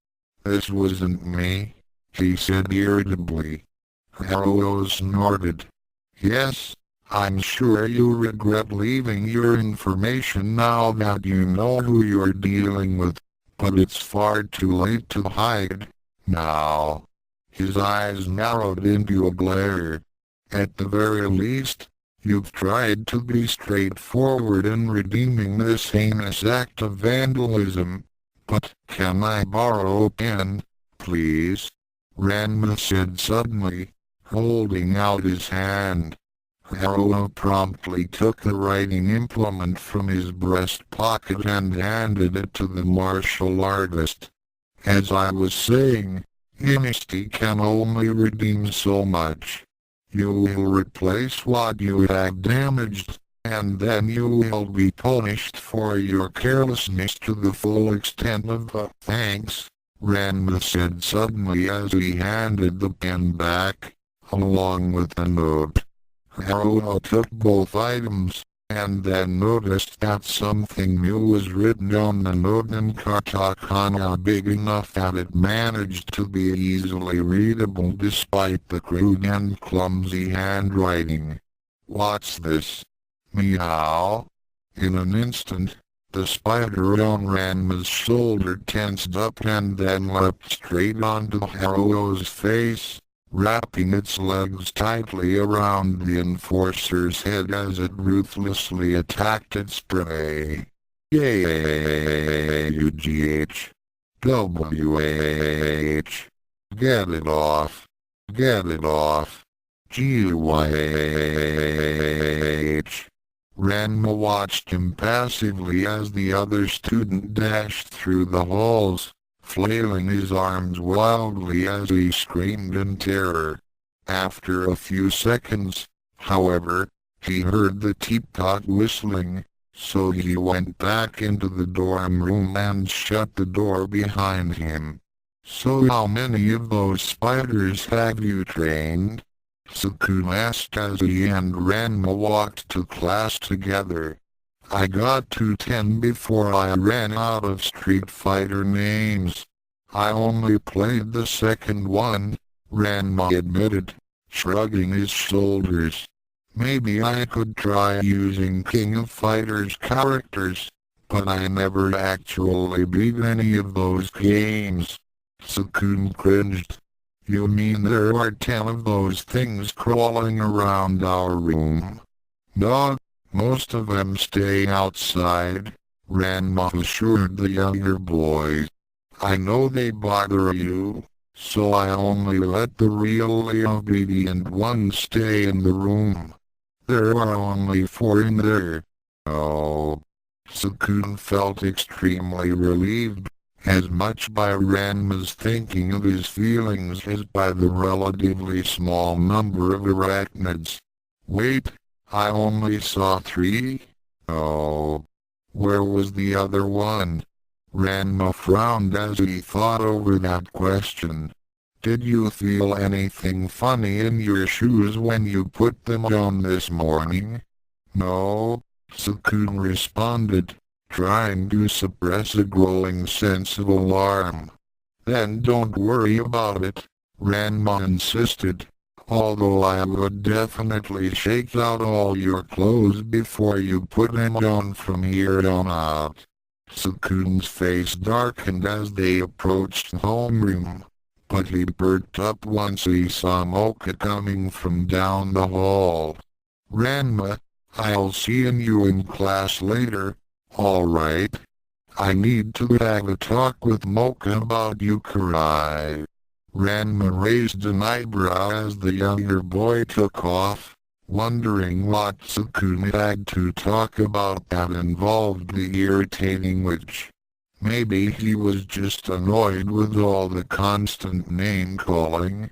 This wasn't me, he said irritably. Haruo snorted. Yes, I'm sure you regret leaving your information now that you know who you're dealing with. But it's far too late to hide, now. His eyes narrowed into a glare. At the very least, you've tried to be straightforward in redeeming this heinous act of vandalism. But can I borrow a pen, please? Ranma said suddenly, holding out his hand. Haruo promptly took the writing implement from his breast pocket and handed it to the martial artist. As I was saying, honesty can only redeem so much. You will replace what you have damaged, and then you will be punished for your carelessness to the full extent of the thanks, Ranma said suddenly as he handed the pen back, along with the note. Haruo took both items, and then noticed that something new was written on the note in katakana big enough that it managed to be easily readable despite the crude and clumsy handwriting. What's this? Meow? In an instant, the spider on Ranma's shoulder tensed up and then leapt straight onto Haruo's face, wrapping its legs tightly around the enforcer's head as it ruthlessly attacked its prey. Yay-UGH. W-A-H. Get it off. Get it off. G-U-Y-H. Ranma watched impassively as the other student dashed through the halls, flailing his arms wildly as he screamed in terror. After a few seconds, however, he heard the teapot whistling, so he went back into the dorm room and shut the door behind him. So how many of those spiders have you trained? Tsukune asked as he and Ranma walked to class together. I got to 10 before I ran out of Street Fighter names. I only played the second one, Ranma admitted, shrugging his shoulders. Maybe I could try using King of Fighters characters, but I never actually beat any of those games. Tsukune cringed. You mean there are 10 of those things crawling around our room? No. Most of them stay outside, Ranma assured the younger boys. I know they bother you, so I only let the really obedient ones stay in the room. There are only 4 in there. Oh. Tsukune felt extremely relieved, as much by Ranma's thinking of his feelings as by the relatively small number of arachnids. Wait. I only saw 3? Oh. Where was the other one? Ranma frowned as he thought over that question. Did you feel anything funny in your shoes when you put them on this morning? No, Tsukune responded, trying to suppress a growing sense of alarm. Then don't worry about it, Ranma insisted. Although I would definitely shake out all your clothes before you put them on from here on out. Tsukune's face darkened as they approached homeroom, but he perked up once he saw Mocha coming from down the hall. Ranma, I'll see you in class later, alright? I need to have a talk with Mocha about Youkai. Ranma raised an eyebrow as the younger boy took off, wondering what Tsukune had to talk about that involved the irritating witch. Maybe he was just annoyed with all the constant name-calling.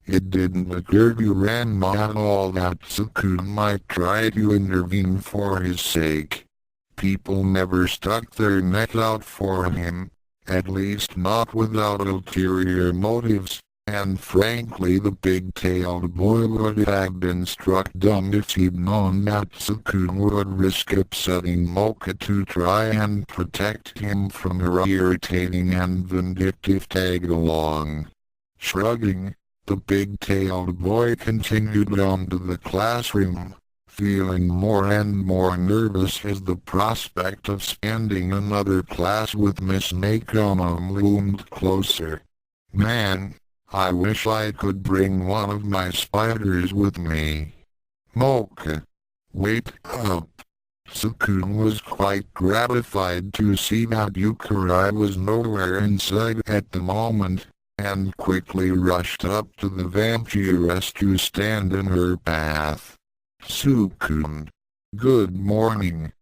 It didn't occur to Ranma at all that Tsukune might try to intervene for his sake. People never stuck their neck out for him, at least not without ulterior motives, and frankly the big-tailed boy would have been struck dumb if he'd known that Tsukune would risk upsetting Mocha to try and protect him from her irritating and vindictive tag-along. Shrugging, the big-tailed boy continued on to the classroom, feeling more and more nervous as the prospect of spending another class with Miss Nakomo loomed closer. Man, I wish I could bring one of my spiders with me. Mocha, wait up. Tsukune was quite gratified to see that Youkai was nowhere in sight at the moment, and quickly rushed up to the vampiress to stand in her path. Tsukune. Good morning,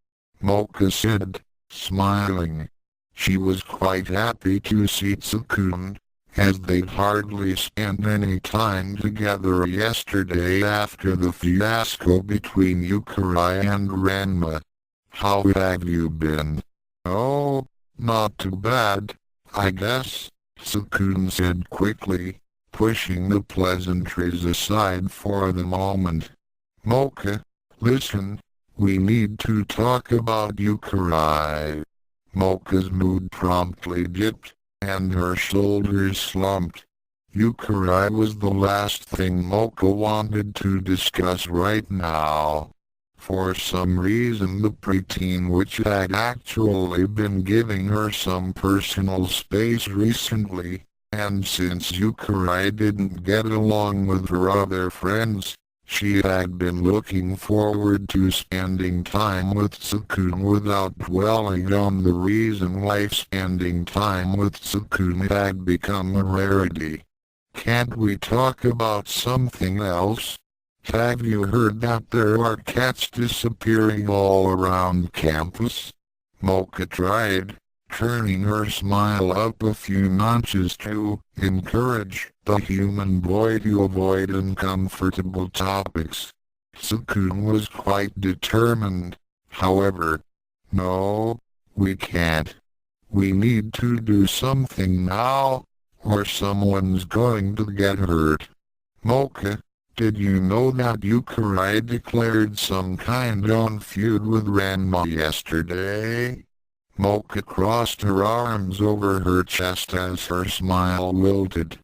Mocha said, smiling. She was quite happy to see Tsukune, as they'd hardly spent any time together yesterday after the fiasco between Youkai and Ranma. How have you been? Oh, not too bad, I guess, Tsukune said quickly, pushing the pleasantries aside for the moment. Mocha, listen, we need to talk about Youkai. Mocha's mood promptly dipped, and her shoulders slumped. Youkai was the last thing Mocha wanted to discuss right now. For some reason the preteen witch had actually been giving her some personal space recently, and since Youkai didn't get along with her other friends, she had been looking forward to spending time with Tsukune without dwelling on the reason why spending time with Tsukune had become a rarity. Can't we talk about something else? Have you heard that there are cats disappearing all around campus? Mocha tried, turning her smile up a few notches to encourage the human boy to avoid uncomfortable topics. Tsukune was quite determined, however. No, we can't. We need to do something now, or someone's going to get hurt. Mocha, did you know that Youkai declared some kind of feud with Ranma yesterday? Mocha crossed her arms over her chest as her smile wilted.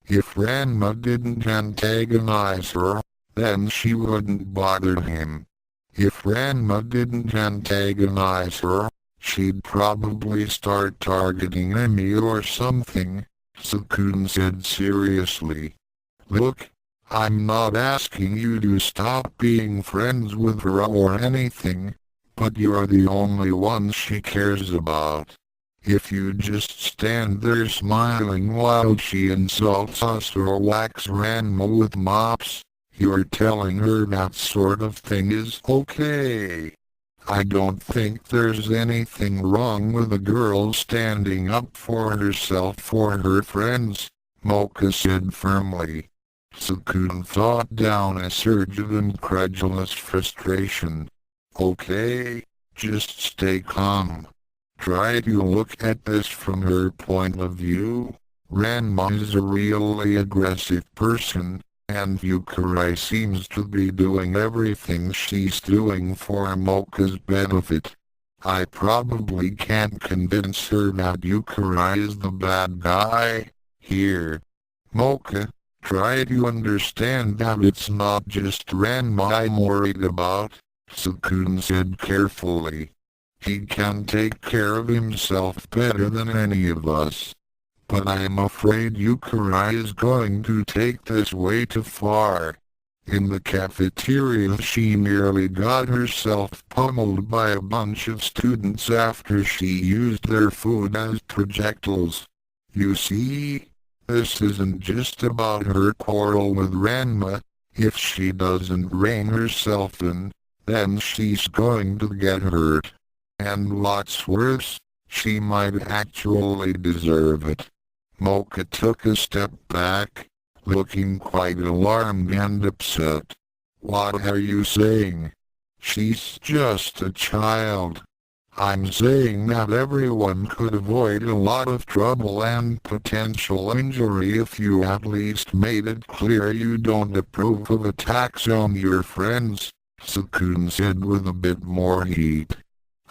If Ranma didn't antagonize her, then she wouldn't bother him. If Ranma didn't antagonize her, she'd probably start targeting me or something, Tsukune said seriously. Look, I'm not asking you to stop being friends with her or anything, but you're the only one she cares about. If you just stand there smiling while she insults us or whacks Ranma with mops, you're telling her that sort of thing is okay. I don't think there's anything wrong with a girl standing up for herself or her friends, Mocha said firmly. Tsukune fought down a surge of incredulous frustration. Okay, just stay calm. Try to look at this from her point of view. Ranma is a really aggressive person, and Youkai seems to be doing everything she's doing for Mocha's benefit. I probably can't convince her that Youkai is the bad guy. Here, Mocha, try to understand that it's not just Ranma I'm worried about, Tsukune said carefully. He can take care of himself better than any of us. But I'm afraid Youkai is going to take this way too far. In the cafeteria she nearly got herself pummeled by a bunch of students after she used their food as projectiles. You see, this isn't just about her quarrel with Ranma. If she doesn't rein herself in, then she's going to get hurt. And what's worse, she might actually deserve it. Mocha took a step back, looking quite alarmed and upset. What are you saying? She's just a child. I'm saying that everyone could avoid a lot of trouble and potential injury if you at least made it clear you don't approve of attacks on your friends, Tsukune said with a bit more heat.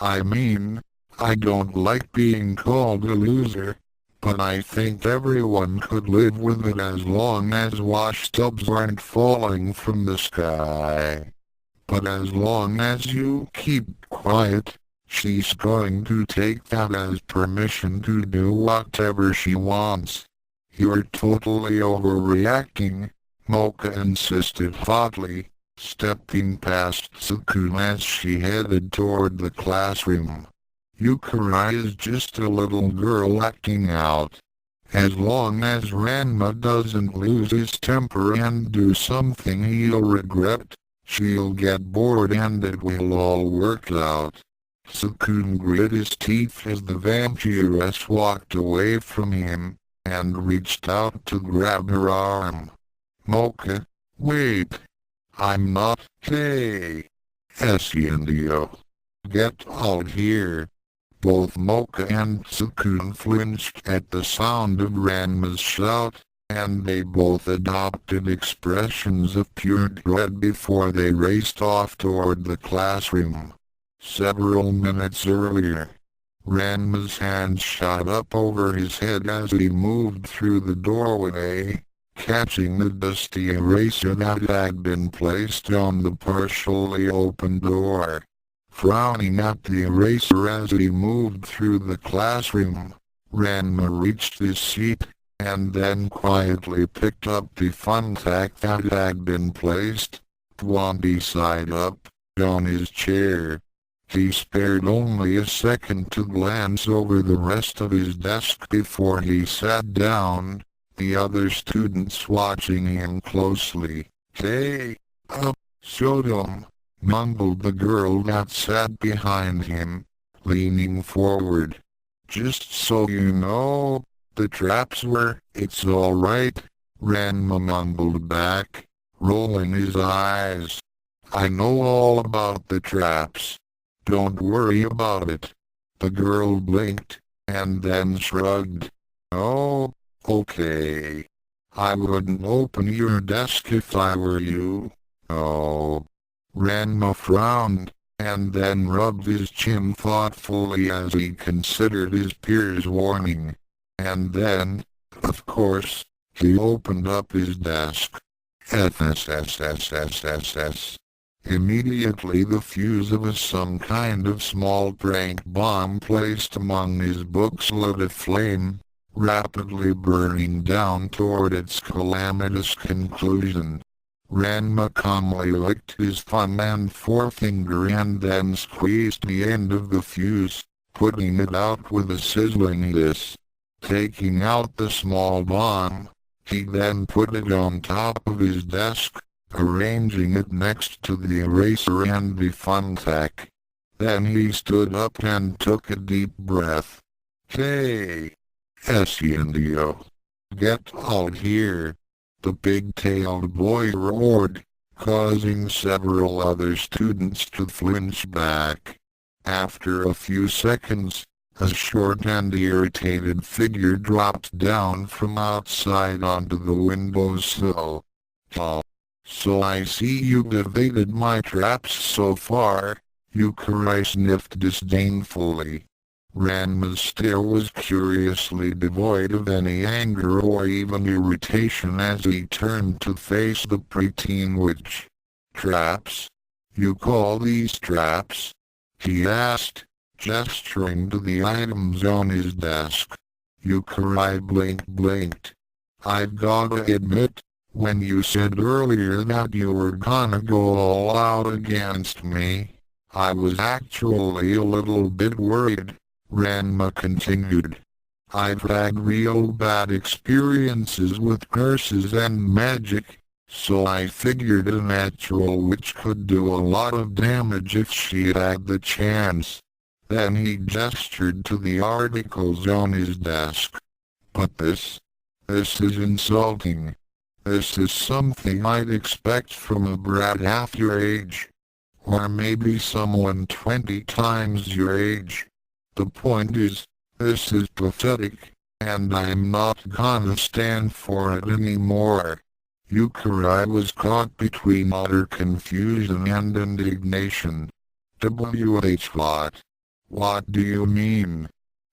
I mean, I don't like being called a loser, but I think everyone could live with it as long as wash tubs aren't falling from the sky. But as long as you keep quiet, she's going to take that as permission to do whatever she wants. You're totally overreacting, Mocha insisted hotly, stepping past Tsukune as she headed toward the classroom. Yukari is just a little girl acting out. As long as Ranma doesn't lose his temper and do something he'll regret, she'll get bored and it will all work out. Tsukune grit his teeth as the vampiress walked away from him, and reached out to grab her arm. Mocha, wait. I'm not. Hey. Indio. Get out here. Both Mocha and Tsukune flinched at the sound of Ranma's shout, and they both adopted expressions of pure dread before they raced off toward the classroom. Several minutes earlier, Ranma's hand shot up over his head as he moved through the doorway, catching the dusty eraser that had been placed on the partially open door. Frowning at the eraser as he moved through the classroom, Ranma reached his seat, and then quietly picked up the thumbtack that had been placed, 20 side up, on his chair. He spared only a second to glance over the rest of his desk before he sat down, the other students watching him closely. Hey, Saotome, mumbled the girl that sat behind him, leaning forward. Just so you know, the traps were. It's all right, Ranma mumbled back, rolling his eyes. I know all about the traps. Don't worry about it. The girl blinked, and then shrugged. Oh, okay. I wouldn't open your desk if I were you. Oh. Ranma frowned, and then rubbed his chin thoughtfully as he considered his peer's warning. And then, of course, he opened up his desk. SSSSSSS. Immediately the fuse of some kind of small prank bomb placed among his books lit a flame, rapidly burning down toward its calamitous conclusion. Ranma calmly licked his thumb and forefinger and then squeezed the end of the fuse, putting it out with a sizzling hiss. Taking out the small bomb, he then put it on top of his desk, arranging it next to the eraser and the thumbtack. Then he stood up and took a deep breath. Hey! Indio. Get out here! The big-tailed boy roared, causing several other students to flinch back. After a few seconds, a short and irritated figure dropped down from outside onto the windowsill. Oh. So I see you've evaded my traps so far, Yukari sniffed disdainfully. Ranma's stare was curiously devoid of any anger or even irritation as he turned to face the preteen witch. Traps? You call these traps? He asked, gesturing to the items on his desk. Yukari blinked. I've gotta admit, When you said earlier that you were gonna go all out against me, I was actually a little bit worried," Ranma continued. "I've had real bad experiences with curses and magic, so I figured a natural witch could do a lot of damage if she had the chance." Then he gestured to the articles on his desk. "But this is insulting. This is something I'd expect from a brat half your age. Or maybe someone 20 times your age. The point is, this is pathetic, and I'm not gonna stand for it anymore." Youkai was caught between utter confusion and indignation. What? What do you mean?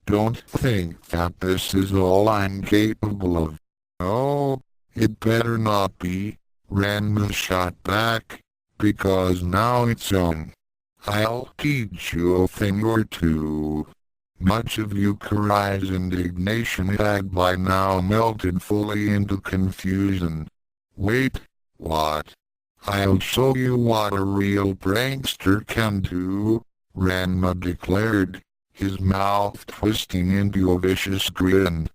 Don't think that this is all I'm capable of. Oh, it better not be, Ranma shot back, because now it's on. I'll teach you a thing or two. Much of Yukai's indignation had by now melted fully into confusion. "Wait, what? I'll show you what a real prankster can do," Ranma declared, his mouth twisting into a vicious grin.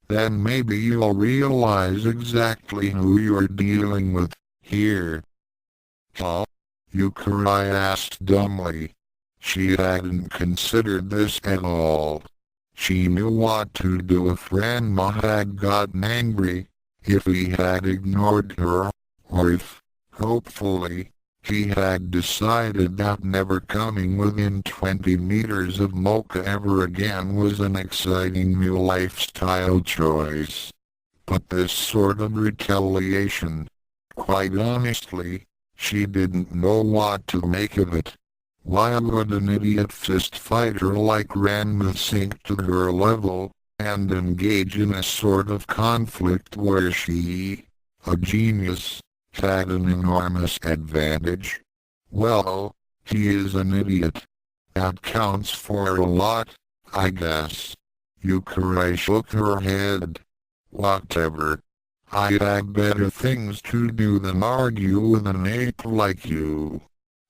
"Then maybe you'll realize exactly who you're dealing with here." "Huh?" Youkai asked dumbly. She hadn't considered this at all. She knew what to do if Ranma had gotten angry, if he had ignored her, or if, hopefully, he had decided that never coming within 20 meters of Mocha ever again was an exciting new lifestyle choice. But this sort of retaliation, quite honestly, she didn't know what to make of it. Why would an idiot fist fighter like Ranma sink to her level, and engage in a sort of conflict where she, a genius, had an enormous advantage? Well, he is an idiot. That counts for a lot, I guess. Youkai shook her head. Whatever. I had better things to do than argue with an ape like you.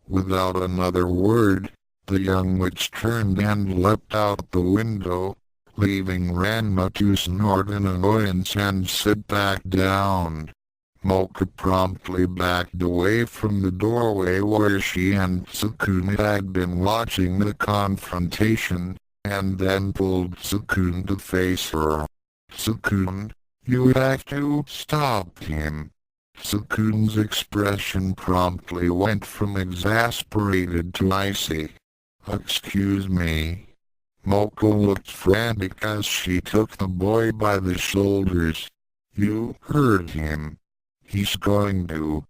Without another word, the young witch turned and leapt out the window, leaving Ranma to snort in annoyance and sit back down. Mocha promptly backed away from the doorway where she and Tsukune had been watching the confrontation, and then pulled Tsukune to face her. "Tsukune, you have to stop him." Tsukune's expression promptly went from exasperated to icy. "Excuse me." Mocha looked frantic as she took the boy by the shoulders. "You heard him. He's going to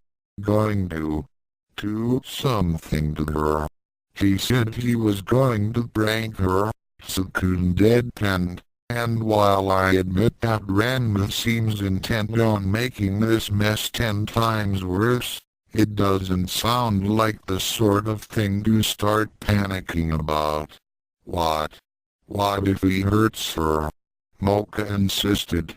do something to her. He said he was going to prank her." Tsukune deadpanned, "and while I admit that Ranma seems intent on making this mess 10 times worse, it doesn't sound like the sort of thing to start panicking about." What if he hurts her?" Mocha insisted.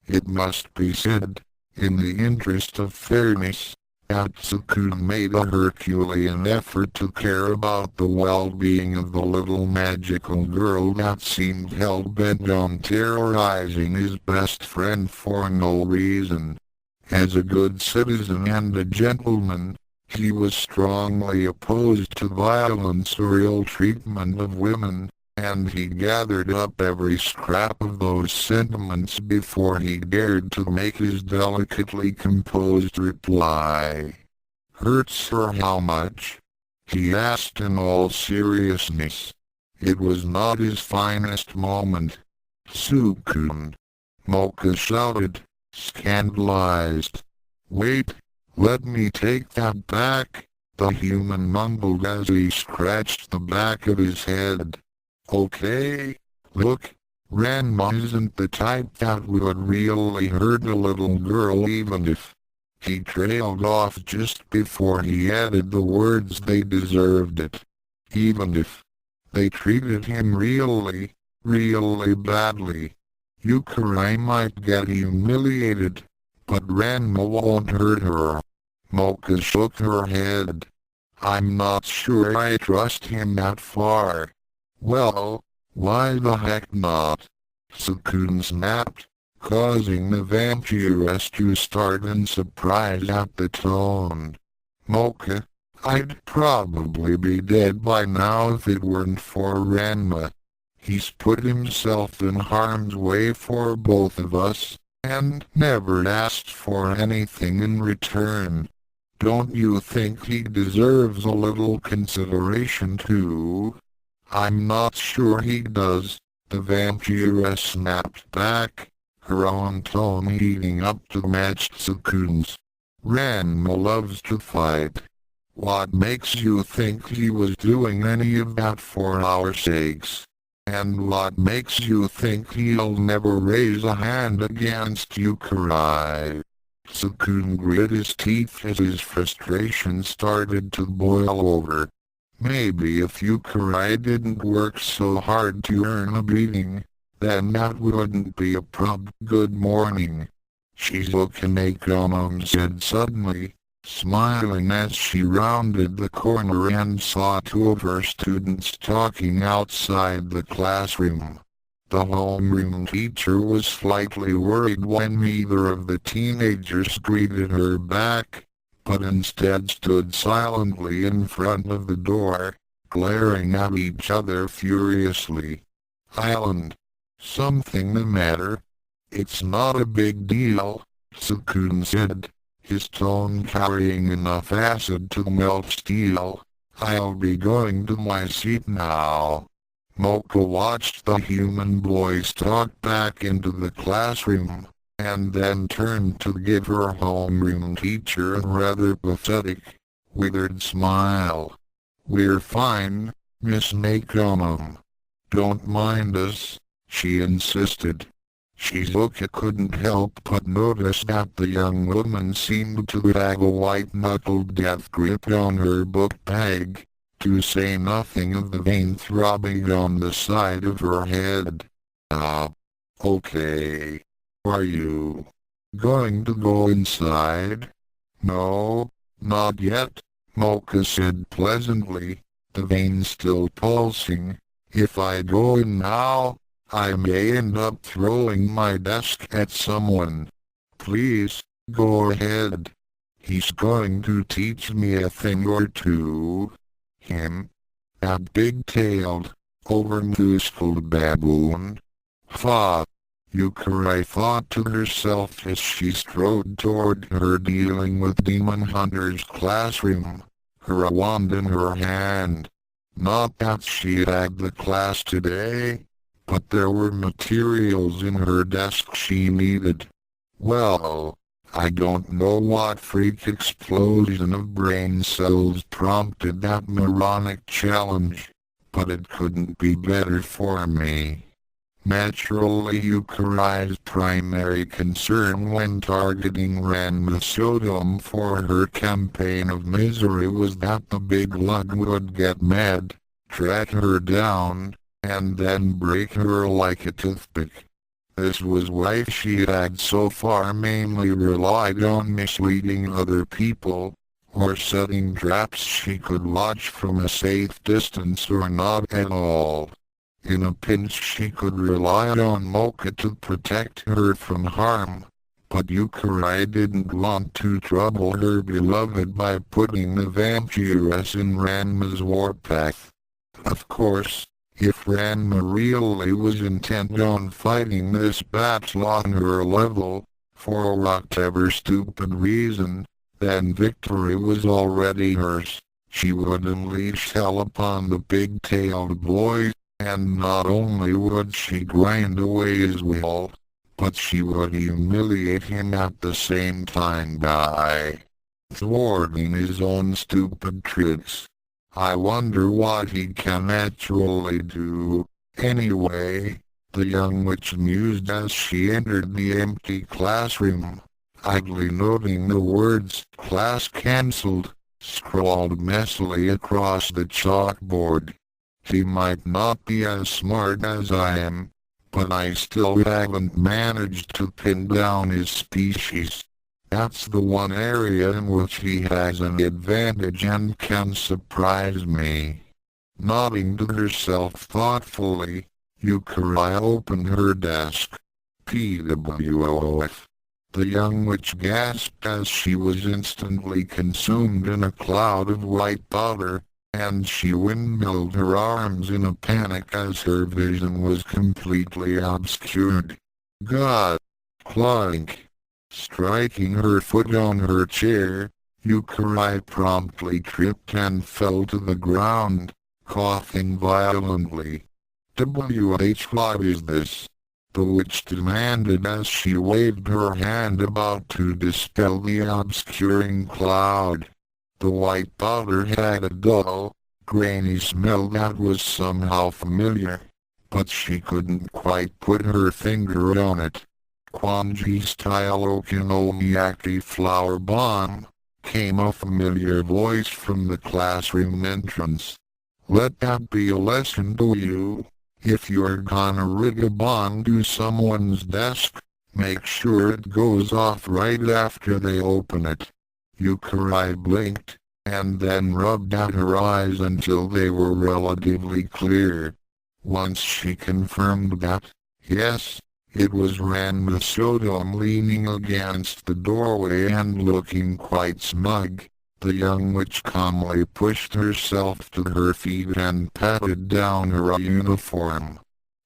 It must be said, in the interest of fairness, that Tsukune made a Herculean effort to care about the well-being of the little magical girl that seemed hell-bent on terrorizing his best friend for no reason. As a good citizen and a gentleman, he was strongly opposed to violence or ill treatment of women, and he gathered up every scrap of those sentiments before he dared to make his delicately composed reply. "Hurts her how much?" he asked in all seriousness. It was not his finest moment. "Tsukune!" Mocha shouted, scandalized. "Wait, let me take that back," the human mumbled as he scratched the back of his head. "Okay, look, Ranma isn't the type that would really hurt a little girl even if..." He trailed off just before he added the words "they deserved it." Even if they treated him really badly. Youkai might get humiliated, But Ranma won't hurt her. Mocha shook her head. I'm not sure I trust him that far. Well, why the heck not? Tsukune snapped, causing the vampiress to start in surprise at the tone. Mocha, I'd probably be dead by now if it weren't for Ranma. He's put himself in harm's way for both of us, and never asked for anything in return. Don't you think he deserves a little consideration too? I'm not sure he does, the vampiress snapped back, her own tone heating up to match Tsukune's. Ranma loves to fight. What makes you think he was doing any of that for our sakes? And what makes you think he'll never raise a hand against Youkai? Tsukune grit his teeth as his frustration started to boil over. Maybe if Youkai didn't work so hard to earn a beating, then that wouldn't be a prob. Good morning, Tsukune said suddenly, smiling as she rounded the corner and saw two of her students talking outside the classroom. The homeroom teacher was slightly worried when neither of the teenagers greeted her back, but instead stood silently in front of the door, glaring at each other furiously. Island. Something the matter? It's not a big deal, Tsukune said, his tone carrying enough acid to melt steel. I'll be going to my seat now. Mocha watched the human boy stalk back into the classroom, and then turned to give her homeroom teacher a rather pathetic, withered smile. We're fine, Miss Nakonam. Don't mind us, she insisted. Shizuka couldn't help but notice that the young woman seemed to have a white-knuckled death grip on her book bag, to say nothing of the vein throbbing on the side of her head. Okay. Are you going to go inside? No, not yet, Mocha said pleasantly, the vein still pulsing. If I go in now, I may end up throwing my desk at someone. Please, go ahead. He's going to teach me a thing or two. Him? That big-tailed, over-muscled baboon? Fa! Youkai thought to herself as she strode toward her dealing with demon hunter's classroom, her wand in her hand. Not that she had the class today, but there were materials in her desk she needed. Well, I don't know what freak explosion of brain cells prompted that moronic challenge, but it couldn't be better for me. Naturally, Yukai's primary concern when targeting Ranma Saotome for her campaign of misery was that the big lug would get mad, track her down, and then break her like a toothpick. This was why she had so far mainly relied on misleading other people, or setting traps she could watch from a safe distance or not at all. In a pinch she could rely on Mocha to protect her from harm, but Youkai didn't want to trouble her beloved by putting the vampiress in Ranma's warpath. Of course, if Ranma really was intent on fighting this battle on her level, for whatever stupid reason, then victory was already hers. She would unleash hell upon the big-tailed boy, and not only would she grind away his will, but she would humiliate him at the same time by thwarting his own stupid tricks. I wonder what he can actually do. Anyway, the young witch mused as she entered the empty classroom, idly noting the words "class cancelled" scrawled messily across the chalkboard. He might not be as smart as I am, but I still haven't managed to pin down his species. That's the one area in which he has an advantage and can surprise me. Nodding to herself thoughtfully, Youkai opened her desk. PWOF. The young witch gasped as she was instantly consumed in a cloud of white powder, and she windmilled her arms in a panic as her vision was completely obscured. God! Clunk! Striking her foot on her chair, Youkai promptly tripped and fell to the ground, coughing violently. What is this? The witch demanded as she waved her hand about to dispel the obscuring cloud. The white powder had a dull, grainy smell that was somehow familiar, but she couldn't quite put her finger on it. Kwanji-style okonomiyaki flower bomb, came a familiar voice from the classroom entrance. Let that be a lesson to you. If you're gonna rig a bomb to someone's desk, make sure it goes off right after they open it. Youkai blinked, and then rubbed at her eyes until they were relatively clear. Once she confirmed that, yes, it was Ranma Saotome leaning against the doorway and looking quite smug. The young witch calmly pushed herself to her feet and patted down her uniform.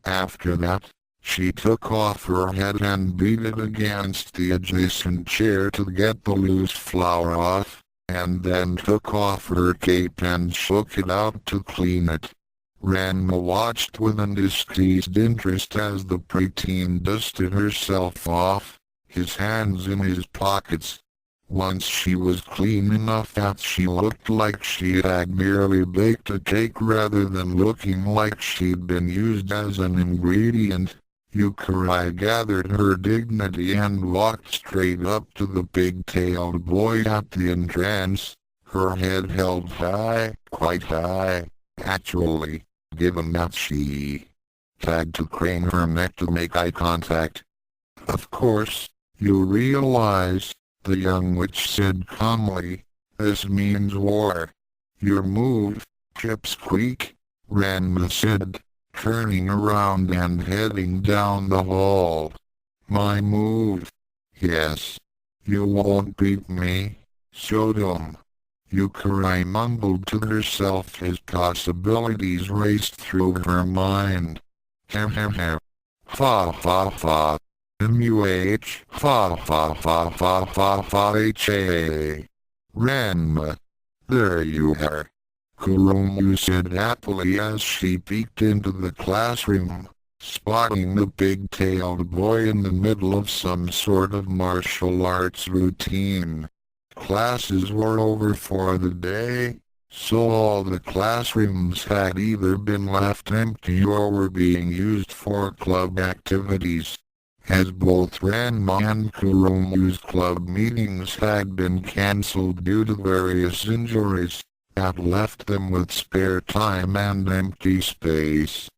After that, she took off her hat and beat it against the adjacent chair to get the loose flour off, and then took off her cape and shook it out to clean it. Ranma watched with undisguised interest as the preteen dusted herself off, his hands in his pockets. Once she was clean enough that she looked like she had merely baked a cake rather than looking like she'd been used as an ingredient, Youkai gathered her dignity and walked straight up to the pig-tailed boy at the entrance, her head held high, quite high, actually, given that she had to crane her neck to make eye contact. Of course, you realize, the young witch said calmly, this means war. Your move, Pipsqueak, Ranma said, turning around and heading down the hall. My move? Yes. You won't beat me, Saotome. Youkai mumbled to herself as possibilities raced through her mind. Fa fa fa. M-U-H, fa fa fa fa fa fa H-A. Ranma. There you are. Kuromu said happily as she peeked into the classroom, spotting the pig-tailed boy in the middle of some sort of martial arts routine. Classes were over for the day, so all the classrooms had either been left empty or were being used for club activities. As both Ranma and Kuromu's club meetings had been cancelled due to various injuries, that left them with spare time and empty space.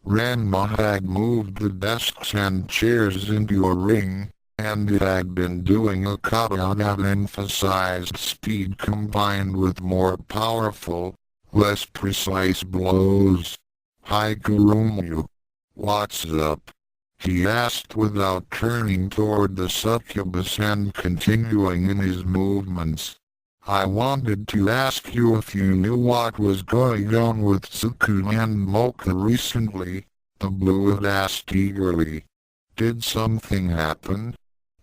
Ranma had moved the desks and chairs into a ring, and it had been doing a kata that emphasized speed combined with more powerful, less precise blows. Hi Kuromu. What's up? He asked without turning toward the succubus and continuing in his movements. I wanted to ask you if you knew what was going on with Tsukune and Mocha recently, the Bluid asked eagerly. Did something happen?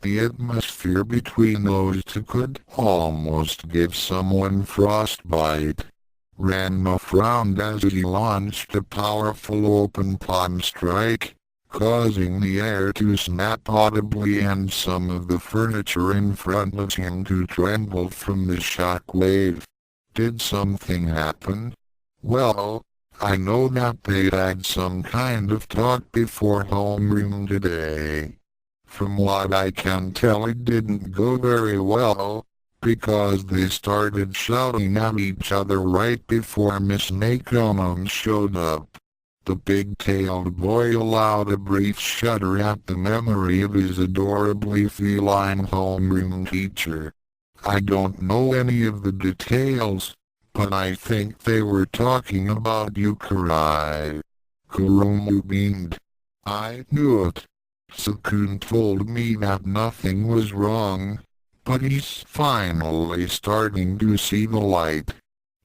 The atmosphere between those two could almost give someone frostbite. Ranma frowned as he launched a powerful open palm strike, causing the air to snap audibly and some of the furniture in front of him to tremble from the shock wave. Did something happen? Well, I know that they had some kind of talk before homeroom today. From what I can tell, it didn't go very well, because they started shouting at each other right before Miss Nakonon showed up. The big-tailed boy allowed a brief shudder at the memory of his adorably feline homeroom teacher. I don't know any of the details, but I think they were talking about Youkai. Kuromu beamed. I knew it. Tsukune told me that nothing was wrong, but he's finally starting to see the light.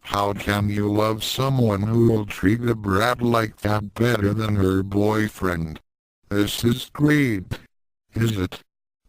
How can you love someone who will treat a brat like that better than her boyfriend? This is great, is it?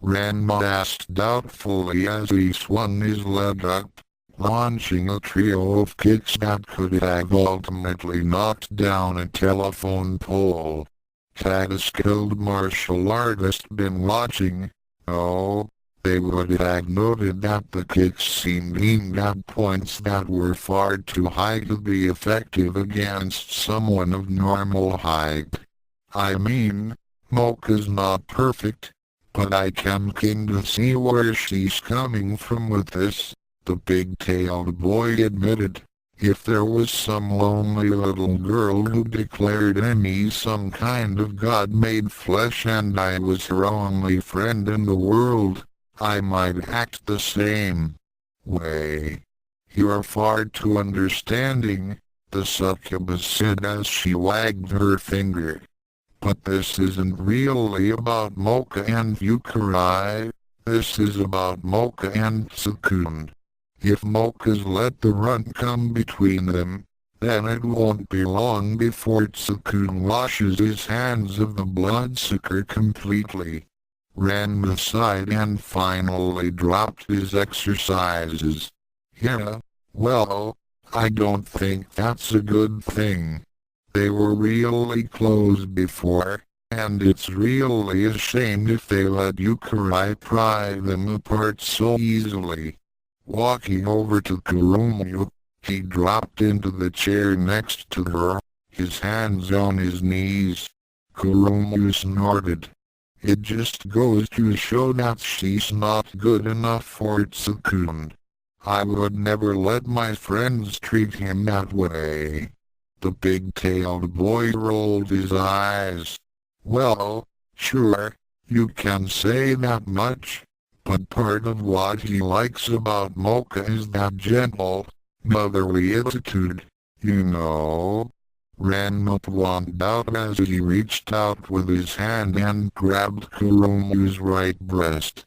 Ranma asked doubtfully as he swung his leg up, launching a trio of kicks that could have ultimately knocked down a telephone pole. Had a skilled martial artist been watching, oh, they would have noted that the kicks seemed aimed at points that were far too high to be effective against someone of normal height. I mean, Mocha's not perfect, but I can kinda see where she's coming from with this, the big-tailed boy admitted. If there was some lonely little girl who declared me some kind of god-made flesh and I was her only friend in the world, I might act the same way. You're far too understanding, the succubus said as she wagged her finger. But this isn't really about Mocha and Youkai, this is about Mocha and Tsukune. If Mocha's let the run come between them, then it won't be long before Tsukune washes his hands of the bloodsucker completely. Ranma sighed and finally dropped his exercises. Yeah, well, I don't think that's a good thing. They were really close before, and it's really a shame if they let Youkai pry them apart so easily. Walking over to Kuromu, he dropped into the chair next to her, his hands on his knees. Kuromu snorted. It just goes to show that she's not good enough for Tsukune. I would never let my friends treat him that way. The big-tailed boy rolled his eyes. Well, sure, you can say that much. But part of what he likes about Mocha is that gentle, motherly attitude, you know. Ranma pointed out as he reached out with his hand and grabbed Kuromu's right breast.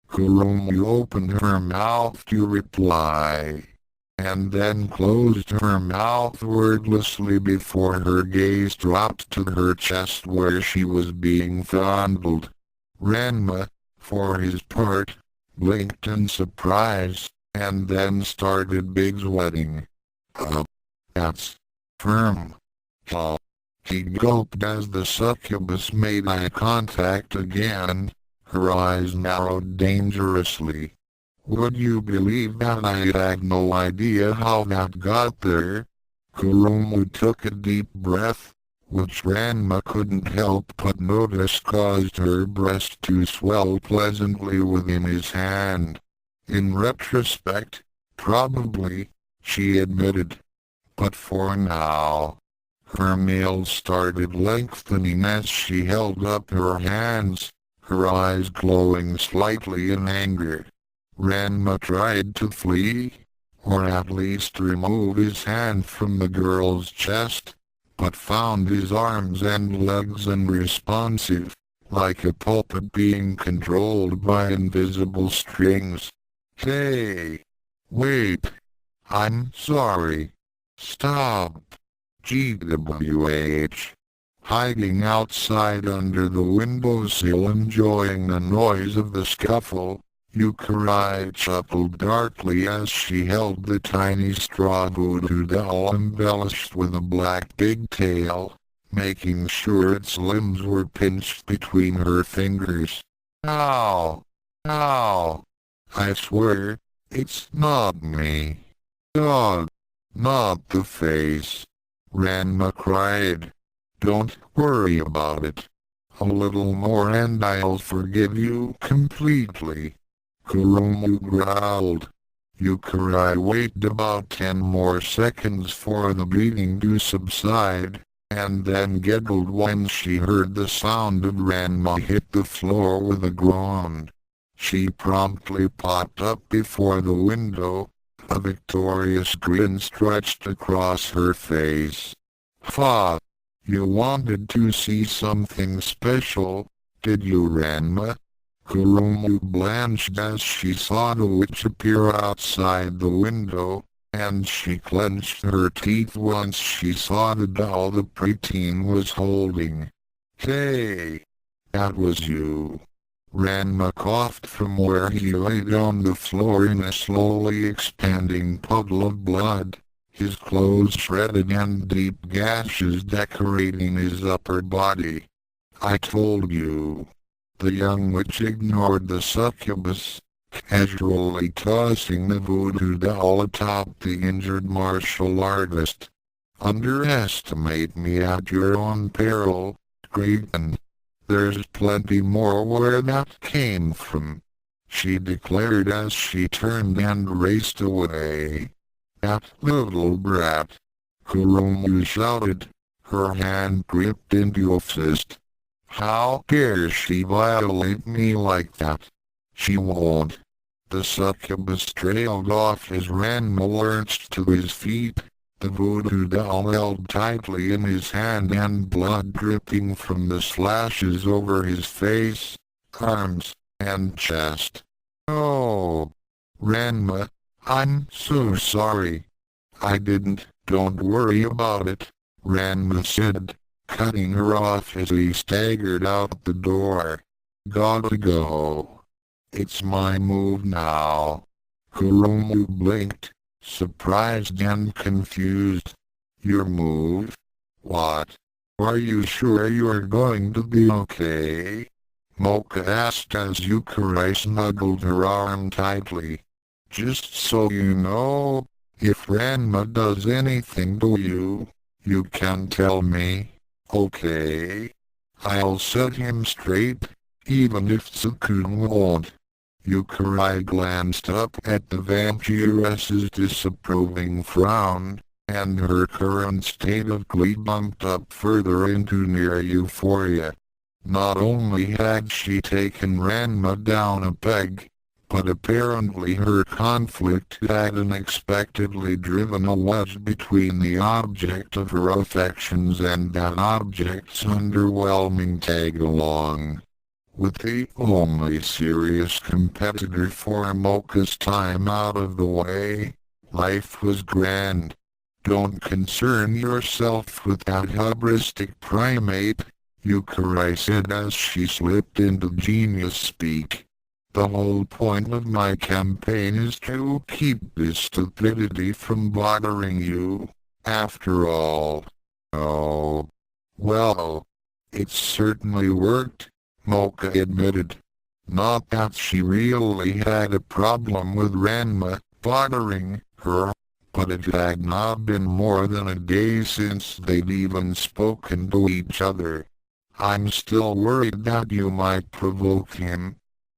Kuromu opened her mouth to reply, and then closed her mouth wordlessly before her gaze dropped to her chest where she was being fondled. Ranma, for his part, blinked in surprise, and then started big sweating. That's firm. He gulped as the succubus made eye contact again, her eyes narrowed dangerously. Would you believe that I had no idea how that got there? Kuromu took a deep breath, which Ranma couldn't help but notice caused her breast to swell pleasantly within his hand. In retrospect, probably, she admitted. But for now, her nails started lengthening as she held up her hands, her eyes glowing slightly in anger. Ranma tried to flee, or at least remove his hand from the girl's chest, but found his arms and legs unresponsive, like a puppet being controlled by invisible strings. Hey! Wait! I'm sorry. Stop! GWH. Hiding outside under the windowsill enjoying the noise of the scuffle, Youkai chuckled darkly as she held the tiny straw voodoo doll embellished with a black pigtail, making sure its limbs were pinched between her fingers. Ow! Ow! I swear, it's not me. God, not the face. Ranma cried. Don't worry about it. A little more and I'll forgive you completely. Kuromu growled. Youkai waited about 10 more seconds for the bleeding to subside, and then giggled when she heard the sound of Ranma hit the floor with a groan. She promptly popped up before the window, a victorious grin stretched across her face. "Ha! You wanted to see something special, did you, Ranma?" Kurumu blanched as she saw the witch appear outside the window, and she clenched her teeth once she saw the doll the preteen was holding. "Hey! That was you." Ranma coughed from where he lay on the floor in a slowly expanding puddle of blood, his clothes shredded and deep gashes decorating his upper body. "I told you." The young witch ignored the succubus, casually tossing the voodoo doll atop the injured martial artist. "Underestimate me at your own peril, Graydon. There's plenty more where that came from," she declared as she turned and raced away. "That little brat!" Kurumu shouted, her hand gripped into a fist. "How dare she violate me like that? She won't." The succubus trailed off as Ranma lurched to his feet, the voodoo doll held tightly in his hand and blood dripping from the slashes over his face, arms, and chest. "Oh, Ranma, I'm so sorry." "Don't worry about it," Ranma said, cutting her off as he staggered out the door. "Gotta go. It's my move now." Kurumu blinked, surprised and confused. "Your move? What? Are you sure you're going to be okay?" Mocha asked as Youkai snuggled her arm tightly. "Just so you know, if Ranma does anything to you, you can tell me, okay? I'll set him straight, even if Tsukune won't." Youkai glanced up at the vampiress's disapproving frown, and her current state of glee bumped up further into near euphoria. Not only had she taken Ranma down a peg, but apparently her conflict had unexpectedly driven a wedge between the object of her affections and that object's underwhelming tag-along. With the only serious competitor for Mocha's time out of the way, life was grand. "Don't concern yourself with that hubristic primate," Youkai said as she slipped into genius speak. "The whole point of my campaign is to keep this stupidity from bothering you, after all." "Oh, well, it certainly worked," Mocha admitted. Not that she really had a problem with Ranma bothering her, but it had not been more than a day since they'd even spoken to each other. "I'm still worried that you might provoke him,"